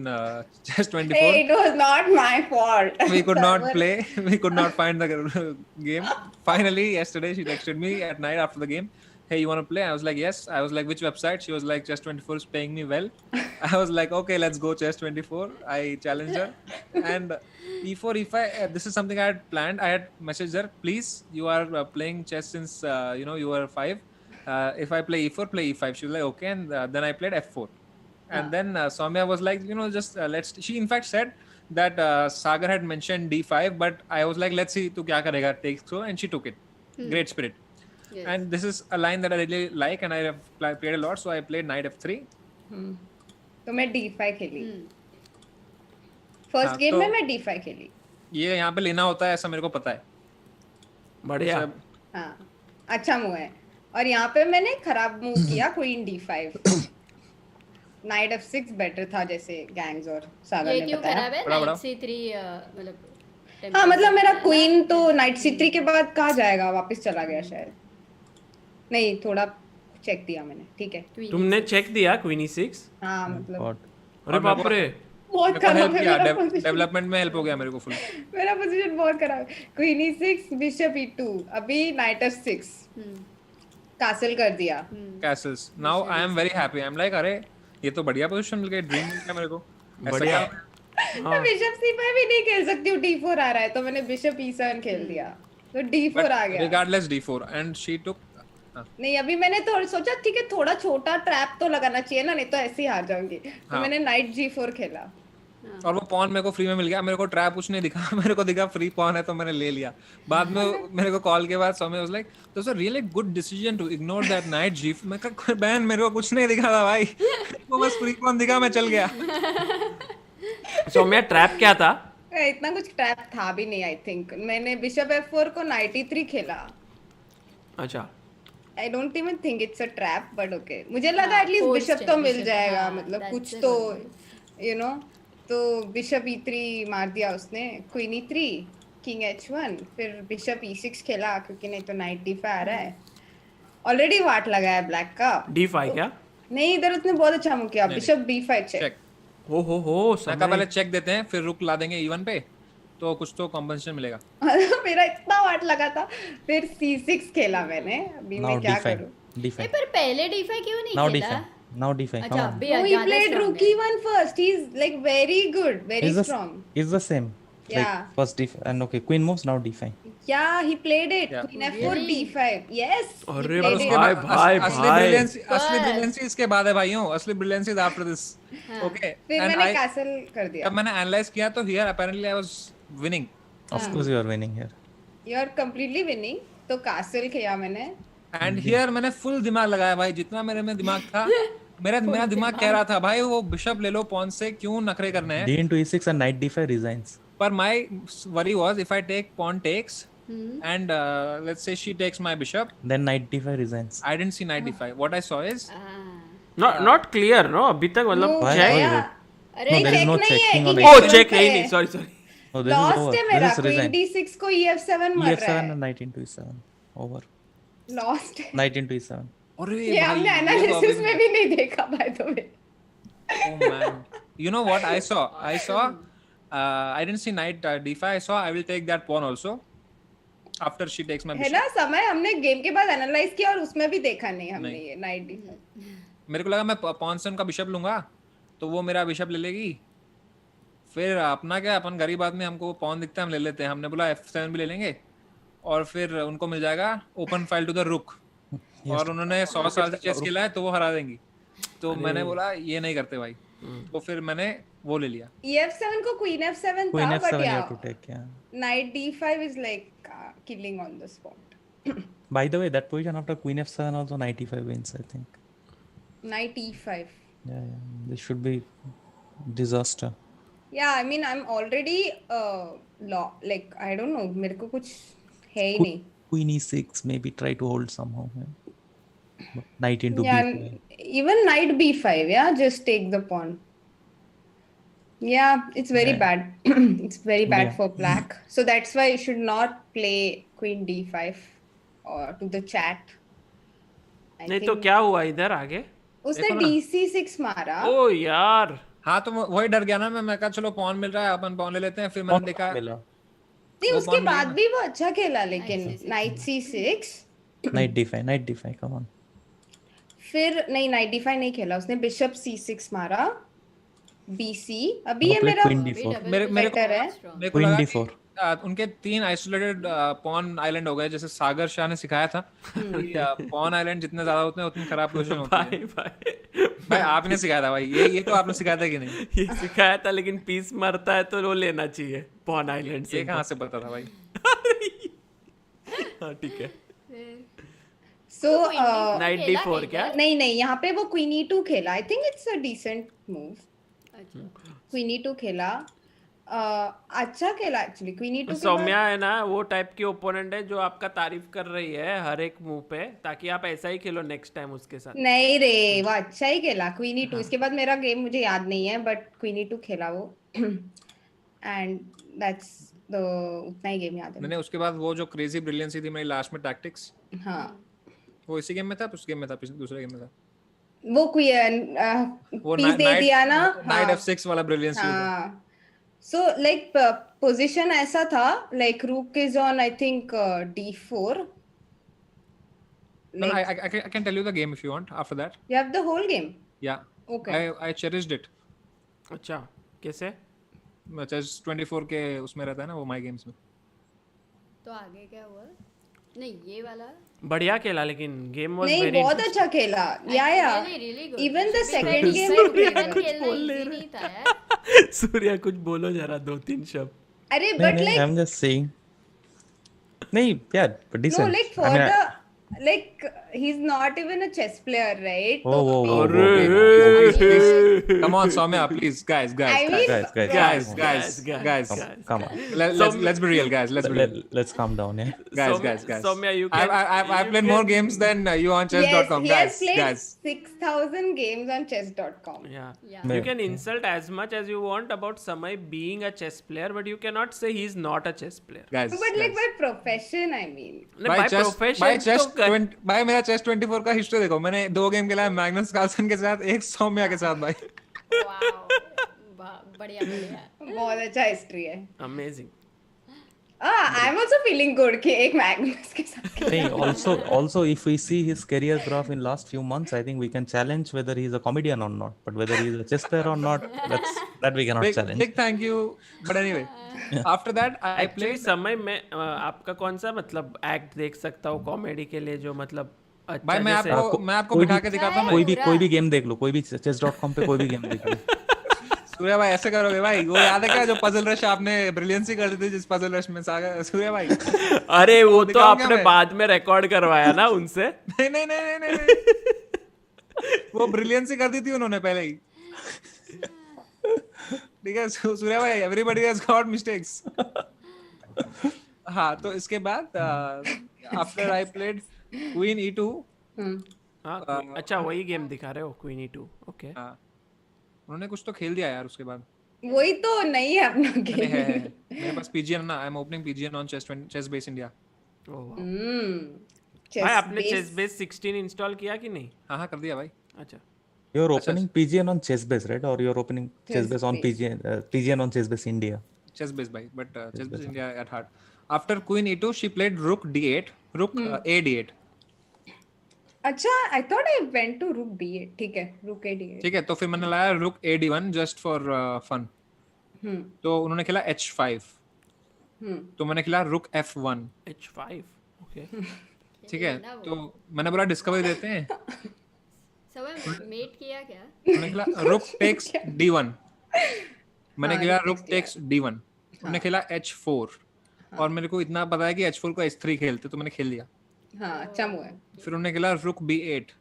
chess 24, Hey, it was not my fault. we could not play. We could not find the game. Finally, yesterday she texted me at night after the game. hey, you want to play? I was like, yes. I was like, which website? She was like, chess24 is paying me well. I was like, okay, let's go chess24. I challenged her. And e4, e5, this is something I had planned. I had messaged her, please, you are playing chess since, you were 5. If I play e4, play e5. She was like, okay. And then I played f4. And then Soumya was like, just let's. She in fact said that Sagar had mentioned d5, but I was like, let's see, tu kya karega, take so, and she took it. Great spirit. Yes. And this is a line that I really like, and I have played a lot, so I played knight f3. तो मैं d5 खेली. First game में मैं d5 खेली. ये यहाँ पे लेना होता है, ऐसा मेरे को पता है. बढ़िया. हाँ, अच्छा मूव है. और यहाँ पे मैंने खराब मूव किया, queen d5. Night f6 better था, जैसे गैंग्स और सागर ने बताया. ये क्यों नाइट c3 मतलब. हाँ, मतलब मेरा क्वीन तो नाइट c3 के बाद कहाँ जाएगा, वापस चला गया शायद. नहीं, थोड़ा चेक दिया मैंने. ठीक है, तुमने चेक दिया क्वीन e6? हाँ, मतलब अरे बाप रे, बहुत खराब है मेरा पोजीशन. डेवलपमेंट में हेल्प हो गया मेरे को फुल. मेरा पोजीशन बहुत खराब है. क्वीन e6, बिशप e2, अभी नाइट f6, कैसल कर दिया. Castle's. Now I am very happy. I am like, अरे ये तो बढ़िया पोजीशन मिल गई, ड्रीम मिल गया मेरे को. बढ़िया. मैं बिशप c5 भी नहीं खेल सकती हूँ, d4 आ रहा है, तो मैंने बिशप e7 खेल दिया, तो d4 आ गया. Regardless d4 and she took. नहीं, अभी मैंने तो सोचा ठीक है, थोड़ा छोटा ट्रैप तो लगाना चाहिए ना, नहीं तो ऐसे ही हार जाऊंगी. तो मैंने नाइट g4 खेला. और वो पॉन मेरे को फ्री में मिल गया. मेरे को ट्रैप कुछ नहीं दिखा, मेरे को दिखा फ्री पॉन है, तो मैंने ले लिया. बाद में मेरे को कॉल के बाद सौम्या वाज लाइक, तो sir really good decision to ignore that knight g4. मैं कहा बहन, मेरे को कुछ नहीं दिखा था भाई, वो बस फ्री पॉन दिखा, मैं चल गया. सौम्या ट्रैप क्या था? इतना कुछ ट्रैप था भी नहीं. आई थिंक मैंने बिशप f4 को नाइट e3 खेला. अच्छा. I don't even think it's a trap, but okay. मुझे लगा एटलीस्ट बिशप तो मिल जाएगा, मतलब कुछ तो, तो बिशप e3 मार दिया उसने, क्वीन e3, किंग h1, फिर बिशप e6 खेला, क्योंकि नहीं तो नाइट d5 आ रहा है. ऑलरेडी वाट लगा है ब्लैक का. d5 क्या? नहीं, इधर उसने बहुत अच्छा मूव किया, बिशप b5 चेक. हो समय पहले चेक देते हैं, फिर रुक ला देंगे e1 पे, तो कुछ तो कॉम्पेंसेशन मिलेगा. मेरा इतना वाट लगा था. फिर c6 खेला मैंने. अभी मैं क्या करूं? d5. पर पहले d5 क्यों नहीं खेला? Now d5. अच्छा, he played rook e1 first. He's like very good, very strong. It's the same. Yeah. Like first d5 and okay, queen moves, now d5. Yeah, he played it. Queen f4 d5. Yes. अरे भाई असली brilliancy इसके बाद है भाइयों. असली brilliancy is after this. Okay. फिर मैंने कैसल कर दिया. अब मैंने एनालाइज किया, तो here apparently I was winning. Of course you are winning here. You are completely winning. तो कैसल किया मैंने. एंड हियर मैंने फुल दिमाग लगाया भाई, जितना मेरे में दिमाग था. मेरा दिमाग कह रहा था भाई, वो बिशप ले लो, पॉन से क्यों नखरे करने हैं. d into e6 and knight d5 resigns. पर my worry was if I take pawn takes and let's say she takes my bishop, then knight d5 resigns. I didn't see knight d5. What I saw is not clear, no अभी तक, मतलब check. अरे there is no checking on oh check नहीं, sorry. No, this is Lost over. है मेरा. This is Queen resign. d6 को e7 मर रहा e7 है. and knight into e7. Over. Lost है. Knight into e7. अरे ये हमने एनालिसिस में भी नहीं देखा by the way. Oh man. You know what I saw? I didn't see knight d5. I saw I will take that pawn also after she takes my है bishop. ना, समय हमने गेम के बाद एनालाइज किया और उसमें भी देखा नहीं हमने ये नाइट d5. मेरे को लगा मैं पॉन से उनका बिशप लूंगा, तो वो मेरा बिशप ले लेगी. फिर अपना क्या, अपन गरीब आदमी, हमको पॉन दिखता है, हम ले लेते हैं. हमने बोला f7 भी ले लेंगे, और फिर उनको मिल जाएगा ओपन फाइल टू द रुक. और उन्होंने 100 साल से चेस खेला है, तो वो हरा देंगी. तो मैंने बोला ये नहीं करते भाई, तो फिर मैंने वो ले लिया. e7 को queen f7 Queen था, f7 but you yeah, have to take, yeah. knight d5 is like killing on the spot. By the way, that position after queen f7 also knight e5 wins, I think. Knight e5. Yeah. This should be disaster. Yeah, I mean I'm already like I don't know, मेरे को कुछ है ही नहीं. Queen e6, maybe try to hold somehow. Yeah. Knight into Yeah, b5. even knight b5. Yeah, just take the pawn. Yeah, it's very bad. It's very bad for black. So that's why you should not play queen d5 or to the chat. नहीं तो क्या हुआ इधर आगे? उसने dc6 मारा. ओ यार. हाँ, तो वही डर गया ना मैं कहा चलो पॉन मिल रहा है, अपन पॉन ले लेते हैं. फिर मैंने देखा नहीं, उसके बाद भी वो अच्छा खेला, लेकिन knight c6. Knight d5, come on. फिर नहीं नाइट d5 नहीं खेला उसने, बिशप c6 मारा, bc, अभी ये Play मेरा queen d4. मेरे को better है। मेरे को Queen लगा d4. कि उनके 3 आइसोलेटेड पॉन आइलैंड हो गए, जैसे सागर शाह ने सिखाया था कि पॉन आइलैंड जितने ज्यादा होते हैं उतनी खराब पोजीशन होती है। भाई आपने सिखाया था भाई, ये तो आपने सिखाया था कि नहीं? ये सिखाया था, लेकिन पीस मरता है तो वो लेना चाहिए पॉन आइलैंड से। ये कहाँ से पता था भाई? हाँ ठीक है। सो नाइट d4 क्या? नहीं यहाँ पे वो क्वीन e2 खेला, I think it's a decent move. Queen e2 खेला, अच्छा खेला एक्चुअली। क्वीन e2 सौम्या है ना वो टाइप की ओपोनेंट है जो आपका तारीफ कर रही है हर एक मूव पे, ताकि आप ऐसा ही खेलो नेक्स्ट टाइम उसके साथ। नहीं रे, वो अच्छा ही खेला क्वीन e2। इसके बाद मेरा गेम मुझे याद नहीं है, बट क्वीन e2 खेला वो एंड दैट्स द उतना ही गेम याद है। मैंने उसके बाद वो जो क्रेजी ब्रिलियंसी थी मेरी लास्ट में टैक्टिक्स, हाँ वो इसी गेम में था, उस गेम में था, दूसरे गेम में था वो वो पीस दे दिया ना, नाइट f6 वाला ब्रिलियंसी था। हाँ। सो लाइक पोजीशन ऐसा था, लाइक रूक is on I think d4। No, I can tell you the game if you want after that. You have the whole game? Yeah. Okay. I cherished it. अच्छा कैसे? Chess 24 के उसमें रहता है ना वो माय गेम्स में। तो आगे क्या हुआ? नहीं ये वाला बढ़िया खेला, लेकिन गेम वाज नहीं वेरी बहुत अच्छा खेला। या इवन द सेकंड गेम नहीं था यार। सूर्या कुछ बोलो जरा, 2-3 शब्द। अरे but like I'm just saying. नहीं यार, but decent. no like for the like he's not even a chess player, right? Oh. Come on, Soumya, please, guys. I mean, Guys. Come on. Let's be real, guys. Let's be real. Let's calm down, yeah. Guys. Soumya, you can. I've played more games than you on chess.com, he has played guys. 6,000 games on chess.com. Yeah. Yeah. You can insult as much as you want about Samay being a chess player, but you cannot say he's not a chess player. Guys. But like by profession, I mean. by profession भाई मेरा chess 24 का history देखो, मैंने 2 game खेला है, Magnus Carlsen के साथ, एक सौम्या के साथ भाई। बढ़िया बहुत अच्छा हिस्ट्री है। Amazing. I am also feeling good कि एक मैग्नस के साथ। Hey, also if we see his career graph in last few months, I think we can challenge whether he is a comedian or not, but whether he is a chess player or not, that we cannot challenge. Big thank you, but anyway, after that I Actually played समय में आपका कौन सा मतलब act देख सकता हूँ comedy के लिए जो मतलब अच्छा भाई मैं आपको कोई बिठा भी- के दिखाता हूँ। कोई भी गेम देख लो, कोई भी chess.com पे कोई भी गेम देख लो। सूर्या भाई ऐसे करोगे भाई? वो याद है क्या जो पजल रश आपने ब्रिलियंसी कर दी थी, जिस पजल रश में सागर सूर्या भाई? अरे वो तो दिखाऊं क्या आपने मैं? बाद में रिकॉर्ड करवाया ना उनसे। नहीं। वो ब्रिलियंसी कर दी थी उन्होंने पहले ही। ठीक है सूर्या भाई, एवरीबॉडी हैज गॉट मिस्टेक्स। हाँ तो इसके बाद after I played queen e2। हाँ अच्छा वही गेम दिखा रहे हो, क्वीन e2। ओके हाँ उन्होंने कुछ तो खेल दिया यार उसके बाद। वही तो नहीं है अपना है गेम। मेरे पास पीजीएन ना, I am opening PGN on ChessBase India. भाई आपने चेस बेस 16 इंस्टॉल किया कि नहीं? हाँ कर दिया भाई। अच्छा You're opening PGN on Chessbase, right? Or you're opening Chessbase on PGN on Chessbase India? Chessbase bhai, but Chessbase India at heart. After Queen E2, she played Rook D8, Rook A D8. अच्छा, I thought I went to Rook D8. ठीक है, Rook A D8. ठीक है, तो फिर मैंने लाया Rook A D1 just for fun. तो उन्होंने खेला H5. तो मैंने खेला Rook F1. H5 ओके ठीक है, तो मैंने बोला डिस्कवरी देते हैं। सब मेट किया क्या? मैंने खेला Rook takes D1. मैंने खेला Rook takes D1. उन्होंने खेला H4. और मेरे को इतना पता है कि H4 को H3 खेलते, तो मैंने खेल लिया। हाँ अच्छा मूव है। फिर उन्होंने खेला Rook B8.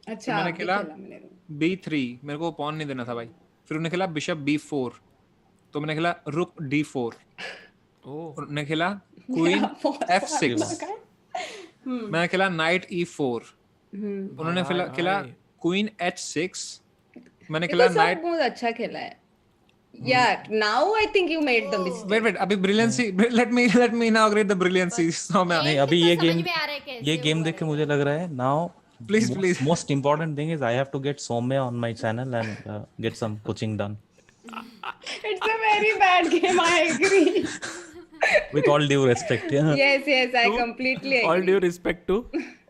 अच्छा मैंने खेला B3, मेरे को पॉन नहीं देना था भाई। फिर उन्होंने खेला Bishop B4. तो मैंने खेला Rook D4. उन्होंने खेला Queen F6. मैंने खेला Knight E4. उन्होंने खेला Queen H6. मैंने खेला Knight। बहुत अच्छा खेला है। Yeah, now I think you made the mistake. Wait, अभी brilliancy, let me inaugurate the brilliancy. नहीं अभी ये गेम देख के मुझे लग रहा है now please most important thing is I have to get Soumya on my channel and get some coaching done. It's a very bad game, I agree. With all due respect, yeah. Yes, I completely agree. All due respect to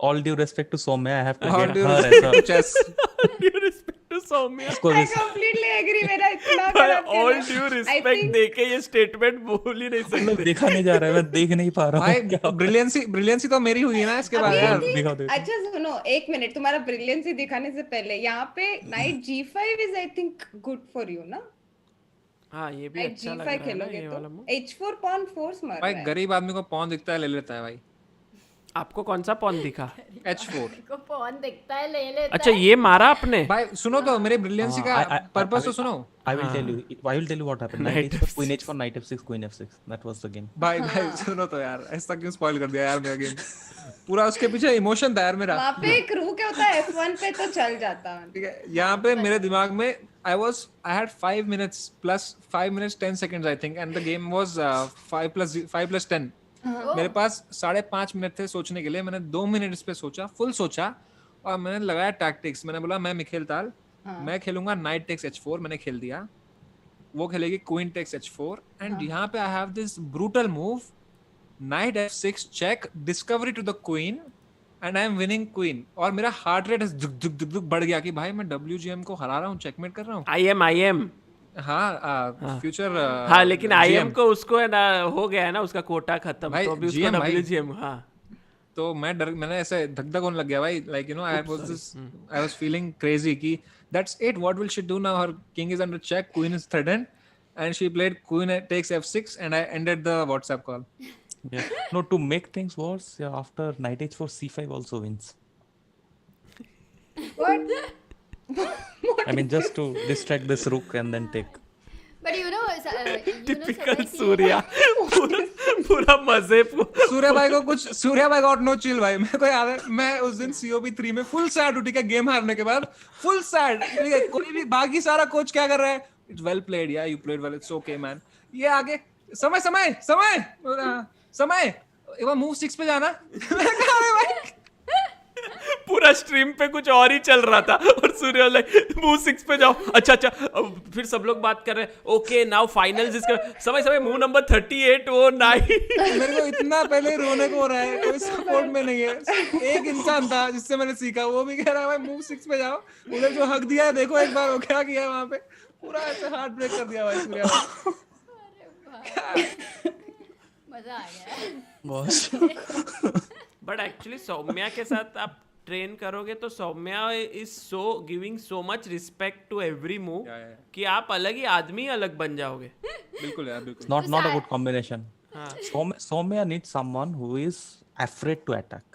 all due respect to Soumya, I have to All get due her as respect a to chess. Due respect to Soumya. उसको I completely agree. मेरा इतना भाई गलत खेला। all due I respect think देके ये statement बोल ही नहीं मतलब सकते। देखा नहीं जा रहा है, मैं देख नहीं पा रहा हूँ क्या भाई ब्रिलियंसी तो मेरी हुई है ना इसके बाद अभी यार। I दिखाओ, think दिखाओ। अच्छा सुनो एक मिनट, तुम्हारा ब्रिलियंसी दिखाने से पहले यहाँ पे night G5 is I think good for you ना? हाँ ये भी नाइट अच्छा लग G5 रहा है ना खेलोगे ये तो वाला मूव। H4 pawn force मार भाई रहा है। गरीब आदमी को पॉन दिखता है ले लेता है भाई। आपको कौन सा पॉन दिखा? H4 को पॉन दिखता है ले लेता अच्छा ये मारा आपने? भाई सुनो तो मेरे ब्रिलियंसी का पर्पस तो सुनो। I will tell you. I will tell you what happened. Knight H4, Queen H4, Knight F6, Queen F6. That was the game. भाई सुनो तो यार, ऐसा क्यों स्पॉइल कर दिया यार मेरा गेम। पूरा उसके पीछे इमोशन था यार मेरा। वहाँ पे एक रू क्या होता है F1 पे तो चल जाता। ठीक है, यहाँ पे मेरे दिमाग में I had 5 minutes plus 5 minutes 10 seconds I think and the game was 5 plus 10. मेरे पास 5.5 मिनट थे सोचने के लिए। मैंने 2 मिनट इस पे सोचा, फुल सोचा और मैंने लगाया टैक्टिक्स। मैंने बोला मैं मिखेल ताल, मैं खेलूंगा नाइट टेक्स H4। मैंने खेल दिया, वो खेलेगी क्वीन टेक्स H4 एंड यहाँ पे I have this brutal move knight F6 check discovery to the queen and I am winning queen. और मेरा हार्ट रेट दुक बढ़ गया कि भाई मैं WGM को हरा रहा हूँ, चेकमेट कर रहा हूँ। आई एम हाँ फ्यूचर हाँ लेकिन IM को उसको है ना हो गया है ना उसका कोटा खत्म, भाई, तो अभी उसको GM भाई। WGM। हाँ तो मैंने ऐसे धक होने लग गया भाई, like you know I was feeling crazy कि that's it, what will she do now, her king is under check, queen is threatened and she played queen takes F6 and I ended the WhatsApp call. Yeah. No, to make things worse, yeah, after Knight H4, C5 also wins. What? I mean, just to distract this rook and then take. But you know typical Surya पूरा मजे सूर्या भाई got no chill भाई। मेरे को याद है मैं उस दिन COP3 में फुल सैड उठी के गेम हारने के बाद, फुल सैड। ठीक है, कोई भी बाकी सारा कोच क्या कर रहा है, इट्स वेल प्लेड या you played well, it's okay man. ये आगे समय एक बार मूव 6 पे जाना। मैं कहा अरे भाई पूरा स्ट्रीम पे कुछ और ही चल रहा था और सूर्या लाइक मूव 6 पे जाओ। अच्छा अब फिर सब लोग बात कर रहे हैं ओके नाउ फाइनल्स इसका समय मूव नंबर 38 वो 9। मेरे को इतना पहले रोने को हो रहा है, कोई सपोर्ट में नहीं है। एक इंसान था जिससे मैंने सीखा, वो भी कह रहा है भाई मूव 6 पे जाओ, उधर जो हक दिया है देखो एक बार वो क्या किया है वहां पे, पूरा ऐसे हार्ट ब्रेक कर दिया भाई सूर्या भाई। मजा आ गया। बट एक्चुअली सौम्या के साथ आप ट्रेन करोगे तो Soumya is so giving so much respect to every move कि आप अलग ही आदमी अलग बन जाओगे। बिल्कुल यार बिल्कुल। Not a good combination. Soumya needs someone who is afraid to attack.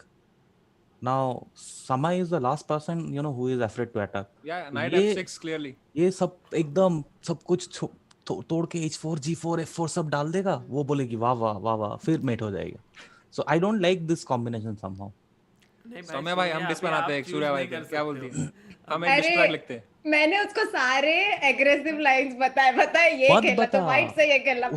Now Samay is the last person who is afraid to attack. Yeah, knight F6 clearly. ये सब एकदम सब कुछ तोड़ के H4 G4 F4 सब डाल देगा, वो बोलेगी वाह वाह वाह वाह, फिर मेट हो जाएगा। So I don't like this combination somehow. Saumya भाई हम डिस बनाते हैं सूर्या भाई पे, क्या बोलती है? हम एक डिस ट्रैक लिखते हैं। मैंने उसको सारे एग्रेसिव लाइंस बताए ये खेला तो वाइट से ये खेला।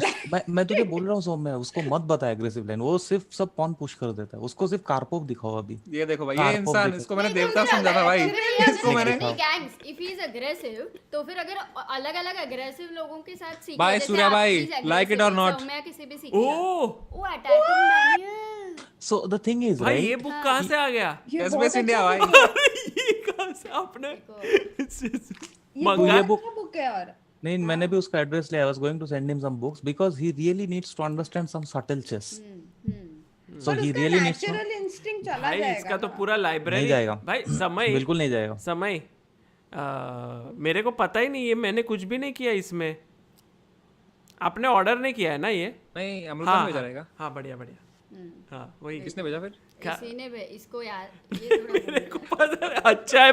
मैं तुझे बोल रहा हूँ सौम्या, उसको मत बता एग्रेसिव लाइन, वो सिर्फ सब पॉन पुश कर देता है, उसको सिर्फ कारपोव दिखाओ अभी। ये देखो भाई, ये इंसान, इसको मैंने देवता समझा था भाई, इसको मैंने gangs if he is aggressive तो फिर अगर अलग-अलग अग्रेसिव लोगों के साथ सीखे भाई सूर्या भाई लाइक इट और नॉट सौम्या किसी भी सीखे वो attacking manual. So the thing is, भाई right? ये बुक कहाँ से आ गया? SBS इंडिया भाई। ये कहाँ से आपने ये बुक है? और नहीं, मैंने भी उसका एड्रेस लिया। I was going to send him some books because he really needs to understand some subtle chess. So he really needs to. Natural instinct चला भाई जाएगा इसका तो पूरा लाइब्रेरी नहीं जाएगा भाई। समय बिल्कुल नहीं जाएगा। समय मेरे को पता ही नहीं, ये मैंने कुछ भी नहीं किया इसमें। आपने ऑर्डर नहीं किया है ना ये? नहीं, अमृता भेजा रहेगा। हाँ बढ़िया हाँ वही। किसने भेजा फिर? किसी ने इसको यार ये थोड़ा मेरे को पता है। अच्छा है,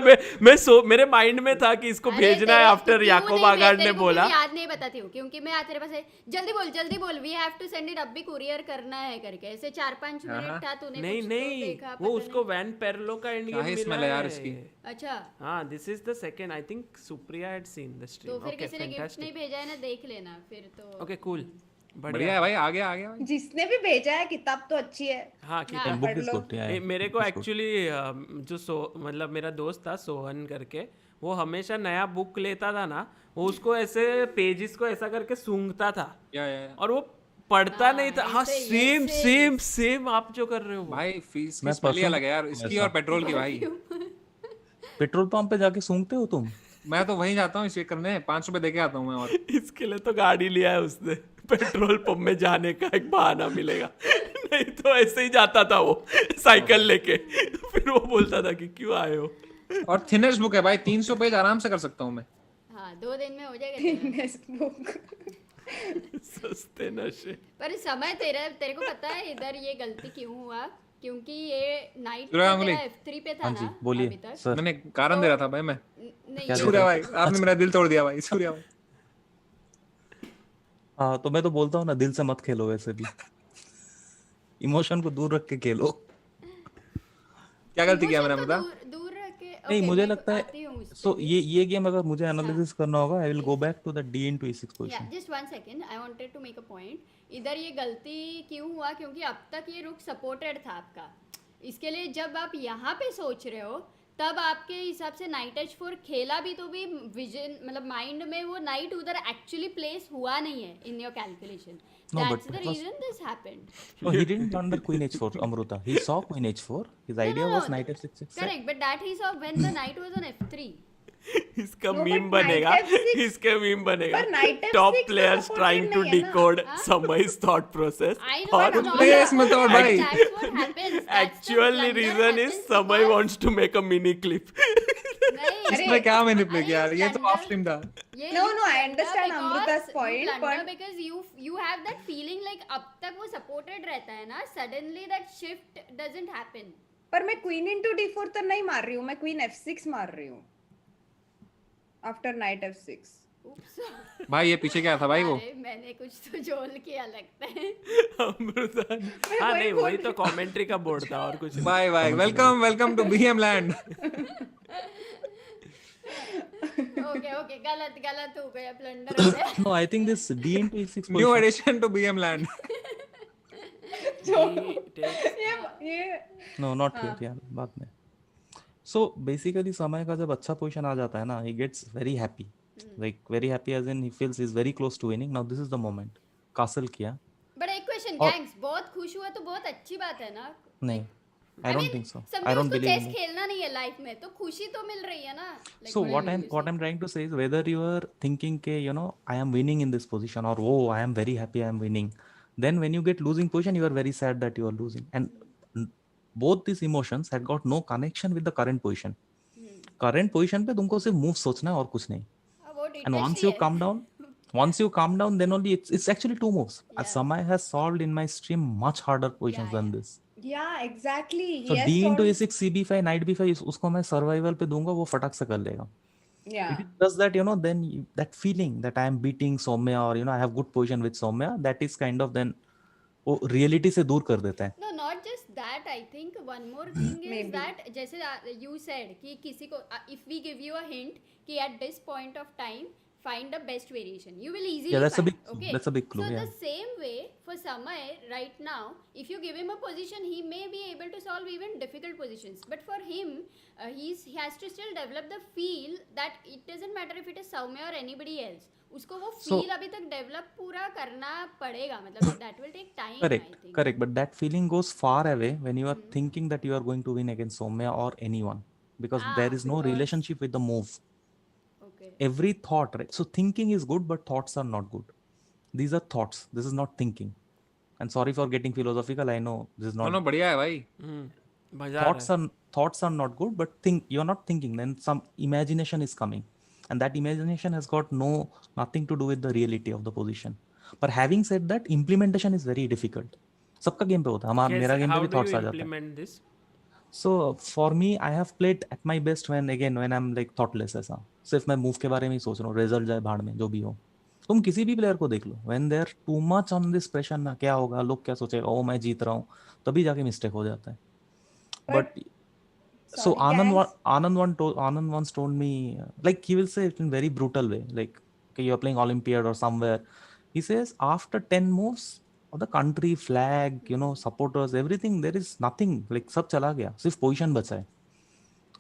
मेरे माइंड में था कि इसको भेजना है आफ्टर याकूब आगाड ने बोला। याद नहीं बताती हूँ क्योंकि मैं तेरे पास जल्दी बोल we have to send it, अब भी कुरियर करना है करके ऐसे 4-5 मिनट था तूने नहीं वो उसको वैन पेरलो का एंड गेम मिला है यार इसकी। अच्छा हाँ this is the second, I think Supriya had seen the stream. तो फिर किसी ने गिफ्ट नहीं भेजा है ना, देख लेना फिर तो। ओके कूल, बढ़िया है भाई, आ गया भाई। जिसने भी भेजा है किताब तो अच्छी है। हाँ किताब बुक इज गुड। मेरे को एक्चुअली जो मतलब मेरा दोस्त था सोहन करके, वो हमेशा नया बुक लेता था ना, वो उसको ऐसे पेजेस को ऐसा करके सूंघता था या। और वो पढ़ता नहीं था. हाँ, ऐसे, सेम ऐसे. सेम सेम आप जो कर रहे हो वो. भाई फीस की मैं स्मेल ही परसों अलग है यार, इसकी और पेट्रोल की भाई. पेट्रोल पंप पे जाके सूंघते हो तुम? मैं तो वहीं जाता हूँ इसे करने, 5 रुपए देके आता हूँ मैं. और इसके लिए तो गाड़ी लिया है उसने, पेट्रोल पंप में जाने का एक बहाना मिलेगा. नहीं तो ऐसे ही जाता था वो साइकिल लेके. फिर वो बोलता था कि क्यों आए हो. और थिनेस्ट बुक है भाई, 300 पेज आराम से कर सकता हूँ मैं. हाँ, 2 दिन में हो जाएगा तेरा. सस्ते नशे. पर समय तेरे को पता है इधर ये गलती क्यों हुआ? क्योंकि ये नाइट सूर्या गांगुली. F3 पे था हाँ जी, ना बोलिए अभी तक. सर. मैंने कारण दे रहा था भाई मैं. नहीं, क्या ये दे सूर्या रहा भाई, आपने मेरा दिल तोड़ दिया भाई. सूर्या भाई. हाँ, तो मैं तो बोलता हूँ ना, दिल से मत खेलो वैसे भी. इमोशन को दूर रख के खेलो. क्या गलती किया मैंने emotion बता? को दूर रख के. नहीं, Okay, मुझे मैं लगता आती है हूँ उस पे सो भी. ये गेम अगर मुझे एनालिसिस करना होगा, I will go back to the D into E6 Yeah, position. just 1 second. I wanted to make a point. इधर ये गलती क्यों हुआ? क्योंकि अब तक ये रुक सपोर्टेड था आपका. इसके लिए जब आप यहाँ पे सोच रहे हो, तब आपके हिसाब से नाइट H4 खेला भी तो भी विजन मतलब माइंड में वो नाइट उधर एक्चुअली प्लेस हुआ नहीं है in your calculation. No, but That's the it was- reason this happened. No, he didn't under Queen H4, Amruta. He saw Queen H4. His idea was Knight F6 6. Correct, but that he saw when the knight was on F3. इसका No, meme but बनेगा. knight F6 इसके meme बनेगा. पर knight F6 top तो players supported trying to नहीं है ना. Decode Samay's thought process. I know और it's not. place में तो भाई. That's what happens. That's the actually blunder reason is happens Samay because- wants to make a mini clip. नहीं, इसमें क्या मैंने प्ले अरे किया यार, ये तो blunder- ऑफ स्ट्रीम था. ये No, you no, I blunder understand because Amruta's you point, blunder but- because you have that feeling like अब तक वो supported रहता है ना, suddenly that shift doesn't happen. पर मैं क्वीन इंटू D4 तो नहीं मार रही हूँ, मैं क्वीन F6 मार रही हूँ आफ्टर नाइट F6. Oops. भाई ये पीछे क्या था भाई वो? अरे मैंने कुछ तो जोल किया लगता है. अमृता. हाँ नहीं, वही तो कमेंट्री का बोर्ड था और कुछ नहीं. Bye bye, welcome to BM land. Okay, गलत हो गया, blunder हो गया. No, I think this D into E6 new position. Addition to BM land. ये No, not yet. यार, बाद में. So basically समय का जब अच्छा पोजीशन आ जाता है ना, he gets very happy. Like very happy as in he feels he's very close to winning. Now this is the moment. Castle किया. But एक क्वेश्चन और- गैंग्स, बहुत खुश हुआ तो बहुत अच्छी बात है ना. नहीं, I don't think so. I समझो don't उसको believe in चेस that. खेलना नहीं है लाइफ में, तो खुशी तो मिल रही है ना. Like, So what what I'm trying to say is whether you are thinking के I am winning in this position or oh I am very happy I am winning, then when you get losing position you are very sad that you are losing, and both these emotions had got no connection with the current position. Current position पे तुमको सिर्फ move सोचना है और कुछ नहीं. वो And once you calm down, then only it's actually two moves. As Samay has solved in my stream much harder positions than this. yeah exactly. So Yes, D into or- A6 CB5 knight B5 उसको मैं survival पे दूंगा, वो फटाक से कर लेगा. yeah. If it does that, then that feeling that I am beating Soumya or I have good position with Soumya, that is kind of then वो reality से दूर कर देता है. No, not just that. I think one more thing is Maybe. that जैसे you said कि किसी को if we give you a hint कि at this point of time find the best variation, you will easily Yeah, that's a find. big- that's a big clue, So yeah. the same way for Samay right now, if you give him a position, he may be able to solve even difficult positions. But for him, he has to still develop the feel that it doesn't matter if it is Soumya or anybody else. उसको वो So- feel अभी तक develop पूरा करना पड़ेगा, मतलब that will take time. I think. Correct. But that feeling goes far away when you are thinking that you are going to win against Soumya or anyone, because there is no because- relationship with the move. Okay. Every thought, right? So thinking is good, but thoughts are not good. These are thoughts. This is not thinking. And sorry for getting philosophical. I know this is not. No, बढ़िया है भाई. मजा आ रहा है. Thoughts are not good, but you're not thinking. Then some imagination is coming, and that imagination has got nothing to do with the reality of the position. But having said that, implementation is very difficult. सबका game पे होता है. हमारा मेरा game पे How भी do thoughts you आ जाता है. implement this? So for me, I have played at my best when I'm like thoughtless ऐसा. सिर्फ मैं मूव के बारे में ही सोच रहा हूँ. रिजल्ट जाए भाड़ में, जो भी हो. तुम किसी भी प्लेयर को देख लो. When they are too much on this pressure ना, क्या होगा, लोग क्या सोचेगा, ओ मैं जीत रहा हूँ, तभी जाके मिस्टेक हो जाता है. But so Sorry, Anand once told me, like he will say it in very brutal way, like okay, you're playing Olympiad or somewhere. He says after 10 moves, the country flag, supporters, everything, there is nothing, like सब चला गया, सिर्फ position बचा है.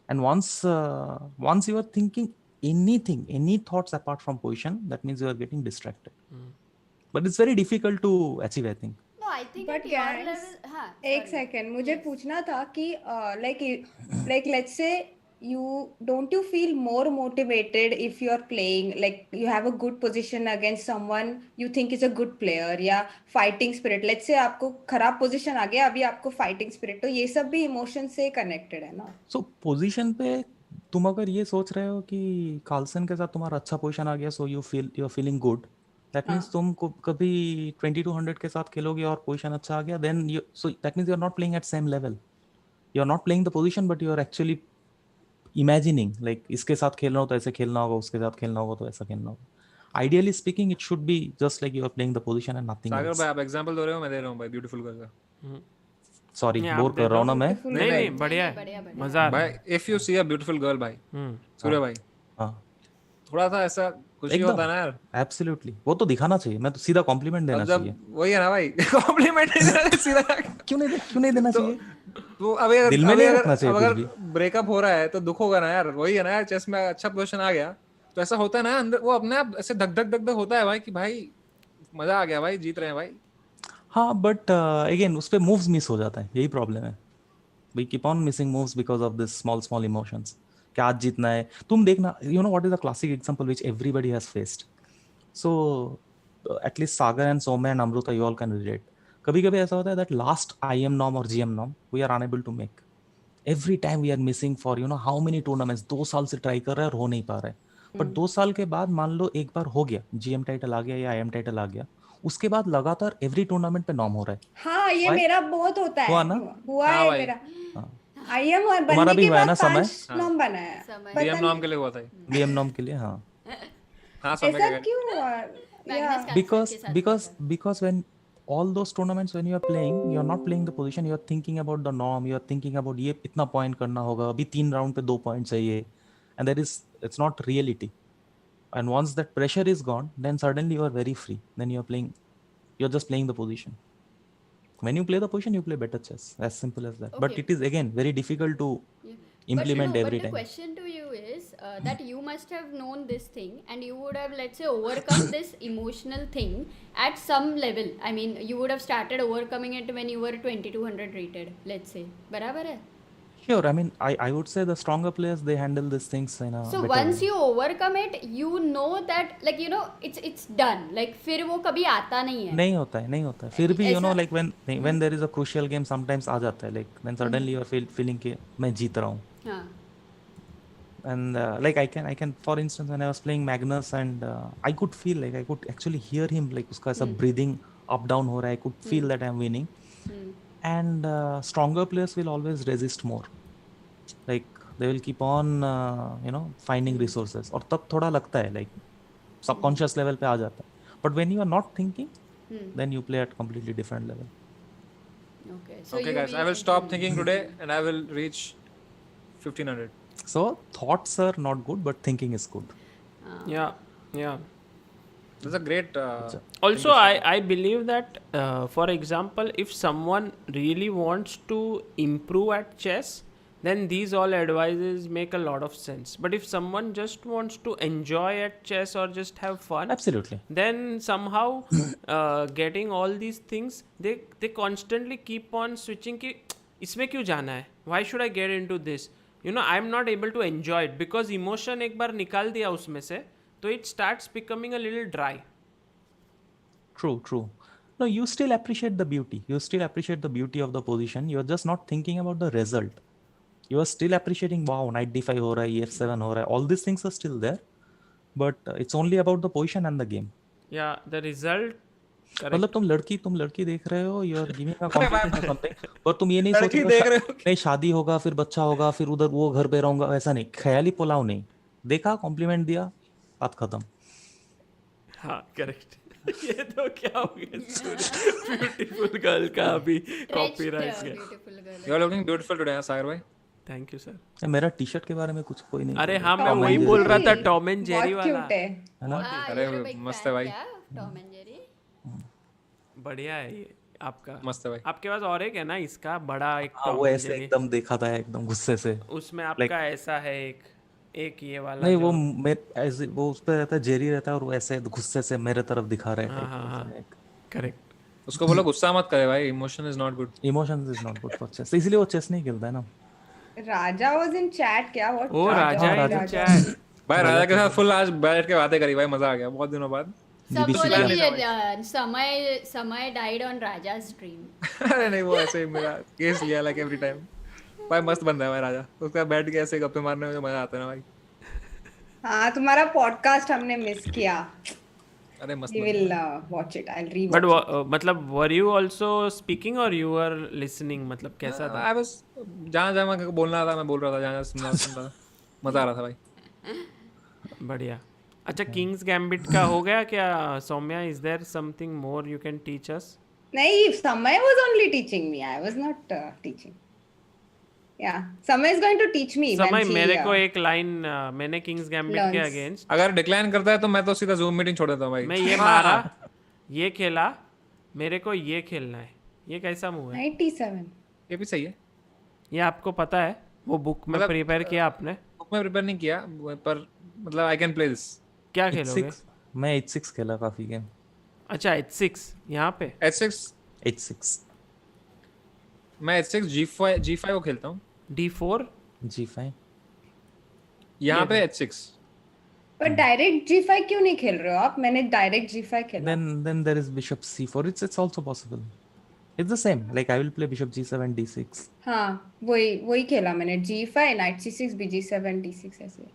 And once you are thinking anything, any thoughts apart from position, that means you are getting distracted. but it's very difficult to achieve, I think. No, I think But at your guys, level, हाँ, एक sorry. Second मुझे Yes. पूछना था कि like let's say you don't you feel more motivated if you are playing like you have a good position against someone you think is a good player या fighting spirit, let's say आपको खराब position आ गया, अभी आपको fighting spirit, तो ये सब भी emotion से connected है ना. So position पे तुम अगर ये सोच रहे हो कि कार्लसन के साथ तुम्हारा अच्छा पोजीशन आ गया, so you are feeling good, that means तुम कभी 2200 के साथ खेलोगे और पोजीशन अच्छा आ गया, then you, so that means you are not playing at same level, you are not playing the position but you are actually imagining like इसके साथ खेलना हो तो ऐसे खेलना होगा, उसके साथ खेलना होगा तो ऐसा खेलना होगा. Ideally speaking, it should be just like you are playing the position and nothing Sagar else. भाई आप एग्जांपल दे रहे हो, मैं दे रहा हूं भाई ब्यूटीफुल गर्ल का. सॉरी नहीं, बोर आप दे कर रहा हूँ ना दो. मैं. नहीं बढ़िया है, मजा आ रहा है. भाई if you see a beautiful girl भाई, सूर्य भाई, हाँ थोड़ा सा ऐसा खुशी होता है ना यार. एब्सोल्युटली, वो तो दिखाना चाहिए, मैं तो सीधा कॉम्प्लीमेंट देना अब जब चाहिए. वही है ना भाई, कॉम्प्लीमेंट सीधा क्यों नहीं देना चाहिए? तो अभी दिल में नहीं रखना चाहिए कुछ भी. ब्रेकअप हो रहा है तो दुख होगा ना यार. वही है ना यार, चेस में अच्छा पोजीशन आ गया तो ऐसा होता है ना अंदर, वो अपने आप ऐसे धक धक धक धक होता है भाई कि भाई मजा आ गया भाई, जीत रहे हैं भाई. हाँ बट अगेन उस पे मूव्स मिस हो जाता है, यही प्रॉब्लम है. We keep on missing moves because of this small small emotions. क्या आज जीतना है, तुम देखना, you know what is the classic example which everybody has faced. So at least Sagar and Soumya and Amrita, you all can relate. कभी कभी ऐसा होता है दैट लास्ट IM नॉर्म और GM norm we are unable to make. Every time we are missing for you know how many tournaments. 2 साल से try कर रहे हैं और हो नहीं पा रहा है. बट 2 साल के बाद मान लो एक बार हो गया, GM टाइटल आ गया या IM टाइटल आ गया, उसके बाद लगातार एवरी टूर्नामेंट पे नॉर्म हो रहा है. हाँ ये मेरा बहुत होता है. हुआ ना? हुआ हाँ है भाई. मेरा. IM और तुम्हारा बनने भी के हुआ है बाद ना समय? 5 नॉम बना है. पता DM नहीं नाम के लिए हुआ था. GM नॉर्म के लिए. हाँ हाँ समय ऐसा का. क्यों हुआ. Magnus because when all those tournaments when you are playing, you are not playing the position, you are thinking about the norm, you are thinking about ये इतना पॉइंट करना होगा, अभी 3 राउंड पे 2 पॉइंट चाहिए, and that is, it's not reality. And once that pressure is gone, then suddenly you are very free, then you are playing, you are just playing the position. When you play the position, you play better chess, as simple as that. But Okay. it is again very difficult to implement every but the time. question to you is that you must have known this thing and you would have, let's say, overcome this emotional thing at some level. I mean, you would have started overcoming it when you were 2200 rated, let's say. बराबर है? Sure, I mean, I would say the stronger players, they handle these things in a So better once way. you overcome it, you know that, like, you know, it's done. Like फिर वो कभी आता नहीं है. नहीं होता है फिर भी, you know, ऐसा- like when there is a crucial game, sometimes आ जाता है, like then suddenly you are feeling कि मैं जीत रहा हूँ. हाँ. And like I can for instance when I was playing Magnus and I could feel like I could actually hear him, like उसका ऐसा breathing up down हो रहा है, I could feel that I'm winning. And stronger players will always resist more, like they will keep on you know finding resources, और तब थोड़ा लगता है like subconscious level पे आ जाता है. But when you are not thinking, then you play at completely different level. Okay. So Okay you guys, I mean- will stop thinking today and I will reach 1500. So thoughts are not good, but thinking is good. Yeah. That's a great Also, I believe that, for example, if someone really wants to improve at chess, then these all advices make a lot of sense. But if someone just wants to enjoy at chess or just have fun, Absolutely. then somehow getting all these things, they constantly keep on switching कि इसमें क्यों जाना है? Why should I get into this? You know, I'm not able to enjoy it because emotion एक बार निकाल दिया उसमें से, तो it starts becoming a little dry. True. No, you still appreciate the beauty. You still appreciate the beauty of the position. You're just not thinking about the result. You are still appreciating, wow, knight d5 हो रहा है, f7 हो रहा है. All these things are still there, but it's only about the position and the game. Yeah, the result. मतलब तुम लड़की देख रहे हो, you are giving a competition or something, पर तुम ये नहीं सोच लड़की देख रहे हो नहीं शादी होगा, फिर बच्चा होगा, फिर उधर वो घर पे रहूंगा, ऐसा नहीं. ख्याली पुलाव नहीं देखा, कॉम्प्लीमेंट दिया, बात खत्म. हाँ, करेक्ट. ये तो क्या हो गया, ब्यूटीफुल गर्ल का अभी कॉपीराइट गया. Beautiful girl. You are looking beautiful today, सागर भाई. Thank you sir. मेरा टी-शर्ट के बारे में कुछ कोई नहीं. अरे हाँ, मैं Tom वही and बोल Jerry. रहा था, टॉम एंड जेरी बहुत वाला. क्यूट है. है ना? अरे you're a big मस्त fan है भाई. क्या? Tom and Jerry? बढ़िया है ये आपका. मस्त है भाई. आपके पास और एक है ना इसका बड़ा एक हाँ, टॉम वो एंड ऐसे जेरी. एकदम देखा था एकदम गुस्से से. उसमें आपका ऐसा है एक ये वाला नहीं, जो वो उस पे रहता है, जेरी रहता है और वो ऐसे गुस्से से मेरे तरफ दिखा रहा है हाँ करेक्ट। उसको बोलो गुस्सा मत करे भाई, emotion is not good. Emotions is not good for chess, इसीलिए वो चेस नहीं खेलता है ना। राजा वाज इन चैट क्या? व्हाट? ओ राजा इन राजा। चैट। भाई राजा के साथ फुल आज बैठ के बातें करी भाई, मजा आ गया बहुत दिनों बाद। सब BBC बोले का। कि समय डाइड ऑन राजा's ड्रीम। अरे नहीं, वो ऐसे ही मेरा केस लिया लाइक एवरी टाइम। भाई मस्त बंदा है भाई राजा, उसका बैठ के ऐसे गप्पे मारने में जो मजा आता है ना भाई। हाँ, तुम्हारा पॉडकास्ट हमने मिस किया। अरे मस्त We बंदा will है। watch it. I'll rewatch but it. मतलब वर यू ऑल्सो स्पीकिंग और यू आर लिसनिंग, मतलब कैसा था? आई बस जहाँ जहाँ मैं बोलना था मैं बोल रहा था, जहाँ जहाँ सुन रहा था, मजा आ रहा था भाई। बढ़िया। अच्छा, किंग्स गैम्बिट का हो गया क्या Soumya? Is there something more you can teach us? नहीं, Samay was only teaching me. I was not teaching. Yeah, Samay is going to teach me समय when she मेरे को एक लाइन, मैंने किंग्स गैम्बिट के learns. अगेंस्ट अगर decline करता है तो मैं तो सीधा जूम मीटिंग छोड़ देता हूँ भाई। मैं ये मारा, ये खेला, मेरे को ये खेलना है। ये कैसा मूव है? 97. ये भी सही है। ये आपको पता है? वो बुक में मतलब, प्रिपेयर किया आपने? बुक में प्रिपेयर नहीं किया पर मतलब आई कैन प्ले दिस। क्या खेलोगे? H6 मैं H6 खेला काफी गेम। अच्छा H6 यहाँ पे? H6 मैं H6 G5 को खेलता हूँ। D4 G5 यहाँ पे H6। पर डायरेक्ट G5 क्यों नहीं खेल रहे हो आप? मैंने डायरेक्ट G5 खेला। then there is bishop C4, it's also possible, it's the same, like I will play bishop G7 D6। हाँ, वही खेला मैंने। G5 knight C6 BG7 D6 ऐसे।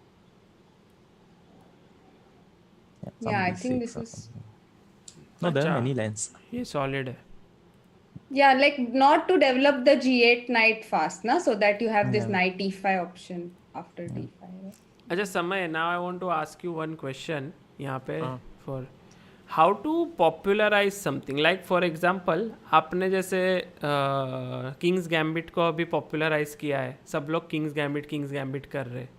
some Yeah, I D6 think this or is something. No, there are अच्छा। many lines। ये solid है। yeah, like not to develop the G8 knight fast, na, so that you have this Yeah. knight E5 option after D5. right? अच्छा समय, now I want to ask you one question यहाँ पे for how to popularize something, like for example आपने जैसे Kings gambit को अभी popularise किया है, सब लोग किंग्स गैम्बिट कर रहे हैं,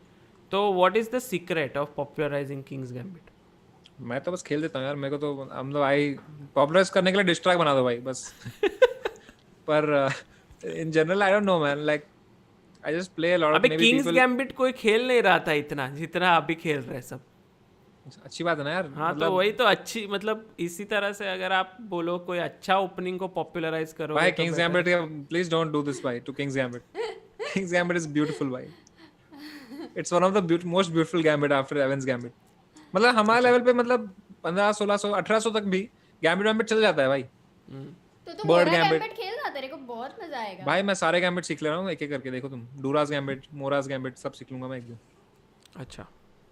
तो what is the secret of popularizing Kings gambit? मैं तो बस खेल देता हूँ यार, मेरे को तो हम लोग आई पॉपुलराइज करने के लिए डिस्ट्रैक्ट बना दो भाई बस। पर in general I don't know man, like I just play a lot of अबे मेबी किंग्स पीपल। गैम्बिट कोई खेल नहीं रहा था इतना जितना अभी खेल रहे हैं सब। अच्छी बात है ना यार। हाँ तो वही तो अच्छी, मतलब इसी तरह से अगर आप बोलो कोई अच्छा ओपनिंग को पॉपुलराइज करो भाई king's gambit, please don't do this भाई to king's gambit. King's gambit is beautiful भाई, it's one of the most beautiful gambit after Evans gambit. मतलब हमारे लेवल पे मतलब 1500 1600 1800 तक भी गैम्बिट चल जाता है भाई। तो Bird मोरा gambit। गैम्बिट खेलना, तेरे को बहुत मजा आएगा भाई मैं सारे गैम्बिट सीख ले रहा हूँ एक एक करके, देखो तुम डूरास गैम्बिट, मोरास गैम्बिट सब सीख लूंगा मैं एक दिन। अच्छा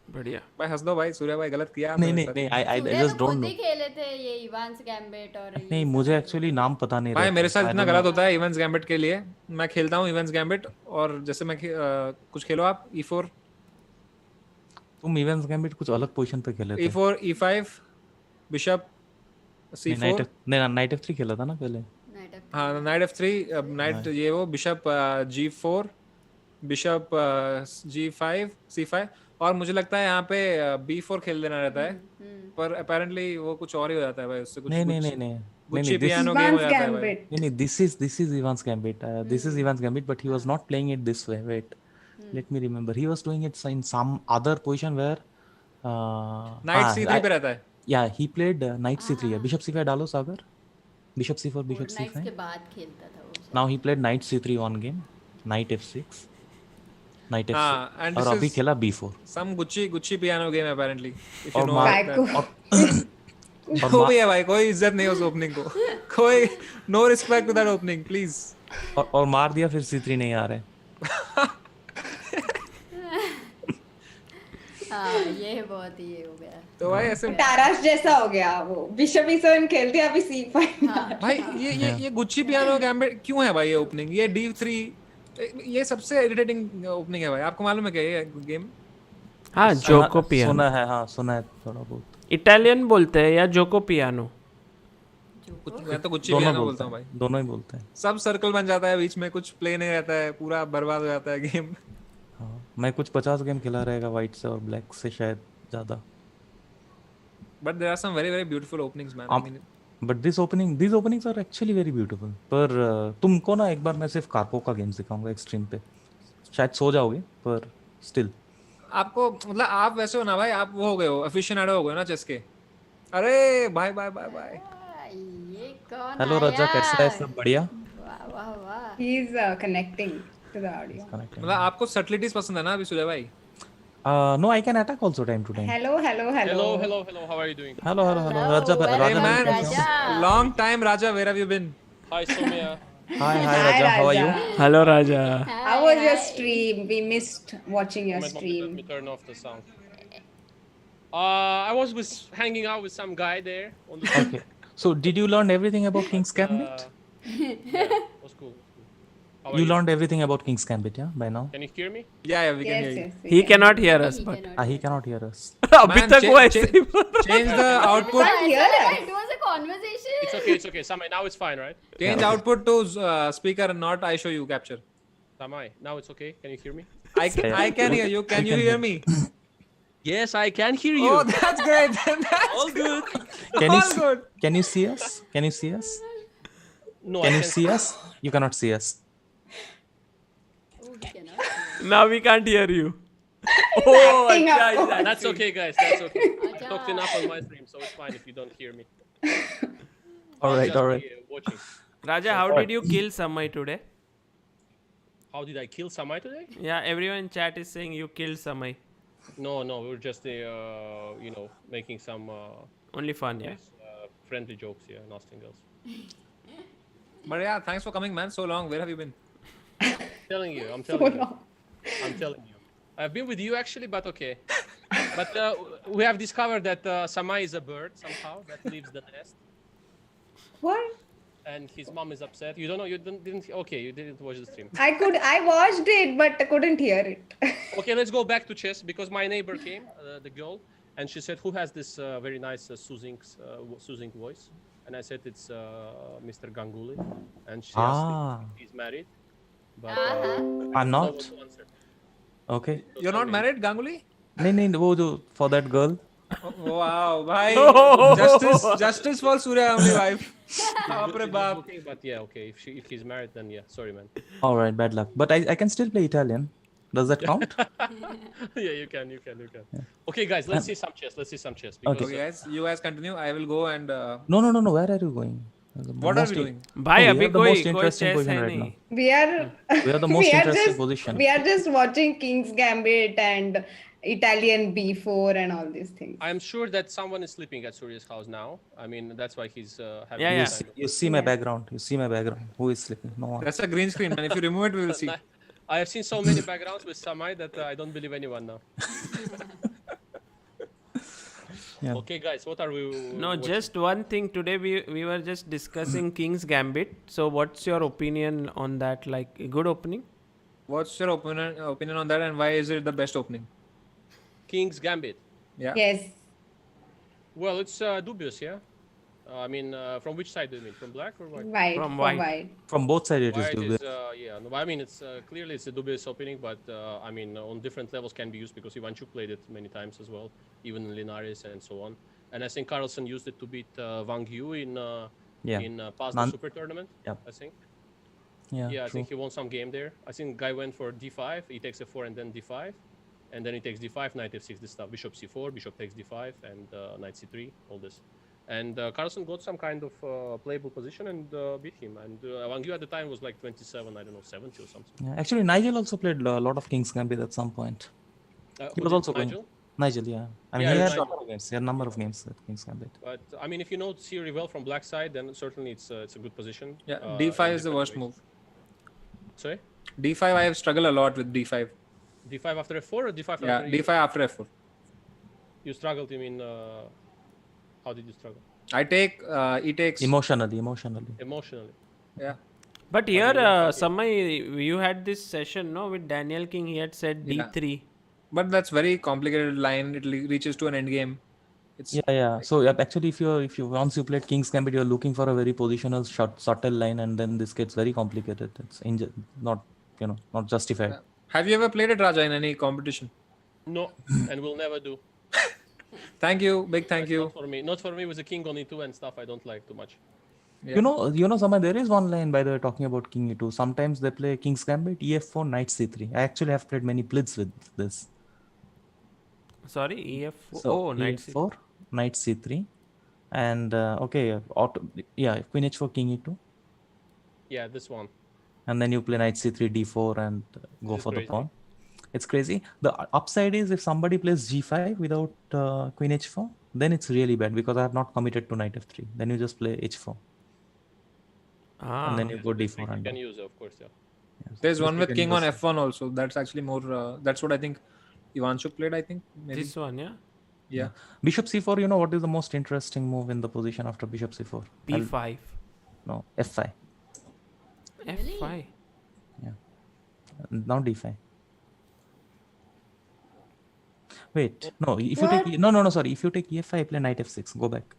बढ़िया। भाई हंस दो भाई, सूर्या भाई गलत किया नहीं I सूर्या just तो don't खुद know। ही खेले थे ये इवांस गैम्बिट और ये नहीं, सब मुझे लोग। एक्चुअली नाम पता नहीं भाई रहता। मेरे साथ I इतना don't गलत know। होता है इवेंट्स गैम्बिट के लिए। मैं खेलता हूँ इवेंट्स गैम्बिट और जैसे मैं कुछ खेलो आप E4 तुम इवेंट्स गैम्बिट कुछ अलग पोजीशन पे खेले थे। E4 E5 bishop C4। नहीं, नाइट F3 खेला था ना पहले। Knight of- हाँ नाइट F3 नाइट ये वो bishop G4 bishop G5 C5 और मुझे लगता है यहाँ पे B4 खेल देना रहता है, पर अपेरेंटली वो कुछ और ही हो जाता है भाई उससे। कुछ नहीं गुच्ची this पियानो गेम हो Ivan's जाता है भाई। Gambit. नहीं this is Ivan's gambit। This is Ivan's gambit, but he was not playing it this way। Wait, let me remember, he was doing it in some other position where night C3 पे रहता है। yeah, he played knight C3। bishop C5 डालो सागर, bishop C4 bishop Fortnights C5। के बाद खेलता था वो। now he played knight C3 on game, knight F6 knight F6 हाँ, and और this अभी is खेला B4 some Gucci piano game apparently, if you और नो काय को जो भी है भाई, कोई इज्जत नहीं उस ओपनिंग को। कोई no respect to that opening please. और मार दिया, फिर C3 नहीं आ रहे। हाँ ये बहुत ही ये हो गया। तो भाई ऐसे ताराश जैसा हो गया वो। बिशप E7 खेल दिया, अभी C5। भाई ये गुच्ची पियानो गैम्बिट क्यों है भाई ये ओपनिंग? ये D3 ये सबसे इरिटेटिंग ओपनिंग है भाई। आपको मालूम है क्या ये गेम? हाँ जोको पियानो सुना है, हाँ सुना है थोड़ा बहुत। इटालियन बोलते हैं या जोको पियानो? मैं तो गुच्ची दोनों पियानो बोलते बोलता हूँ भाई। हैं, दोनों ही बोलते हैं। सब सर्कल बन जाता है बीच में, कुछ प्ले नहीं रहता है, पूरा बर्बाद हो जाता है गेम। हाँ, मैं कुछ 50 गेम खेला रहेगा व्हाइट से और ब्लैक से शायद ज्यादा। But there are some very very beautiful openings man. I mean but these openings are actually very beautiful। पर तुमको ना एक बार मैं सिर्फ कार्पो का गेम सिखाऊंगा एक्सट्रीम पे, शायद सो जाओगे पर स्टिल आपको मतलब आप वैसे हो ना भाई, आप वो हो गए हो, aficionado हो गए हो ना चेस के. अरे भाई बाय बाय बाय. ये कौन हेलो आया? रजा, कैसा है? सब बढ़िया? वाह वाह वाह. He is connecting to the audio. मतलब आपको subtleties पसंद है ना अभी सूर्य भाई? No, I can attack also time to time. Hello. Hello. How are you doing? Hello. Raja, Welcome, Hey Raja, man, Raja. long time Raja, where have you been? Hi, Soumya. Hi Raja, how are you? Hello, Raja. How was your stream? We missed watching your Let me stream. turn off the sound. I was hanging out with some guy there on the Okay. So, did you learn everything about King's Gambit? yeah, was cool. How are You learned everything about King's Gambit, yeah, by now? Can you hear me? Yeah, we can hear you. Yes. He cannot hear us, but He cannot hear us. अभी Man, तक वो ऐसे ही change the output. Can't hear us. It was a conversation. It's okay. Samay, now it's fine, right? Change output to speaker and not I show you capture. Samay, now it's okay. Can you hear me? I can hear you. Can you hear me? Yes, I can hear you. Oh, that's great. all good. Can you see us? Can you see us? No, Can I you can't. see us? You cannot see us. Oh, he cannot. now we can't hear you. Oh, Acting अच्छा, up. अच्छा. That's okay, guys. That's okay. I Acha. talked enough on my stream, so it's fine if you don't hear me. All right. Just watching. Raja, how did you kill Samay today? How did I kill Samay today? Yeah, everyone in chat is saying you killed Samay. No, we were just making some Only fun, yeah. friendly jokes here, nothing else. But yeah, thanks for coming, man. So long. Where have you been? I'm telling you. I've been with you actually, but okay. But we have discovered that Samay is a bird somehow that leaves the nest, What? and his mom is upset. You don't know? You didn't? Okay, you didn't watch the stream. I watched it, but I couldn't hear it. Okay, let's go back to chess because my neighbor came, the girl, and she said, "Who has this very nice soothing voice?" And I said, "It's Mr. Ganguly," and she asked if he's married, but I'm no not. one to answer. Okay. You're not married, Ganguly? नहीं वो जो for that girl. Oh, wow, bhai. Justice for Surya Ganguly wife. Baap re baap. Okay, but yeah, okay. If he's married, then yeah. Sorry, man. All right, bad luck. But I can still play Italian. Does that count? Yeah, you can. Yeah. Okay, guys, let's see some chess. Because, Okay, guys, you guys continue. I will go and. No. Where are you going? What are we doing? भाई we अभी have the most कोई interesting chess position है right नहीं. now. We are. We are the most interesting position. We are just watching King's Gambit and Italian B4 and all these things. I'm sure that someone is sleeping at Surya's house now. I mean, that's why he's having. Yeah, this yeah. kind of- You see my background. Who is sleeping? No one. That's a green screen, man. If you remove it, we will see. I have seen so many backgrounds with Samay that I don't believe anyone now. Yeah. Okay, guys, what are we? No, watching? just one thing. Today we were just discussing King's Gambit. So what's your opinion on that? Like a good opening? What's your opinion on that, and why is it the best opening? King's Gambit. Yeah. Yes. Well, it's dubious, yeah. I mean, from which side do you mean? From black or white? White. From for white. From both sides it is White dubious. is, yeah. No, I mean, it's clearly it's a dubious opening, but I mean, on different levels can be used because Ivanchuk played it many times as well, even in Linares and so on. And I think Carlsen used it to beat Wang Yu in past the super tournament. Yep. I think. Yeah, Yeah, I true. think he won some game there. I think guy went for d5, he takes f4 and then d5, and then he takes d5, knight f6, this stuff, bishop c4, bishop takes d5, and knight c3, all this. And Carlsen got some kind of playable position and beat him. And Wang Yu at the time was like 27, I don't know, 70 or something. Yeah, actually, Nigel also played a lot of King's Gambit at some point. He was also Nigel? Nigel, yeah. I mean, Yeah, he had Nigel. a number of games. He had a number of games at King's Gambit. But I mean, if you know theory well from black side, then certainly it's a good position. Yeah. in D5 is the different worst ways. move. Sorry? D5, I have struggled a lot with D5. D5 after f4 or D5 after Yeah, E? D5 after F4. You struggled, you mean, how did you struggle? I take, he takes. Emotionally. Emotionally. Yeah. But here, you don't Samay, you had this session, no, with Daniel King. He had said Yeah. D3. But that's very complicated line. It reaches to an end game. It's Yeah. So actually, if you once you played King's Gambit, you're looking for a very positional, subtle line, and then this gets very complicated. It's not justified. Yeah. Have you ever played it, Raja, in any competition? No, and will never do. Thank you. Big thank you. Not for me. Not for me with the king on e2 and stuff. I don't like too much. Yeah. You know, Samay, there is one line, by the way, talking about King E2. Sometimes they play King's Gambit, EF4, Knight C3. I actually have played many blitz with this. Sorry, EF4. So Oh, knight C. E4, knight C3, and Queen H4, King E2, Yeah, this one. and then you play knight C3, D4, and go This is for the crazy. pawn. It's crazy. The upside is if somebody plays G5 without Queen H4, then it's really bad because I have not committed to knight F3. Then you just play H4, and then you go This D4 trick you and can use, of course. Yeah. There's one you with can king on use- F1 also. That's actually more. That's what I think Ivanshu played. I think maybe. This one, yeah. Yeah. Bishop C4. You know what is the most interesting move in the position after Bishop C4? B5. No, F5. F5. Now D5. Wait, no. If you take no, sorry. If you take E5, play knight F6. Go back.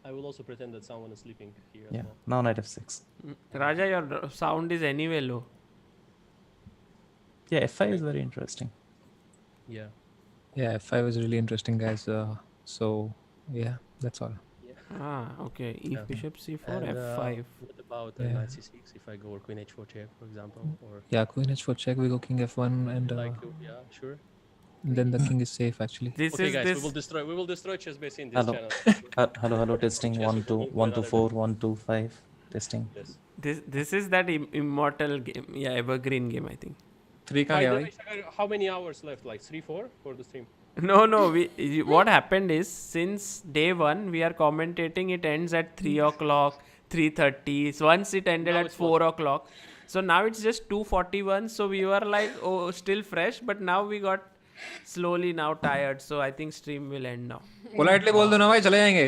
I will also pretend that someone is sleeping here Yeah. as well. Now knight F6. Raja, your sound is anyway low. Yeah, F5 is very interesting. Yeah. Yeah. F5 is really interesting, guys. So yeah, that's all. Okay. Bishop C4, And, F5. what about Yeah. knight C6 if I go or queen H4 check, for example? Or Yeah, Queen H4 check. We go King F1, and yeah, sure. then the king is safe actually. This Okay, is guys, this. we will destroy chess base in this Hello. channel. Hello, testing. Yes, 1, we 2, will go 1, 2, another 4, 1, 2, 5. Testing. Yes. This is that immortal game. Yeah, evergreen game, I think. 3 By कहाँ the गया way, भाई? Sagar, how many hours left? Like 3, 4 for the stream? No. What happened is since day one we are commentating. It ends at 3 o'clock, 3:30. So once it ended Now at it's 4 o'clock. So now it's just 2:41. So we were like, oh, still fresh. But now we got slowly now tired. So I think stream will end now. Politely बोल दो ना भाई चले जाएंगे.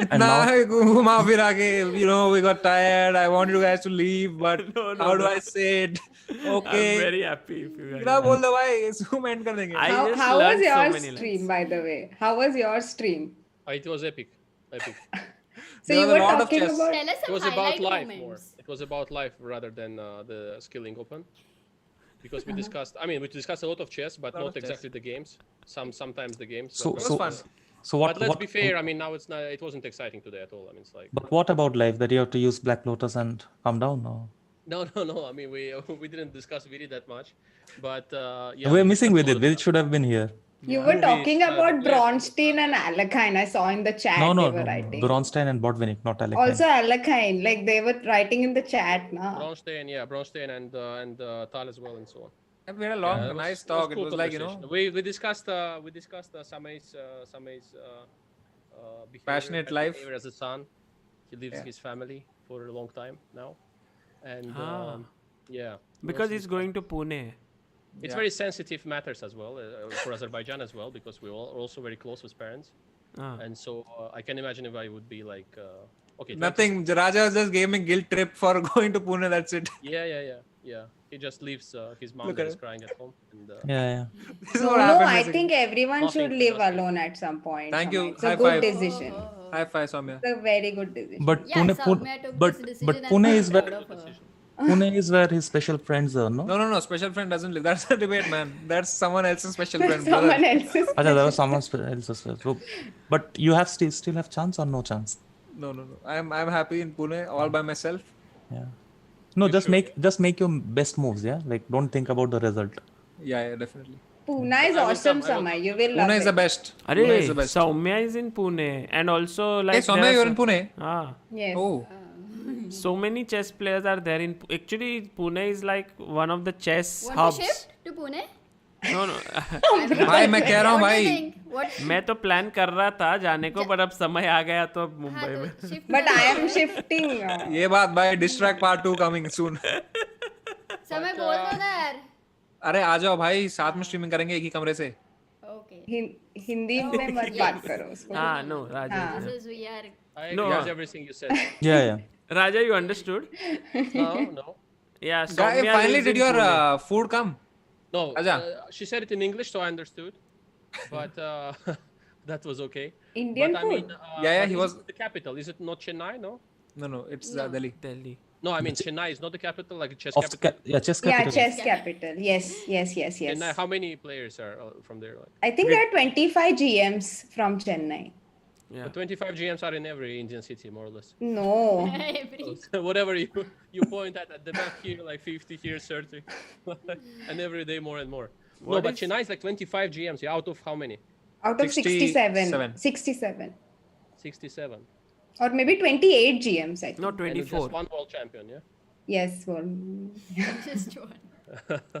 इतना घुमा फिरा के, we got tired. I want you guys to leave, but how do I say it? Okay. I'm very happy if you guys. इतना बोल दो भाई, Zoom end कर देंगे. I just How was learned so your many stream, lines. by the way? How was your stream? It was epic. So There you was a were lot of talking chess. about. Tell us It some was about highlight life more. moments. It was about life rather than the skilling open. Because we discussed, we discussed a lot of chess, but not exactly the games. Sometimes the games. So, but, was fun. So what? but let's what, be fair. Now it's not. It wasn't exciting today at all. It's like. But what about life? That you have to use Black Lotus and calm down? No. No. We didn't discuss Viri that much, but yeah. We're we missing discussed with a it. lot Will of should have been here. You were talking about players- Bronstein and Alekhine. I saw in the chat No. they were writing. Bronstein and Botvinnik, not Alec. Also Alekhine, like they were writing in the chat now. Bronstein and Tal as well and so on. And we had a long, Yeah, it was- nice talk. It cool was like, conversation. We discussed Samay's behavior, Passionate life. behavior as a son. He leaves Yeah. his family for a long time now, and yeah. Because he's going to Pune. It's very sensitive matters as well for Azerbaijan as well because we are also very close with parents, and so I can imagine if I would be like okay. Nothing. Raja just gave me guilt trip for going to Pune. That's it. Yeah. He just leaves his mom Look that at is it. crying at home. And, Yeah. This is No, what happened. I basically. think everyone Nothing should live disgusting. alone at some point. Thank you. Samay. It's a High good five. decision. High five, Soumya. It's a very good decision. But Yeah, Pune, Soumya took but this decision and Pune I'm is proud where of her. Pune is where his special friends are, no? No. Special friend doesn't live. That's the debate, man. That's someone else's special friend. Someone brother. else's. Acha, there was someone else's. So, but you have still have chance or no chance? No. I'm happy in Pune all by myself. Yeah. No, just make your best moves. Yeah, like don't think about the result. Yeah, definitely. Pune is I will awesome, come, I will Samay. You will love Pune is the it. best. Pune is the Arey, best. Soumya is in Pune, and also like Hey, Soumya, there are you're in Pune? Yes. Oh. so many chess players are there in. Actually, Pune is like one of the chess Want hubs. to shift to Pune? No. भाई मैं कह रहा हूँ What do you भाई. think? What? मैं तो plan कर रहा था जाने को, पर अब समय आ गया तो अब हाँ, मुंबई में. तो shift But कर I दो. am shifting. ये बात भाई distract part 2 coming soon. समय बोल दो ना यार. अरे आ जाओ भाई साथ में स्ट्रीमिंग करेंगे एक ही कमरे से. Okay. हिंदी में मत बात करो उसको. हाँ, no, Raja. This is we are. I No. agree with everything you said. Yeah. Raja, you understood? No. Yeah, Guy, Soumya finally lives did in your Pune. food come? No, Aja. she said it in English, so I understood. But that was okay. Indian but, food? Yeah, but he is was- it the capital. Is it not Chennai? No. No, it's No. Delhi. Delhi. No, I mean Chennai is not the capital, like chess Of capital. chess Yeah, capital. chess capital. Yes. Chennai. How many players are from there? Like, I think there are 25 GMs from Chennai. Yeah. the 25 GMs are in every Indian city, more or less. No. Every. So whatever you point at the map here, like 50 here, 30, and every day more and more. No, but Chennai is like 25 GMs. Yeah, out of how many? Out of 67. 67. 67. Or maybe 28 GMs, I think. No, And 24. just one world champion, yeah? Yes, one. Just one.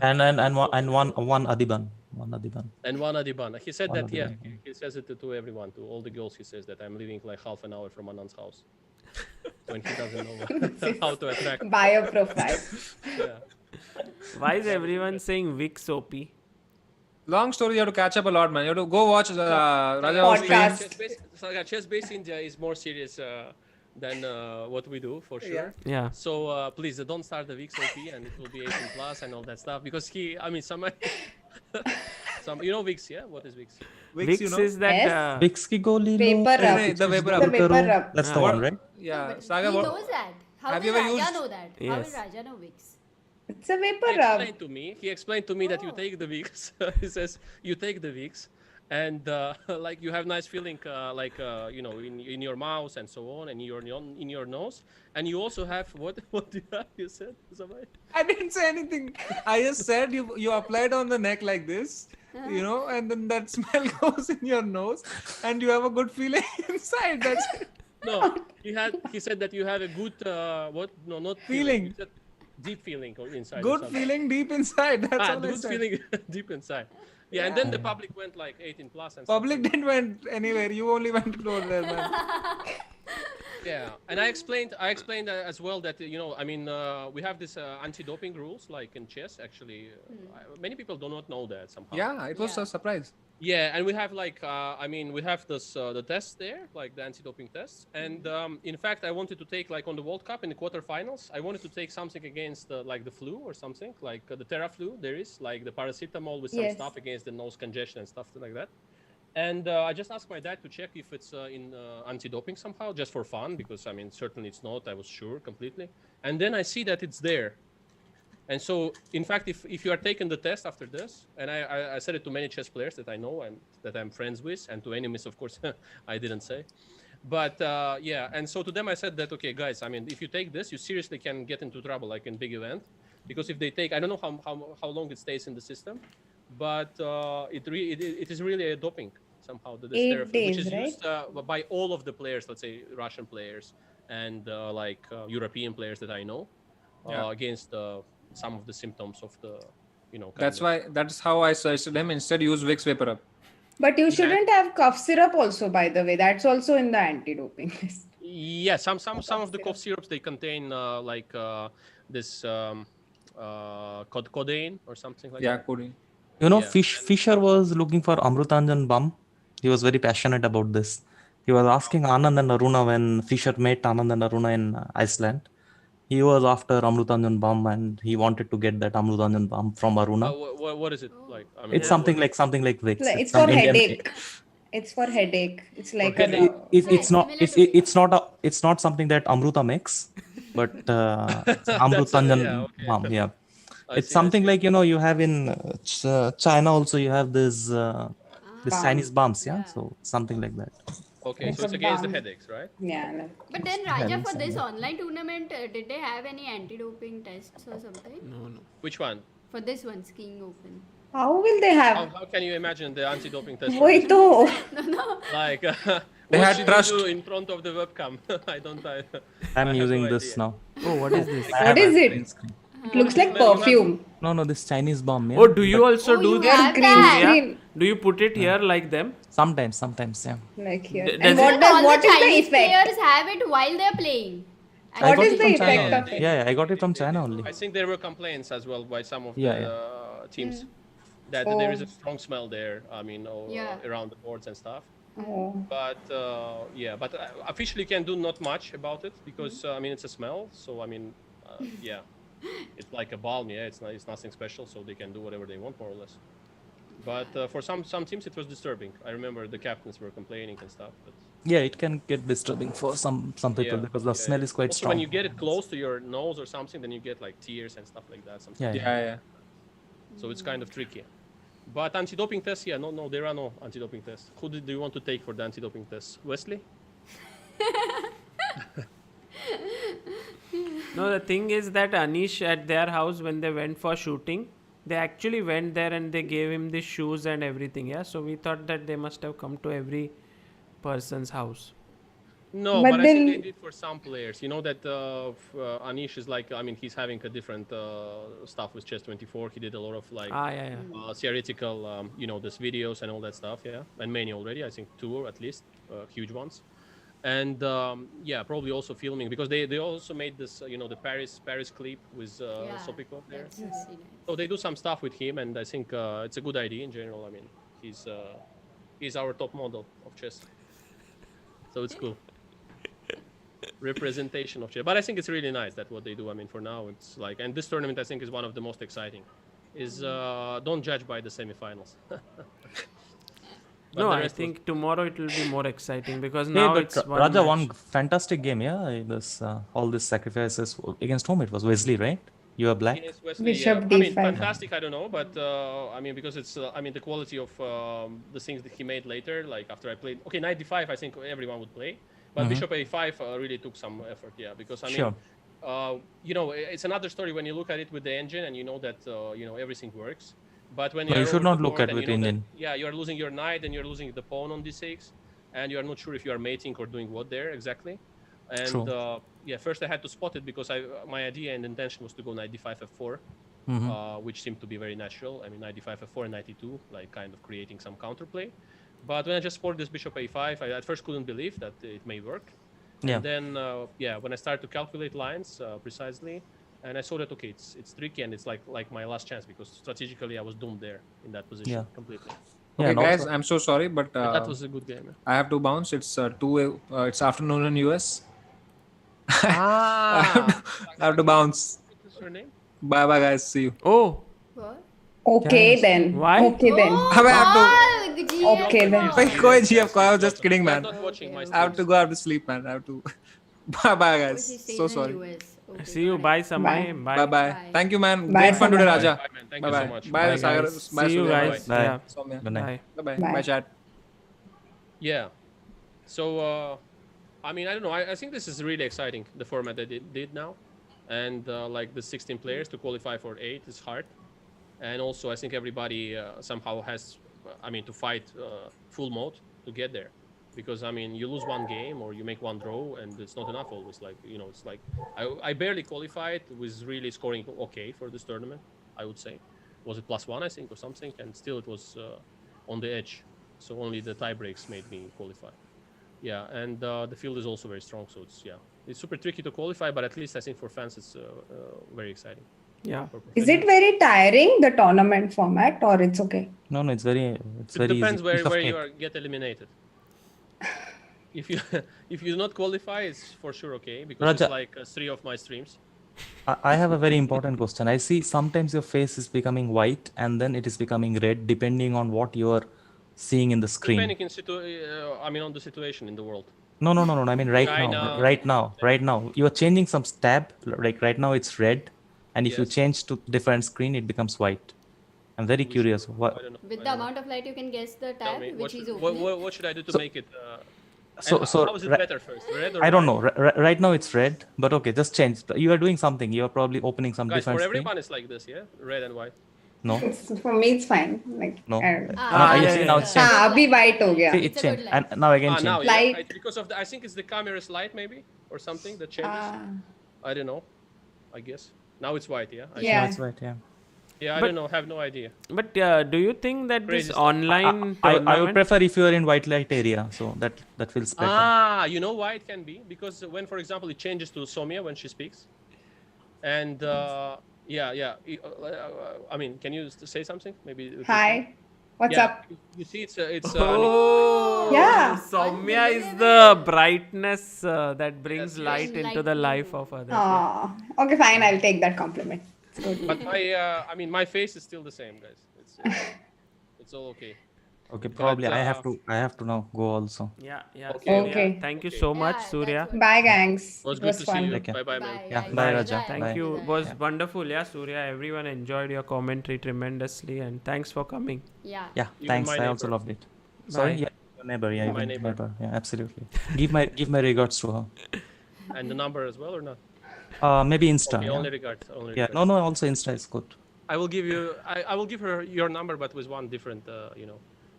and one Adiban. One Adiban. And one Adiban. He said One that, yeah. Adiban. He says it to everyone, to all the girls. He says that I'm leaving like half an hour from Anand's house. When he doesn't know how to attract. Bio profile. Yeah. Why is everyone saying Vix OP? Long story, you have to catch up a lot, man. You have to go watch Radjabov Podcast. stream. Chess-based India is more serious than what we do, for sure. Yeah. So please don't start the Vix OP, and it will be 18 plus and all that stuff, because Samay, you know Vix, yeah? What is Vix? Vix you know? is that Yes. Vix ki goli lo, Vapor No, rub. the vapor The rub. vapor rub. That's the one, right? Yeah, But Saga, he what? knows that. How Have will you ever Raja used- know that? How Yes. will Raja know Vix? It's a vapor He rub. explained to me that you take the Vix. He says you take the Vix, and like you have nice feeling, in your mouth and so on, and in your nose, and you also have what do you have? You said, Samay? I didn't say anything. I just said you apply it on the neck like this, and then that smell goes in your nose, and you have a good feeling inside. That's it. No, he said that you have a good not Feeling. You said deep feeling inside. or Good something. feeling deep inside. That's all I Good said. feeling deep inside. Yeah, and then the public went like 18 plus and stuff. Public didn't went anywhere. You only went over there, man. Yeah, and I explained as well that we have this anti-doping rules like in chess. Actually, many people do not know that somehow. Yeah, it was Yeah. a surprise. Yeah, and we have we have this the tests there, like the anti-doping tests. And in fact, I wanted to take like on the World Cup in the quarterfinals, I wanted to take something against like the flu or something, like the Teraflu. There is like the paracetamol with some Yes. stuff against the nose congestion and stuff like that. And I just asked my dad to check if it's in anti-doping somehow, just for fun, because certainly it's not. I was sure completely. And then I see that it's there. And so, in fact, if you are taking the test after this, and I said it to many chess players that I know and that I'm friends with, and to enemies, of course, I didn't say. But and so to them I said that, okay, guys, if you take this, you seriously can get into trouble, like in big event, because if they take, I don't know how long it stays in the system, but it is really a doping somehow. This 8 therapy, days, which is right? used by all of the players, let's say Russian players and European players that I know, against some of the symptoms of the, That's how I suggested him. Instead, use Vicks Vapor Up. But you shouldn't have cough syrup also, by the way. That's also in the anti-doping list. Yeah, some of the cough syrups, they contain this codeine or something like Yeah, that. codeine. Yeah. Fisher was looking for Amrutanjan Bum. He was very passionate about this. He was asking Anand and Aruna when Fisher met Anand and Aruna in Iceland. He was after Amrutanjan Bum and he wanted to get that Amrutanjan Bum from Aruna. What is it like? It's something like Vicks. It's some for Indian- headache. It's for headache. It's like headache. It's not something that Amruta makes, but it's Amrutanjan Bum. Yeah. It's something like you have in China also. You have this Chinese bums, yeah. So something like that. Okay, It's so it's a against the balm. headaches, right? Yeah. But then Raja, for this online tournament, did they have any anti-doping tests or something? No. Which one? For this one, skiing open. How will they have? How can you imagine the anti-doping test? Wait, though. Like, They what had should trust. you do in front of the webcam? I'm have using no this idea. now. Oh, what is this? What is it? It looks like perfume. No, this Chinese bomb. Yeah. Oh, do you also Oh, do you this? have Green that. screen. Do you put it here like them? Sometimes, yeah. Like here. Does And it- All what the is the Chinese effect? players have it while they're playing. And What I got is it the from effect China of only. it? Yeah, I got it from China only. I think there were complaints as well by some of Yeah, the teams that Oh. there is a strong smell there. Yeah. Around the boards and stuff. Oh. But but officially can do not much about it because it's a smell. So it's like a balm. Yeah, it's nothing special. So they can do whatever they want more or less. But for some teams it was disturbing. I remember the captains were complaining and stuff. But Yeah, it can get disturbing for some people because the smell is quite also, strong. when you get it close to your nose or something, then you get like tears and stuff like that. Sometimes. Yeah. So it's kind of tricky. But anti-doping tests, no, there are no anti-doping tests. Who do you want to take for the anti-doping tests? Wesley? No, the thing is that Anish at their house when they went for shooting, They actually went there and they gave him the shoes and everything. Yeah, so we thought that they must have come to every person's house. No, But but I think they then- did for some players. You know that Anish is like, I mean, he's having a different stuff with Chess 24. He did a lot of like theoretical, this videos and all that stuff. Yeah, and many already. I think 2 at least, huge ones. And probably also filming because they also made this, the Paris clip with Sopikov there. That's really nice. So they do some stuff with him, and I think it's a good idea in general. I mean, he's our top model of chess, so it's cool. Representation of chess, but I think it's really nice that what they do. I mean, for now it's like, and this tournament I think is one of the most exciting. Is don't judge by the semifinals. No, I think tomorrow it will be more exciting because now it's one Raja match. won fantastic game, yeah. This all these sacrifices against whom it was Wesley, right? You are black. Against Wesley, Bishop I mean, D5. fantastic. I don't know, but I mean, because it's the quality of the things that he made later. Like after I played, okay, knight d5, I think everyone would play, but bishop a5 really took some effort, yeah. Because I mean, it's another story when you look at it with the engine and you know that everything works. But when you should not look at with engine. You're losing your knight and you're losing the pawn on d6, and you are not sure if you are mating or doing what there exactly. And first I had to spot it because my idea and intention was to go knight d5 f4, which seemed to be very natural. I mean, knight d5 f4 and knight e2, like kind of creating some counterplay. But when I just spotted this bishop a5, I at first couldn't believe that it may work. Yeah. And then when I started to calculate lines precisely, and I saw that okay, it's tricky and it's like my last chance because strategically I was doomed there in that position completely. Okay, guys, I'm so sorry, but that was a good game. I have to bounce. It's it's afternoon in US. I have to bounce. What's her name? Bye bye, guys. See you. Oh, What? Okay then. Why? Okay then. I have to. Okay then. Koi GF, I was just kidding, man. I'm not watching my I have to go. I have to sleep, man. I have to. Bye bye, guys. So sorry. see you. Bye, Samay. Bye bye. Thank you, man. Bye, Great fun today, Samay. Raja. Bye, man. Thank Bye you so bye. much. Bye, Sagar. guys. Bye, See you Surya. guys. Bye. Yeah. Soumya. Good night. Bye. Bye bye. Bye. Bye, chat. Yeah. So, I mean, I don't know. I think this is really exciting, the format that it did now. And like the 16 players to qualify for 8 is hard. And also, I think everybody somehow has, to fight full mode to get there. Because, I mean, you lose one game or you make one draw and it's not enough always. Like, it's like, I barely qualified with really scoring okay for this tournament, I would say. Was it +1, I think, or something? And still it was on the edge. So only the tie breaks made me qualify. Yeah, and the field is also very strong, so it's super tricky to qualify, but at least I think for fans it's very exciting. Yeah. Is it very tiring, the tournament format, or it's okay? No, it's very It very depends easy. Piece of where you cake. get eliminated. If you do not qualify, it's for sure okay because Raja. it's like 3 of my streams. I have a very important question. I see sometimes your face is becoming white and then it is becoming red depending on what you are seeing in the screen. Depending on the situation in the world. No. I mean right China. now. Right now. You are changing some tab. Like right now it's red. And if you Yes. change to different screen, it becomes white. I'm very curious. I What? don't know. With the amount of light, you can guess the Tell tab me, which is what, opening. what should I do to make it? So how is it better first? Red or I don't white? know. Right now it's red, but okay, just change. You are doing something. You are probably opening some Guys, different for screen. everyone it's like this, yeah? Red and white. No, For me, it's fine. Like, no. I don't know. You see now it's changed. Abhi white ho gaya. See, it It's a good changed, light. and now again Now, changed. yeah, Light. because of I think it's the camera's light maybe or something that changes. I don't know. I guess now it's white, yeah. I Yeah. Now it's white. Yeah. Yeah, I But- don't know. Have no idea. But do you think that Crazy this stuff. online I would tournament? prefer if you are in white light area, so that feels better. You know why it can be? Because when, for example, it changes to Soumya when she speaks, and I mean, can you say something? Maybe. Hi. What's Yeah, up? You see, it's Oh, Yeah. Soumya is the brightness that brings Yes, yes. light Light into the to- life of others. Yeah. Okay, fine. I'll take that compliment. It's good. But my face is still the same, guys. It's all okay. Okay, probably I have to now go also. Yeah. Okay. Surya, Okay. Thank you Okay. so much, Yeah, Surya. that's what- Bye, gangs. It was It good was to see fun. you. Take care. Bye, man. Yeah, guys. bye, Raja. Thank Bye. you. It Bye. was wonderful, yeah, Surya. Everyone enjoyed your commentary tremendously, and thanks for coming. Yeah. Yeah, Even thanks. my I also neighbor. loved it. Sorry, Bye. yeah, your neighbor. Yeah, My even neighbor. Yeah, absolutely. Give my regards to her. And the number as well or not? Maybe Insta. Okay, Yeah. only regards. Only Yeah. regards. No. Also Insta is good. I will give you. I will give her your number, but with one different, digit.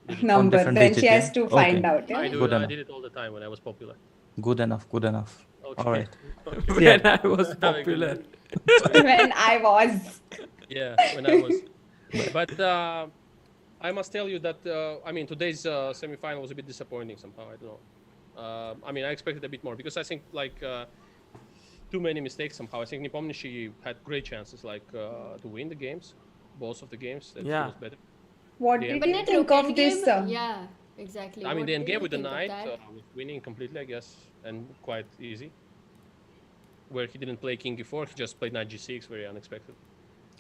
One Number. different Then digit, she has yeah? to Okay. find out. I Yeah. do. Good I enough. did it all the time when I was popular. Good enough. Good enough. Okay. All right. Okay. So, yeah. When I was Have a good popular. night. When I was. Yeah, when I was. But I must tell you that I mean today's semi-final was a bit disappointing somehow. I don't know. I mean I expected a bit more because I think like too many mistakes somehow. I think Nepomniachtchi had great chances like to win the games, both of the games. That he Yeah. was better. What The did end But you game. that think look of end this? game, yeah, exactly. I mean What the end do game you with the think of knight that? was winning completely, I guess, and quite easy. Where he didn't play king e4, he just played knight g6, very unexpected.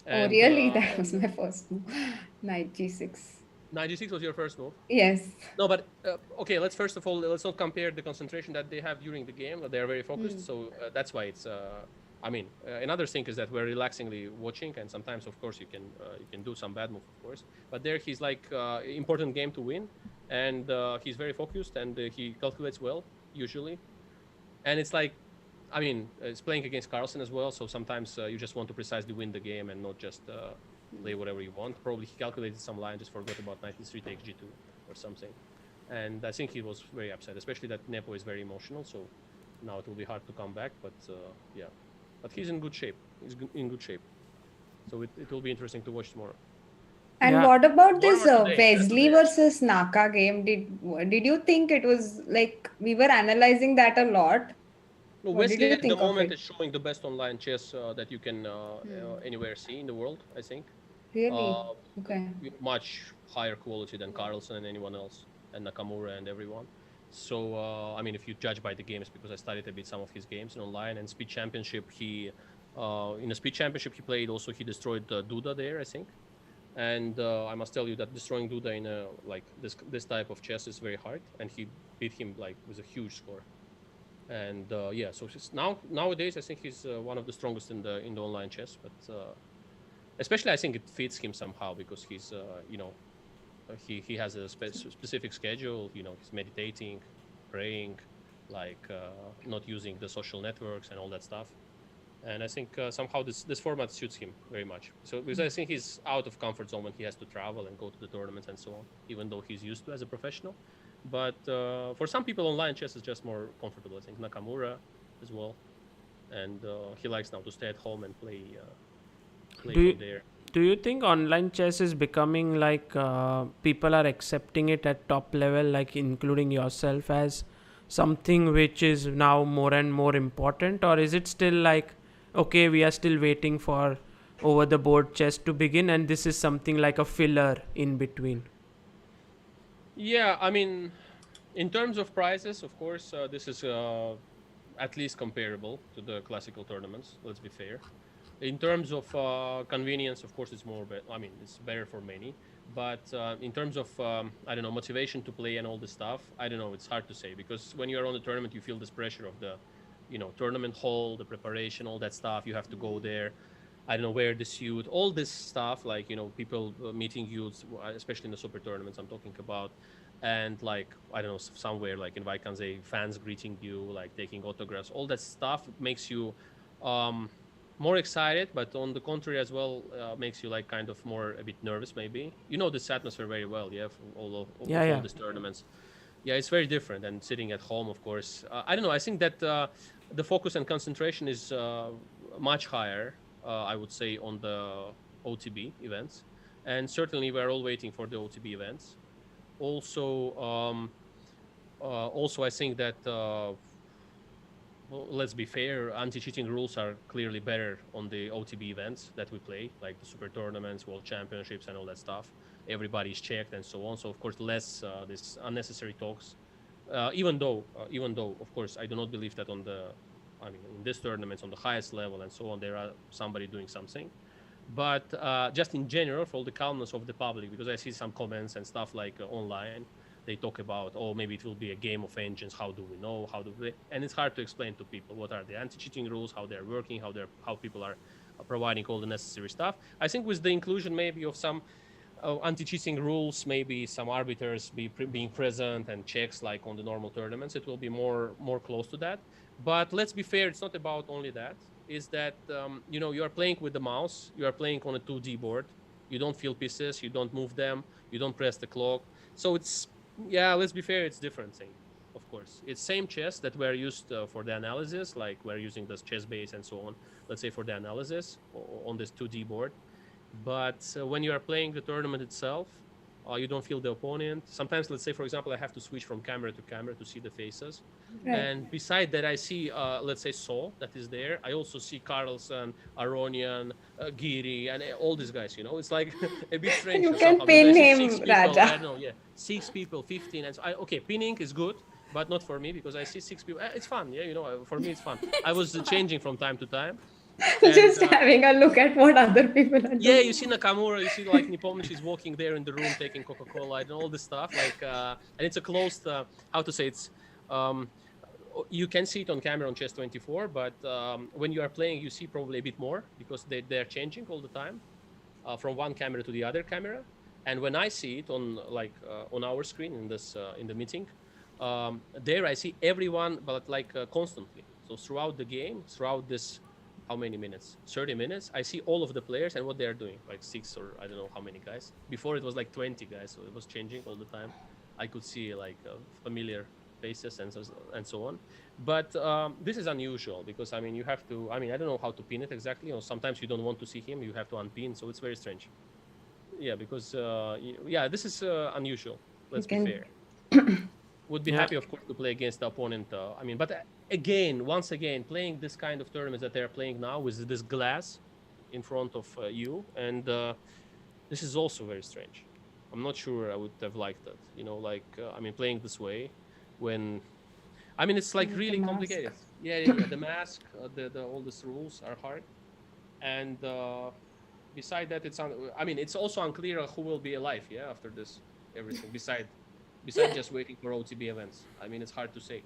Oh, And really? Yeah, That was yeah. my first move. Knight g6. knight g6 was your first move. Yes. No, but okay. Let's first of all let's not compare the concentration that they have during the game. They are very focused, so that's why it's. I mean, another thing is that we're relaxingly watching, and sometimes, of course, you can do some bad move, of course. But there, he's like important game to win, and he's very focused, and he calculates well usually. And it's like, I mean, it's playing against Carlsen as well, so sometimes you just want to precisely win the game and not just play whatever you want. Probably he calculated some line, just forgot about knight e3 takes g2 or something. And I think he was very upset, especially that Nepo is very emotional, so now it will be hard to come back, but yeah. But he's in good shape. He's in good shape. So it will be interesting to watch tomorrow. And Yeah. what about this What about today? Wesley versus Naka game? Did you think it was like we were analyzing that a lot? No, What did Wesley you at the think of moment it? is showing the best online chess that you can anywhere see in the world, I think. Really? Okay. Much higher quality than Carlsen and anyone else, and Nakamura and everyone. So I mean, if you judge by the games, because I studied a bit some of his games in online and Speed Championship, he in a Speed Championship he played. Also, he destroyed Duda there, I think. And I must tell you that destroying Duda in a like this type of chess is very hard, and he beat him like with a huge score. And yeah, so nowadays I think he's one of the strongest in the online chess, but especially I think it fits him somehow because he's he has a specific schedule. He's meditating, praying, like not using the social networks and all that stuff. And I think somehow this format suits him very much. So because I think he's out of comfort zone when he has to travel and go to the tournaments and so on, even though he's used to as a professional. But for some people, online chess is just more comfortable. I think Nakamura as well, and he likes now to stay at home and play from there. Do you think online chess is becoming like people are accepting it at top level, like including yourself, as something which is now more and more important, or is it still like, okay, we are still waiting for over the board chess to begin, and this is something like a filler in between? Yeah, I mean, in terms of prizes, of course, this is at least comparable to the classical tournaments. Let's be fair. In terms of convenience, of course, it's more. I mean, it's better for many. But in terms of I don't know, motivation to play and all this stuff, I don't know. It's hard to say because when you're on the tournament, you feel this pressure of the, tournament hall, the preparation, all that stuff. You have to go there. I don't know, wear the suit, all this stuff. Like people meeting you, especially in the super tournaments I'm talking about, and like I don't know, somewhere like in Vaikanze, fans greeting you, like taking autographs. All that stuff makes you. More excited, but on the contrary as well, makes you like kind of more a bit nervous maybe. You know this atmosphere very well, yeah, from all these tournaments. Yeah, it's very different than sitting at home, of course. I don't know, I think that the focus and concentration is much higher, I would say, on the OTB events. And certainly we're all waiting for the OTB events. Also, I think that well, let's be fair, anti-cheating rules are clearly better on the OTB events that we play, like the super tournaments, world championships, and all that stuff. Everybody's checked and so on. So of course, less this unnecessary talks. Even though, of course, I do not believe that in this tournaments on the highest level and so on, there are somebody doing something. But just in general, for all the calmness of the public, because I see some comments and stuff like online. They talk about, maybe it will be a game of engines. How do we know? And it's hard to explain to people what are the anti-cheating rules, how they're working, how people are providing all the necessary stuff. I think with the inclusion maybe of some anti-cheating rules, maybe some arbiters being present and checks like on the normal tournaments, it will be more close to that. But let's be fair, it's not about only that. is that you are playing with the mouse. You are playing on a 2D board. You don't feel pieces. You don't move them. You don't press the clock. So it's let's be fair. It's different thing. Of course, it's same chess that we're used for the analysis, like we're using this chess base and so on. Let's say for the analysis on this 2D board. But when you are playing the tournament itself, you don't feel the opponent. Sometimes, let's say, for example, I have to switch from camera to camera to see the faces. Right. And beside that, I see, let's say, Saul that is there. I also see Carlsen, Aronian, Giri, and all these guys. It's like a bit strange. You can pin him, Raja. I don't know, 6 people, 15. And so pinning is good, but not for me because I see 6 people. It's fun, for me it's fun. I was changing from time to time. Just having a look at what other people are doing. Yeah, you see Nakamura, you see like Nepomniachtchi is walking there in the room taking Coca-Cola and all this stuff. And it's a closed, you can see it on camera on Chess24, but when you are playing, you see probably a bit more because they're changing all the time from one camera to the other camera. And when I see it on on our screen in the meeting, there I see everyone, but constantly. So throughout the game, throughout this. How many minutes? 30 minutes. I see all of the players and what they are doing, like 6 or I don't know how many guys. Before it was like 20 guys, so it was changing all the time. I could see familiar faces and so on. But this is unusual because you have to. I don't know how to pin it exactly. Sometimes you don't want to see him, you have to unpin. So it's very strange. Yeah, because this is unusual. Let's be fair. Would be happy, of course, to play against the opponent. But once again, playing this kind of tournaments that they are playing now with this glass in front of you, and this is also very strange. I'm not sure I would have liked that. Playing this way, when, it's like really complicated. Yeah, the mask, all these rules are hard, and beside that, it's also unclear who will be alive. Yeah, after this, everything besides just waiting for OTB events. It's hard to say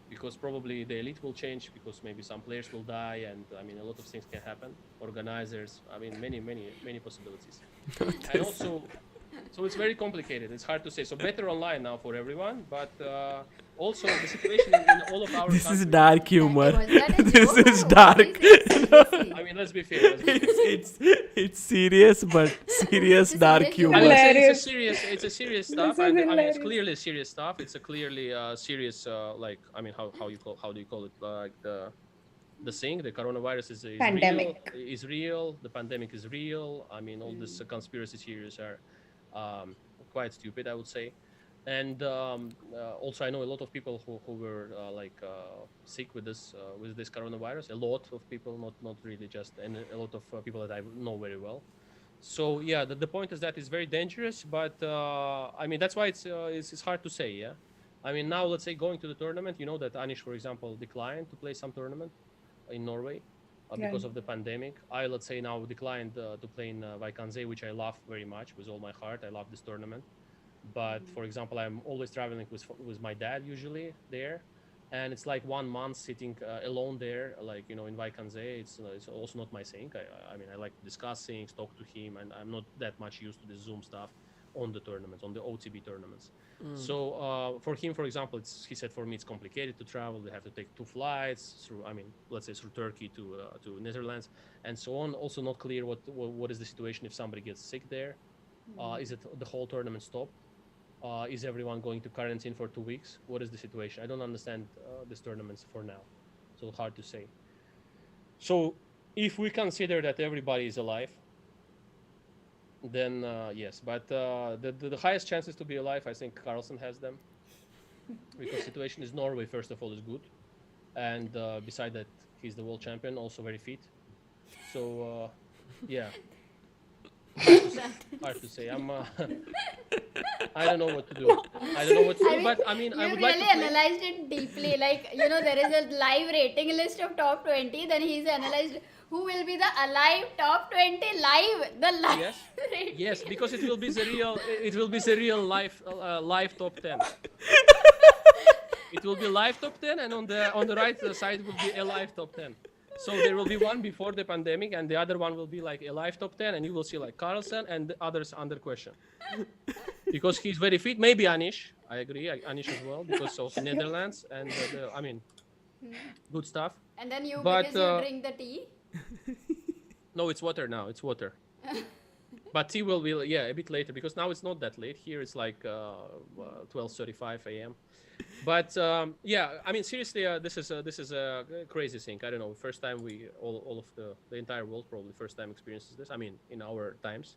because probably the elite will change because maybe some players will die and a lot of things can happen. Organizers, many possibilities. And also, so it's very complicated. It's hard to say. So better online now for everyone, but also the situation in all of our This countries. is dark humor. Was that a This joke is or dark. what is it? Let's be fair. It's serious, but serious dark serious humor. It's a serious stuff. This is It's hilarious. clearly serious stuff. It's a clearly serious how do you call it, like the thing, the coronavirus is Pandemic. real. The pandemic is real. All these conspiracy theories are quite stupid, I would say. And also, I know a lot of people who were sick with this coronavirus. A lot of people, not really just, and a lot of people that I know very well. So yeah, the point is that it's very dangerous. But that's why it's hard to say. Yeah, now let's say going to the tournament. You know that Anish, for example, declined to play some tournament in Norway because of the pandemic. I, let's say, now declined to play in Vaikanze, which I love very much with all my heart. I love this tournament. But for example, I'm always traveling with my dad usually there, and it's like 1 month sitting alone there, in Vaikanze. It's also not my thing. I like to discuss things, talk to him, and I'm not that much used to the Zoom stuff on the tournaments, on the OTB tournaments. So for him, for example, he said for me it's complicated to travel. They have to take 2 flights through, let's say through Turkey to Netherlands and so on. Also not clear what is the situation if somebody gets sick there. Is it the whole tournament stopped? Is everyone going to quarantine for 2 weeks? What is the situation? I don't understand these tournaments for now. So hard to say. So if we consider that everybody is alive, then yes. But the highest chances to be alive, I think Carlsen has them. Because situation is Norway, first of all, is good. And beside that, he's the world champion, also very fit. So, yeah. Hard to say. I don't know what to do. But I would like to play. Analyzed it deeply. There is a live rating list of top 20. Then he's analyzed who will be the alive top 20 live. The live. Yes. rating. Yes, because it will be the real. It will be the real live top 10. It will be live top 10, and on the right side will be a live top 10. So there will be one before the pandemic, and the other one will be like a live top 10, and you will see like Carlsen and the others under question. Because he's very fit. Maybe Anish. I agree. Anish as well, because of Netherlands. And good stuff. And then you, But, because you drink the tea. No, it's water now. It's water. But tea will be a bit later because now it's not that late. Here it's like 12:35 a.m. But I mean seriously, this is a crazy thing. I don't know. First time we all of the entire world probably first time experiences this. I mean in our times.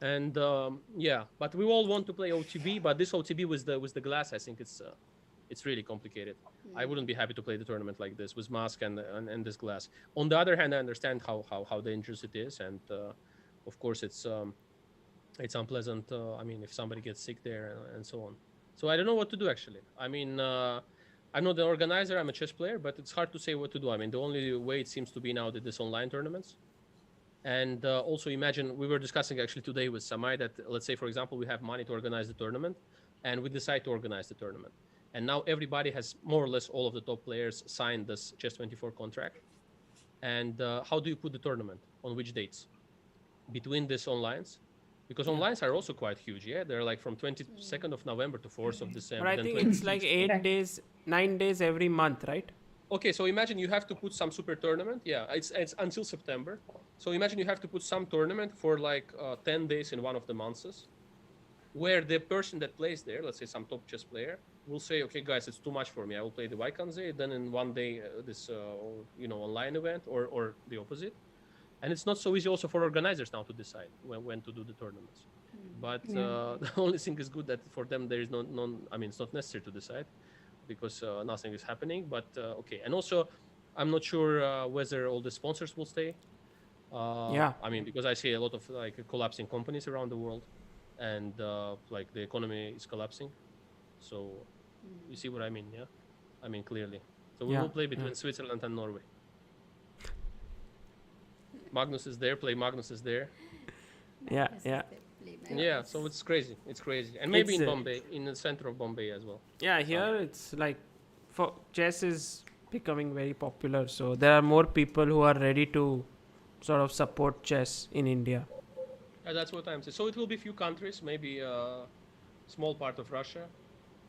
And but we all want to play OTB, but this OTB with the glass, I think it's really complicated. I wouldn't be happy to play the tournament like this with mask and this glass. On the other hand, I understand how dangerous it is, and of course it's unpleasant. I mean, if somebody gets sick there and so on. So I don't know what to do actually. I mean, I'm not the organizer. I'm a chess player, but it's hard to say what to do. I mean, the only way it seems to be now that this online tournaments. And also imagine, we were discussing actually today with Samay that, let's say, for example, we have money to organize the tournament and we decide to organize the tournament. And now everybody has, more or less all of the top players signed this Chess24 contract. And how do you put the tournament? On which dates? Between these onlines? Because onlines are also quite huge, yeah? They're like from 22nd of November to 4th of December. But I think it's like 8 days, 9 days every month, right? Okay, so imagine you have to put some super tournament. Yeah, it's until September. So imagine you have to put some tournament for like 10 days in one of the months, where the person that plays there, let's say some top chess player, will say, okay, guys, it's too much for me. I will play the Vaikanze, then in one day this online event, or the opposite. And it's not so easy also for organizers now to decide when to do the tournaments. But the only thing is good that for them there is I mean, it's not necessary to decide, because nothing is happening, but okay. And also, I'm not sure whether all the sponsors will stay. I mean, because I see a lot of like collapsing companies around the world, and like the economy is collapsing. So you see what I mean, yeah? I mean, clearly. So we will play between Switzerland and Norway. Magnus is there, play Magnus is there. Yeah, yeah. Yeah, so it's crazy. It's crazy. And maybe in Bombay, in the center of Bombay as well. Yeah, here it's like, for chess is becoming very popular, so there are more people who are ready to sort of support chess in India. That's what I'm saying. So it will be few countries, maybe a small part of Russia,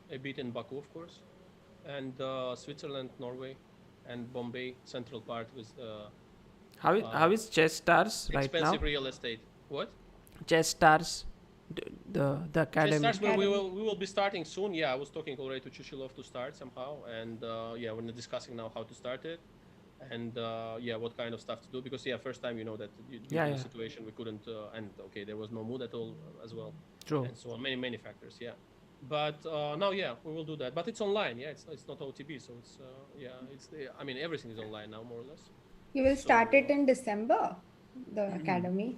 a bit in Baku, of course, and Switzerland, Norway, and Bombay, central part with how is Chess Stars right now? expensive real estate. What? Chess Stars, the academy. Chess Stars, we will be starting soon. Yeah, I was talking already to Chuchilov to start somehow, and we're discussing now how to start it, and what kind of stuff to do, because first time that due to the situation we couldn't, and okay, there was no mood at all as well. True. And so on, many factors. Yeah. But now, we will do that. But it's online. Yeah, it's not OTB, so it's I mean, everything is online now, more or less. You will start it in December, the academy.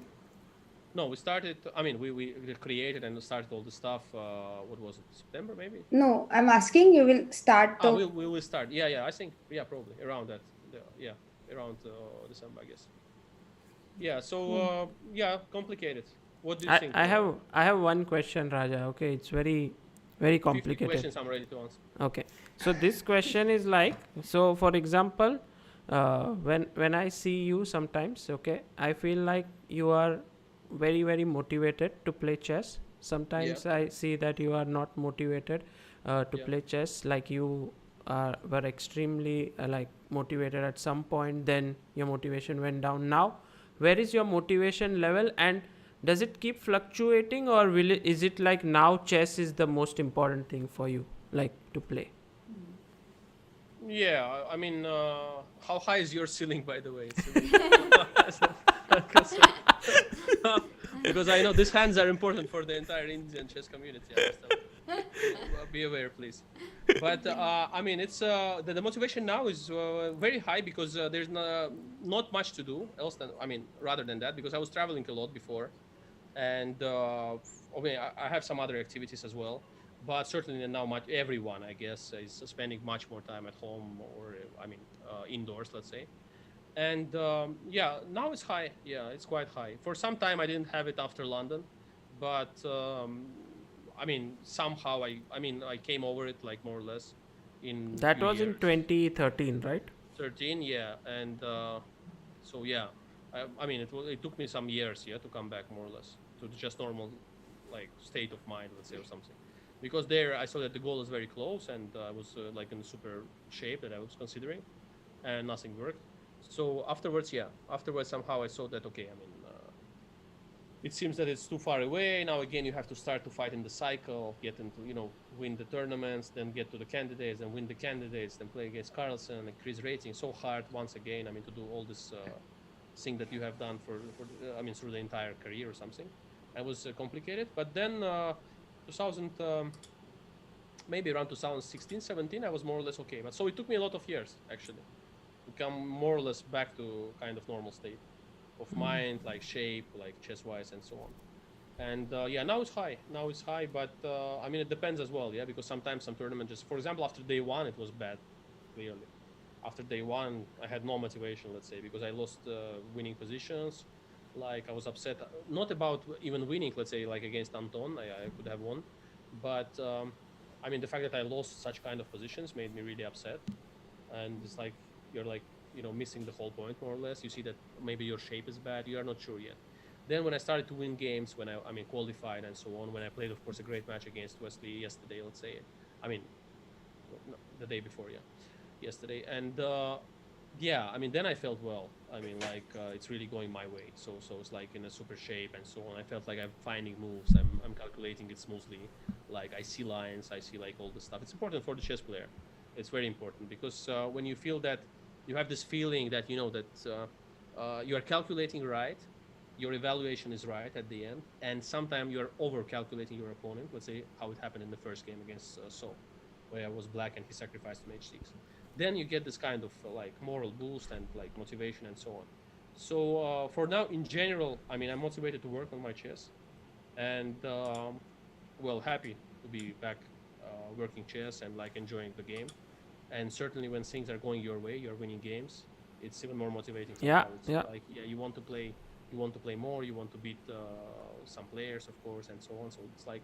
No, we started. I mean, we created and started all the stuff. What was it? September, maybe? No, I'm asking you will start. We will start. Yeah. I think probably around that. Yeah, around December, I guess. Yeah. So complicated. What do you think? I have one question, Raja. Okay, it's very complicated. 50 questions I'm ready to answer. Okay, so this question is like, so for example, when I see you sometimes, okay, I feel like you are very motivated to play chess. Sometimes I see that you are not motivated to play chess, like you were extremely like motivated at some point, then your motivation went down. Now where is your motivation level, and does it keep fluctuating, or is it like now chess is the most important thing for you, like to play? Yeah, I mean, how high is your ceiling, by the way? Because I know these hands are important for the entire Indian chess community. Be aware, please. But I mean, it's the motivation now is very high, because there's not much to do else than, I mean, rather than that, because I was traveling a lot before, and I have some other activities as well. But certainly now, everyone, I guess, is spending much more time at home, or indoors, let's say. And now it's high. Yeah, it's quite high. For some time I didn't have it after London, but I mean, somehow I came over it, like more or less in that was years. In 2013, right? 13, yeah. And so I mean, it took me some years to come back more or less to just normal like state of mind, let's say, or something. because there I saw that the goal was very close, and I was like in a super shape that I was considering, and nothing worked. So afterwards somehow I saw that, okay, I mean, it seems that it's too far away. Now again, you have to start to fight in the cycle, get into, win the tournaments, then get to the candidates, then win the candidates, then play against Carlsen, increase rating. So hard once again, I mean, to do all this thing that you have done through the entire career or something. It was complicated. But then 2000, maybe around 2016, 17, I was more or less okay. But so it took me a lot of years, actually, to come more or less back to kind of normal state of mind, like shape, like chess-wise, and so on. And now it's high, but I mean, it depends as well, because sometimes some tournament just, for example, after day one, it was bad, clearly. After day one, I had no motivation, let's say, because I lost winning positions. Like, I was upset, not about even winning, let's say, like against Anton, I could have won, but I mean, the fact that I lost such kind of positions made me really upset. And it's like, you're like, missing the whole point, more or less. You see that maybe your shape is bad, you are not sure yet. Then when I started to win games, when I mean, qualified and so on, when I played, of course, a great match against Wesley yesterday, let's say, I mean, no, the day before, yesterday. And I mean, then I felt well. I mean, like, it's really going my way. So it's like in a super shape and so on. I felt like I'm finding moves, I'm calculating it smoothly. Like, I see lines, I see like all this stuff. It's important for the chess player. It's very important, because when you feel that you have this feeling that you are calculating right, your evaluation is right at the end, and sometimes you are over calculating your opponent. Let's say how it happened in the first game against So, where I was black and he sacrificed on h6. Then you get this kind of like moral boost and like motivation and so on. So for now, in general, I mean, I'm motivated to work on my chess, and happy to be back working chess and like enjoying the game. And certainly when things are going your way, you're winning games, it's even more motivating. Like, you want to play more, you want to beat some players, of course, and so on. So it's like,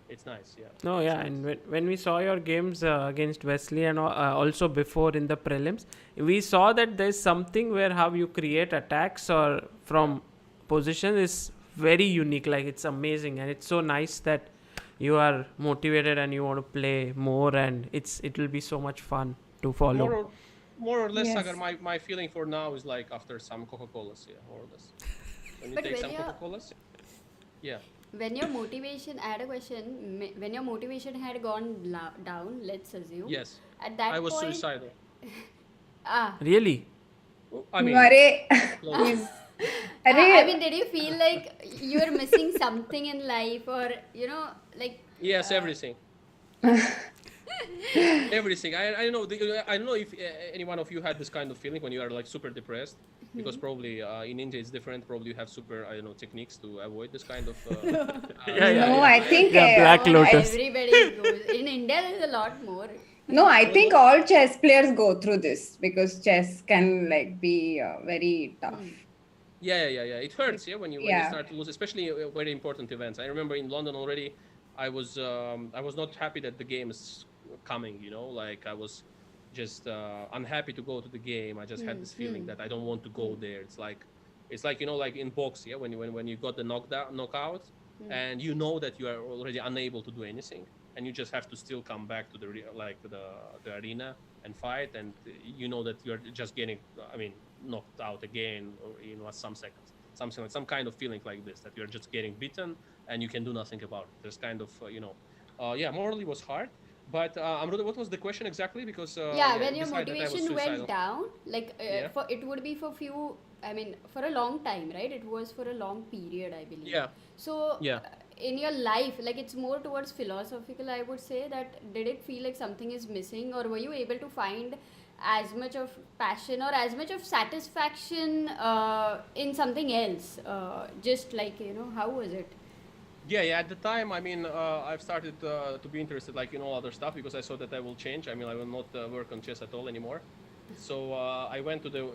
it's nice. And when we saw your games against Wesley and also before in the prelims, we saw that there's something where how you create attacks or from position is very unique. Like, it's amazing, and it's so nice that you are motivated and you want to play more, and it will be so much fun to follow. More or less, Sagar, my feeling for now is like after some Coca-Colas, more or less. When you take some Coca-Colas, when your motivation, I had a question, when your motivation had gone down, let's assume. Yes. At that I was point, suicidal. Really? I mean, I mean, did you feel like you were missing something in life, or like? Yes, everything. Everything. I don't know. I don't know if any one of you had this kind of feeling when you are like super depressed, because probably in India it's different. Probably you have super techniques to avoid this kind of. I think Black Lotus. Everybody goes. In India, there's a lot more. No, I think all chess players go through this, because chess can like be very tough. Yeah. It hurts, when you start to lose, especially very important events. I remember in London already, I was not happy that the game is coming. Like, I was just unhappy to go to the game. I just had this feeling that I don't want to go there. It's like like in box, when you got the knockout, and you know that you are already unable to do anything, and you just have to still come back to the arena and fight, and you know that you're just getting, I mean, knocked out again, or some seconds, something like some kind of feeling like this, that you're just getting beaten and you can do nothing about it. There's kind of morally was hard. But Amruta, what was the question exactly? Because when your motivation went down, like it would be for for a long time, right? It was for a long period, I believe. So in your life, like, it's more towards philosophical, I would say, that did it feel like something is missing, or were you able to find as much of passion or as much of satisfaction in something else? Just like, how was it? At the time, I mean, I've started to be interested like in all other stuff, because I saw that I will change. I mean, I will not work on chess at all anymore. So I went to the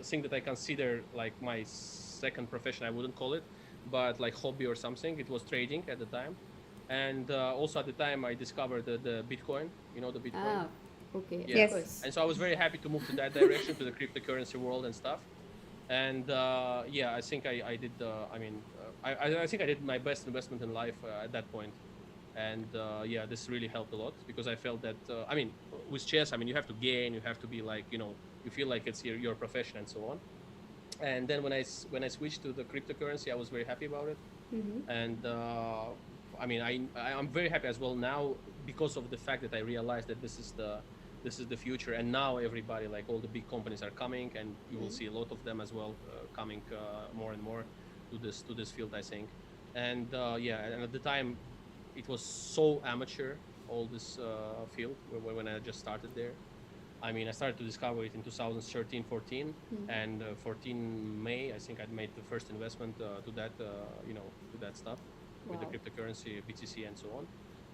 thing that I consider like my second profession. I wouldn't call it, but like hobby or something. It was trading at the time. And also at the time I discovered the Bitcoin, the Bitcoin. Okay. Yes. And so I was very happy to move to that direction, to the cryptocurrency world and stuff. And I think I did, I think I did my best investment in life at that point. And yeah, this really helped a lot because I felt that I mean, with chess, I mean, you have to gain, you have to be like, you know, you feel like it's your profession and so on. And then when I switched to the cryptocurrency, I was very happy about it. And I mean, I'm very happy as well now because of the fact that I realized that this is the future. And now everybody, like all the big companies, are coming, and you will see a lot of them as well coming more and more to this field, I think. And yeah, and at the time, it was so amateur, all this field when I just started there. I mean, I started to discover it in 2013, 14, and 14 May, I think I'd made the first investment to that, you know, to that stuff with the cryptocurrency, BTC, and so on.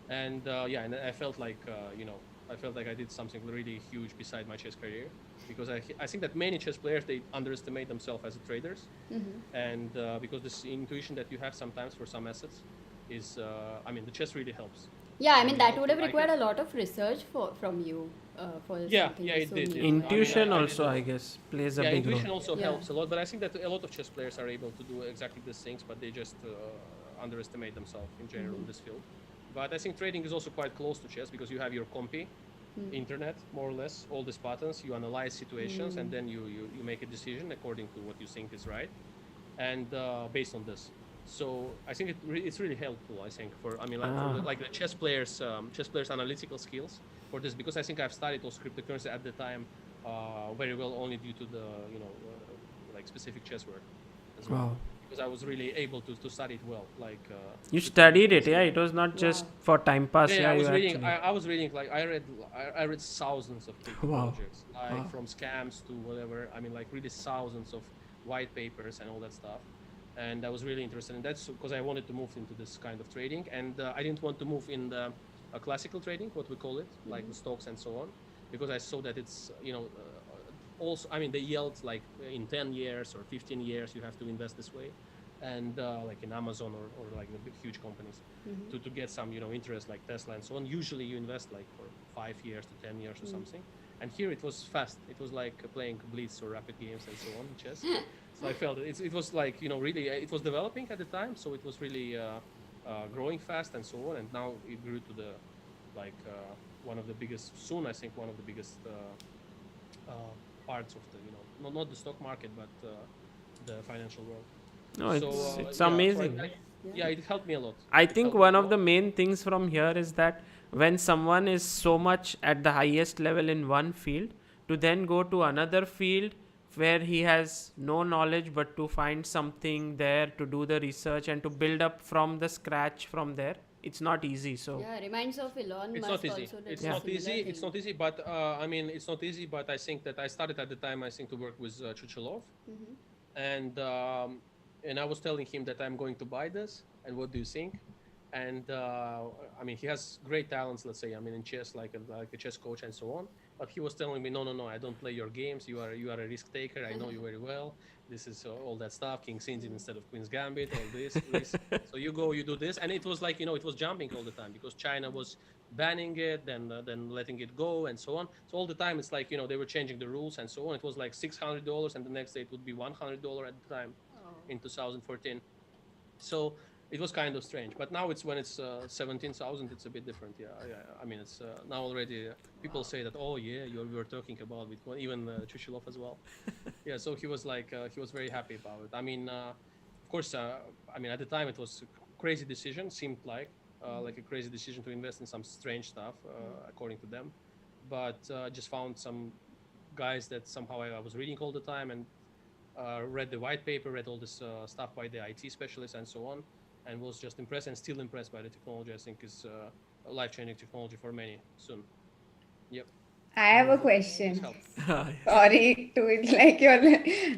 And yeah, and I felt like, you know, I felt like I did something really huge beside my chess career, because I think that many chess players, they underestimate themselves as traders, and because this intuition that you have sometimes for some assets is, I mean, the chess really helps. Yeah, I mean that would have required a lot of research from you for something it so did. new. Intuition I did also, I guess, plays a yeah, big intuition role. also Yeah. helps a lot, but I think that a lot of chess players are able to do exactly these things, but they just underestimate themselves in general in this field. But I think trading is also quite close to chess because you have your compy, internet, more or less, all these patterns, you analyze situations, and then you make a decision according to what you think is right, and based on this. So I think it's really helpful, I think, for, I mean, like, for the, like the chess players analytical skills for this, because I think I've studied those cryptocurrency at the time very well only due to the, you know, like specific chess work as well. Wow. Because I was really able to study it well. Like You studied it, yeah? It was not just for time pass. yeah, I was you reading. actually- I was reading, like I read thousands of crypto Wow. projects, like from scams to whatever. I mean, like really thousands of white papers and all that stuff. And I was really interested in that because I wanted to move into this kind of trading, and I didn't want to move in the classical trading, what we call it, like the stocks and so on, because I saw that it's, you know, also, I mean, the yield, like in 10 years or 15 years, you have to invest this way. And like in Amazon or like the big, huge companies, to get some, you know, interest like Tesla and so on. Usually you invest like for 5 years to 10 years or something. And here it was fast. It was like playing Blitz or rapid games and so on, chess. So I felt it was like, you know, really, it was developing at the time. So it was really growing fast and so on. And now it grew to the, like one of the biggest, soon I think one of the biggest parts of the, you know, not the stock market, but the financial world. No, So, it's yeah, amazing. so yeah, it helped me a lot. I It think helped me one a of the lot. main things from here is that when someone is so much at the highest level in one field, to then go to another field where he has no knowledge, but to find something there, to do the research and to build up from the scratch from there, it's not easy. So Yeah, reminds of Elon It's Musk not easy. also. Did It's a not similar easy. It's thing. not easy. But I mean, it's not easy. But I think that I started at the time, I think, to work with Chuchilov, and I was telling him that I'm going to buy this, and what do you think? And I mean, he has great talents. Let's say, I mean, in chess, like a chess coach and so on. But he was telling me, no, I don't play your games. You are a risk taker. I know you very well. This is all that stuff, King's Indian instead of Queen's Gambit, all this. So you go, you do this, and it was like, you know, it was jumping all the time because China was banning it, then letting it go, and so on. So all the time, it's like, you know, they were changing the rules and so on. It was like $600, and the next day it would be $100 at the time in 2014. So it was kind of strange, but now it's when it's 17,000, it's a bit different. Yeah. I mean, it's now already people say that, oh yeah, you were talking about Bitcoin, even Chuchilov as well. Yeah, so he was like, he was very happy about it. I mean, of course, I mean, at the time it was a crazy decision, seemed like a crazy decision to invest in some strange stuff, according to them. But I just found some guys that somehow I was reading all the time and read the white paper, read all this stuff by the IT specialists and so on, and was just impressed and still impressed by the technology. I think is a life-changing technology for many soon. Yep. I have a This question. helped. Sorry to like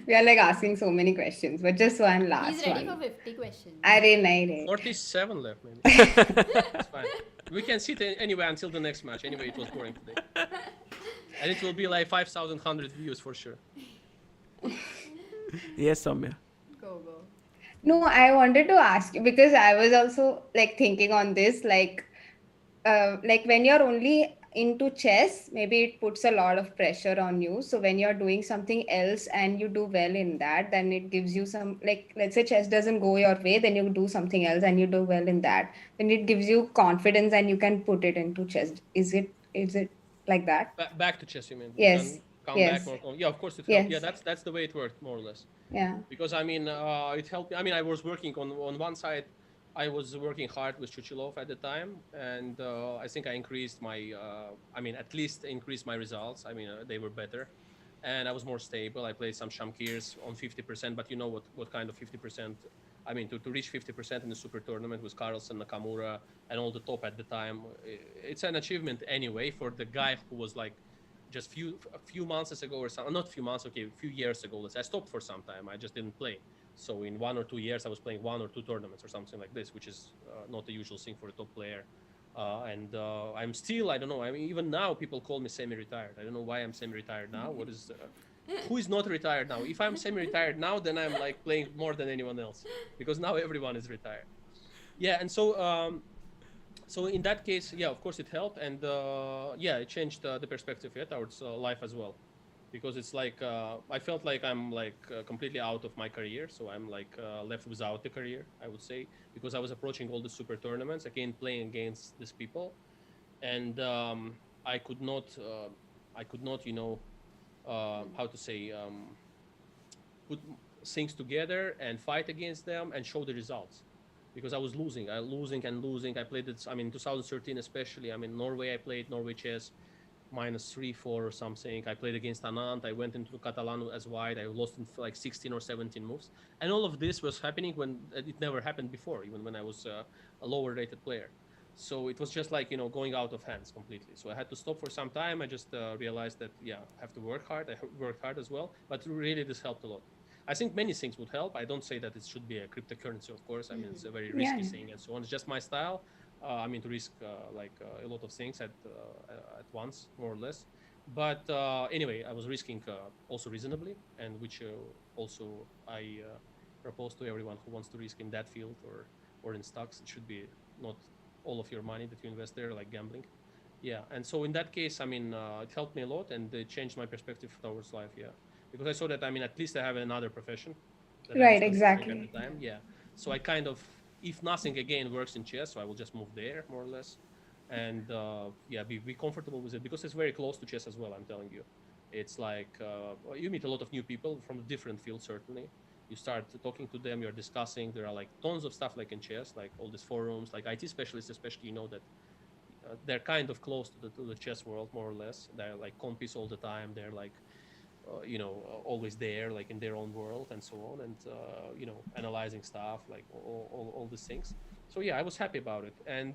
we are like asking so many questions, but just one last He's ready one. for 50 questions. Arey nahi re. 47 left, maybe. It's fine. We can sit anyway until the next match. Anyway, it was boring today. And it will be like 5,100 views for sure. yes, Soumya. Go. No, I wanted to ask you because I was also like thinking on this, like when you're only into chess, maybe it puts a lot of pressure on you. So when you're doing something else and you do well in that, then it gives you some, like, let's say chess doesn't go your way, then you do something else and you do well in that. Then it gives you confidence and you can put it into chess. Is it like that? Back to chess, you mean? You Yes. can come back Yes. more. Yeah, of course it helped. Yeah, Yes. that's the way it worked, more or less. Yeah. Because I mean, it helped me. I mean, I was working on one side. I was working hard with Chuchilov at the time, and I think I increased my. I mean, at least increased my results. I mean, they were better, and I was more stable. I played some Shamkirs on 50%, but you know what kind of 50%? I mean, to reach 50% in the super tournament with Carlsen, Nakamura, and all the top at the time, it's an achievement anyway for the guy who was like just a few months ago or something. Not few months, okay, a few years ago. I stopped for some time. I just didn't play. So in 1 or 2 years, I was playing 1 or 2 tournaments or something like this, which is not the usual thing for a top player. And I'm still, I don't know. I mean, even now, people call me semi-retired. I don't know why I'm semi-retired now. What is? Who is not retired now? If I'm semi-retired now, then I'm like playing more than anyone else because now everyone is retired. Yeah, and so in that case, yeah, of course it helped, and yeah, it changed the perspective towards life as well, because it's like I felt like I'm like completely out of my career, so I'm like left without the career, I would say, because I was approaching all the super tournaments again, playing against these people, and I could not, you know, how to say, put things together and fight against them and show the results, because I was losing. I played it. I mean, 2013 especially. I mean, Norway. I played Norway chess -3-4 or something. I played against Anand. I went into Catalan as white. I lost in like 16 or 17 moves. And all of this was happening when it never happened before, even when I was a lower rated player. So it was just like, you know, going out of hands completely. So I had to stop for some time. I just realized that, yeah, I have to work hard. I worked hard as well. But really, this helped a lot. I think many things would help. I don't say that it should be a cryptocurrency, of course. I mean, it's a very risky thing and so on. It's just my style. I mean, to risk a lot of things at once, more or less. But anyway, I was risking also reasonably, and which also I propose to everyone who wants to risk in that field or in stocks. It should be not all of your money that you invest there, like gambling. Yeah, and so in that case, I mean, it helped me a lot, and it changed my perspective towards life. Yeah, because I saw that, I mean, at least I have another profession that I was Right. considering at Exactly. the time. Yeah, so I kind of, if nothing again works in chess, so I will just move there more or less, and yeah, be comfortable with it, because it's very close to chess as well. I'm telling you, it's like you meet a lot of new people from different fields. Certainly, you start talking to them. You're discussing. There are like tons of stuff like in chess, like all these forums, like IT specialists, especially. You know that they're kind of close to the chess world, more or less. They're like compies all the time. They're like you know, always there, like in their own world and so on, and you know, analyzing stuff, like all these things. So yeah, I was happy about it, and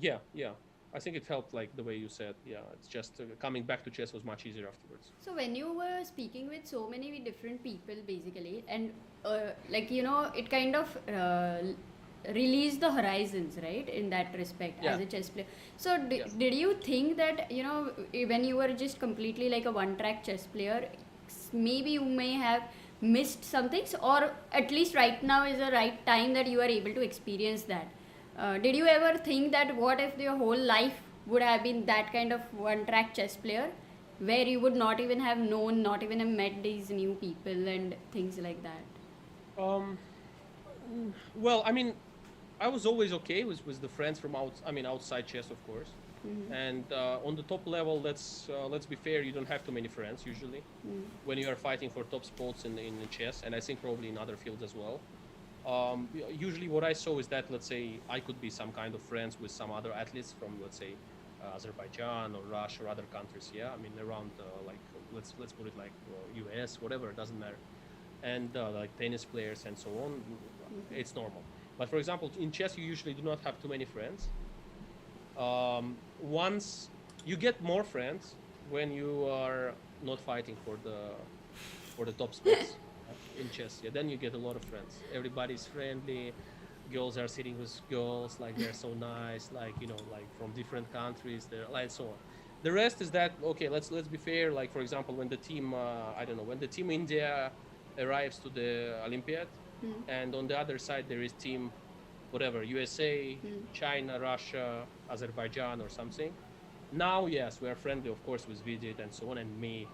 yeah, I think it helped, like the way you said. Yeah, it's just coming back to chess was much easier afterwards. So when you were speaking with so many different people, basically, and like, you know, it kind of release the horizons, right, in that respect, Yeah. as a chess player. So Yes. did you think that, you know, when you were just completely like a one track chess player, maybe you may have missed some things, or at least right now is the right time that you are able to experience that? Did you ever think that what if your whole life would have been that kind of one track chess player, where you would not even have known, not even have met these new people and things like that? Um, well, I mean, I was always okay with the friends from outside chess, of course. And on the top level, let's be fair, you don't have too many friends usually when you are fighting for top spots in chess, and I think probably in other fields as well. Usually what I saw is that, let's say, I could be some kind of friends with some other athletes from, let's say, Azerbaijan or Russia or other countries. Yeah, I mean, around like let's put it like US, whatever, it doesn't matter, and like tennis players and so on. It's normal. But for example, in chess, you usually do not have too many friends. Once you get more friends when you are not fighting for the top spots in chess. Yeah, then you get a lot of friends. Everybody's friendly. Girls are sitting with girls, like they're so nice, like, you know, like from different countries, they're like so on. The rest is that, okay, let's be fair. Like, for example, when the team I don't know, when the team India arrives to the Olympiad, and on the other side there is team whatever, USA, China, Russia, Azerbaijan or something. Now, yes, we are friendly, of course, with Vidit and so on, and me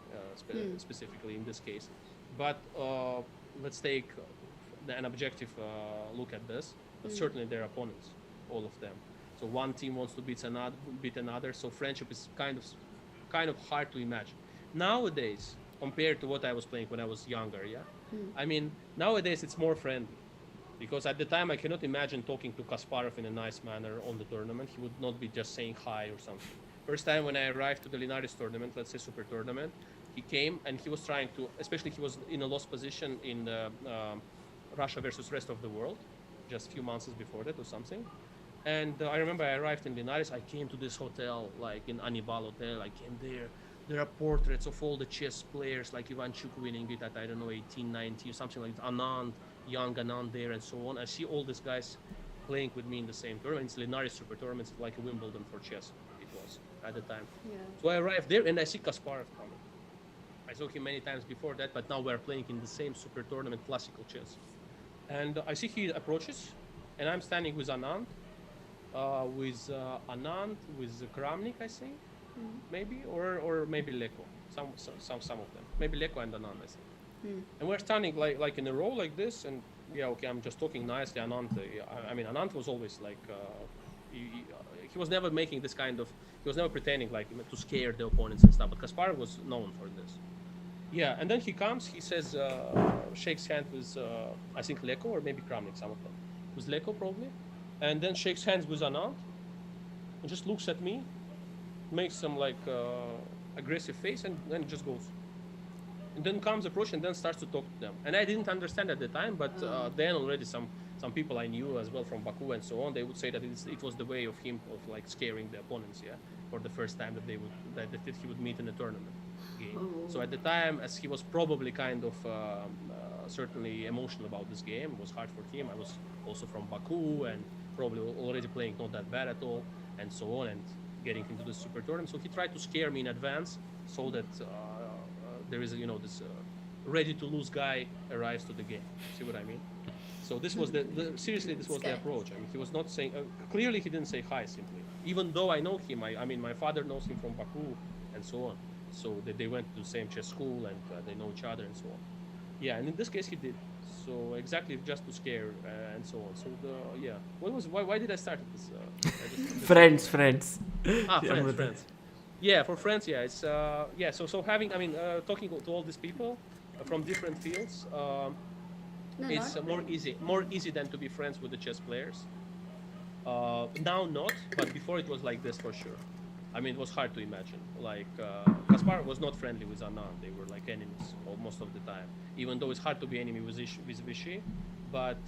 specifically in this case. But let's take an objective look at this. But certainly, they're opponents, all of them. So one team wants to beat another. So friendship is kind of hard to imagine nowadays compared to what I was playing when I was younger. Yeah, I mean nowadays it's more friendly. Because at the time, I cannot imagine talking to Kasparov in a nice manner on the tournament. He would not be just saying hi or something. First time when I arrived to the Linares tournament, let's say super tournament, he came and he was trying to, especially he was in a lost position in the Russia versus rest of the world, just a few months before that or something. And I remember I arrived in Linares, I came to this hotel, like in Anibal Hotel, I came there. There are portraits of all the chess players, like Ivanchuk winning it at, I don't know, 18, 19, or something like that. Anand, young Anand there and so on. I see all these guys playing with me in the same tournament. It's Linares Super Tournament, it's like a Wimbledon for chess, it was at the time. Yeah. So I arrived there and I see Kasparov coming. I saw him many times before that, but now we're playing in the same Super Tournament, classical chess. And I see he approaches, and I'm standing with Anand, with Kramnik, I think, maybe, or maybe Leko, some of them, maybe Leko and Anand, I think. And we're standing like in a row like this, and yeah, okay, I'm just talking nicely. Anand, I mean, Anand was always like, he was never making this kind of, he was never pretending like to scare the opponents and stuff. But Kasparov was known for this. Yeah, and then he comes, he says, shakes hand with, I think Leko or maybe Kramnik, some of them, with Leko probably, and then shakes hands with Anand, and just looks at me, makes some like aggressive face, and then just goes. And then comes approach and then starts to talk to them. And I didn't understand at the time, but then already some people I knew as well from Baku and so on, they would say that it was the way of him of like scaring the opponents, yeah, for the first time that he would meet in a tournament game. So at the time, as he was probably kind of certainly emotional about this game, it was hard for him. I was also from Baku and probably already playing not that bad at all and so on, and getting into the super tournament. So he tried to scare me in advance so that there is, this ready to lose guy arrives to the game. See what I mean? So this was seriously, this was the approach. I mean, he was not saying, clearly he didn't say hi simply. Even though I know him, I mean, my father knows him from Baku and so on. So they went to the same chess school and they know each other and so on. Yeah, and in this case he did. So exactly just to scare and so on. So why did I start this? Friends. Friends. Yeah, for friends, yeah. It's So having, talking to all these people from different fields, it's more easy than to be friends with the chess players. Now not, but before it was like this for sure. I mean, it was hard to imagine. Like Kasparov was not friendly with Anand; they were like enemies most of the time. Even though it's hard to be enemy with Vichy, but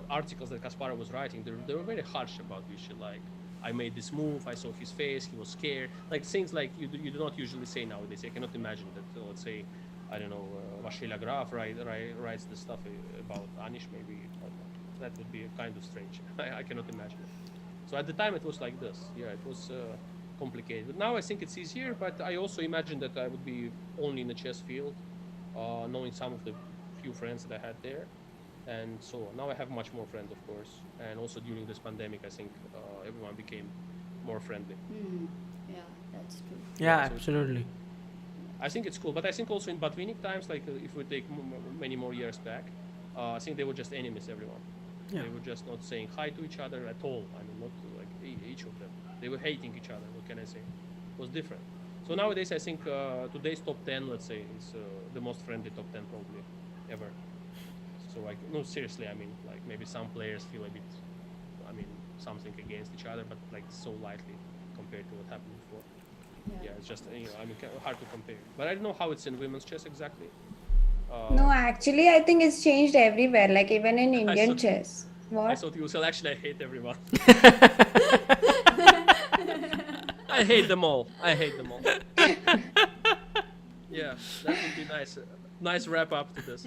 articles that Kasparov was writing, they were very harsh about Vichy. Like, I made this move, I saw his face, he was scared. Like things like you do not usually say nowadays. I cannot imagine that, let's say, I don't know, Vasily Agraf writes this stuff about Anish maybe. That would be kind of strange. I cannot imagine it. So at the time it was like this. Yeah, it was complicated. But now I think it's easier, but I also imagine that I would be only in the chess field, knowing some of the few friends that I had there. And so now I have much more friends, of course. And also during this pandemic, I think everyone became more friendly. Yeah, that's true. Yeah, so absolutely. I think it's cool. But I think also in Botvinnik times, like if we take many more years back, I think they were just enemies, everyone. Yeah. They were just not saying hi to each other at all. I mean, not like each of them. They were hating each other. What can I say? It was different. So nowadays, I think today's top 10, let's say, is the most friendly top 10 probably ever. So no, seriously, I mean, like maybe some players feel a bit, something against each other, but like so lightly compared to what happened before. Yeah, it's just, hard to compare. But I don't know how it's in women's chess exactly. No, actually, I think it's changed everywhere, like even in Indian chess. What? I thought you said, actually, I hate everyone. I hate them all. Yeah, that would be nice. Nice wrap up to this.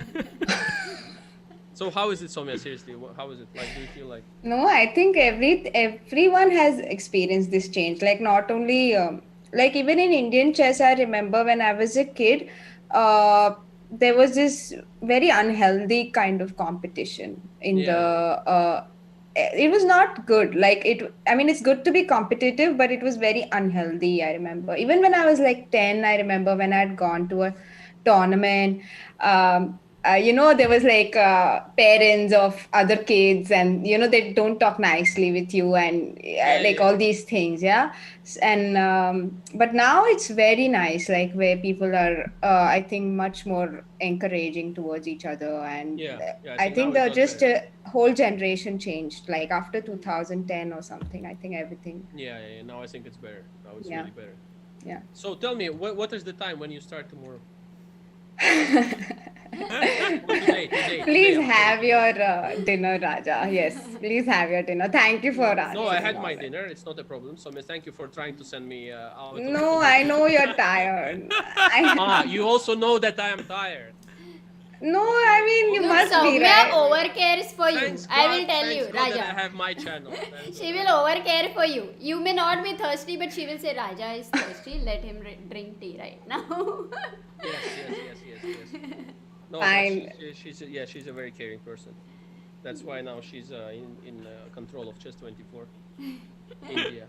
So how is it, Soumya? Seriously, how is it? Like, do you feel like? No, I think everyone has experienced this change. Like not only like even in Indian chess, I remember when I was a kid, there was this very unhealthy kind of competition in the it was not good. Like I mean, it's good to be competitive, but it was very unhealthy. I remember even when I was like 10, I remember when I had gone to a tournament. There was like parents of other kids, and they don't talk nicely with you, and all these things, yeah. And but now it's very nice, like where people are, I think, much more encouraging towards each other, and I think the just whole generation changed, like after 2010 or something. I think everything. Yeah. Now I think it's better. Now it's really better. Yeah. So tell me, what is the time when you start tomorrow? Please have your dinner, Raja. Yes, please have your dinner. Thank you for answering. No, I had my dinner. It's not a problem. So, thank you for trying to send me out. No, I know you're tired. You also know that I am tired. No, I mean, you must be, right? Soumya overcares for you. Thanks I will God, thanks thanks you, God Raja. that I have my channel. She will overcare for you. You may not be thirsty, but she will say, Raja is thirsty. Let him drink tea right now. Yes. No, Fine. she's a very caring person. That's why now she's in control of Chess 24 India.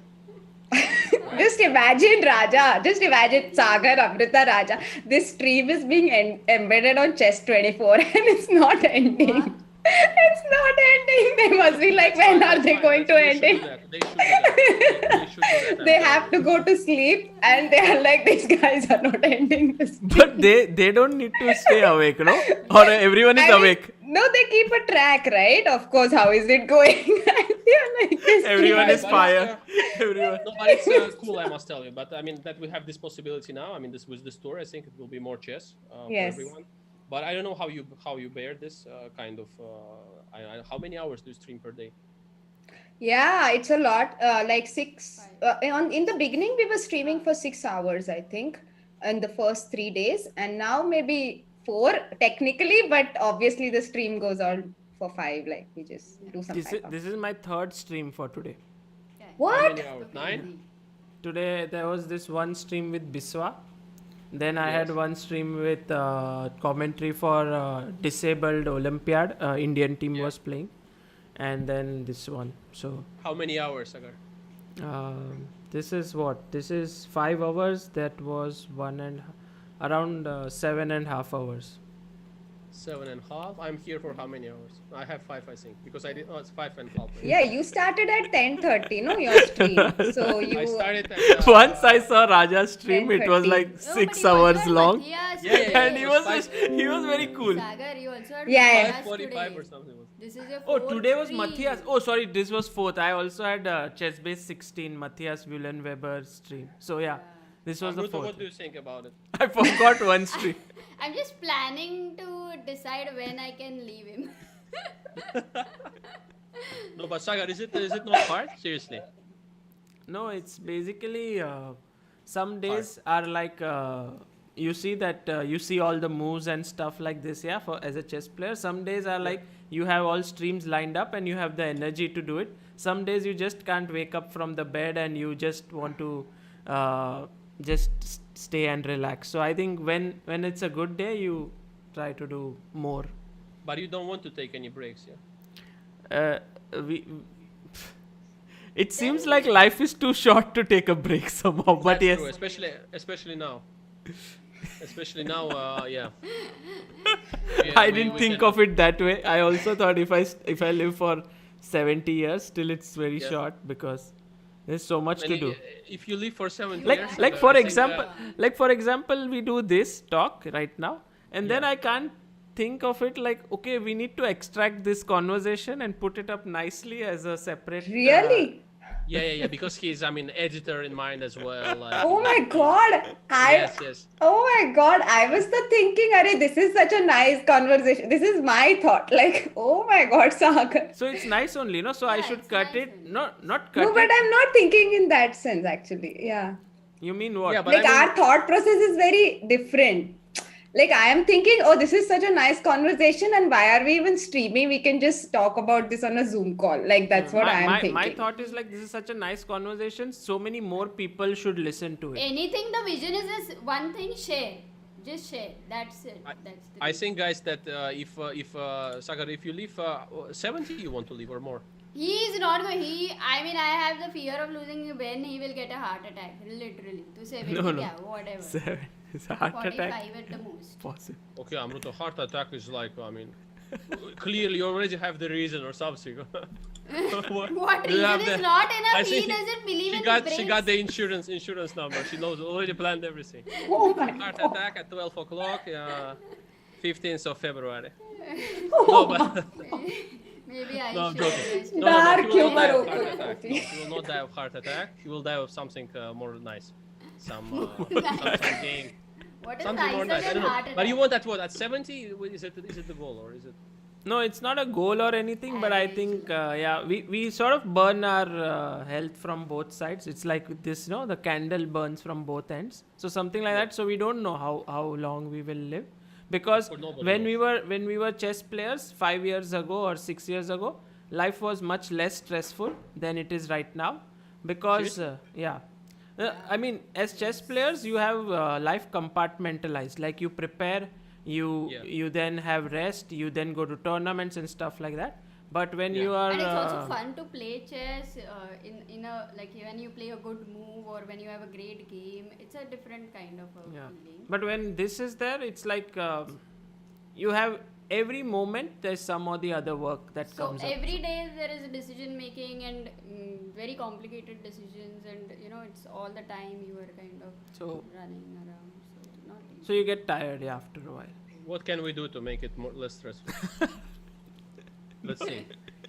Just imagine, Raja. Just imagine Sagar, Amruta, Raja. This stream is being embedded on Chess 24 and it's not ending. What? It's not ending. They must be like, when are they going to end it? They should do that. They have to go to sleep and they are like, these guys are not ending this. But they don't need to stay awake, no? Or everyone is awake. No, they keep a track, right? Of course, how is it going? Like, Everyone is fire. Everyone. No, but it's cool, I must tell you. But I mean, that we have this possibility now. I mean, this with this tour, I think it will be more chess for everyone. But I don't know how you bear this kind of. How many hours do you stream per day? Yeah, it's a lot. Like 6. In the beginning, we were streaming for 6 hours, I think, in the first 3 days, and now maybe 4 technically, but obviously the stream goes on for 5. Like we just do some. This is my 3rd stream for today. What? How many hours? 9? Today there was this one stream with Biswa. Then I had one stream with commentary for disabled Olympiad. Indian team was playing, and then this one. So how many hours, Sagar? this is what? This is 5 hours. That was around 7.5 hours. 7.5. I'm here for how many hours? I have 5, I think, because I did. Oh, it's 5.5. Right? Yeah, you started at 10:30, no, your stream. So you. I started at, Once I saw Raja's stream, it was 10:30. like 6 hours long. Yeah. And he was very cool. Sagar, you also had Yeah. 5:45 or something. This is your Oh, fourth today was stream. Matthias. Oh, sorry, this was 4th. I also had Chess Base 16, Matthias Willenweber stream. So yeah, this was the Amruta, 4th. what do you think about it? I forgot one stream. I'm just planning to decide when I can leave him. No, but Sagar, is it not hard? Seriously. No, it's basically some days are like you see that you see all the moves and stuff like this. Yeah, for as a chess player, some days are like you have all streams lined up and you have the energy to do it. Some days you just can't wake up from the bed and you just want to just stay and relax. So I think when it's a good day, you try to do more. But you don't want to take any breaks, yeah? It seems like life is too short to take a break somehow. But That's yes, true, especially now. Especially now, yeah. I didn't think of it that way. I also thought if I live for 70 years, still it's very short because there's so much to do. If you live for 70 years, Like for example, we do this talk right now, and then I can't think of it like, okay, we need to extract this conversation and put it up nicely as a separate. Really? Yeah, because he's, editor in mind as well. Like, Oh my God! Yes. Oh my God! I was thinking, Arey, this is such a nice conversation. This is my thought. Like, oh my God, Sagar. So it's nice only, no? So I should it's cut nice it. Not cut No, but it. I'm not thinking in that sense, actually. Yeah. You mean what? Yeah, but Like, our thought process is very different. Like, I am thinking, oh, this is such a nice conversation, and why are we even streaming? We can just talk about this on a Zoom call. Like, that's what I am thinking. My thought is like, this is such a nice conversation. So many more people should listen to it. Anything the vision is just one thing, share. Just share. That's it. That's the I think, guys, that if Sagar, if you live 70, you want to live or more? He is not going. I mean, I have the fear of losing when he will get a heart attack. Literally. To 70, whatever. 7. It's a heart 45 attack. at the most. Possible. Okay, Amruta, heart attack is like, I mean, clearly you already have the reason or something. What Do you have reason is the- not I enough? He think doesn't believe she in got brains. she got the insurance number. She knows, already planned everything. Oh my Heart god. attack at 12 o'clock, 15th of February. No, but Maybe I no, I'm should joking. rest. No, Dark he will not die humor of heart over attack. coffee. No, he will not die of heart attack. He will die of something more nice. Some game. What is Something more nicer nice. I than don't heart know. attack? But you want at what? At 70? Is it the goal or is it? No, it's not a goal or anything, but I think, we sort of burn our health from both sides. It's like this, the candle burns from both ends. So something like that. So we don't know how long we will live. Because Or nobody when we were chess players 5 years ago or 6 years ago, life was much less stressful than it is right now. Because, I mean, as chess players, you have life compartmentalized. Like you prepare, you then have rest, you then go to tournaments and stuff like that. But when you are And it's also fun to play chess in a like when you play a good move or when you have a great game. It's a different kind of a feeling. but when this is there, it's like you have every moment there's some or the other work that So comes up. every day there is a decision making and very complicated decisions, and it's all the time you are kind of So running around. So not easy. so you get tired after a while. What can we do to make it less stressful? Let's see.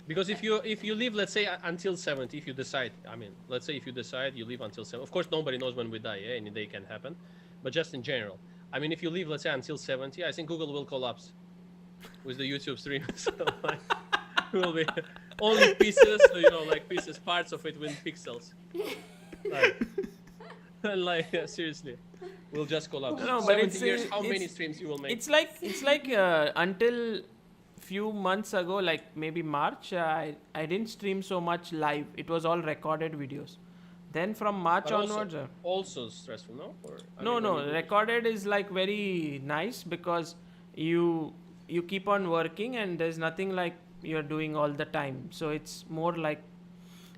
Because if you live, let's say until 70, if you decide, I mean, let's say if you decide you live until 70, of course nobody knows when we die, any day can happen, but just in general, I mean, if you live, let's say until 70, I think Google will collapse with the YouTube stream. So like, it will be only pieces, like pieces, parts of it with pixels. Like seriously, we'll just collapse. No, but 70 years, how it's- many streams you will make? It's like until few months ago, like maybe March, I didn't stream so much live. It was all recorded videos. Then from March But onwards, also stressful, no? Or, I no, mean, no, when you do- recorded is like very nice because you keep on working and there's nothing like you're doing all the time. So it's more like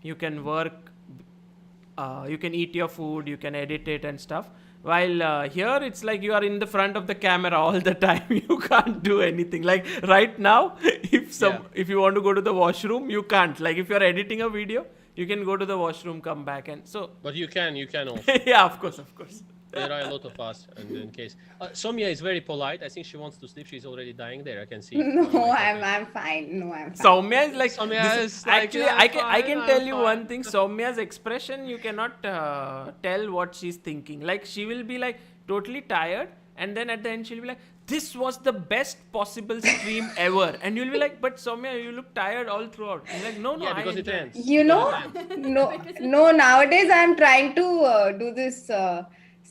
you can work, you can eat your food, you can edit it and stuff. While here it's like you are in the front of the camera all the time. You can't do anything. Like right now, if you want to go to the washroom, you can't. Like if you're editing a video, you can go to the washroom, come back, and so. But you can also. Yeah, of course. There are a lot of us, and in case Soumya is very polite. I think she wants to sleep. She's already dying there. I can see. No, I'm fine. No, I'm fine. Soumya is like. Soumya this- is like, actually, "Yeah, I can fine, tell I'm you fine." one thing. Soumya's expression, you cannot tell what she's thinking. Like she will be like totally tired, and then at the end she'll be like, "This was the best possible stream ever," and you'll be like, "But Soumya, you look tired all throughout." And like, no, Yeah, I because it enjoy ends. No, nowadays I'm trying to do this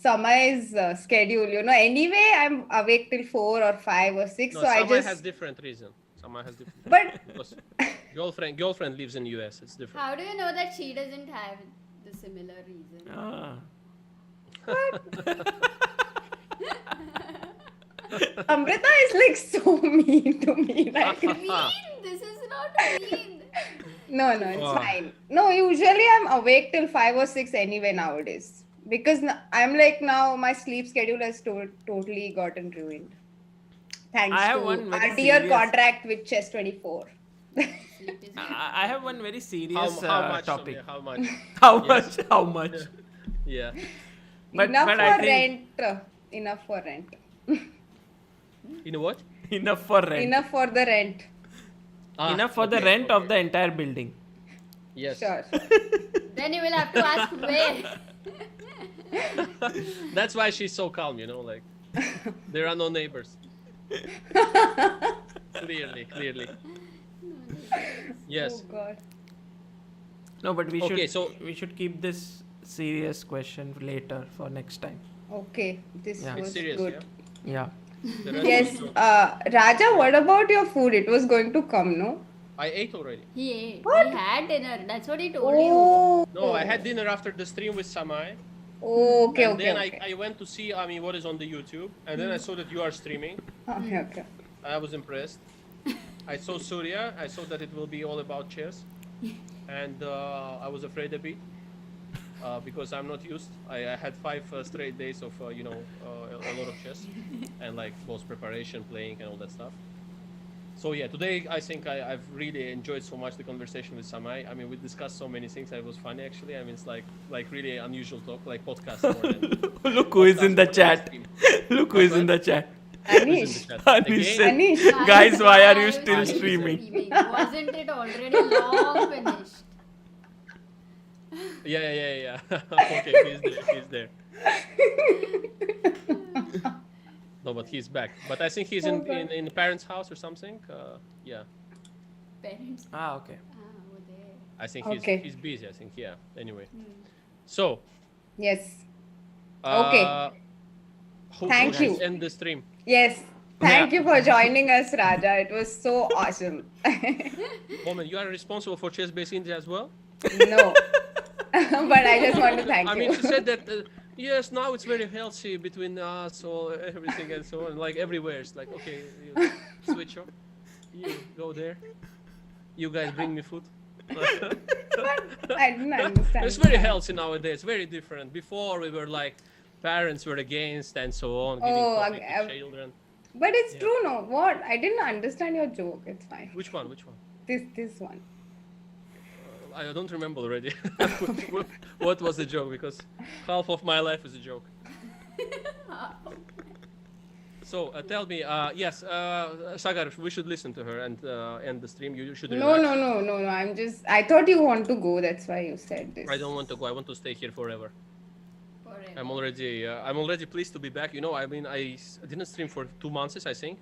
Samay's schedule. Anyway, I'm awake till 4 or 5 or 6. No, so I Samay just. has different reason. Samay has different. But Because girlfriend lives in US. It's different. How do you know that she doesn't have the similar reason? Ah. Amrita is like so mean to me. Like, Mean? This is not mean. no, it's fine. No, usually I'm awake till 5 or 6 anyway nowadays. Because I'm like now my sleep schedule has totally gotten ruined. Thanks I have to one very our dear serious- contract with Chess24. Sleep is I have one very serious How much? topic. Soumya, how much? How much? Yeah. But Enough I for think rent. Enough for rent. You know what? enough for rent. Enough for the rent. Enough for the rent of the entire building. Yes. Sure. Then you will have to ask where. That's why she's so calm. Like there are no neighbors. Clearly. Yes. Oh God. No, but we Okay, should keep this serious question later for next time. Okay. This Yeah. It's was serious, good. Yeah. The rest Yes. is- Raja, what about your food? It was going to come, no? I ate already. He ate. He had dinner. That's what he told you. Oh. No, I had dinner after the stream with Samay. Oh, okay, And okay, then okay. I went to see, what is on the YouTube. And then I saw that you are streaming. Okay. I was impressed. I saw Surya. I saw that it will be all about chess. and I was afraid a bit because I'm not used. I had 5 straight days of a lot of chess and like both preparation, playing, and all that stuff. So yeah, today I think I've really enjoyed so much the conversation with Samay. I mean, we discussed so many things. It was funny actually. I mean, it's like really unusual talk, like podcast more than. Look who is in the chat. Look who is in the chat. Anish. Anish said, Anish. guys, why are you Why still are streaming? Wasn't it already long finished? Yeah. Okay, he's there. No, but he's back. But I think he's in the parents' house or something. Yeah. Parents. Okay. Over there. I think Okay. he's busy. I think Anyway, so Yes. uh, Okay. Thank who should you. end the stream. Yes. Thank you for joining us, Raja. It was so awesome. Woman, you are responsible for Chess Base India as well. No. But I just want to thank I you. mean, she said that yes, now it's very healthy between us, or everything and so on. Like everywhere, it's like okay, you switch off. You go there. You guys bring me food. I didn't understand. It's very healthy nowadays. Very different. Before we were like parents were against and so on, giving Oh, coffee to children. But it's true, no? What? I didn't understand your joke. It's fine. Which one? This one. I don't remember already. What was the joke? Because half of my life is a joke. So tell me, yes, Sagar, we should listen to her and end the stream. You should. No. Relax. I thought you want to go. That's why you said this. I don't want to go. I want to stay here forever. Forever. I'm already pleased to be back. You know, I mean, I didn't stream for 2 months, I think,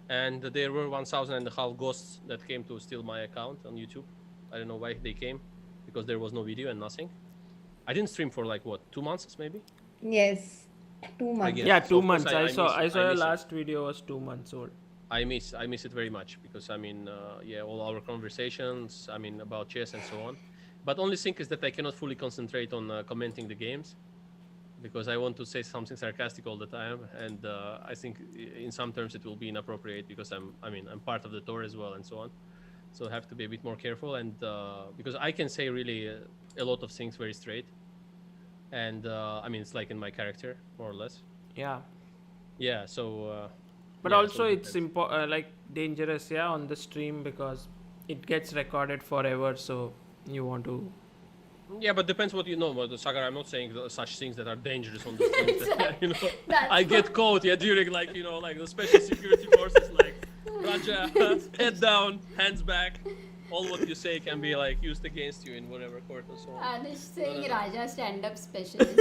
and there were 1,500 ghosts that came to steal my account on YouTube. I don't know why they came, because there was no video and nothing. I didn't stream for like what, 2 months maybe? Yes. 2 months. guess. Yeah, So 2 of course months. I I miss saw your it. last video was 2 months old. I miss it very much because I mean, all our conversations, I mean, about chess and so on. But only thing is that I cannot fully concentrate on commenting the games because I want to say something sarcastic all the time, and I think in some terms it will be inappropriate because I'm part of the tour as well and so on. So I have to be a bit more careful, and because I can say really a lot of things very straight, and I mean it's like in my character more or less. Yeah. Yeah. So. But yeah, also so it's like dangerous, yeah, on the stream because it gets recorded forever. So you want to. Yeah, but depends what you know. But Sagar, I'm not saying such things that are dangerous on the street. You know, That's I get caught during like the special security forces like Raja, head down, hands back. All what you say can be like used against you in whatever court or so on. Anish saying No. Raja stand-up specialist.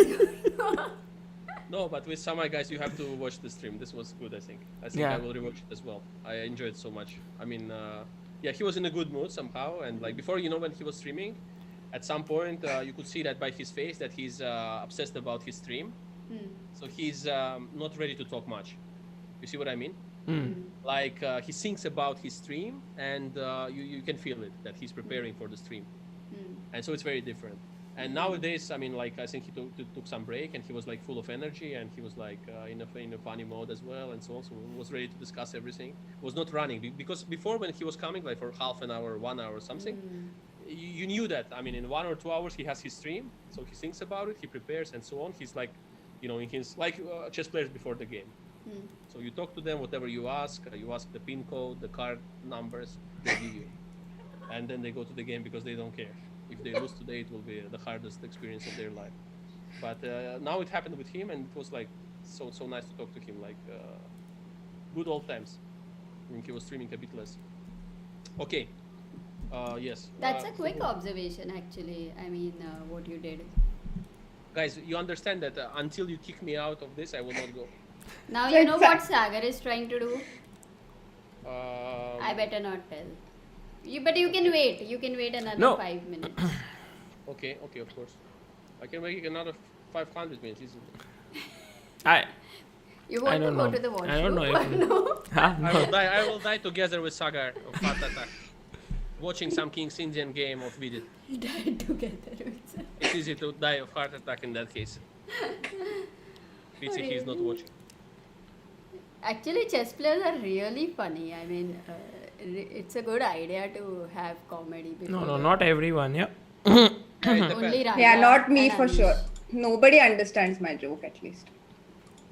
No, but with Samay guys, you have to watch the stream. This was good, I think. Yeah. I will rewatch it as well. I enjoyed it so much. I mean, he was in a good mood somehow, and like before, when he was streaming, at some point you could see that by his face that he's obsessed about his stream. So he's not ready to talk much. You see what I mean? Like he thinks about his stream, and you can feel it that he's preparing for the stream, and so it's very different. And nowadays, I mean, like I think he took some break, and he was like full of energy, and he was like in a funny mode as well, and so on. So he was ready to discuss everything. Was not running because before when he was coming like for half an hour, 1 hour or something, you knew that. I mean, in 1 or 2 hours he has his stream, so he thinks about it, he prepares, and so on. He's like, in his like chess players before the game. So you talk to them, whatever you ask the pin code, the card numbers, they give you, and then they go to the game because they don't care. If they lose today, it will be the hardest experience of their life. But now it happened with him, and it was like so nice to talk to him, like good old times when he was streaming a bit less. Okay. Yes. That's a quick observation, actually. I mean, what you did. Guys, you understand that until you kick me out of this, I will not go. Now you know what Sagar is trying to do. I Um, better not tell. But you can wait. You can wait another No. 5 minutes. okay, of course. I can make another 500 minutes easily. You I want to don't go know. to the washroom? I don't know if No. I will die together with Sagar of Heart Attack, watching some King's Indian game of Vidit. Die together with Sagar. It's easy to die of heart attack in that case. Pity he's not watching. Actually, chess players are really funny. I mean, it's a good idea to have comedy. No, not everyone. Yeah. Only Raja. Yeah, not me and for Anish. sure. Nobody understands my joke at least.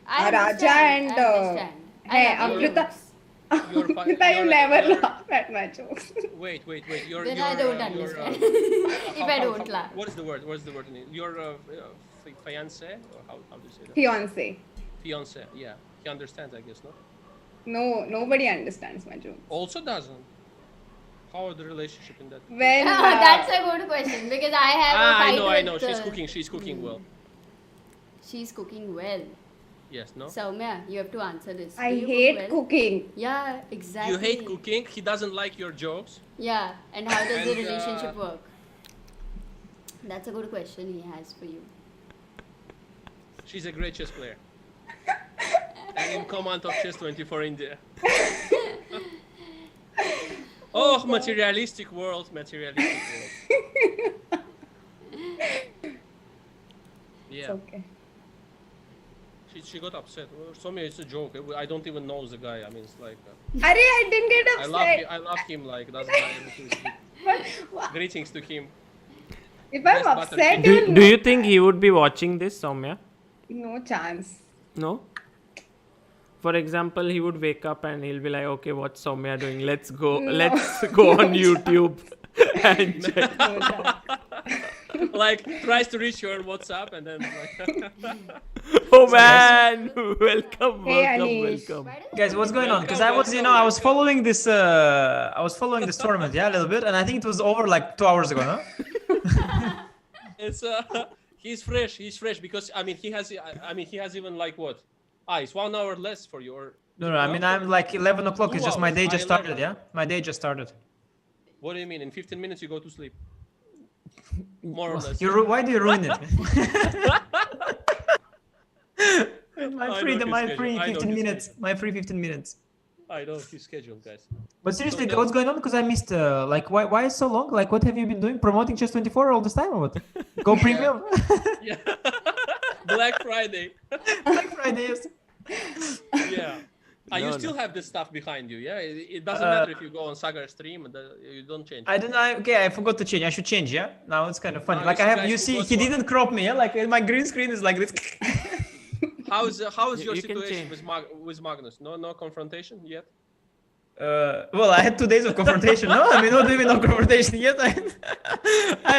I Raja understand, and I understand. hey, I love your Amruta. jokes. Amruta, you never laugh at my jokes. Wait. You're, Then you're, I don't you're, understand. If I don't laugh. What is the word? What's the word? Your fiance? Or how do you say that? Fiance. Fiance. Yeah. He understands, I guess, no? No, nobody understands my joke. Also doesn't. How are the relationship in that? When That's a good question because I have a fight I know. with, She's cooking well. She's cooking well. Yes, no? Soumya, you have to answer this. I Do you hate cook well? cooking. Yeah, exactly. You hate cooking. He doesn't like your jokes. Yeah, and how does the And, relationship work? That's a good question he has for you. She's a great chess player. And in command of Chess24 India. Oh, materialistic world. It's Yeah, okay. she got upset. Well, Soumya, it's a joke. I don't even know the guy. I mean, it's like Arey, I didn't get upset. I love him. Like doesn't matter anything. But Greetings to him. if I'm Best butter upset, chicken. you'll Do you think he would be watching this, Soumya? no chance. No. For example, he would wake up and he'll be like, "Okay, what's Soumya doing? Let's go. No. Let's go on YouTube and check." No chance. Like tries to reach your WhatsApp and then like. Oh man! Welcome, Hey, welcome, Anish. welcome. Guys, what's going on? Because I was, I was following this, tournament, yeah, a little bit, and I think it was over like 2 hours ago, no? It's he's fresh because I mean he has even like what? It's 1 hour less for you or. No, I mean, I'm like 11 o'clock. It's just my day just 11. started, yeah? My day just started. What do you mean? In 15 minutes you go to sleep? More or less. Why do you ruin it? my I free, know my his free schedule. I know 15 his minutes. My free 15 minutes. I know his schedule, guys. But seriously, So what's going on? Because I missed, why is so long? Like, what have you been doing? Promoting Chess24 all this time or what? Go premium? Yeah. Black Friday. Black Friday, yes. Yeah. You No, still have this stuff behind you, yeah? It doesn't matter if you go on Sagar stream, you don't change. I don't know. Okay, I forgot to change. I should change, yeah? Now it's kind of funny. No, Like, you I have, guys you see, forgot he one. didn't crop me, yeah? Like, my green screen is like this. How's your You can situation change. with Magnus? No confrontation yet? Well, I had 2 days of confrontation. No, I mean, not even no confrontation yet. I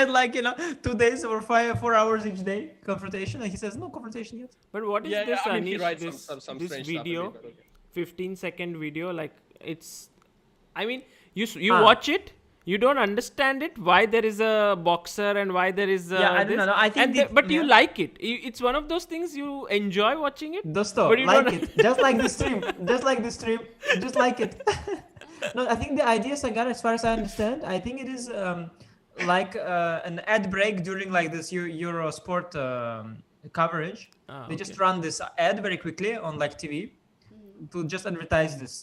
had like 2 days or 4 hours each day confrontation, and he says no confrontation yet. But what is this, I mean, he Anish? writes This, some this strange video, stuff. Okay. 15-second video, like it's. I mean, you watch it. You don't understand it. Why there is a boxer and why there is Yeah, I don't this. know. I think but you yeah. like it. It's one of those things you enjoy watching it. Dosto, But you like don't- it. Just like this stream. Just like this stream. Just like it. No, I think the idea, Sagar, as far as I understand, I think it is like an ad break during like this Eurosport coverage. They just run this ad very quickly on like TV to just advertise this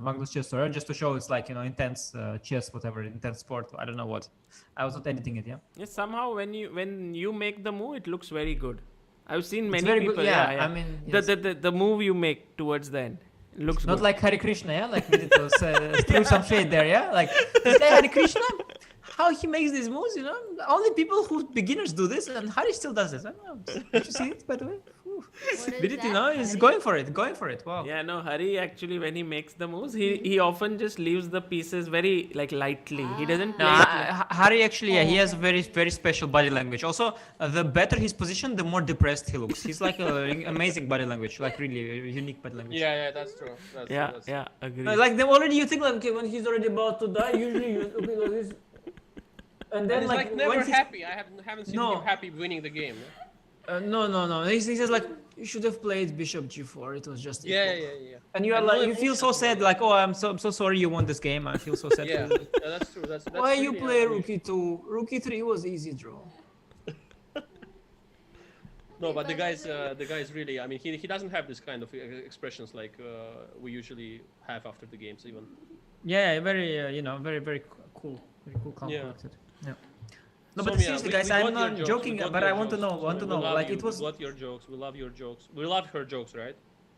Magnus chess tour, just to show it's like intense chess, whatever, intense sport. I don't know what. I was not editing it, yeah. Yes, somehow when you make the move, it looks very good. I've seen many very people. good, yeah, I mean, yes. the move you make towards the end, it looks Not good. like Hare Krishna, yeah? Like we need to throw some shade there, yeah? Like this guy Hare Krishna, how he makes these moves, only people who beginners do this, and Hari still does this. I don't know. Did you see it, by the way? Did it, he's going for it. Wow. Yeah, no, Hari actually when he makes the moves, he often just leaves the pieces very like lightly. He doesn't play. Hari actually, yeah, he has very, very special body language. Also, the better his position, the more depressed he looks. He's like an amazing body language, like really a unique body language. Yeah, that's true. Yeah, agree. Like already you think like, okay, when he's already about to die, usually you okay like this. And then And he's like never happy. I haven't seen him happy winning the game. No. He says like, you should have played Bishop G4. It was just Yeah. And you are like, you feel so sad, like, oh, I'm so sorry you won this game. I feel so sad. Yeah, for you. that's true. That's Why you really play unusual. Rookie 2? Rookie 3 was easy draw. No, but the guy's really. I mean, he doesn't have this kind of expressions like we usually have after the games, even. Yeah, very, very, very cool. Very cool, calm, Yeah. collected. Yeah. No, but Soumya, seriously, we guys, got I'm your not jokes, joking, we got but your I want to jokes. know. We love Like you, it was. We got your jokes. We love your jokes. We love her jokes, right?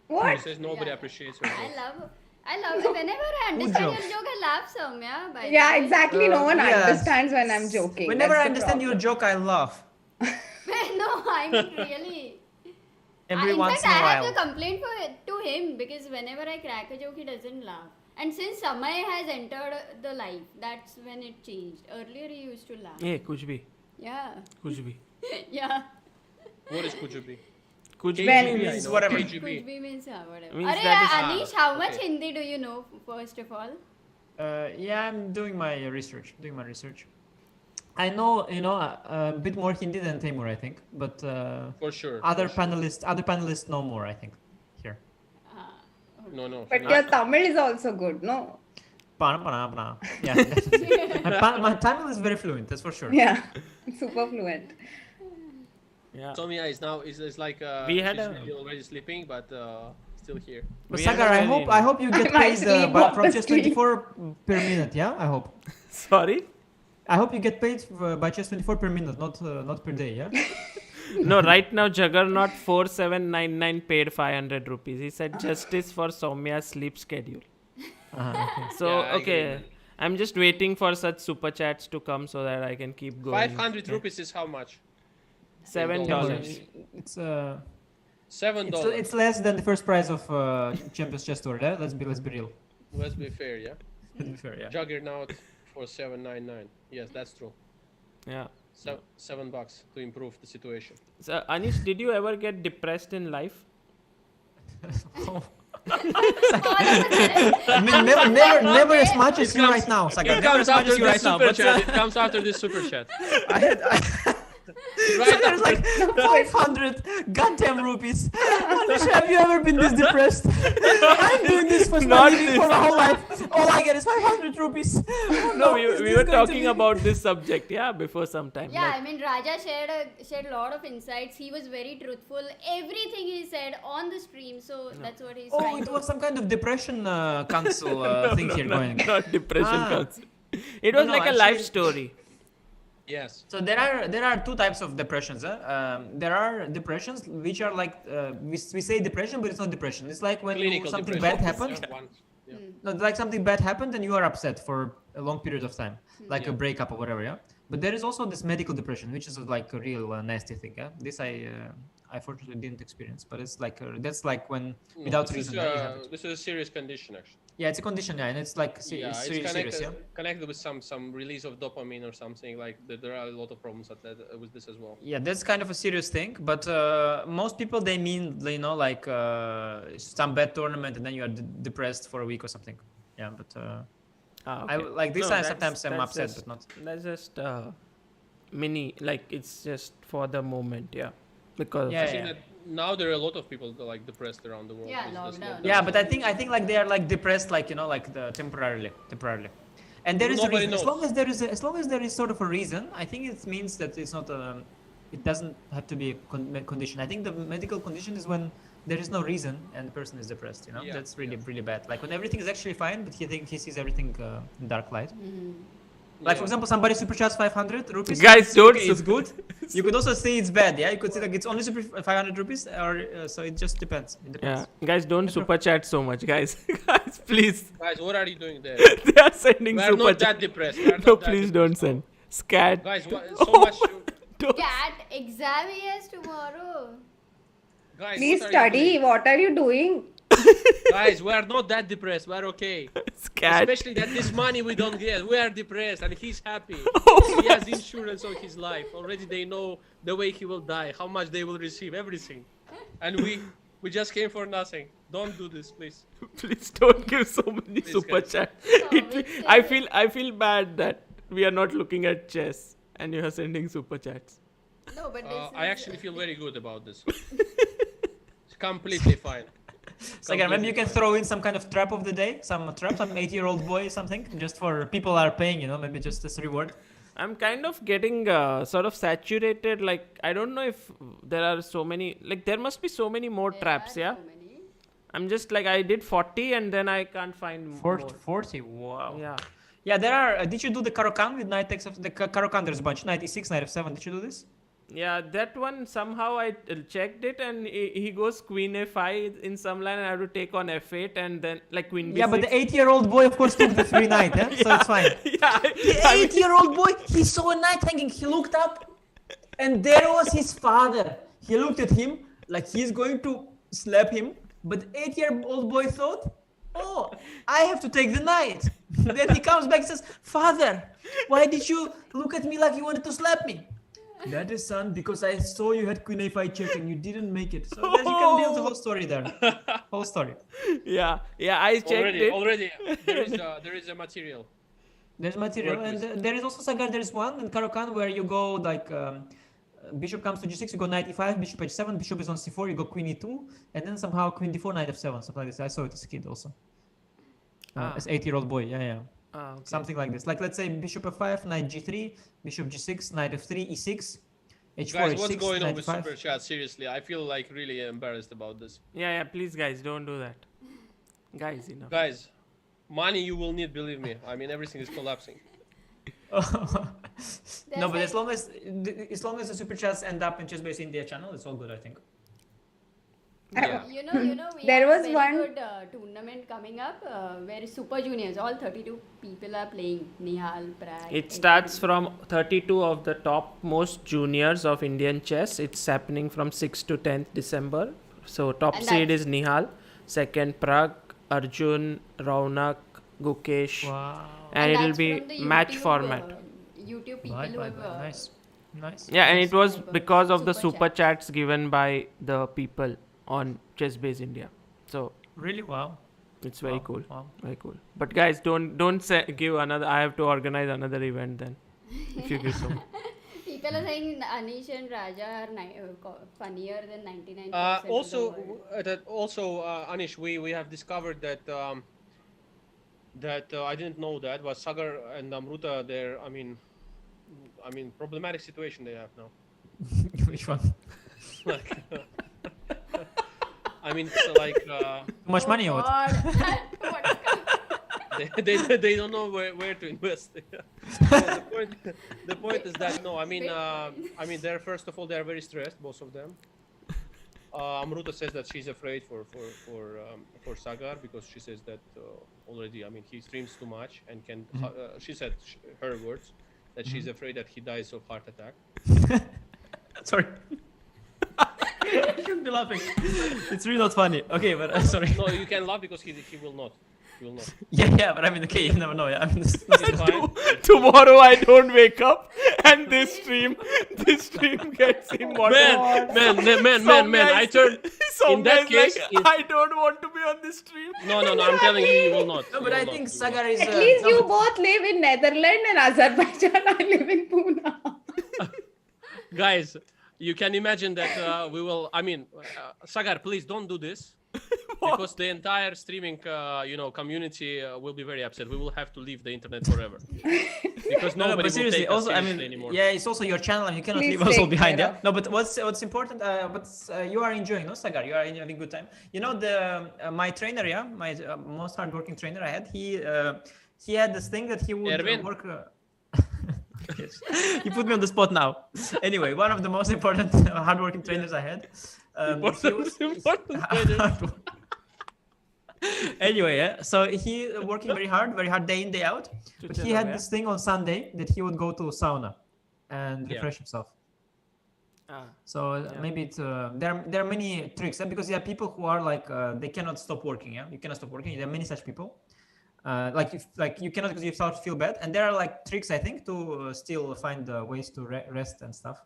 He What? says nobody appreciates her joke. I love whenever I understand your jokes? joke, I laugh, Soumya. By the Yeah, way. exactly. No one yes. understands when I'm joking. Whenever That's I the understand your problem. joke, I laugh. No, I mean really. Every In once fact, in a I have while. to complain to him because whenever I crack a joke, he doesn't laugh. And since Samay has entered the life, that's when it changed. Earlier, he used to laugh. Hey, kuch bhi. Yeah. Kuch bhi. Yeah. What is Kujubi? Kuch bhi. When- KGB, I Means know. whatever. Kuch KGB. bhi means whatever. Means Arey, that is- Anish, how much okay. Hindi do you know, first of all? Yeah, I'm doing my research. I know, a bit more Hindi than Timur, I think, but For sure. other for sure. panelists know more, I think. Here. No. But your Tamil is also good, no? Yeah, my Tamil is very fluent. That's for sure. Yeah, super fluent. Yeah. Soumya is now is like We had she's a- really already sleeping, but still here. But We have Sagar, a I very- hope you get I might paid sleep from on just the 24 per minute. Yeah, I hope. Sorry? I hope you get paid by just 24 per minute, not per day. Yeah. No, right now Juggernaut 4799 paid 500 rupees. He said justice for Soumya's sleep schedule. Okay. So, Yeah, I agree, okay. man. I'm just waiting for such super chats to come so that I can keep going. 500 rupees is how much? $7. It's $7. it's less than the first prize of Champions Chess Tour. Yeah? Let's be real. Let's be fair, yeah. Let's be fair. Yeah. Juggernaut for 799. Yes, that's true. Yeah. $7 to improve the situation. So, Anish, did you ever get depressed in life? I mean, never as much as you right now, Sagar. It Never comes as much after as you this right now. super But chat. It comes after this super chat. Sagar's like 500 goddamn rupees. Anish, have you ever been this depressed? I'm doing this for my living for my whole life. All I get is 500 rupees. No, is we this were going to talking be- about this subject, yeah, before some time. Yeah, like- I mean, Raja shared a lot of insights. He was very truthful. Everything he said on the stream, so that's what he's Oh, trying it to. was some kind of depression council thing here going. Not depression Ah. council. It was No, like a life actually- story. Yes. So there are two types of depressions. There are depressions which are like we say depression, but it's not depression. It's like when Clinical something depression. bad happened. Yeah, one. Yeah. No, like something bad happened and you are upset for a long period of time, like a breakup or whatever. Yeah. But there is also this medical depression, which is like a real nasty thing. Yeah. This I fortunately didn't experience, but it's like that's like when No, without this reason. is, it happens. this is a serious condition, actually. Yeah, it's a condition. Yeah, and it's like Yeah, it's it's serious. connected, Yeah. connected with some release of dopamine or something. Like there are a lot of problems with this as well. Yeah, that's kind of a serious thing, but most people they mean like some bad tournament and then you are depressed for a week or something. Yeah, but Okay. I like this. No, I sometimes I'm that's upset, just- but not. That's just mini, like it's just for the moment, yeah. Because Yeah, I think that now there are a lot of people that are, like depressed around the world. Yeah, because there's lockdown. Yeah, but I think like they are like depressed, like like temporarily. And there is a Nobody reason. As long as there is sort of a reason, I think it means that it's not it doesn't have to be a condition. I think the medical condition is when there is no reason and the person is depressed. Yeah, That's really bad. Like when everything is actually fine, but he sees everything in dark light. Like for example, somebody super chats 500 rupees. Guys, don't it's good. You could also say it's bad. Yeah, you could say like it's only super 500 rupees, or so it just depends. It depends. yeah, guys, don't super chat so much, guys. Guys, please. Guys, what are you doing there? They are sending We are super not that chat. depressed. We are not No, that please depressed. don't send. Scat. Guys, so much. Don't- Cat exam is tomorrow. Guys, Please what are you study. doing? What are you doing? Guys, we are not that depressed. We are okay. Scat. Especially that this money we don't get. We are depressed and he's happy. Oh He has insurance on his life. Already they know the way he will die, how much they will receive, everything. And we just came for nothing. Don't do this, please. Please don't give so many Please, super guys. chat. it's I feel bad that we are not looking at chess and you are sending super chats. No, but this I is- actually feel very good about this. It's completely fine. So again, maybe you can throw in some kind of trap of the day, some 8-year-old boy, something, just for people are paying, maybe just as a reward. I'm kind of getting sort of saturated. Like, I don't know if there are so many, like, there must be so many more there traps, are yeah? so many. I'm just like, I did 40 and then I can't find more. 40, wow. Yeah. Yeah, there are. Did you do the Karokan with knight takes the Karokan? There's a bunch. Knight e6, knight f7. Did you do this? Yeah, that one somehow I checked it and he goes queen a5 in some line and I have to take on f8 and then like queen b6. Yeah, but the 8-year-old boy, of course, took the 3 knight, so it's fine. Yeah, The 8-year-old boy, he saw a knight hanging. He looked up, and there was his father. He looked at him like he's going to slap him, but the 8-year-old boy thought, oh, I have to take the knight. Then he comes back and says, Father, why did you look at me like you wanted to slap me? That is, son, because I saw you had queen a5 check and you didn't make it. So then you can build the whole story there. Whole story. yeah, I checked it. Already, there is a material. There's material, Work and with. there is also Sagar. There is one in Karokan where you go like bishop comes to g6, you go knight e5, bishop h7, bishop is on c4, you go queen e2, and then somehow queen d4, knight f7, something like this. I saw it as a kid also. As 8-year-old boy, yeah. Okay. Something like this. Like let's say bishop f5, knight g3, bishop g6, knight f3, e6, h4, Guys, h6, what's going on knight with f5. super chat? Seriously, I feel like really embarrassed about this. Yeah, please guys, don't do that. Guys, enough. Guys, money you will need, believe me. I mean, everything is collapsing. No, but as long as the super chats end up in Chessbase India channel, it's all good, I think. Yeah. You know, we There have was a very one- good tournament coming up where Super Juniors, all 32 people are playing. Nihal, Prag. It starts from 32 of the top most juniors of Indian chess. It's happening from 6th to 10th December. So top And seed that's- is Nihal, second Prag, Arjun, Raunak, Gukesh, Wow. and it'll that's be from the match YouTube, format. YouTube people Bye, who bye, have bye. Nice. Yeah, and it was subscriber because of the super super chats. chats given by the people on Chessbase India. So Really? Wow. it's very cool. Wow. Very cool. But guys, don't give another. I have to organize another event then. If you give so much. People are saying Anish and Raja are funnier than 99% Also, of the world. Anish, we have discovered that I didn't know that, but Sagar and Amruta, they're I mean, problematic situation they have now. Which one? Like, I mean, it's like Too much money or what? God. they don't know where to invest. So the point is that no, I mean, they're first of all they're very stressed, both of them. Amruta says that she's afraid for Sagar because she says that already. I mean, he streams too much and can. She said her words that she's afraid that he dies of heart attack. Sorry. I shouldn't be laughing. It's really not funny. Okay, but sorry. No, you can laugh because he will not. He will not. Yeah, but I mean, okay, you never know. Yeah, I mean, this is Fine. Tomorrow I don't wake up and this stream gets immortal. Man, I turn. In that case, I don't want to be on this stream. No, I'm telling you, you will not. No, You but will I not, think you will not. Sagar is. At least no, you but- both live in Netherlands and Azerbaijan. I live in Pune. Guys, you can imagine that we will. I mean, Sagar, please don't do this. Because the entire streaming, community will be very upset. We will have to leave the internet forever because No, nobody but will seriously, take us also, I seriously mean, anymore. yeah, it's also your channel, and you cannot Please leave us all take behind. care Yeah. of- No, but what's important? You are enjoying, no, Sagar? You are having a good time. You know, the my trainer, yeah, my most hardworking trainer I had. He had this thing that he would Erwin? work. Yes. You put me on the spot now. Anyway, one of the most important hardworking trainers I had. Anyway, yeah. So he working very hard day in day out. But he had this thing on Sunday that he would go to sauna and Yeah. refresh himself. Ah. So maybe it's there are many tricks because there are people who are like they cannot stop working. Yeah, you cannot stop working. There are many such people. Like you cannot because you start to feel bad. And there are like tricks I think to still find ways to rest and stuff.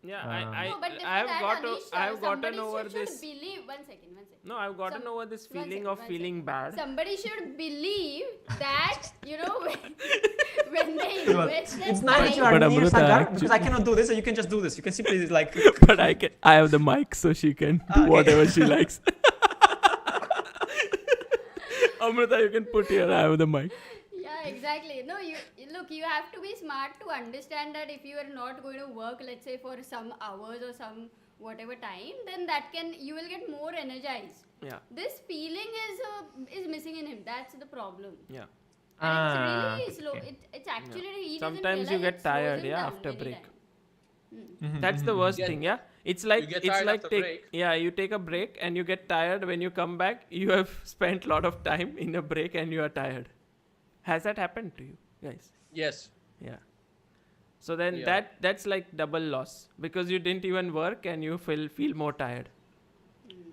Yeah, No, but I have got Anish, I have gotten somebody over should this. Believe, one second. No, I've gotten over this one feeling second, of one feeling second. bad. Somebody should believe that, when they Well, invest it's their nice that you are But near Amruta, Sagar actually- because I cannot do this. So you can just do this. You can simply like. But I have the mic, so she can do Okay. whatever she likes. Amruta, you can put here. I have the mic. Yeah, exactly. No, you have to be smart to understand that if you are not going to work, let's say for some hours or some whatever time, then you will get more energized. Yeah, This feeling is missing in him. That's the problem. yeah. And it's really slow. It's actually he doesn't Sometimes you realize get it slows tired, him yeah, down after many break. times. That's the worst thing. Yeah, it's like get it's tired like after break. you take a break and you get tired. When you come back, you have spent a lot of time in a break and you are tired. Has that happened to you guys? Yes. Yeah. So then Yeah. that's like double loss because you didn't even work and you feel more tired.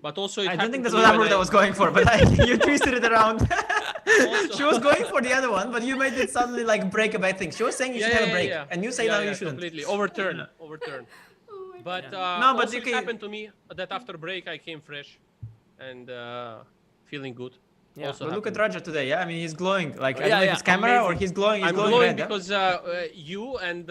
But also, I don't think that's what Amruta was going for, but you twisted it around. She was going for the other one, but you made it suddenly like break a bad thing. She was saying you should have a break, and you say now you shouldn't. Completely overturn. But No, but also you it can- happened to me that after break I came fresh and feeling good. Yeah. Also But look at happened. Raja today, yeah? I mean, he's glowing. Like, I Yeah, don't know if yeah, it's camera or amazing. he's glowing. He's I'm glowing, glowing red, yeah? because you and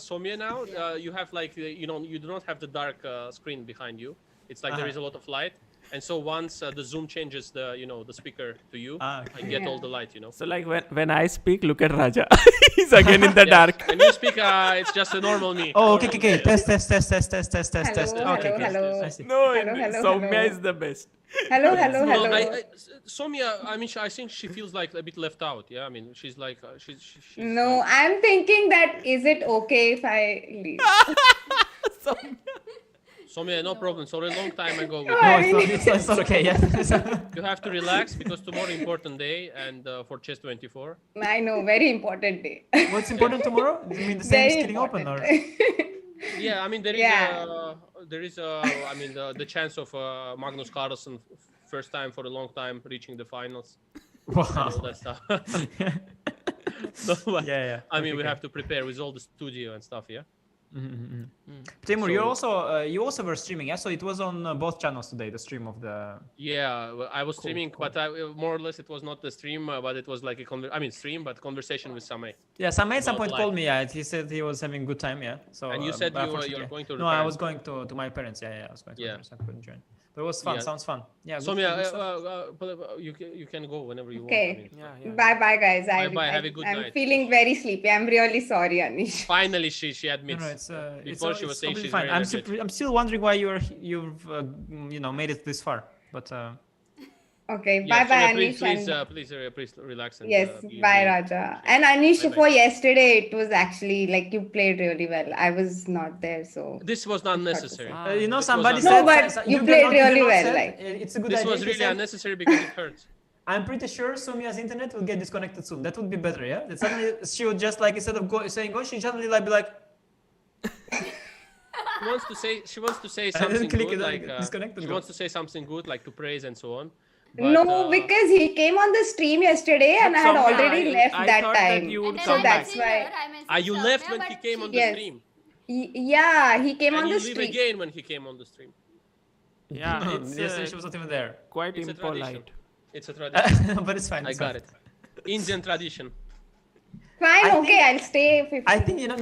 Soumya now, you have like, you do not have the dark screen behind you. It's like there is a lot of light. And so once the zoom changes the, the speaker to you, I get all the light, So like when I speak, look at Raja. He's again in the dark. When you speak, it's just a normal me. Oh, Normal okay. me. Test. Hello, Okay, hello. I see. No, Hello, Soumya hello. is the best. Hello. Soumya, I think she feels like a bit left out. Yeah, I mean, she's like, she's No, like, I'm thinking that is it okay if I leave? Soumya, no problem. So a long time ago, No, it's not okay, yeah. you have to relax because tomorrow important day and for chess 24. I know, very important day. What's important tomorrow? You mean the same is Very getting open, or? Yeah, I mean there is I mean the chance of Magnus Carlsen first time for a long time reaching the finals. And all that stuff. So, but, Yeah. I mean we Okay. have to prepare with all the studio and stuff. Yeah. Timur, So- you also were streaming, yeah? So it was on both channels today, the stream of the... Yeah, well, I was streaming, but more or less it was not the stream, but it was like a stream, but conversation with Samay. Yeah, Samay at some About point life. called me, yeah. He said he was having a good time, yeah. So, And you said but you were unfortunately- going to No, I return. was going to my parents, yeah. I was going to my Yeah. parents, I couldn't join. But it was fun, Yeah. sounds fun. Yeah, good Soumya, stuff. you can go whenever you Okay. want. I mean, Bye, guys. Bye-bye, have a good I'm night. feeling very sleepy. I'm really sorry, Anish. finally, she admits. No, it's Before she was saying completely she's fine. very energetic. I'm still wondering why you've made it this far, but Okay, Yeah, bye, Soumya, Anish. please relax. And, Yes, be bye, very- Raja. And Anish, Bye-bye. for yesterday, it was actually like you played really well. I was not there, so. This was not necessary. somebody No, said... but you played really well, like- It's a good This idea. was He really said, unnecessary because it hurts. I'm pretty sure Soumya's internet will get disconnected soon. That would be better, yeah? That suddenly she would just like, instead of saying go, she suddenly like be like... She wants to say I didn't something click good, it, like disconnect and she go. wants to say something good, like to praise and so on. No, because he came on the stream yesterday and I had Soumya, already left I that thought that time. you would And then So I come back. that's messaged why. her, I messaged You Soumya, left when he but came on the Yes. stream, Yeah, he came on and the you leave stream. again when he came on the stream. Yeah, it's Yesterday she was not even there. quite It's a tradition. impolite. It's a tradition. But it's fine. I it's got fine. it. Indian tradition. Fine, I okay, think- I'll stay. If I think no.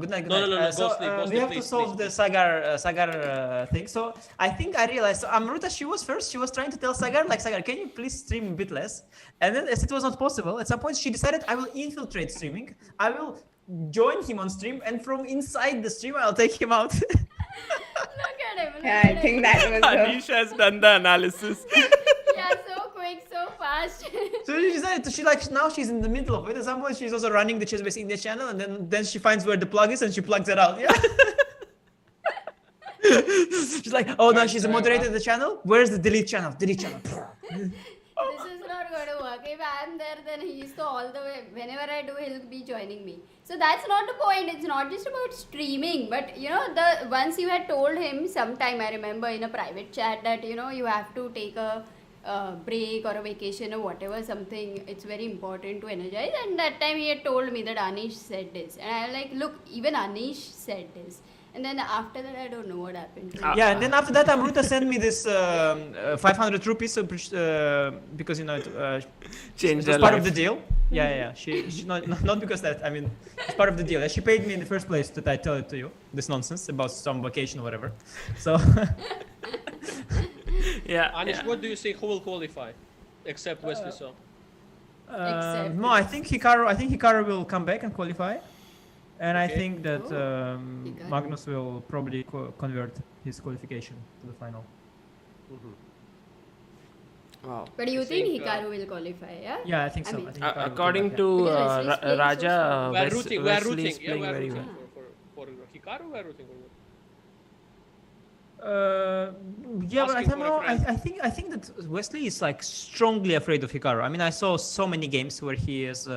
Good night. No, So go sleep, we have to please, solve the Sagar thing. So I think I realized. So Amruta, she was first. She was trying to tell Sagar, like, Sagar, can you please stream a bit less? And then, as it was not possible, at some point she decided, I will infiltrate streaming. I will join him on stream, and from inside the stream, I'll take him out. Look at him. Look Yeah, at I think him. that was Anish has done the analysis. Yeah, so quick, so fast. So she decided she now she's in the middle of it. At some point, she's also running the Chess-Based India channel, and then she finds where the plug is and she plugs it out. Yeah. She's like, oh, now she's a moderator of the channel. Where's the delete channel? Delete channel. This is not going to work. If I'm there, then he's the all the way. Whenever I do, he'll be joining me. So that's not the point. It's not just about streaming. But the once you had told him sometime, I remember in a private chat that you have to take a break or a vacation or whatever, something. It's very important to energize. And that time he had told me that Anish said this, and I was like, look, even Anish said this. And then after that, I don't know what happened. Yeah, and then after that, Amruta sent me this 500 rupees because Changed it was her part life. of the deal. Yeah. She not because that. I mean, it's part of the deal. She paid me in the first place that I tell it to you. This nonsense about some vacation or whatever. So Yeah. Anish, yeah. what do you think? Who will qualify? Except Wesley so. Except no, I think Hikaru will come back and qualify, and I Okay. think that Hikaru. Magnus will probably convert his qualification to the final. Wow. But you I think think, Hikaru will qualify, yeah? Yeah, I think I so. mean- I think Hikaru will According qualify. to Because Wesley's playing so Raja, strong. We are rooting. We are Wesley rooting. is Yeah, playing we are very rooting well. for for Hikaru? We are rooting for. Yeah, but I Asking don't for a know. friend. I think that Wesley is like strongly afraid of Hikaru. I mean, I saw so many games where he has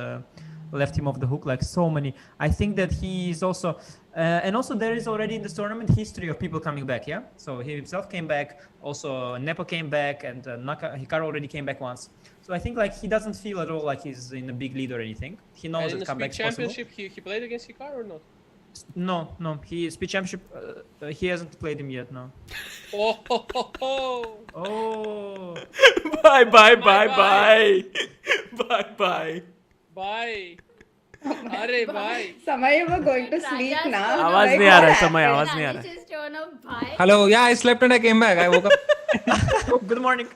left him off the hook, like so many. I think that he is also, and also there is already in this tournament history of people coming back. Yeah, so he himself came back. Also, Nepo came back, and Hikaru already came back once. So I think like he doesn't feel at all like he's in a big lead or anything. He knows And in that the comeback Speed is possible. Championship, he played against Hikaru or not? No. He Speed Championship. He hasn't played him yet. No. Oh, ho, ho, ho. Oh. Bye. Bye. Bye. Arey, bye. Samay, you were going to sleep Raja's now. tone of आवाज Like, नहीं आ what रहा है, happened? समय आवाज नहीं आ रहा है. Anish's tone of bye. Hello. Yeah, I slept and I came back. I woke up. Good morning.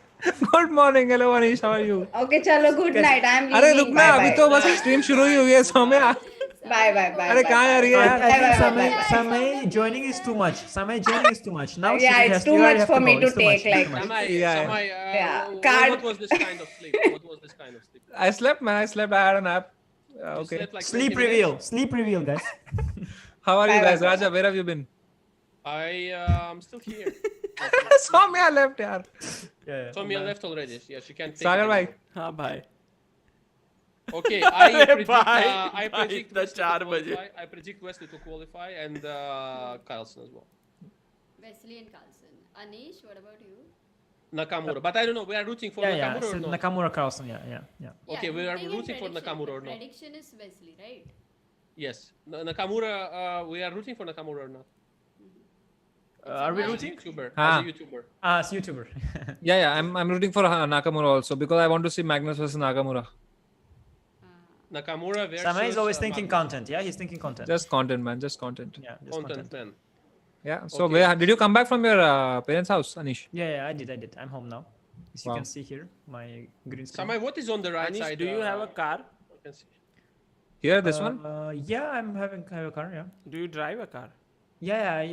Good morning. Hello, Anish. How are you? Okay, chalo, good night. I'm leaving. अरे रुक ना, Bye, अभी bye. तो बस stream शुरू ही हुई है Saumya. Bye. अरे कहाँ जा रही है I यार? think Bye. Samay joining is too much. Samay joining is too much. Now Yeah, she it's has too you already much have for me go. to It's too much. take, like- It's too much. Samay, Yeah. Samay, Yeah. what was this kind of sleep? What was this kind of sleep? I slept, man. I slept. I had a nap. You Okay. slept like Sleep 20 reveal. minutes? Sleep reveal, guys. How are you Bye, guys? bye. Raja, where have you been? I'm still here. Soumya left, yaar. Yeah. Soumya left already. Yeah, she can't take Sagar it bhai. anymore. हाँ भाई. Okay, I predict, Bye. I Bye. predict The Wesley to 4 बजे. qualify. I predict Wesley to qualify and Carlsen as well. Wesley and Carlsen. Anish, what about you? Nakamura, but I don't know. We are rooting for Yeah. Nakamura So or not? Nakamura, Carlsen. Yeah. Okay, we are thinking rooting for prediction. Nakamura or not? Prediction is Wesley, right? Yes, Nakamura. We are rooting for Nakamura or not? Are we As a rooting? YouTuber. Ah. As a YouTuber. As YouTuber. Yeah. I'm rooting for Nakamura also because I want to see Magnus versus Nakamura. Nakamura versus. Samay is always thinking Magnus. content. Yeah, he's thinking content. Just content, man. Just content. Yeah, just Content man. Yeah. So Okay. where did you come back from your parents' house, Anish? Yeah, I did. I'm home now. As you Wow. can see here, my green screen. Samay, what is on the right Anish, side? do you have a car? I can see. Here, this one. Yeah, I'm having have a car. Yeah. Do you drive a car? Yeah, I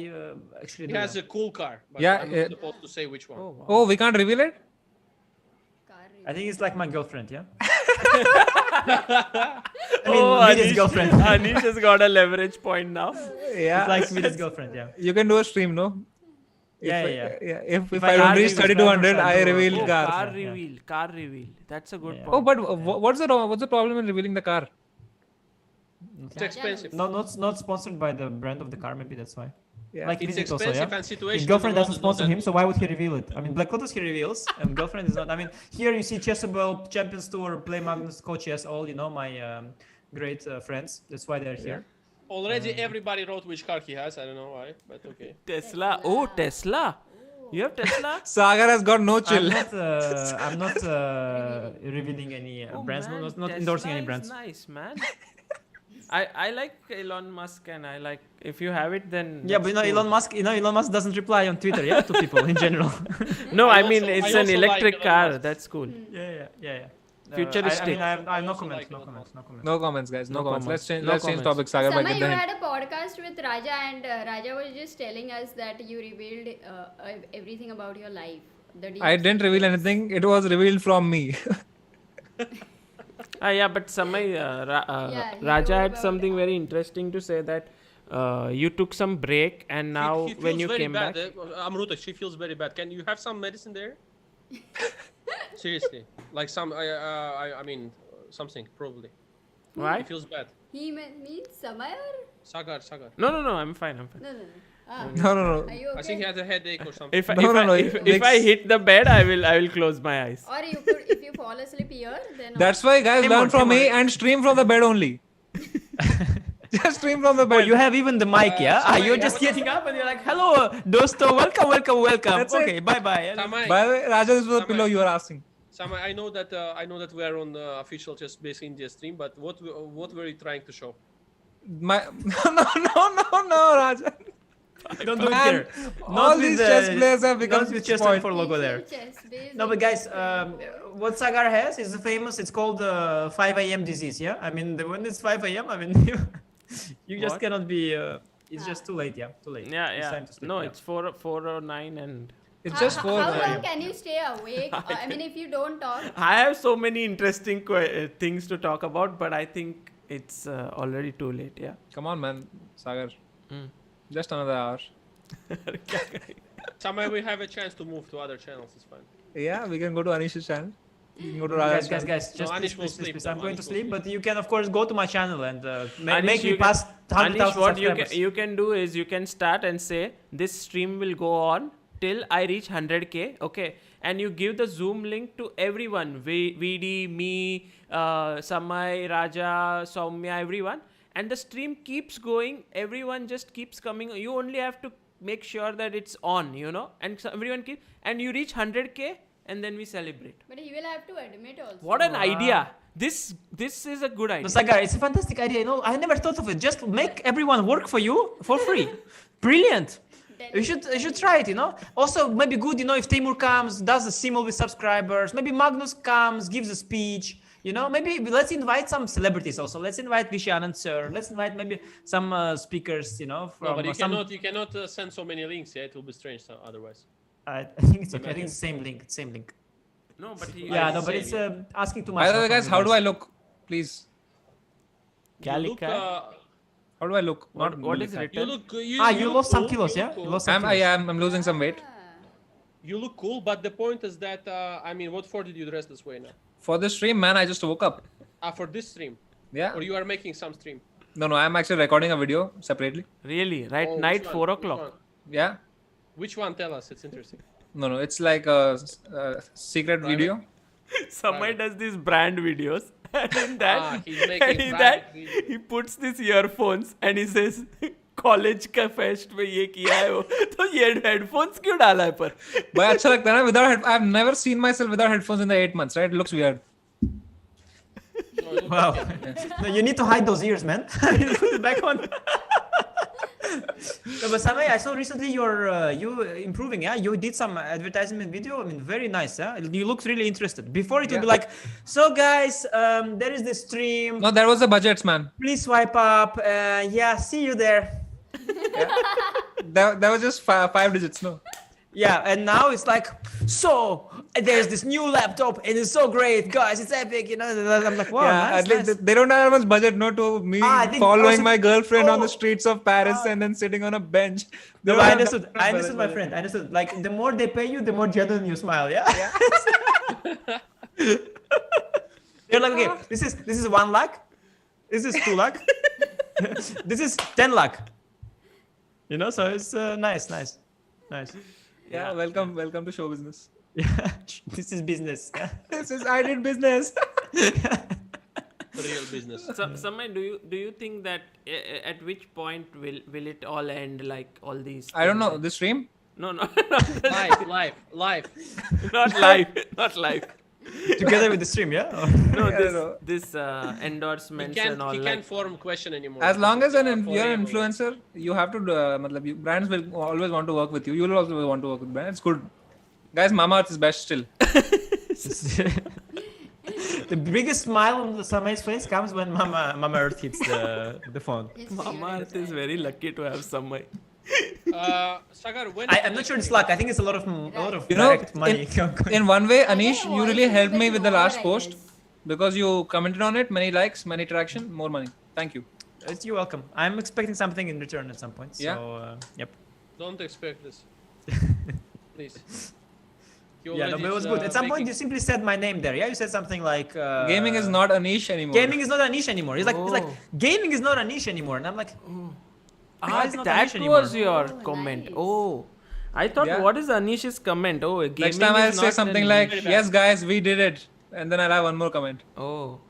actually He do. has a cool car, but Yeah, I'm yeah. not supposed to say which one. Oh, wow. Oh, we can't reveal it. Car I think it's like my girlfriend. Yeah. Oh, Vidya's girlfriend. Anish has got a leverage point now. Yeah. It's like Vidya's girlfriend. Yeah. You can do a stream, no? Yeah. If I I don't reach subscribe, 3200, I'll I do a- reveal Oh, car. car Yeah. reveal. Car reveal. That's a good Yeah. point. Oh, but what's the problem in revealing the car? It's expensive. No, not sponsored by the brand of the car. Maybe that's why. Yeah. Like It's Visit also, expensive yeah? and situation. His girlfriend in the doesn't world is sponsor not him, so why would he reveal it? I mean, Black Lotus he reveals, and girlfriend is not. I mean, here you see Chessable, Champions Tour, Play Magnus, Coach Chess, all my great friends. That's why they're here. Already everybody wrote which car he has. I don't know why, but okay. Tesla. Oh, Tesla. You have Tesla? Sagar has got no chill. I'm not revealing any Oh, brands. man, Not endorsing Tesla any is brands. Nice, man. I like Elon Musk, and I like if you have it, then Yeah, but that's cool. Elon Musk doesn't reply on Twitter, yeah, to people in general. No, I I mean also- it's I an also electric like Elon car. Musk. That's cool. Yeah. Futuristic. I have no also comments. like No Elon comments. No comments. No comments, guys. No, No comments. comments. Let's No change comments. topic. Sagar, bhai, Samay, get you the hint. had a podcast with Raja, and Raja was just telling us that you revealed everything about your life. The deep I didn't reveal secrets. anything. It was revealed from me. Yeah, but Samay, Yeah, he Raja told had about, something very interesting to say that you took some break, and now he feels when you very came bad. back, Amruta, she feels very bad. Can you have some medicine there? Seriously, like some. I mean, something probably. why? He feels bad. He means Samay or? Sagar. No, I'm fine. No. Ah, No. are you okay? I think he has a headache or something. If I, No, if, no, I, no, if, it if I makes- hit the bed, I will close my eyes. Or you could, if you fall asleep here, then. That's why, guys, Come learn on, from come me on. and stream from the bed only. Just stream from the Oh, bed. you have even the mic, yeah? Samay, You're just getting up and you're like, hello, dosto, welcome. That's it. Okay, bye. Samay, By the way, Raja, this was the Samay. pillow you were asking. Samay, I know that we are on the official Chess Base India stream, but what were you trying to show? No, Raja. Don't do it Man, here. all these chess players have become Not with chess spoiled. for logo there. No, but guys, what Sagar has is famous. It's called 5 a.m. disease. Yeah, I mean, when it's 5 a.m., I mean, you just What? cannot be. It's just too late. Yeah, too late. It's Yeah. time to sleep, No, yeah. it's 4:09, and It's just four. How long can you stay awake? I mean, if you don't talk. I have so many interesting things to talk about, but I think it's already too late. Yeah. Come on, man. Sagar. Just another hour. Samay, we have a chance to move to other channels. It's fine. Yeah, we can go to Anish's channel. You can go to Guys, Radha's guys, channel. just Anish will please, sleep, please. though. I'm going to Anish will sleep, sleep. but you can of course go to my channel and Anish, make me you pass Anish, 100,000 what subscribers. you can do is you can start and say this stream will go on till I reach 100k, okay? And you give the Zoom link to everyone, VD, me, Samay, Raja, Soumya, everyone. And the stream keeps going. Everyone just keeps coming. You only have to make sure that it's on, you know? And so everyone keeps, and you reach 100k and then we celebrate. But he will have to admit also. What an idea. This is a good idea. No, Sagar, it's a fantastic idea. You know, I never thought of it. Just make everyone work for you for free. Brilliant. You should try it, you know. Also, maybe good, you know, if Timur comes, does a simul with subscribers. Maybe Magnus comes, gives a speech. You know, maybe let's invite some celebrities also. Let's invite Vishy Anand sir. Let's invite maybe some speakers, you know. From No, but you some... cannot send so many links. Yeah, it will be strange otherwise. I think it's okay. I think it's the same link. No, but he... Yeah, no, but it's asking too much. By the way, guys, how do I look? Please. You look, How do I look? What is you written? look. You lost some cool, kilos, you yeah? look You cool. lost some kilos. I'm losing some weight. You look cool, but the point is that I mean, what for did you dress this way now? For this stream, man, I just woke up. For this stream, Yeah. or you are making some stream? No, I'm actually recording a video separately. Really? Right? Oh, which Night one? 4 Which o'clock. one? Yeah. Which one? Tell us. It's interesting. No, it's like a secret Private? video. Somebody does these brand videos, and in that, he's making and in brand that videos. he puts these earphones and he says, "college का fest में ये किया है वो." तो ये headphones क्यों डाला है पर? But अच्छा लगता है ना without I've never seen myself without headphones in the 8 months, right? It looks weird. Wow. No, you need to hide those ears, man. You put it back on. No, but Samay, I saw recently you improving, yeah? You did some advertisement video. I mean, very nice, yeah? You looked really interested. Before it would be like, so guys, there is this stream. No, there was the budgets, man. Please swipe up. Yeah, see you there. That was just five digits, no? Yeah, and now it's like, so there's this new laptop and it's so great, guys. It's epic, you know. I'm like, wow, Yeah, nice, at least nice. they don't have much budget, no, to me I think following also- my girlfriend on Oh. the streets of Paris and then sitting on a bench. They No, don't I have understood. that I much understood, my budget. friend. I understood. Like, the more they pay you, the more genuine you smile. Yeah. They're like, okay, this is 1 lakh. This is 2 lakh. This is 10 lakh. You know, so it's nice. Yeah, welcome to show business. Yeah, this is business. Yeah. This is I did business. Real business. So, Samay, do you think that at which point will it all end, like all these? I don't things? know. This stream? No, live. not live. Together with the stream, yeah. No, no. this endorsements He and all. can't Like, form question anymore. As long as you're an Forever. influencer, you have to. Brands will always want to work with you. You will also want to work with brands. It's good, guys. Mama Earth is best still. The biggest smile on the Samay's face comes when Mama Earth hits the phone. Mama Earth is very lucky to have Samay. Sagar, when I'm not sure it's luck. I think it's a lot of You know, direct money. in one way, Anish, know, you I really think helped it's me with the more, last I post guess. because you commented on it. Many likes, many interaction, more money. Thank you. You're welcome. I'm expecting something in return at some point. So, Yeah. yep. don't expect this, please. You Yeah, no, already, but it was good. At some point, making- you simply said my name there. Yeah, you said something like Gaming is not a niche anymore. Gaming is not a niche anymore. It's like Oh. gaming is not a niche anymore, and I'm like, why is it not a That niche anymore? was your Oh, comment. nice. Oh, I thought, Yeah. what is Anish's comment? Oh, gaming Next time is I'll say not something a like, niche. "Yes, guys, we did it," and then I'll have one more comment. Oh,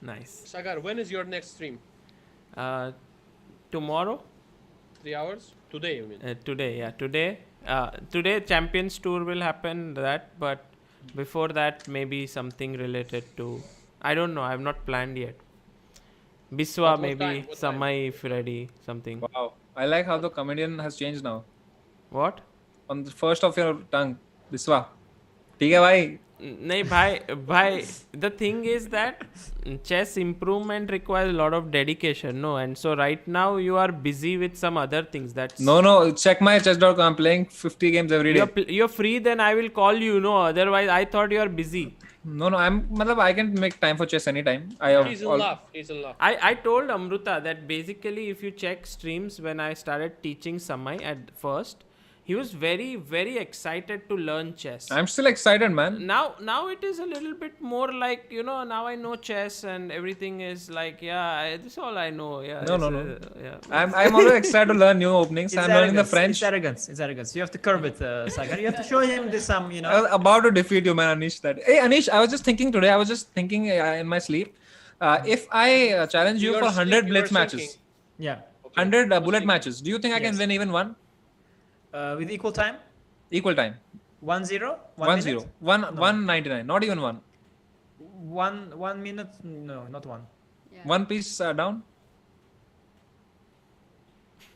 nice. Sagar, when is your next stream? Tomorrow? 3 hours? Today, you mean? Today, yeah, today. Today Champions Tour will happen, but before that maybe something related to, I don't know, I have not planned yet. Biswa, What maybe time? What time? Samay, if ready, something. Wow, I like how the comedian has changed now. What? On the first of your tongue, Biswa. ठीक है भाई. नहीं भाई the thing is that chess improvement requires a lot of dedication, no, and so right now you are busy with some other things. That's No, check my chess.com. I'm playing 50 games every day. You're free, then I will call you, no, otherwise I thought you are busy. No, I can make time for chess anytime. He's in love. I told Amruta that basically if you check streams when I started teaching Samay at first, he was very, very excited to learn chess. I'm still excited, man. Now it is a little bit more like, now I know chess and everything is like, this is all I know. Yeah. No. Yeah. I'm always excited to learn new openings. I'm learning the French. It's arrogance. You have to curb it, Sagar. You have to show him this I was about to defeat you, man, Anish. Hey, Anish, I was just thinking today. I was just thinking in my sleep. If I challenge you for 100 blitz matches, Yeah. 100 bullet matches, do you think I can win even one? With equal time? Equal time. 1-0? 1-0. 199. Not even one. 1 minute? No, not one. Yeah. One piece down.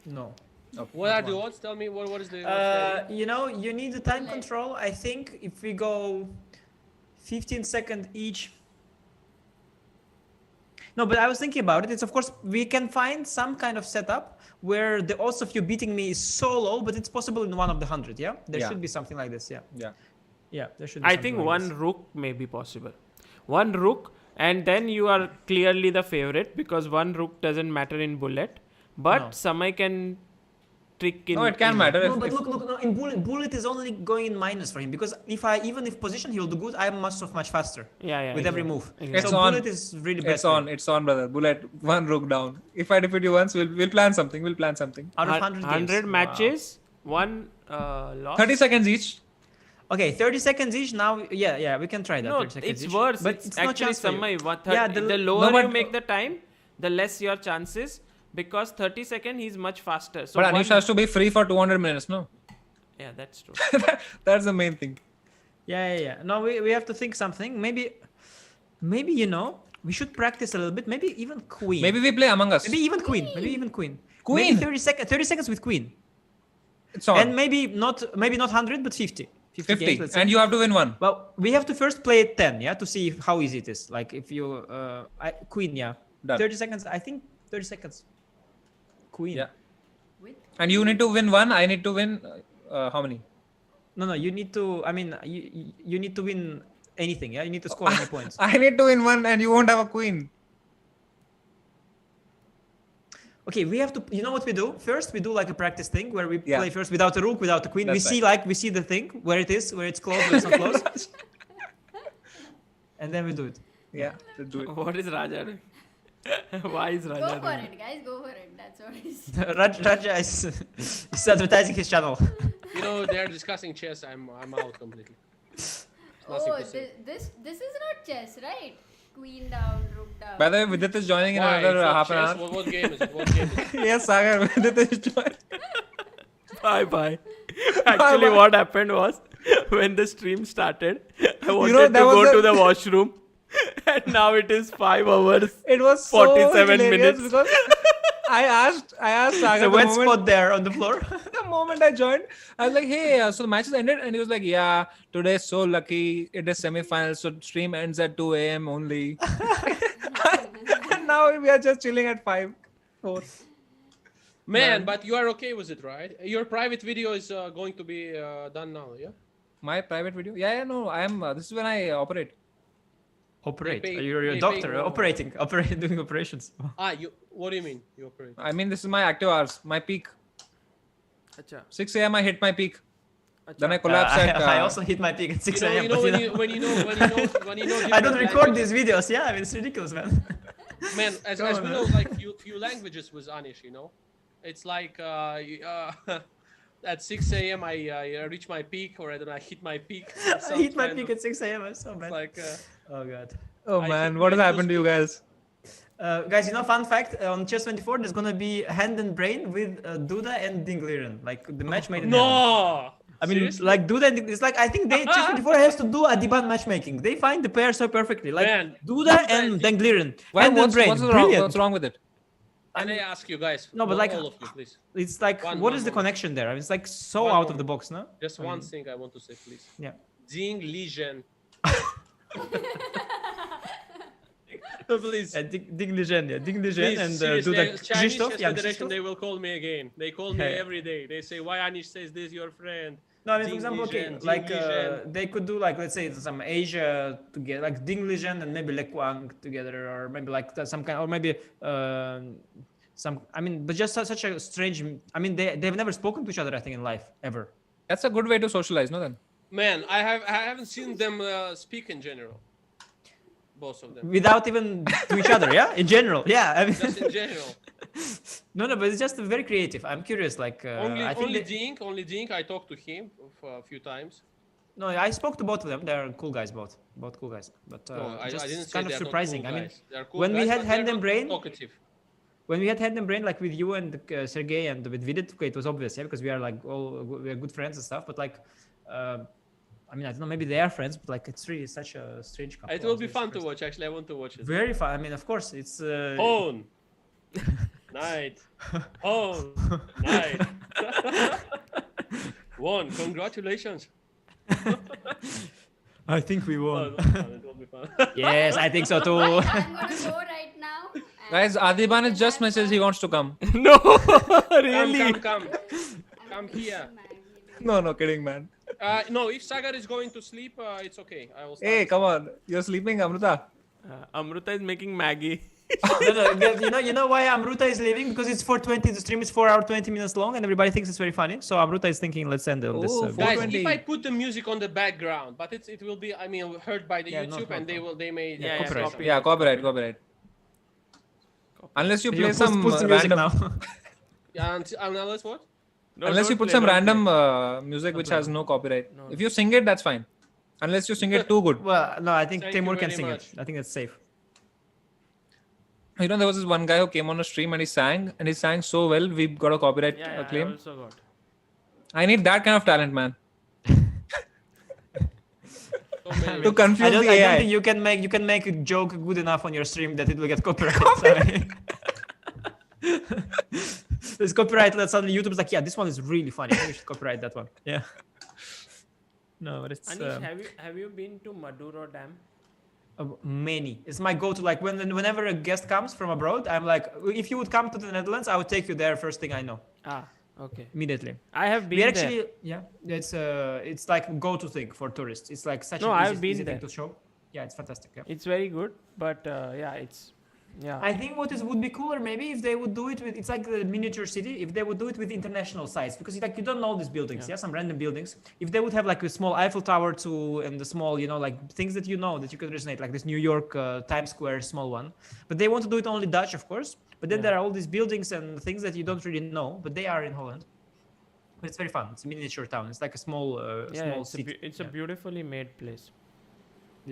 No. Okay. What are the odds? Tell me what is the. You need the time control. I think if we go 15 seconds each. No, but I was thinking about it. It's of course we can find some kind of setup where the odds of you beating me is so low, but it's possible in one of the 100. Yeah, there should be something like this. Yeah. There should be. I think one rook may be possible. One rook, and then you are clearly the favorite because one rook doesn't matter in bullet, but Samay can trick in. No, it can matter. No, but look. No, in bullet is only going in minus for him because even if position he'll do good, I'm much faster. Yeah. With every move. It's so on. Bullet is really bad. It's on, brother. Bullet, one rook down. If I defeat you once, we'll plan something. Out of 100 100 games. matches, one loss. 30 seconds each. Okay, 30 seconds each. Now, yeah, we can try that. No, 30 seconds it's each. worse. But It's no actually chance for you. Samay. The lower but- you make the time, the less your chances. Because 30 seconds, he's much faster. So But Anish has to be free for 200 minutes, no? Yeah, that's true. That's the main thing. Yeah. No, we have to think something. Maybe we should practice a little bit. Maybe even queen. Maybe we play Among Us. Maybe even queen. Queen. Queen. Maybe 30 seconds with queen. It's on. And maybe not 100, but 50. 50. Games, let's say. And you have to win one. Well, we have to first play it 10, to see how easy it is. Like if you queen, Done. 30 seconds. I think 30 seconds. Queen. Yeah. And you need to win one. I need to win how many? No. You need to. I mean, you need to win anything. Yeah. You need to score any points. I need to win one, and you won't have a queen. Okay, we have to. You know what we do? First, we do like a practice thing where we Yeah. play first without a rook, without a queen. That's We see the thing where it is, where it's close, where it's not close, and then we do it. Yeah, let's do it. What is Raja doing? Why is Raja Go for doing it, guys. Go for it. That's what it is. Raja is advertising his channel. They're discussing chess. I'm out completely. Nothing to say. This is not chess, right? Queen down, rook down. By the way, Vidit is joining in Why? another It's not half an chess? hour. What game is it? What game is it? Yes, Sagar, Vidit is joining. Bye. Actually, what happened was when the stream started, I wanted to that was go the- to the washroom, and now it is 5 hours. It was so 47 hilarious minutes. because I asked Sagar The wet spot there on the floor. the moment I joined, I was like, hey, so the match is ended, and he was like, yeah, today is so lucky. It is semi-finals, so stream ends at 2 a.m. only. And now we are just chilling at 5. 4. Man, but you are okay with it, right? Your private video is going to be done now, yeah? My private video? Yeah, no, I am. This is when I operate. Operate. They pay- You're a they doctor. pay- Doing operations. What do you mean? You operate? I mean, this is my active hours, my peak. Acha. 6 a.m. I hit my peak. Then I collapse at. I also hit my peak at 6 a.m. When you know. I don't record these videos. Yeah, I mean it's ridiculous, man. Man, as we know, like few languages with Anish, it's like at 6 a.m. I reach my peak, or I don't know, I hit my peak. I hit my peak at 6 a.m. I'm so bad. Like, Oh god. Oh I man, hit what has my happened to you guys? Guys, fun fact, on Chess24 there's gonna be Hand and Brain with Duda and Dingliren, like the match made in heaven. no. I mean, Seriously? like Duda and it's like I think Chess24 has to do a Diban matchmaking. They find the pair so perfectly, like Man, Duda and Dingliren. Why, Hand and what's, Brain, what's, wrong, brilliant. what's wrong with it? Can I ask you guys? No, but like- all of you, please. It's like, One what is the moment. connection there? I mean, it's like so One out of moment. the box, no? Just one thing I want to say, please. Yeah. Dingliren. Please. Dingligen, and Please, do the Chinese Krzysztof. Yeah, Federation, Krzysztof. they will call me again. They call me every day. They say, why Anish says this, your friend? No, I mean, for example, okay, like they could do like, let's say some Asia together, like Dingligen and maybe Lekwang together, or maybe like some kind, or maybe some. I mean, but just such a strange. I mean, they've never spoken to each other, I think, in life ever. That's a good way to socialize, no? Then. Man, I haven't seen them speak in general. Both of them. Without even to each other, yeah. In general, yeah. I mean, Just in general. no, but it's just very creative. I'm curious, like I think only Dink. I talked to him a few times. No, I spoke to both of them. They're cool guys, both cool guys. But I just didn't say kind of they are not surprising. cool I mean, guys. They are cool when guys, we had but Hand they're and not Brain, talkative. when we had Hand and Brain, like with you and Sergey and with Vidit, okay, it was obvious, yeah, because we are like we are good friends and stuff. But like, I mean, I don't know, maybe they are friends, but like it's really such a strange couple. It will be fun to watch. Actually, I want to watch it. Very fun. I mean, of course, it's Hone. Night. Hone. Night. Won. Congratulations. I think we won. It will be fun. Yes, I think so too. I'm gonna go right now. and Guys, Adiban has just messaged he wants to come. No, really. Come here. No, kidding, man. No, if Sagar is going to sleep, it's okay. I will start. Hey, come on. You're sleeping, Amruta. Amruta is making Maggie. You know why Amruta is leaving? Because it's 4:20. The stream is 4 hours 20 minutes long, and everybody thinks it's very funny. So Amruta is thinking, let's end on this. Oh, Guys, 420. if I put the music on the background, but it will be, I mean, heard by the Yeah, YouTube, and they may copyright. Yeah, copyright. Unless you play Push some the music random, now. Yeah, unless what? No, unless don't you put play, some don't random play. music which has no copyright. If you sing it, that's fine. Unless you sing it too good. Well, no, I think Thank Timur you can very sing much. it. I think that's safe. You know, there was this one guy who came on a stream and he sang so well, we got a copyright Yeah, I claim. also got. I need that kind of talent, man. So many. To confuse I don't the AI. think you can make a joke good enough on your stream that it will get copyright. There's copyright that suddenly YouTube's like, yeah, this one is really funny. You should copyright that one. Yeah. No, but it's Anish, have you been to Maduro Dam? many. It's my go-to. Like whenever a guest comes from abroad, I'm like, if you would come to the Netherlands, I would take you there first thing I know. Okay. Immediately. I have been We there. actually, yeah, it's like go-to thing for tourists. It's like such No, an I've easy, been easy thing there. to show. Yeah, it's fantastic. Yeah. It's very good, but I think would be cooler maybe if they would do it with, it's like the miniature city, if they would do it with international sites, because like you don't know these buildings, some random buildings. If they would have like a small Eiffel Tower too, and the small, like things that you know that you could resonate, like this New York Times Square small one. But they want to do it only Dutch, of course. But then there are all these buildings and things that you don't really know, but they are in Holland. But it's very fun. It's a miniature town. It's like a small city. It's a beautifully made place.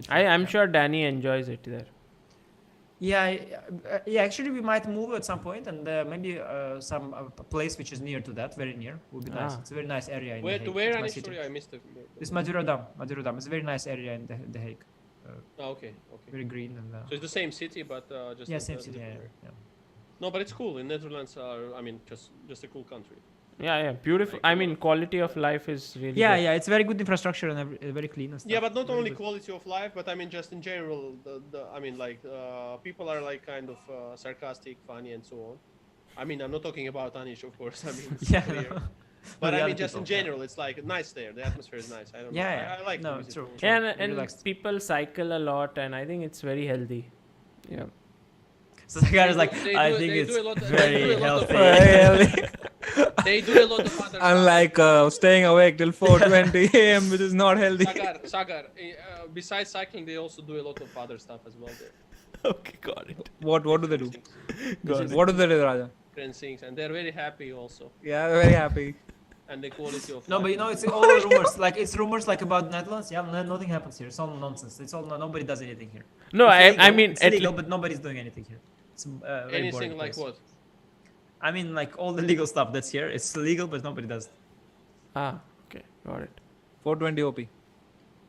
I'm sure Danny enjoys it there. Yeah, actually, we might move at some point, and maybe some place which is near to that, very near, would be nice. It's a very nice area in The Hague. To where? It's my Anish? city. Sorry, I missed it. It's Madura Dam. It's a very nice area in The Hague. Okay. Very green and. So it's the same city, but just same city. Yeah. No, but it's cool. In Netherlands are, I mean, just a cool country. Yeah, beautiful. I mean, quality of life is really good. Yeah, it's very good infrastructure and very clean and stuff. Yeah, but not only quality of life, but I mean, just in general, I mean, like, people are like kind of sarcastic, funny, and so on. I mean, I'm not talking about Anish, of course. I mean, it's clear. But I mean, just in general, it's like nice there. The atmosphere is nice. I don't know. I like to visit. True. And people cycle a lot, and I think it's very healthy. Yeah. So the guy is like, I think it's very healthy. They do a lot of other Unlike staying awake till 4:20 a.m., which is not healthy. Sagar, besides cycling, they also do a lot of other stuff as well there. Okay, got it. What do they do? What do they do, Raja? Things, and they're very happy also. Yeah, they're very happy. And the quality of No, life. but it's all rumors. Like it's rumors like about Netherlands. Yeah, nothing happens here. It's all nonsense. It's all nobody does anything here. No, I mean, it's legal, but nobody's doing anything here. It's very anything boring like place. what? I mean, like all the legal stuff that's here. It's legal, but nobody does. Okay, got it. 420 OP.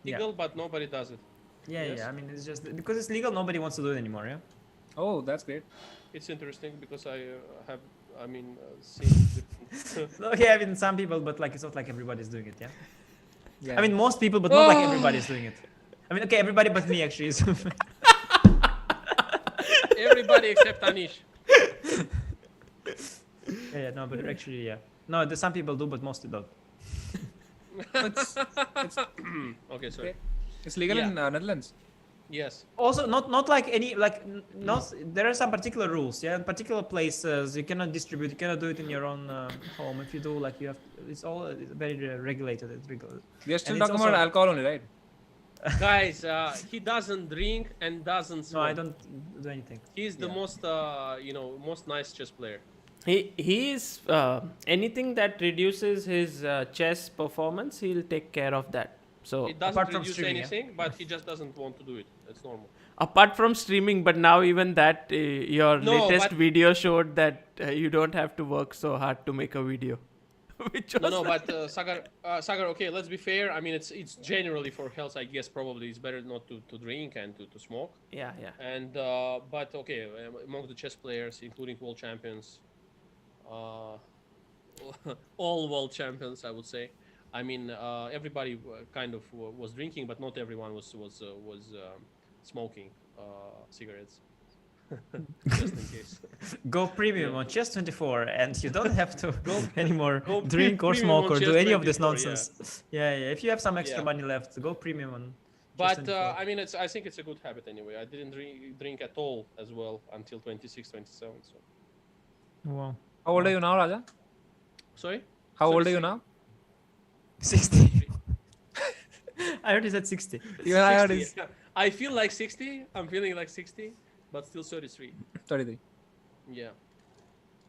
Legal, but nobody does it. Yeah. I mean, it's just because it's legal, nobody wants to do it anymore. Yeah. Oh, that's great. It's interesting because I have, seen different. Okay, I mean, some people, but like it's not like everybody's doing it. Yeah. I mean, most people, but not like everybody's doing it. I mean, okay, everybody but me actually is. Everybody except Anish. Yeah, no, but actually, yeah. No, some people do, but mostly don't. Okay, sorry. It's legal Yeah. in Netherlands. Yes. Also, not like any not. There are some particular rules. Yeah, in particular places you cannot distribute. You cannot do it in your own home. If you do, like you have, it's all very regulated. It's regulated. We are still And it's talking about also- alcohol only, right? Guys, he doesn't drink and doesn't smoke. No, I don't do anything. He's the Yeah. most, most nice chess player. He is anything that reduces his chess performance, he'll take care of that. So It doesn't Apart from reduce streaming, yeah. anything, but he just doesn't want to do it. That's normal. apart from streaming, but now even that your No, latest but- video showed that you don't have to work so hard to make a video. Which was No, but Sagar, okay, let's be fair. I mean, it's generally for health, I guess. Probably it's better not to drink and to smoke. yeah. And but okay, among the chess players, including world champions, all world champions, I would say. I mean, everybody kind of was drinking, but not everyone was smoking cigarettes. Just in case. Go premium on Chess24, and you don't have to anymore go drink or premium on smoke or do any of this Chess24, yeah. nonsense. Yeah. If you have some extra Yeah. money left, go premium on. But Chess24. I mean, I think it's a good habit anyway. I didn't drink at all as well until 26, 27. So Wow. How old are you now, Raja? sorry. How old are 36. you now? 60. I heard he said 60. Even I heard 60, it's yeah. I feel like 60. I'm feeling like 60, but still 33. 33. Yeah.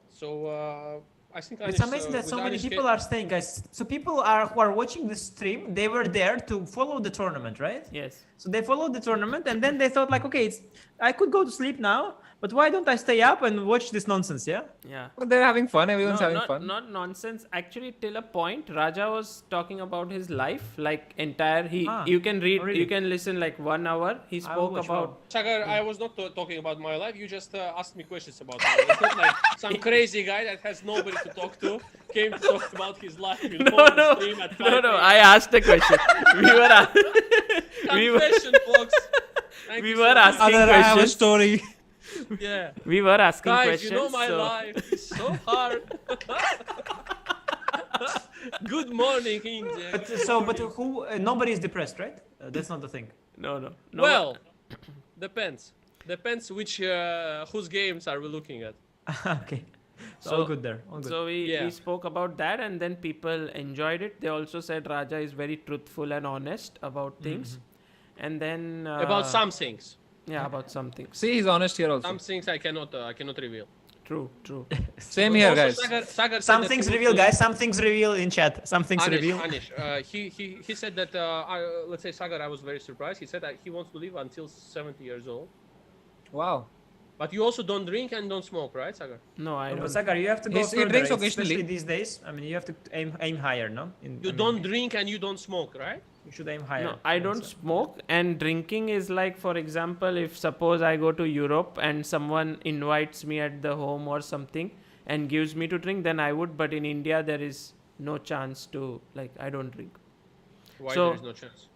So I think It's amazing that so many people are staying, guys. So people who are watching the stream, they were there to follow the tournament, right? Yes. So they followed the tournament, and then they thought like, okay, I could go to sleep now, but why don't I stay up and watch this nonsense? Yeah. Yeah. But they're having fun. Everyone's having fun. Not nonsense. Actually, till a point, Raja was talking about his life, like entire. You can read, really? you can listen like 1 hour. He spoke watch, about. wow. Sagar, I was not talking about my life. You just asked me questions about my life. It's not like some crazy guy that has nobody to talk to came to talk about his life. On the stream at 5 No. a.m. I asked a question. we were. Confession, folks. Thank We you were so much. asking Other, I have a questions. story. Yeah. We were asking Guys, questions. you know my so- life. It's so hard. Good morning, India. But who? Nobody is depressed, right? That's not the thing. No. Well, depends. Depends which whose games are we looking at. Okay. So So- all good there. All good. So we Yeah. spoke about that, and then people enjoyed it. They also said Raja is very truthful and honest about things, and then About some things. yeah, about some things. See, he's honest here also. Some things I cannot reveal. True. Same here, Also, guys. Sagar said Some that things he reveal, wants to- guys. Some things reveal in chat. Some things reveal. Anish, he said that let's say Sagar, I was very surprised. He said that he wants to live until 70 years old. Wow. But you also don't drink and don't smoke, right, Sagar? No, I But don't. Sagar, you have to go He further, drinks especially occasionally. these days. I mean, you have to aim higher, no? You don't drink and you don't smoke, right? You should aim higher. No, I don't smoke, and drinking is like, for example, if suppose I go to Europe and someone invites me at the home or something and gives me to drink, then I would. But in India, there is no chance to, like, I don't drink. Why So- there is no chance?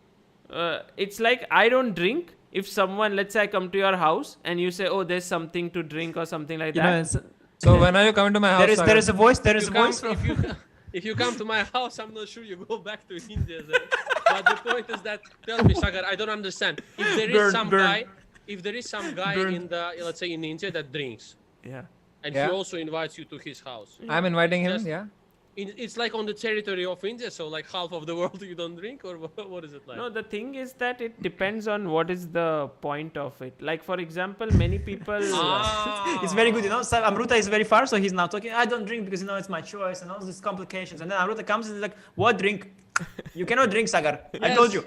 It's like I don't drink. If someone, let's say I come to your house and you say, oh, there's something to drink or something like You know, that. So when are you coming to my house? there is a voice. There is a You come- voice. if you come to my house, I'm not sure you go back to India then. But the point is that, tell me, Sagar, I don't understand. If there is Burn, some burn. guy, if there is some guy Burn. in the, let's say in India that drinks, Yeah. and Yeah. he also invites you to his house, I'm inviting him. Just- Yeah. it's like on the territory of India, so like half of the world you don't drink, or what is it like? No, the thing is that it depends on what is the point of it. Like, for example, many people. It's very good, you know. So Amruta is very far, so he's now talking. I don't drink because you know it's my choice and all these complications. And then Amruta comes and is like, "What drink? You cannot drink, Sagar. I told you."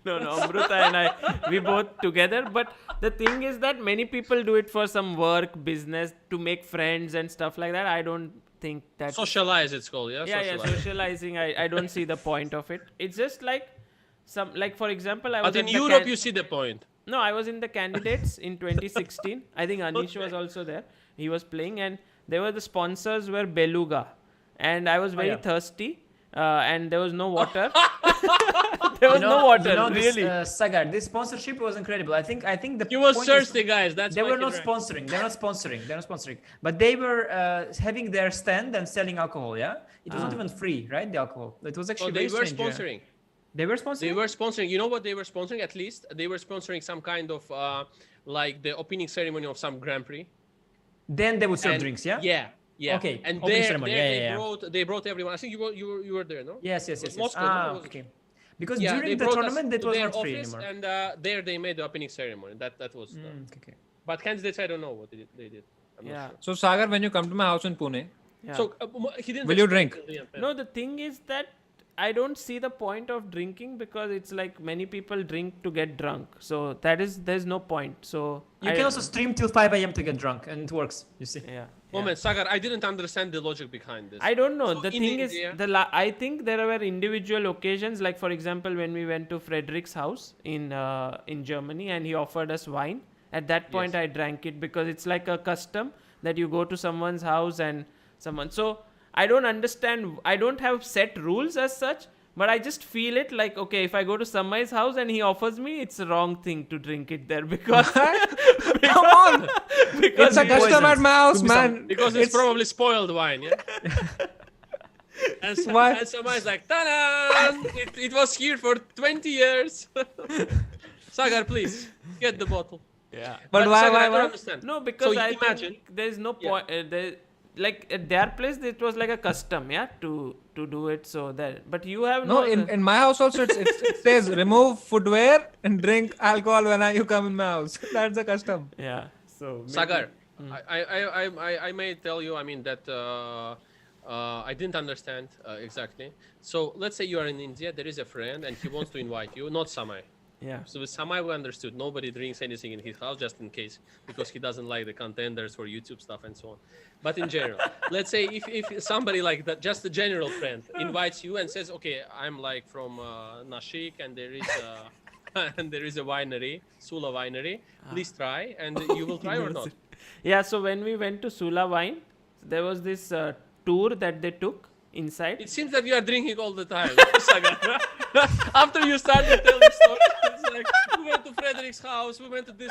No, Amruta and I, we both together. But the thing is that many people do it for some work, business, to make friends and stuff like that. I don't think that. Socialize, it's called, yeah? Yeah, Socialize. socializing. I don't see the point of it. It's just like like for example, I was But in at the Europe, you see the point. No, I was in the candidates in 2016. I think Anish was also there. He was playing, and there were the sponsors were Beluga, and I was very yeah. thirsty, and there was no water. there was no water, this, really. Sagar, this sponsorship was incredible. I think the He was point is- thirsty, guys. That's they why were he not drank. sponsoring. They're not sponsoring. But they were having their stand and selling alcohol. Yeah, it was not even free, right? The alcohol. It was actually Oh, they very were strange, yeah. sponsoring. They were sponsoring. They were sponsoring. You know what they were sponsoring? At least they were sponsoring some kind of like the opening ceremony of some Grand Prix. Then they would serve And- drinks. Yeah. Yeah. Okay, And opening there, ceremony, there yeah. they brought everyone. I think you were there, no? Yes. Moscow, no? Was it? Okay. Because Yeah, during they the brought us tournament, that to was their not free office, anymore. and there they made the opening ceremony. That was. Okay. But candidates, I don't know what they did. I'm not Yeah. sure. So Sagar, when you come to my house in Pune, Yeah. So he didn't. Will you explain drink? the empire. No, the thing is that I don't see the point of drinking because it's like many people drink to get drunk. So there's no point. So You can also stream till 5 a.m. to get drunk, and it works. You see. yeah. Moment, Sagar, I didn't understand the logic behind this. I don't know. So The in thing India- is, I think there were individual occasions, like for example, when we went to Frederick's house in Germany, and he offered us wine. At that point, Yes. I drank it because it's like a custom that you go to someone's house and someone. So I don't understand. I don't have set rules as such. But I just feel it like, okay, if I go to Samay's house and he offers me, it's a wrong thing to drink it there because come on, because it's a he- custom at my house, man. Because it's probably spoiled wine, yeah? and Why? and somebody's like, ta-da! It was here for 20 years. Sagar, please, get the bottle. Yeah. But why? Sagar, I Why? don't Why? understand. No, because So I imagine- think there's no Yeah. point. Like at their place, it was like a custom, yeah, to do it. So that, but you have No, in my house also it says remove footwear and drink alcohol when you come in my house. That's the custom. yeah. So maybe- Sagar, I may tell you, I mean, that I didn't understand exactly. So let's say you are in India, there is a friend and he wants to invite you, not Samay. Yeah. So with Samay, we understood nobody drinks anything in his house just in case because he doesn't like the contenders for YouTube stuff and so on. But in general, let's say if somebody like that, just a general friend, invites you and says, okay, I'm like from Nashik and there is and there is a winery, Sula winery. Please try, and you will try or not? Yeah. So when we went to Sula Wine, there was this tour that they took inside. It seems that you are drinking all the time, Sagar. After you started telling stories, it's like we went to Frederick's house, we went to this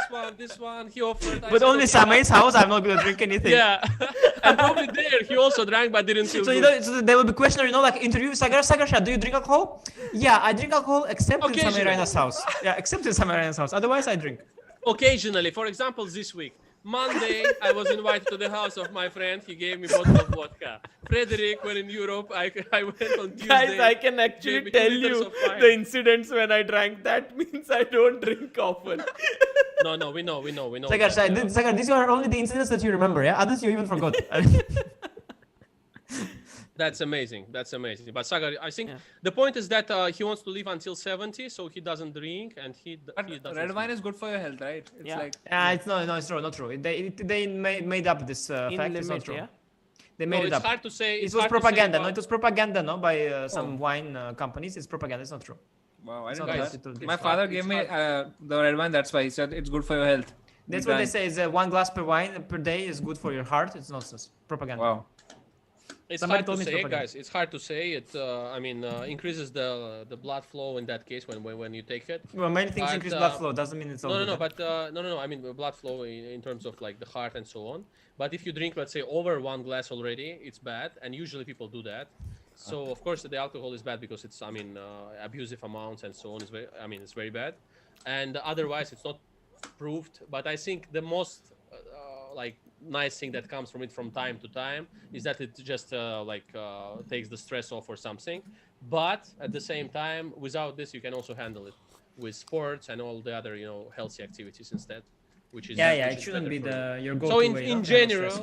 one, he offered. I But said, only okay. Samay's house, I'm not gonna drink anything. Yeah, and probably there he also drank but didn't feel So good. so there will be questioner, like interview Sagar, do you drink alcohol? Yeah, I drink alcohol except in Samay Occasionally. Raina's house. Yeah, except in Samay Raina's house. Otherwise, I drink. Occasionally, for example, this week. Monday, I was invited to the house of my friend. He gave me a bottle of vodka. Frederick, when in Europe, I went on Tuesday. Guys, I can actually gave me 2 tell liters you of wine. the incidents when I drank. That means I don't drink often. No, we know. Sagar, that, Sagar, these are only the incidents that you remember, yeah? Others you even forgot. That's amazing. But Sagar, I think Yeah. the point is that he wants to live until 70, so he doesn't drink and he But doesn't. red wine is good for your health, right? It's Yeah. like It's not true. They made up this In fact. It's not limit, true. yeah. They No, made it it's up. hard to say. It it's was hard to say propaganda. No, about- it was propaganda. No, by some wine companies. It's propaganda. It's not true. wow. I It's didn't not know that that. it will My give- father It's gave me the red wine. That's why he said it's good for your health. That's We what they drank. say. Is 1 glass per wine per day is good for your heart. It's nonsense. Propaganda. Wow. It's Somebody hard to told me it's say, propaganda. guys. It's hard to say. It, I mean, increases the blood flow in that case when you take it. Well, many things But, increase blood flow. Doesn't mean it's all No, good. but no. I mean, blood flow in terms of like the heart and so on. But if you drink, let's say, over 1 glass already, it's bad, and usually people do that. So of course the alcohol is bad because it's, I mean, abusive amounts and so on is very, I mean, it's very bad. And otherwise, it's not proved. But I think the most like nice thing that comes from it from time to time is that it just takes the stress off or something. But at the same time, without this, you can also handle it with sports and all the other, healthy activities instead, which is Yeah, which it is shouldn't better be for you. your go-to So way. in no? Yeah, no stress.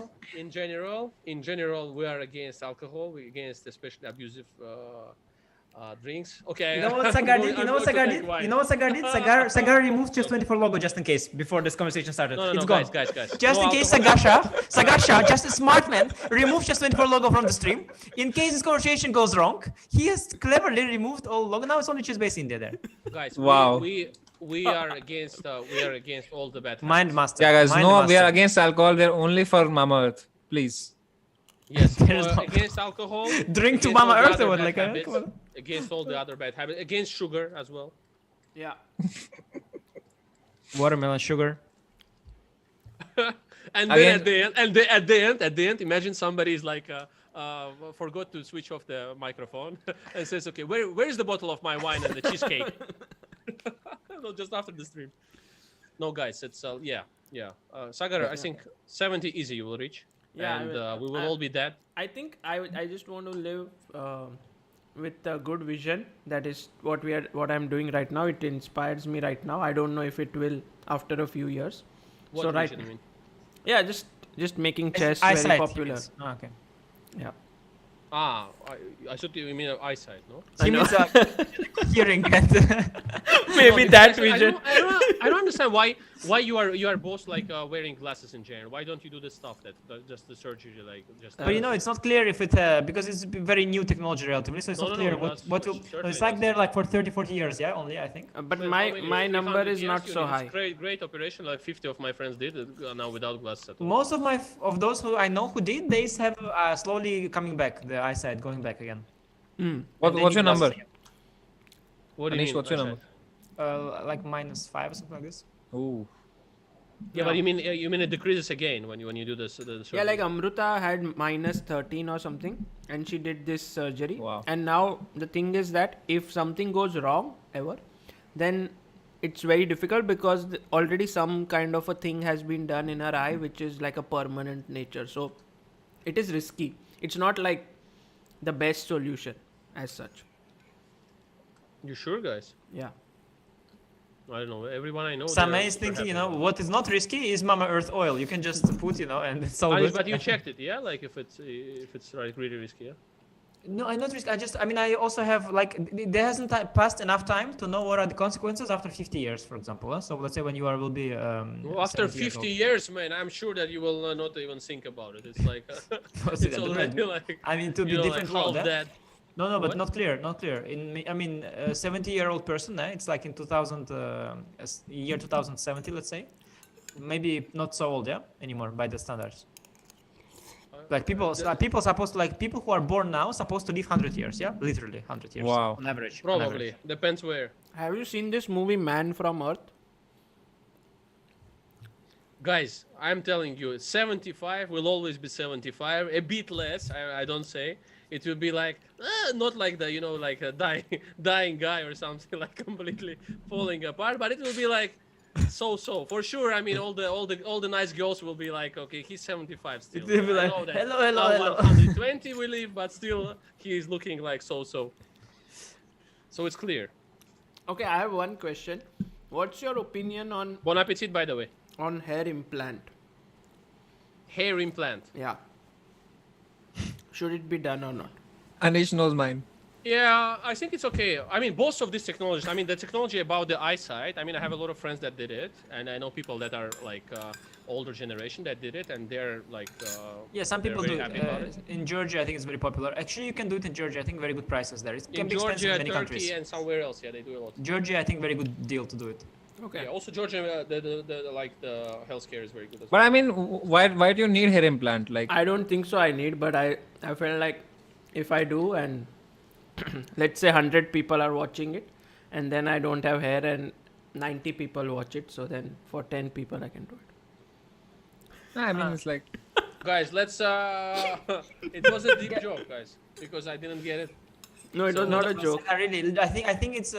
in general, we are against alcohol. We're against especially abusive drinks. Okay. You know what Sagar did? You know what Sagar did? You know what Sagar did? Sagar removed just 24 logo just in case before this conversation started. No, It's gone. guys. Just No in case alcohol. Sagasha, just a smart man, removed just 24 logo from the stream. In case this conversation goes wrong, he has cleverly removed all logo. Now it's only just base India there. Guys, Wow. we are against all the bad. Mind master. Yeah, guys. Mind No, we master. are against alcohol. We're only for Mama Earth. Please. Yes, There's no- against alcohol. Drink to against Mama all the Earth other or bad like habits, come on. against all the other bad habits, against sugar as well. Yeah. Watermelon sugar. And then at the end, imagine somebody is like forgot to switch off the microphone and says, "Okay, where is the bottle of my wine and the cheesecake?" No, just after the stream. No, guys, it's Sagar, I think 70 easy you will reach. Yeah, and we will all be dead. I think I just want to live with a good vision. That is what I'm doing right now. It inspires me right now. I don't know if it will after a few years. What so vision you mean? Yeah, just making chess Eyesight, very popular. yes. Oh, okay. Yeah. I thought you mean eyesight, no? He means hearing and Maybe that vision. I don't understand why you are both like wearing glasses in general. Why don't you do the stuff that just the surgery like just? But it's not clear if it because it's very new technology relatively, so it's not clear what will. It's like they're like for 30-40 years, yeah, only I think. But my number is not so high. Great operation. Like 50 of my friends did now without glasses at all. Most of those who I know who did, they have slowly coming back, the eyesight going back again. What's your number? What do you Anish, mean? what's your number? Like -5 or something like this. Ooh. Yeah, but you mean it decreases again when you do this? Yeah, like Amruta had -13 or something, and she did this surgery. Wow. And now the thing is that if something goes wrong ever, then it's very difficult because already some kind of a thing has been done in her eye, which is like a permanent nature. So it is risky. It's not like the best solution as such. You sure, guys? Yeah. I don't know. Everyone I know. Samay is thinking, what is not risky is Mama Earth oil. You can just put, and it's so good. But you checked it, yeah? Like if it's like really risky, yeah? No, I'm not risky. I also have like there hasn't passed enough time to know what are the consequences after 50 years, for example. So let's say when you will be. After 50 years, man, I'm sure that you will not even think about it. It's like it's already like. I mean, to be different like world. That. No, but not clear. A 70-year-old person, it's like in year 2070, let's say, maybe not so old, anymore by the standards. Like people supposed to, like people who are born now supposed to live 100 years, literally 100 years. Wow. On average. Probably depends where. Have you seen this movie Man from Earth? Guys, I'm telling you, 75 will always be 75. A bit less, I don't say. It will be like not like the like a dying guy or something like completely falling apart, but it will be like so for sure. I mean, all the nice girls will be like, okay, he's 75 still. It will be like, hello. 120 we live, but still he is looking like so. So it's clear. Okay, I have one question. What's your opinion on Bon appetit, by the way. on hair implant? Hair implant. Yeah. Should it be done or not? Anish knows mine. Yeah, I think it's okay. I mean, both of these technologies. I mean, the technology about the eyesight. I mean, I have a lot of friends that did it, and I know people that are like older generation that did it, and they're like. Some people do. happy about it. In Georgia, I think it's very popular. Actually, you can do it in Georgia. I think very good prices there. It can In be expensive Georgia, in many Turkey, countries. and somewhere else, yeah, they do a lot. Georgia, I think very good deal to do it. Okay. Yeah, also Georgia, the like the healthcare is very good as But well. I mean, why do you need hair implant? Like, I don't think so I need, but I felt like if I do and let's say 100 people are watching it and then I don't have hair and 90 people watch it, so then for 10 people I can do it. I mean, it's like. Guys, let's. It was a deep joke, guys, because I didn't get it. No, it was not a joke. Really, I think it's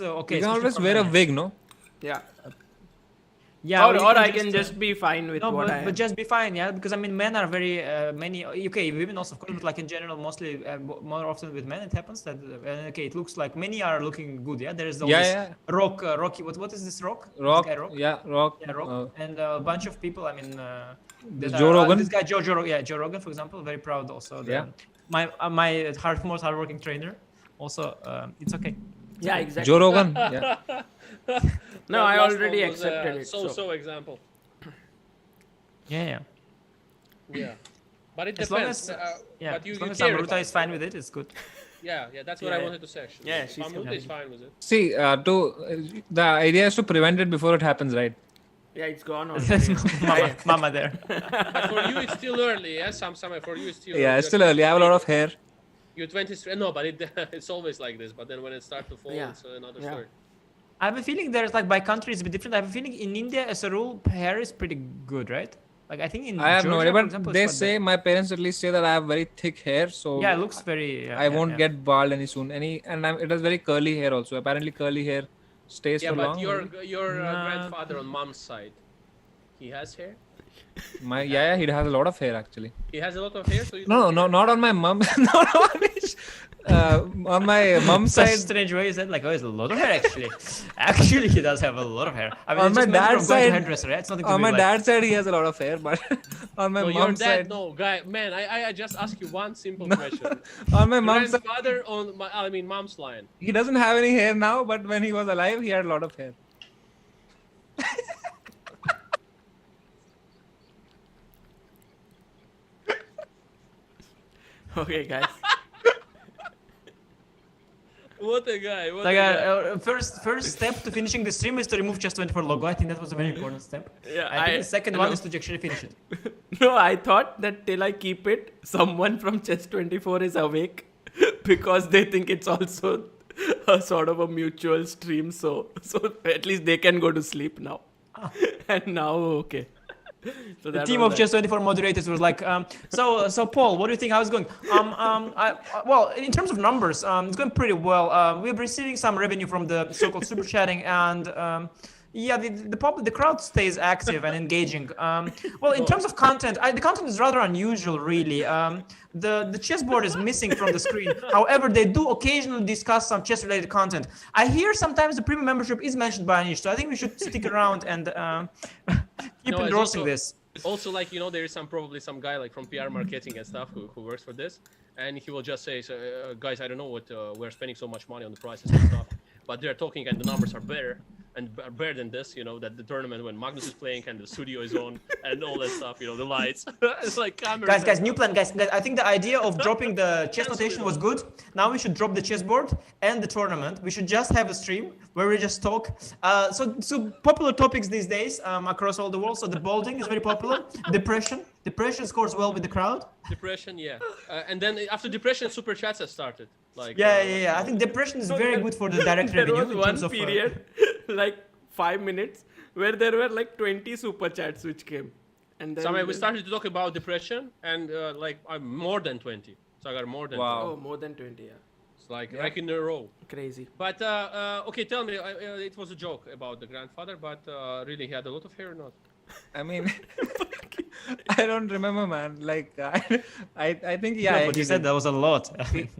okay. You can always especially wear for a men. wig, no? Yeah. Yeah, Or I can just be fine with what I am. but just be fine, because I mean, men are very many. Okay, women also, of course, but like in general, mostly more often with men, it happens that it looks like many are looking good. Yeah, there is always Rocky. What is this Rock? Rock. This guy, Rock? Yeah, Rock. Yeah, Rock. And a bunch of people. I mean, Joe Rogan. This guy Joe Rogan. Yeah, Joe Rogan, for example, very proud also. My most hardworking trainer. Also, it's okay. Yeah, exactly. Joe Rogan. Yeah. No, That I last already one was a accepted it. So example. Yeah. Yeah. But it As long depends. as But you as long as care Amruta about is it, fine right? with it, it's good. Yeah, that's what I wanted to say. Actually. Yeah, she's Amruta is fine with it. See, the idea is to prevent it before it happens, right? Yeah, it's gone There's already. mama there. But for you, it's still early. Yeah, Samay, for you, it's still. Yeah, it's still early. I have a lot of hair. You're 23. No, but it's always like this. But then when it starts to fall, it's another story. I have a feeling there's like by country it's a bit different. I have a feeling in India, as a rule, hair is pretty good, right? Like I think in I have Georgia, no idea, for but example, they it's quite say my parents at least say that I have very thick hair, so yeah, it looks very. I won't get bald any soon. It has very curly hair also. Apparently, curly hair stays for long. Yeah, but your grandfather on mom's side, he has hair. He has a lot of hair actually. He has a lot of hair. So No, not on my mom. No, Anish. On my mom's Such side. strange way is that like, oh, it's a lot of hair actually. Actually, he does have a lot of hair. I mean, On my dad's side, hairdresser, right? It's nothing to on do my with, dad's side, he has a lot of hair, but on my mom's side, No, guy, man, I just ask you one simple question. on my mom's side, Grandfather on mom's line. he doesn't have any hair now, but when he was alive, he had a lot of hair. Okay, guys. What a guy! First step to finishing the stream is to remove Chess24 logo. I think that was a very important step. Yeah, I think the second one is to actually finish it. No, I thought that till I keep it, someone from Chess24 is awake because they think it's also a sort of a mutual stream. So at least they can go to sleep now. And now, okay. So The team of Chess24 moderators was like, so Paul, what do you think? How's it going? Well, in terms of numbers, it's going pretty well. We're receiving some revenue from the so-called super chatting, and the crowd stays active and engaging. Well, in terms of content, the content is rather unusual, really. The chessboard is missing from the screen. However, they do occasionally discuss some chess-related content. I hear sometimes the premium membership is mentioned by Anish, so I think we should stick around and keep endorsing this. Also, like, there is probably some guy like from PR marketing and stuff who works for this, and he will just say, guys, I don't know what we're spending so much money on the prices and stuff, but they're talking and the numbers are better than this, that the tournament when Magnus is playing and the studio is on and all that stuff, the lights. It's like cameras. Guys, new plan, guys. I think the idea of dropping the chess notation was good. Now we should drop the chessboard and the tournament. We should just have a stream where we just talk. So popular topics these days across all the world. So the balding is very popular. Depression scores well with the crowd. Depression, yeah. And then after depression, super chats have started. Like yeah. I think depression is very good for the direct there revenue. was one period, like 5 minutes, where there were like 20 super chats which came. And then Samay, we started to talk about depression, and more than 20. Sagar, more than 20. Oh, more than 20, yeah. It's like in a row. Crazy. But okay, tell me, it was a joke about the grandfather, but really he had a lot of hair or not? I mean, I don't remember, man. Like, I think, Yeah, but you said that was a lot.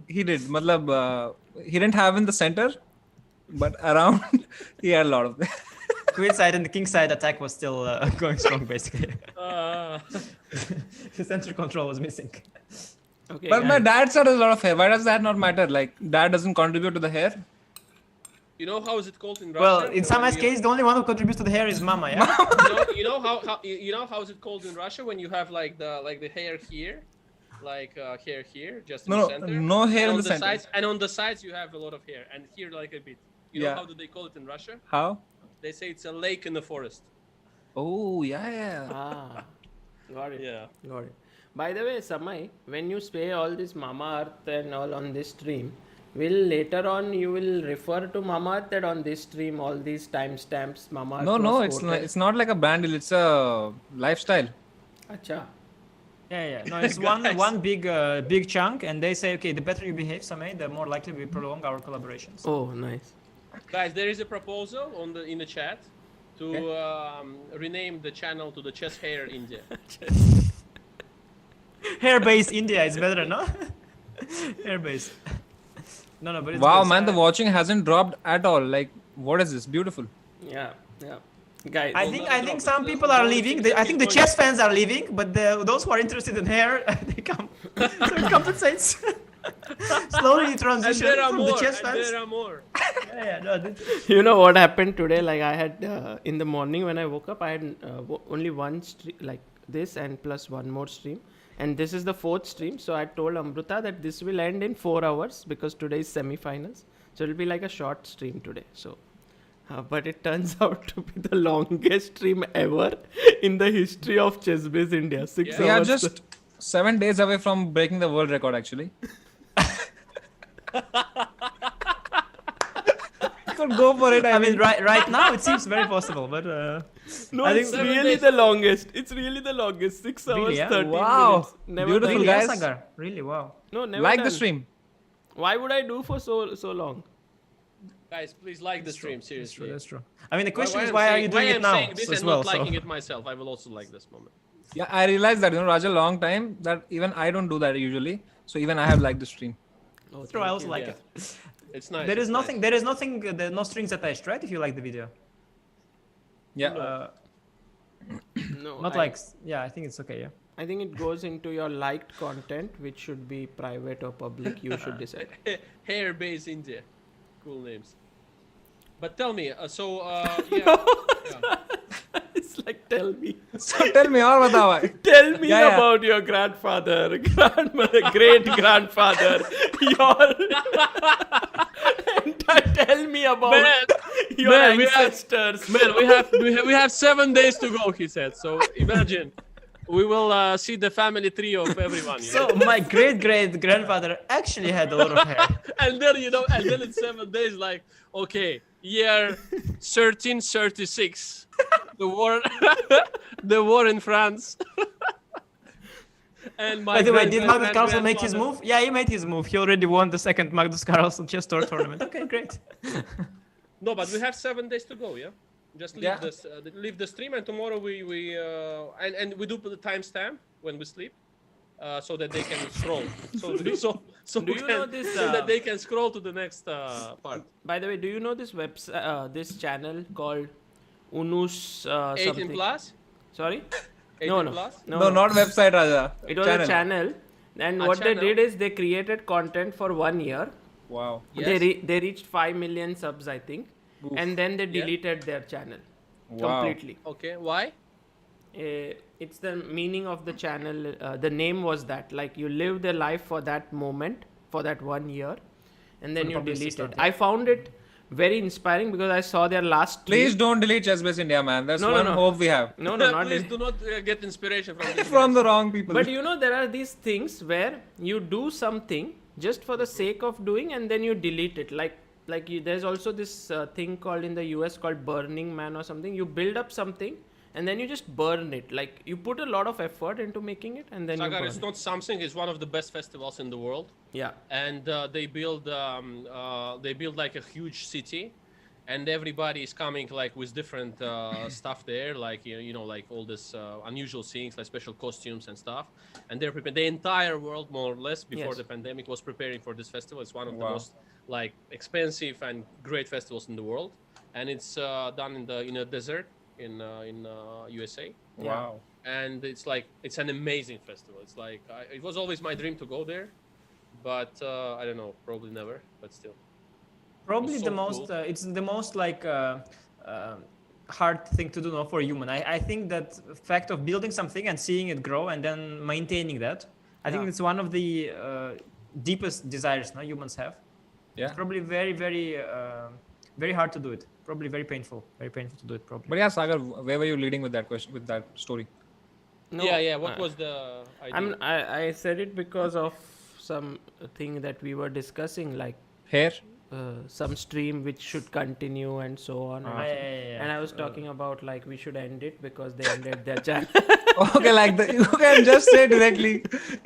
he did. Matlab, he didn't have in the center, but around, he had a lot of them. Queen side and the king side attack was still going strong, basically. The center control was missing. Okay, But my dad's side has a lot of hair. Why does that not matter? Like, dad doesn't contribute to the hair. You know how is it called in Russia? Well, in Samay's case, the only one who contributes to the hair is Mama, yeah? you know how is it called in Russia when you have like the hair here, like hair here, just in the center. No hair in the center. Sides, and on the sides you have a lot of hair, and here like a bit. You know how do they call it in Russia? How? They say it's a lake in the forest. Oh, yeah. Got it. Yeah. Got it. By the way, Samay, when you say all this Mama Earth and all on this stream, will later on you will refer to Mama Earth that on this stream all these timestamps Mama Earth? No, it's not like a brand deal. It's a lifestyle. Acha. Yeah. No, it's one big chunk, and they say, okay, the better you behave, Samay, the more likely we prolong our collaborations. Oh, nice. Guys, there is a proposal in the chat to rename the channel to the Chess Hair India. Hair-based India is better, no? Hair-based. No, but it's Wow, good. man, the watching hasn't dropped at all. Like, what is this? Beautiful. Yeah. Guys, I think some people are leaving. I think the chess fans are leaving, but those who are interested in hair, they come. So it compensates. Slowly transition from the chess fans. There are more. you know what happened today? Like I had in the morning when I woke up, I had only one stream like this and plus one more stream. And this is the 4th stream. So I told Amruta that this will end in 4 hours because today is semi-finals. So it'll be like a short stream today. So, but it turns out to be the longest stream ever in the history of ChessBase India. 6 hours. We are just 7 days away from breaking the world record, actually. Could go for it. I mean, right now it seems very possible, but No, I it's think really the longest. It's really the longest. 6 hours, Really, yeah? 13 Wow. minutes. Never Beautiful, done. really, guys. Sagar, really, wow. No, never Like done. the stream. Why would I do for so long? Guys, please like the stream, seriously. That's true. I mean, the question is, I'm why are saying- you doing why it I'm now saying this as and well? not liking So. it myself. I will also like this moment. Yeah, I realized that, Raj, a long time that even I don't do that usually. So even I have liked the stream. Oh, True, I also like Yeah. it. It's nice. There is it's nothing. nice. There is nothing. There are no strings attached, right? If you like the video, Yeah. No, not like. Yeah, I think it's okay. Yeah. I think it goes into your liked content, which should be private or public. You should decide. Hair Base India. Cool names. But tell me, yeah. It's like, tell me. So tell me, और बताओ भाई. Tell me Yeah. about your grandfather, grandmother, great grandfather, your. And tell me about your man, we have- ancestors. Man, we have 7 days to go, he said. So imagine, we will see the family tree of everyone. You know? So my great grandfather actually had a lot of hair. And then and then in 7 days, like, okay, year 1336, the war, the war in France. And my By the way, did Magnus grand- Carlsen make his grandfather- move? Yeah, he made his move. He already won the second Magnus Carlsen chess tour tournament. Okay, great. No, but we have 7 days to go. Yeah, just leave Yeah. this, leave the stream, and tomorrow we and we do put the timestamp when we sleep, so that they can scroll. So Do you know this, So that they can scroll to the next part. By the way, do you know this this channel called Unus 18 something? plus. Sorry? 18 No. plus. No, not website, Raja. It was a channel, and A what they channel. did is they created content for 1 year. Wow. They Yes. they reached 5 million subs, I think, and then they Yeah. deleted their channel Wow. completely. Okay. Why? It's the meaning of the channel. The name was that, like, you live the life for that moment, for that 1 year, and then the you publicity delete it. stuff, yeah. I found it very inspiring because I saw their last tweet. Please don't delete Chessbase India, man. That's No, one no. hope we have. No, not Please delete. do not get inspiration from this. From the wrong people. But you know, there are these things where you do something just for the sake of doing, and then you delete it. There's also this thing called in the US called Burning Man or something. You build up something, and then you just burn it. Like, you put a lot of effort into making it, and then you Sagar, burn it's it. not something. It's one of the best festivals in the world, Yeah. and they build like a huge city, and everybody is coming like with different stuff there, like like all this unusual things, like special costumes and stuff, and they're prepared. The entire world, more or less, before Yes. the pandemic, was preparing for this festival. It's one of the Wow. most like expensive and great festivals in the world, and it's done in a desert in USA. Wow. And it's an amazing festival. It's like it was always my dream to go there, but I don't know, probably never, but still. Probably So the most. cool. It's the most like hard thing to do now for a human. I think that fact of building something and seeing it grow and then maintaining that. I think Yeah. it's one of the deepest desires now humans have. Yeah. It's probably very, very hard to do it. Probably very painful to do it. Probably. But yeah, Sagar, where were you leading with that question, with that story? No, Yeah. What uh, was the idea? I said it because of some thing that we were discussing, like Hair? some stream which should continue and so on. Yeah. And I was talking about, like, we should end it because they ended their channel. Okay, like you can just say directly.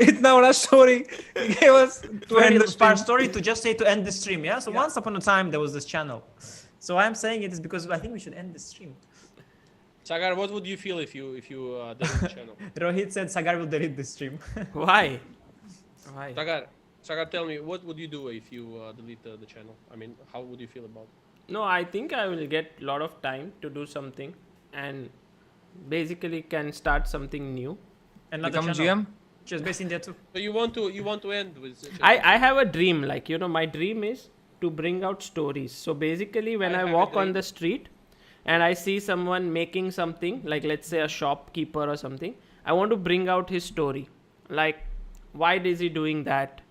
Itna bada story. He gave us to Very end the inspired stream. story to just say to end the stream. Yeah. So once upon a time there was this channel. So I'm saying it is because I think we should end the stream. Sagar, what would you feel if you delete the channel? Rohit said Sagar will delete this stream. Why? Sagar, tell me, what would you do if you delete the channel? I mean, how would you feel about it? No, I think I will get a lot of time to do something and basically can start something new. Another Become channel. GM? Just based India too. So you want to end with the I have a dream, like, my dream is to bring out stories. So basically, when I I have a walk on dream. the street and I see someone making something, like, let's say a shopkeeper or something, I want to bring out his story. Like, why is he doing that?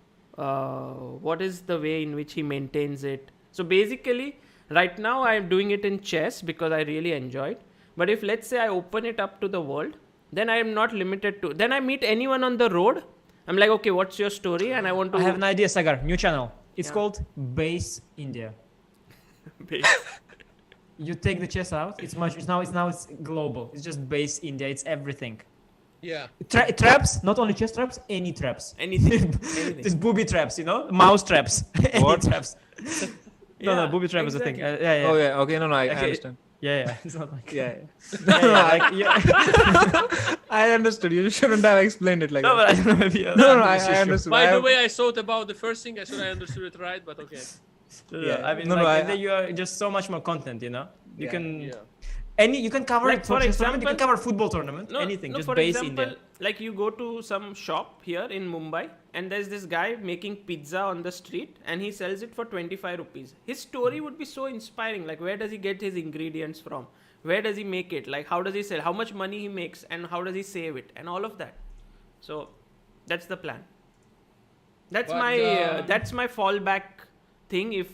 What is the way in which he maintains it? So basically, right now I am doing it in chess because I really enjoy it. But if, let's say, I open it up to the world, then I am not limited to. Then I meet anyone on the road. I'm like, okay, what's your story? And I want to. I have an idea, Sagar. New channel. It's called Base India. You take the chess out. It's global. It's just Base India. It's everything. Yeah. Traps, not only chess traps, any traps. Anything. Just booby traps, mouse traps. What? Any traps. No, booby trap is a thing. exactly. Yeah. Oh yeah. Okay. No. I understand. Yeah. It's not like. Yeah. Yeah. I understood. You shouldn't have explained it like No, but that. I don't know if you. No. I understood. By the way, I thought about the first thing. I thought I understood it right, but okay. Yeah. I mean, you are just so much more content. You Yeah. can. Yeah. You can cover Like, it for for chess tournament. You can example- cover football tournament. Anything. Just for Base example, India. like you go to some shop here in Mumbai and there's this guy making pizza on the street and he sells it for 25 rupees. His story would be so inspiring. Like, where does he get his ingredients from? Where does he make it? Like, how does he sell? How much money he makes and how does he save it? And all of that. So that's the plan. That's my fallback thing if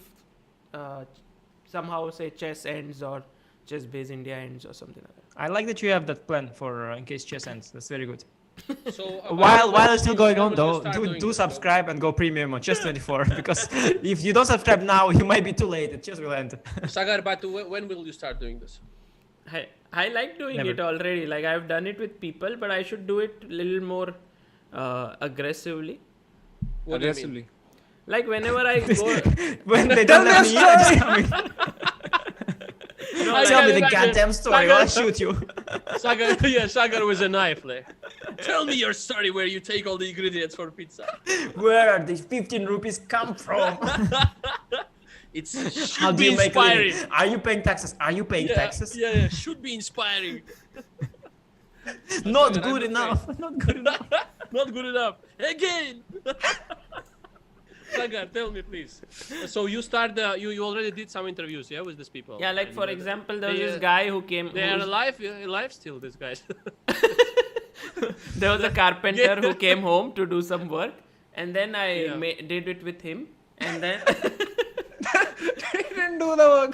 somehow say chess ends or chess base India ends or something like that. I like that you have that plan for in case chess ends. That's very good. So While it's still going on, when though, will you start doing do this? subscribe and go premium on Chess24 because if you don't subscribe now, you might be too late. The chess will end. Sagar, but when will you start doing this? I like doing Never. it already. Like, I've done it with people, but I should do it a little more aggressively. What do you mean? Aggressively. Like, whenever I go, When they don't let me in, I just come in. I Tell can me the imagine. goddamn story or I'll shoot you. Sagar with a knife. Like, tell me your story where you take all the ingredients for pizza. Where are these 15 rupees come from? It How should do be you make a living? inspiring. Are you paying taxes? Are you paying taxes? Yeah, should be inspiring. Not Sagar, good I'm enough. Not good enough. Not good enough. Again. Sagar, tell me please. So you you already did some interviews, yeah, with these people. yeah, like And for example, there was they, this guy who came. They are who's- alive still, these guys. There was a carpenter who came home to do some work, and then I Yeah. did it with him, and then He didn't do the work.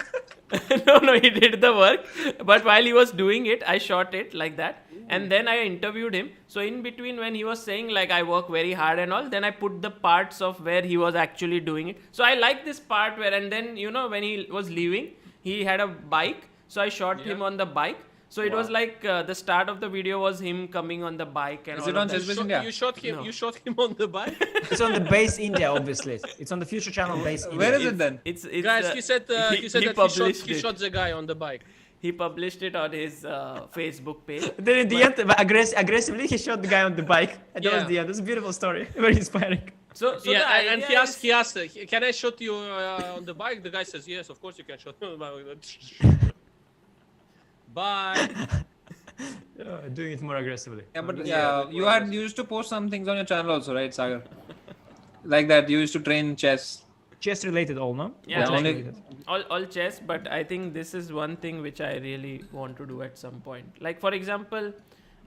no, he did the work, but while he was doing it, I shot it like that, and then I interviewed him. So in between, when he was saying like I work very hard and all, then I put the parts of where he was actually doing it. So I like this part where, and then when he was leaving, he had a bike, so I shot him on the bike. So it was like the start of the video was him coming on the bike and Is all it of on that. Chess Base India? You shot him. No. You shot him on the bike. It's on the Base India, obviously. It's on the future channel Base India. Where is it then? It's Guys, he said that he published he it. shot the guy on the bike. He published it on his Facebook page. Then in the end, aggressively, he shot the guy on the bike. And that was Yeah. the end. It's a beautiful story. Very inspiring. So Yeah, the and idea he asked, can I shoot you on the bike? The guy says, yes, of course you can shoot me on the bike. Bye. Doing it more aggressively. Yeah, but you used to post some things on your channel also, right, Sagar? Like that, you used to train chess. Chess related all, no? Yeah, Yeah, like only- all chess, but I think this is one thing which I really want to do at some point. Like for example,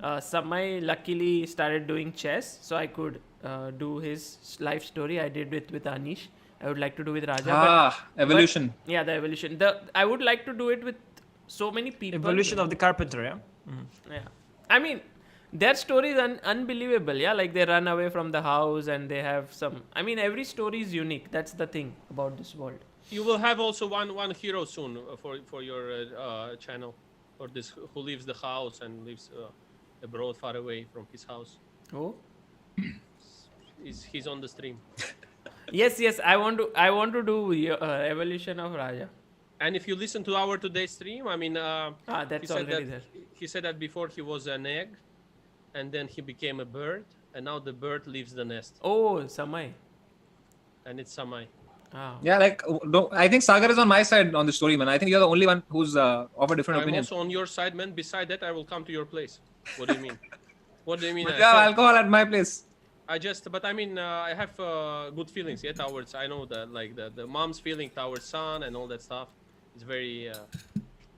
Samay luckily started doing chess, so I could do his life story. I did it with Anish. I would like to do with Raja. Evolution. But, yeah, the evolution. I would like to do it with so many people. Evolution of the carpenter, yeah? Yeah, I mean, their story is unbelievable. Yeah, like they run away from the house and they have some. I mean, every story is unique. That's the thing about this world. You will have also one hero soon for your channel, or this who leaves the house and lives abroad, far away from his house. Oh. He's on the stream. Yes. I want to do evolution of Raja. And if you listen to our today's stream, I mean, That's he said already that, there. He said that before he was an egg, and then he became a bird, and now the bird leaves the nest, Oh, Samay. and it's Samay. Ah. Yeah, like I think Sagar is on my side on the story, man. I think you're the only one who's of a different I'm opinion. also on your side, man. Beside that, I will come to your place. What do you mean? What do you mean? But yeah, alcohol at my place. But I mean, I have good feelings, yeah, towards. I know that, like the mom's feeling towards son and all that stuff. It's very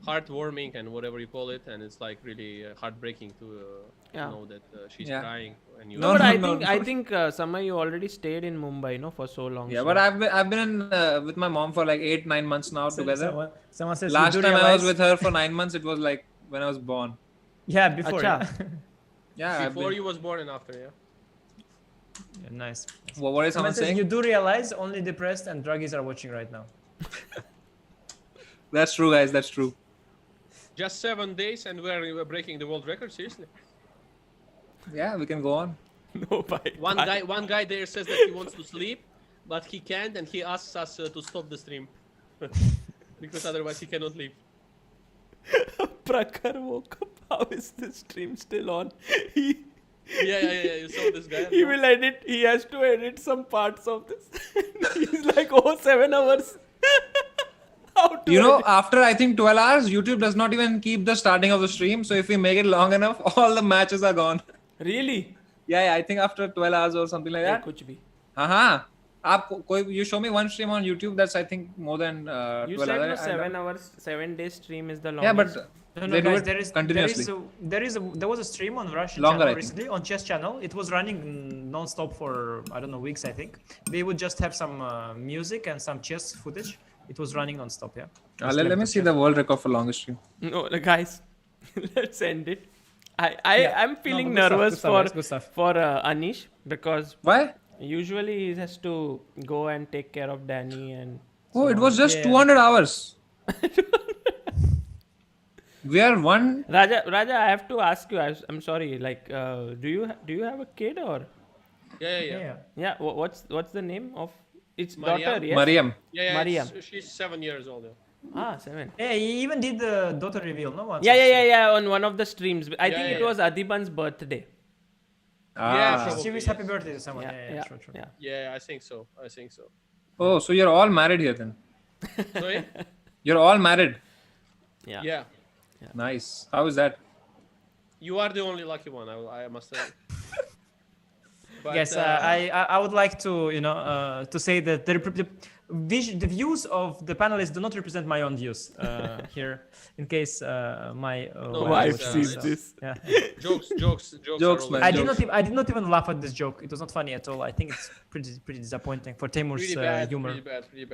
heartwarming and whatever you call it, and it's like really heartbreaking to know that she's crying. And you. No, but No, I think Samay, you already stayed in Mumbai, no, for so long. Yeah, so. but I've been with my mom for like 8-9 months now together. Someone says Last you time do I was realize- with her for 9 months, it was like when I was born. Yeah, before. Acha. Yeah. Yeah, Before you was born and after, yeah. Yeah, nice. What is someone saying? You do realize only depressed and druggies are watching right now. That's true, guys. That's true. Just 7 days and we're breaking the world record. Seriously. Yeah, we can go on. No, bye. One guy there says that he wants to sleep, but he can't, and he asks us to stop the stream because otherwise he cannot leave. Prakhar woke up. How is this stream still on? Yeah. You saw this guy. He will edit. He has to edit some parts of this. He's like, oh, 7 hours. How to edit? After I think 12 hours, YouTube does not even keep the starting of the stream. So if we make it long enough, all the matches are gone. Really? Yeah, I think after 12 hours or something like that. Kuch bhi. You show me one stream on YouTube that's I think more than 12 You said no, hours. 7 hours, 7 days stream is the Yeah, longest. but No, they guys, do there it is continuously. there was a stream on Russian Longer, I channel think. recently on chess channel. It was running non-stop for I don't know weeks. I think they would just have some music and some chess footage. It was running non-stop. Yeah. Let me see the world record for longest stream. No, guys, let's end it. I'm feeling nervous good stuff. for Anish because Why? usually he has to go and take care of Danny and. Oh, it was just 200 hours. We are one. Raja, I have to ask you. I'm sorry. Like, do you have a kid or? Yeah. Yeah. What's the name of its Mariam. daughter? Yes? Mariam. Yeah. Mariam. She's 7 years old. 7. Yeah, he even did the daughter reveal, no? Once Yeah. On one of the streams, I think it yeah. was Adiban's birthday. Yeah, She wished happy birthday to someone. Yeah. Sure. Yeah, I think so. Oh, so you're all married here then? Sorry? You're all married. Yeah. Nice. How is that? You are the only lucky one, I must say. But, Yes, I would like to to say that the views of the panelists do not represent my own views here. In case my Wife sees it's- this. Yeah. Jokes, Jokes, are man. always jokes. I did not even laugh at this joke. It was not funny at all. I think it's pretty disappointing for Timur's Pretty bad, humor.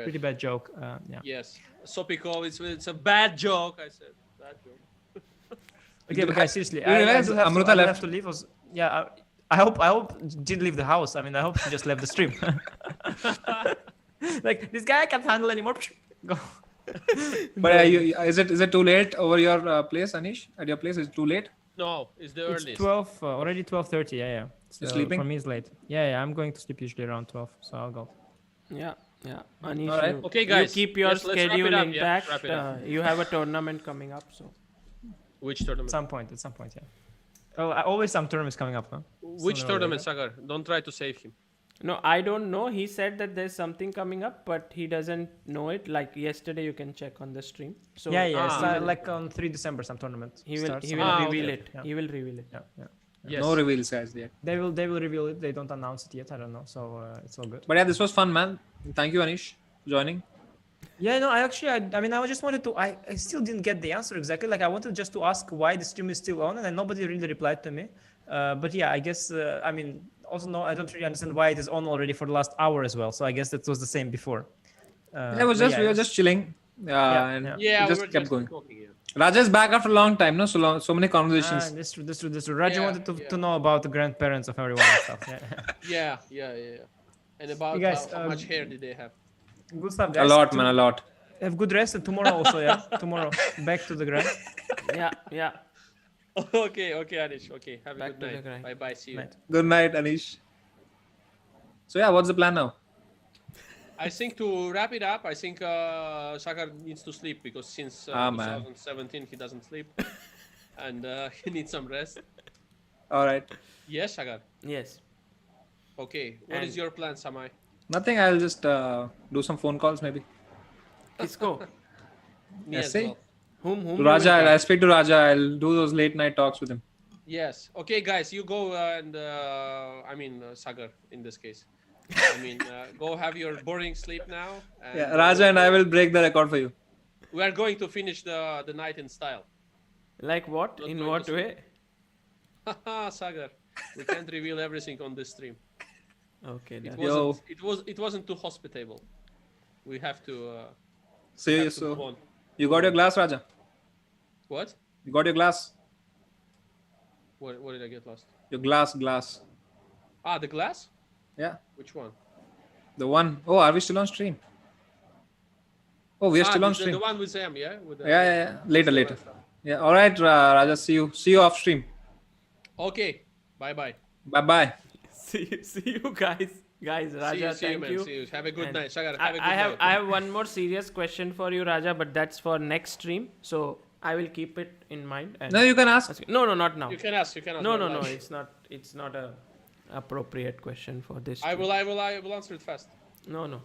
pretty bad. Joke. Yeah. Yes. Sopikov, it's a bad joke, I said. Bad joke. Okay, but guys, seriously, You I realize do have Amruta to, I do left? have to leave. I hope she didn't leave the house. I mean, I hope she just left the stream. Like this guy can't handle anymore. Go. But is it too late over your place, Anish? At your place, is it too late? No, it's the It's earliest. 12, already 12:30. Yeah. So sleeping? For me, it's late. Yeah. I'm going to sleep usually around 12, so I'll go. Yeah. Anish, All right. Okay, guys. you keep your Let's wrap it schedule up, intact. wrap it up. You have a tournament coming up, so. Which At tournament? some point, yeah. Oh, always some tournaments coming up, huh? Which Sooner or tournament, later. Sagar? Don't try to save him. No, I don't know. He said that there's something coming up, but he doesn't know it. Like yesterday, you can check on the stream. So Yeah. Ah. It's like on 3 December, some tournament. he will starts. reveal okay. it. Yeah. He will reveal it. Yeah. Yes. No reveals, guys, yet. They will reveal it. They don't announce it yet. I don't know. So it's all good. But yeah, this was fun, man. Thank you, Anish, for joining. Yeah, no, I just wanted to. I still didn't get the answer exactly. Like I wanted just to ask why the stream is still on, and then nobody really replied to me. But yeah, I guess also no, I don't really understand why it is on already for the last hour as well. So I guess that was the same before. We were just chilling. And Yeah, we we just were kept just going. talking. Yeah. Raja is back after a long time, no? So many conversations. That's true. Raja Yeah, wanted to yeah. know about the grandparents of everyone and stuff. Yeah. Yeah. And about You guys, how much hair did they have? Good stuff, A guys. lot, man, a lot. Have good rest and tomorrow also. Yeah, tomorrow back to the grind. Yeah. Okay, Anish. Okay, have a Back good to the night. grind. Bye. See you. Night. Good night, Anish. So yeah, what's the plan now? I think to wrap it up, I think Sagar needs to sleep because since Man. 2017 he doesn't sleep, and he needs some rest. All right. Yes, Sagar. Yes. Okay. What is And- your plan, Samay? Nothing. I'll just do some phone calls maybe. Kisko? Me Yes, as see? well. Whom? To you Raja, will I'll call? speak to Raja. I'll do those late night talks with him. Yes. Okay, guys, you go and Sagar in this case. Go have your boring sleep now. And, Yeah, Raja and I will break the record for you. We are going to finish the night in style. Like what? Not In going what to way? Haha, Sagar. We can't reveal everything on this stream. Okay. It That's wasn't. It wasn't too hospitable. We have to. So, have to move so on. you got your glass, Raja? What? You got your glass? What did I get lost? Your glass. Ah, the glass? Yeah. Which one? The one. Oh, are we still on stream? Oh, we are still on stream. The one with Sam, yeah? With the, Yeah. Later. Yeah. All right, Raja. See you off stream. Okay. Bye. Bye. See you guys. Raja, see you, thank man. you. See you. Have a good And night. Sagar, have a good I night. have one more serious question for you, Raja, but that's for next stream. So I will keep it in mind. And No, you can ask. No, not now. You can ask. No, You're live. it's not a appropriate question for this. I stream. will answer it fast. No.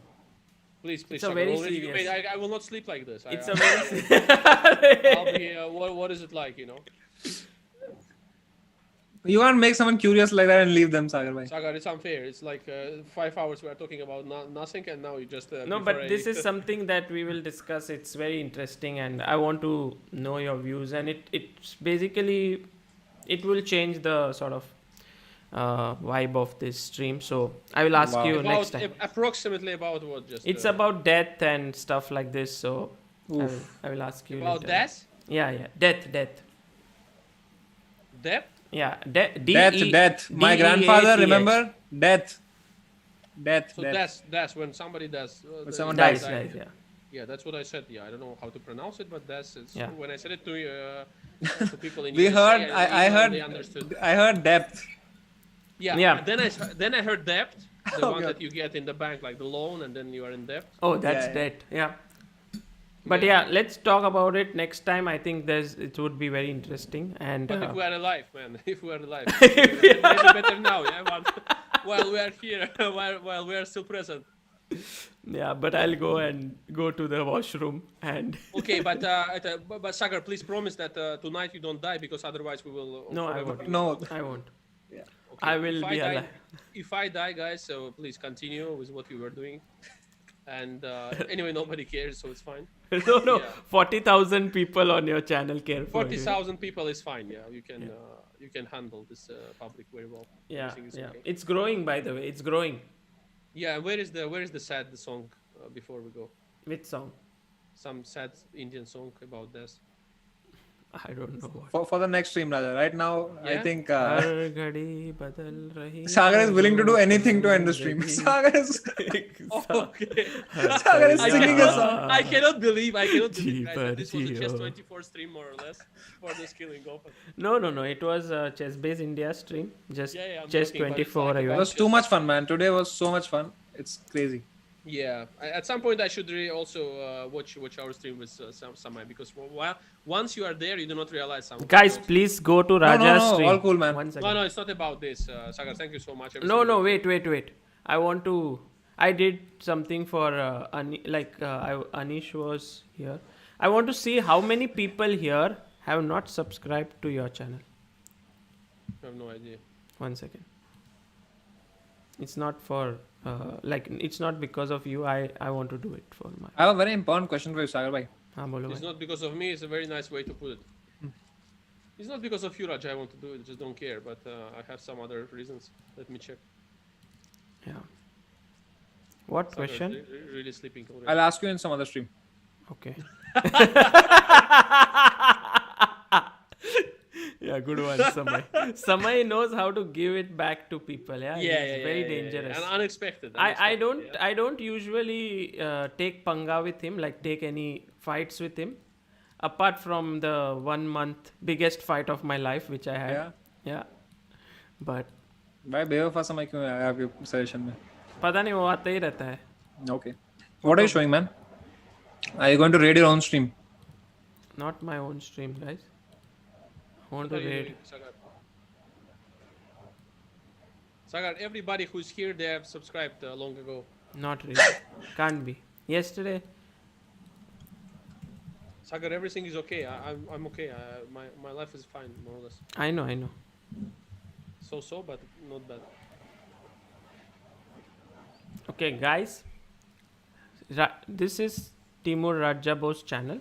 Please. It's a Sagar, very already you serious- made- I will not sleep like this. It's I, a very I'll be. What is it like? You can't make someone curious like that and leave them, Sagar bhai. Sagar, it's unfair. It's like 5 hours we are talking about nothing, and now you just. No, but this is something that we will discuss. It's very interesting, and I want to know your views. And it's basically, it will change the sort of vibe of this stream. So I will ask Wow. you about, next time. approximately about what? Just. It's about death and stuff like this. So Oof. I will ask you about later. death. Yeah, death. Death. Yeah, Death. My grandfather, remember? Death. So that's when somebody dies. When someone dies. dies. Yeah. Yeah, that's what I said. Yeah, I don't know how to pronounce it, but that's it's Yeah. when I said it to people in We USA, heard. they understood. I heard depth. Yeah. Then I heard debt, the one God. that you get in the bank, like the loan, and then you are in debt. Oh, that's Yeah. death. Yeah. But yeah, let's talk about it next time. I think it would be very interesting. And But if we are alive, man, if we are alive, maybe better now, yeah. While we are here, while we are still present. yeah, but I'll go to the washroom and Okay, but Sagar, please promise that tonight you don't die, because otherwise we will. no, I forever won't. be- No. I won't. Okay. I will If be die- alive. If I die, guys, so please continue with what you were doing. And anyway, nobody cares, so it's fine. No, Yeah. 40,000 people on your channel care for you. 40,000 people is fine. Yeah, you can handle this public very well. Yeah, Everything is okay. It's growing, by the way. It's growing. Yeah, where is the sad song before we go? Which song? Some sad Indian song about this. I don't know what. For the next stream, Raja. Right now, I Yeah? think Har ghadi badal rahi Sagar is willing to do hai anything to end the stream. Sagar is Okay. Sagar is singing a song. I cannot believe guys, Jeeper, that this was a Chess Geo. 24 stream, more or less, for this killing off. No. It was Chess Base India stream. Just Yeah, I'm Chess joking, but it's 24 like It event. was too much fun, man. Today was so much fun. It's crazy. Yeah, at some point I should also watch our stream with Samay, because once you are there, you do not realize some. Guys, please go to Raja's no, stream. all cool, man. One second. No, it's not about this, Sagar. Thank you so much. No, wait. I did something for Anish was here. I want to see how many people here have not subscribed to your channel. I have no idea. 1 second. It's not for it's not because of you. I want to do it for my. I have a very important question for you, Sagar bhai. हाँ, बोलो It's भाई. not because of me. It's a very nice way to put it. It's not because of you, Raj. I want to do it. I just don't care. But I have some other reasons. Let me check. Yeah. What Sagar is question? Really sleeping already. I'll ask you in some other stream. Okay. Yeah, good one, Samay. Samay knows how to give it back to people. Yeah, it's very dangerous. And unexpected. I don't usually take panga with him, like take any fights with him, apart from the 1 month biggest fight of my life which I had. Yeah. But भाई बेवफा समय क्यों आया आपके suggestion में? पता नहीं वो आता ही रहता है. Okay. What are you showing, man? Are you going to raid your own stream? Not my own stream, guys. I want to raid. Sagar, everybody who's here, they have subscribed long ago. Not really. Can't be. Yesterday. Sagar, everything is okay. I'm okay. My life is fine, more or less. I know. So, but not bad. Okay, guys. This is Timur Radjabov's channel.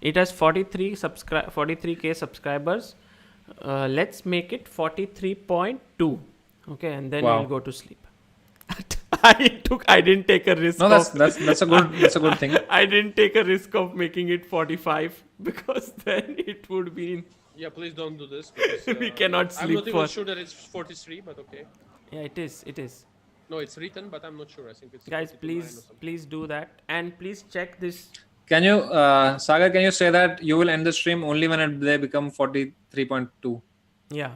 It has 43k subscribers. Let's make it 43.2. Okay, and then Wow. we'll go to sleep. I didn't take a risk. No, that's a good thing. I didn't take a risk of making it 45 because then it would be. Yeah, please don't do this. Because, We cannot I'm sleep not even for- sure that it's 43, but okay. Yeah, it is. No, it's written, but I'm not sure. I think it's Guys, 42.9 or please something. do that, and please check this. Can you, Sagar? Can you say that you will end the stream only when they become 43.2? Yeah.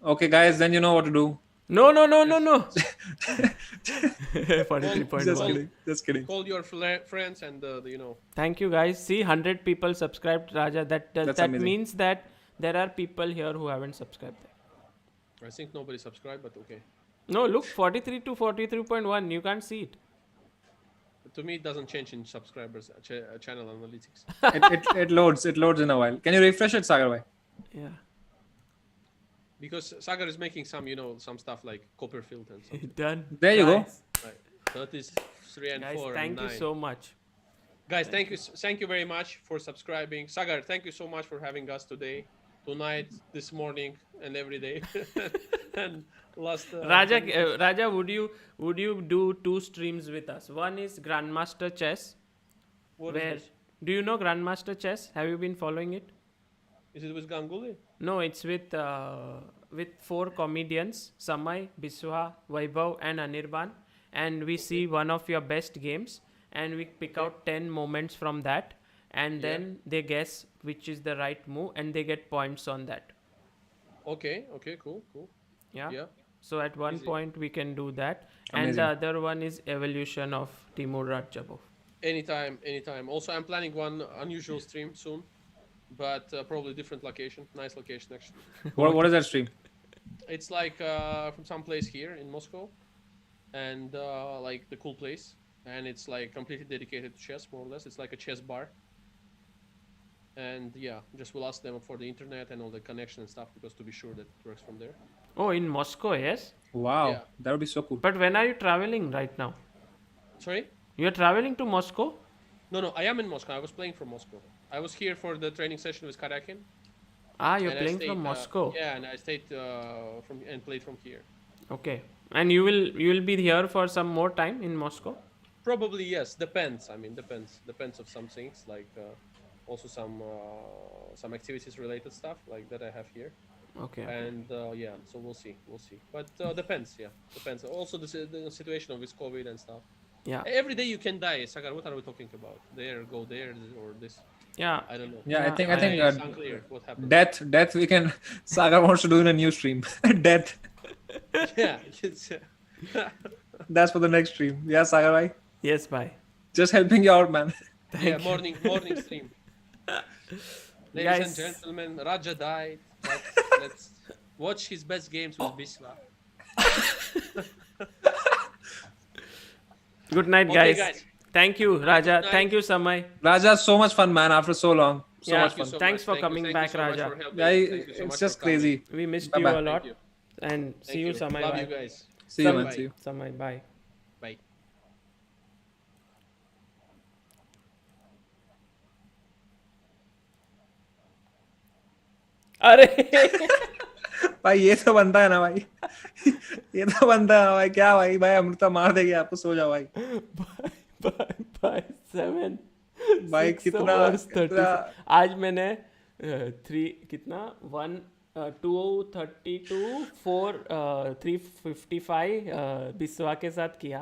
Okay, guys. Then you know what to do. No. 43.1. Just kidding. Call your friends and Thank you, guys. See, 100 people subscribed, Raja. That amazing. means that there are people here who haven't subscribed. I think nobody subscribed, but okay. No, look, 43 to 43.1. You can't see it. To me, it doesn't change in subscribers channel analytics. It loads. It loads in a while. Can you refresh it, Sagar bhai? Yeah. Because Sagar is making some, some stuff like Copperfield and something. Done. There you go. Right. That is 3 and Guys, 4 thank and 9. you so much. Guys, thank you very much for subscribing. Sagar, thank you so much for having us today, tonight, this morning, and every day. And last Raja, would you do 2 streams with us? One is Grandmaster Chess. What is this? Do you know Grandmaster Chess? Have you been following it? Is it with Ganguly? No, it's with 4 comedians, Samay, Biswa, Vaibhav, and Anirban, and we see one of your best games, and we pick out 10 moments from that, and then they guess which is the right move, and they get points on that. Okay, cool. Yeah. So at one point we can do that. Amazing. And the other one is Evolution of Timur Radjabov. Anytime. Also, I'm planning one unusual stream soon, but probably different location. Nice location, actually. What is that stream? It's like from some place here in Moscow, and like the cool place, and it's like completely dedicated to chess, more or less. It's like a chess bar. And just we'll ask them for the internet and all the connection and stuff, because to be sure that it works from there. Oh, in Moscow, yes? Wow, Yeah. that would be so cool. But when are you traveling right now? Sorry? You're traveling to Moscow? No, I am in Moscow. I was playing from Moscow. I was here for the training session with Karakin. You're and playing I stayed, from Moscow. Yeah, and I stayed and played from here. Okay. And you will be here for some more time in Moscow? Probably yes. Depends. I mean, depends of some things, like also some activities related stuff like that I have here. Okay. And so we'll see. But depends. Yeah, depends. Also the situation with COVID and stuff. Yeah. Every day you can die. Sagar, what are we talking about? Go there or this? Yeah. I don't know. Yeah, I think It's unclear what happened. death. We can. Sagar wants to do in a new stream. Death. Yeah. That's for the next stream. Yeah, Sagar bhai. Yes, bye. Just helping you out, man. Morning stream. Ladies Guys. and gentlemen, Raja died. But let's watch his best games with Biswa. Good night, Okay, guys. guys. Thank you, Raja. night. Thank you, Samay. Raja, so much fun, man. After so long, so Yeah. much Thank you fun. so Thanks much. for Thank you- coming thank back, you so much Raja. for helping. Yeah, Thank you so much it's for just coming. crazy. We missed Bye-bye. you a lot. Thank you. And see Thank you, you. Samay. Love Bye. you guys. See you, Samay. man. See you. Samay, bye. Bye. अरे भाई ये तो बनता है ना भाई ये तो बनता है ना भाई क्या भाई अमृता मार देगी आपको सो जाओ भाई बाय 7 भाई कितना आज मैंने 3 कितना 1 232 4 355 बिस्वा के साथ किया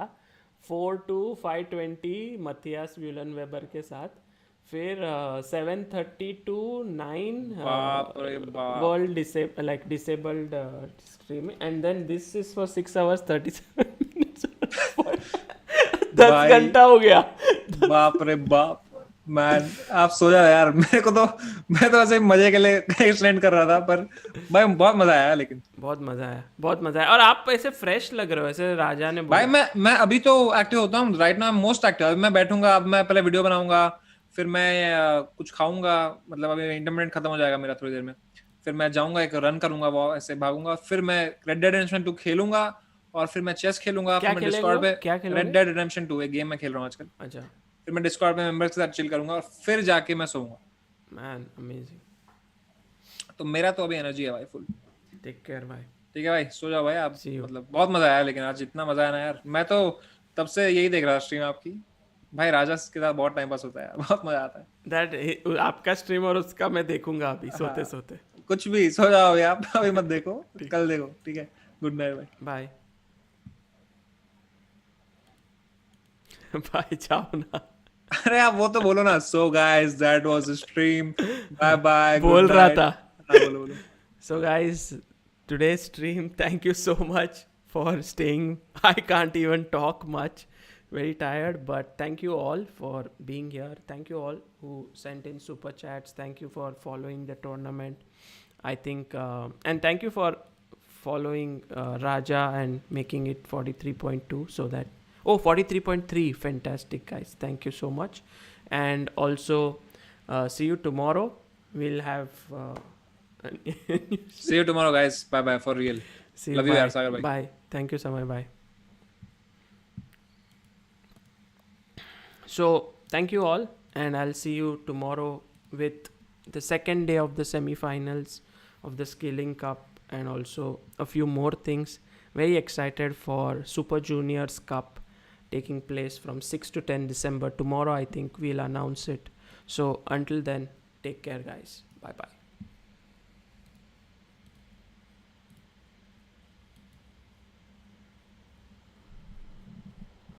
4 to 520 मथियास व्यूलन वेबर के साथ फिर 7:30 to 9 बाप रे बाप world disabled stream and then this is for 6 hours 37 minutes 10 घंटा हो गया बाप रे बाप मैन आप सो जाओ यार मैं तो ऐसे मजे के लिए एक्सटेंड कर रहा था पर भाई बहुत मजा आया लेकिन बहुत मजा आया और आप ऐसे फ्रेश लग रहे हो ऐसे राजा ने भाई मैं अभी तो एक्टिव होता हूँ राइट नाउ मोस्ट एक्टिव अभी मैं बैठूंगा अब मैं पहले वीडियो बनाऊंगा फिर मैं कुछ खाऊंगा मतलब अभी इंटरनेट खत्म हो जाएगा मेरा थोड़ी देर में फिर मैं जाऊंगा एक रन करूंगा वो ऐसे भागूंगा फिर मैं रेड डेड रिडेम्पशन 2 खेलूंगा और फिर मैं चेस खेलूंगा फिर मैं डिस्कॉर्ड पे रेड डेड रिडेम्पशन 2 एक गेम मैं खेल रहा हूँ आजकल अच्छा फिर मैं डिस्कॉर्ड पे मेंबर्स के साथ चिल करूंगा और फिर जाके मैं सोऊंगा मैन अमेजिंग तो मेरा तो अभी एनर्जी है भाई फुल टेक केयर भाई ठीक है भाई सो जाओ भाई आप See you. मतलब बहुत मजा आया लेकिन आज इतना मजा आया ना यार मैं तो तब से यही देख रहा था स्ट्रीम आपकी भाई राजा के साथ बहुत टाइम पास होता है यार बहुत मजा आता है दैट आपका स्ट्रीम और उसका मैं देखूंगा अभी सोते कुछ भी सो जाओ आप अभी मत देखो कल देखो ठीक है गुड नाइट भाई बाय Bye, ciao na. अरे आप वो तो बोलो ना. So guys, that was a stream. Bye bye. बोल Good रहा night. था. हाँ, बोलो बोलो. So guys, today's stream, thank you so much for staying. I can't even talk much. Very tired, but thank you all for being here. Thank you all who sent in super chats. Thank you for following the tournament. I think, and thank you for following Raja and making it 43.2 so that, 43.3, fantastic guys. Thank you so much. And also, see you tomorrow. We'll have... See you tomorrow, guys. Bye bye for real. See Love you. you, Bye. yaar, Sagar bhai. Bye. Thank you, Samay. Bye. So, thank you all, and I'll see you tomorrow with the second day of the semi-finals of the Skilling Cup and also a few more things. Very excited for Super Juniors Cup taking place from 6 to 10 December. Tomorrow, I think we'll announce it. So, until then, take care, guys. Bye-bye.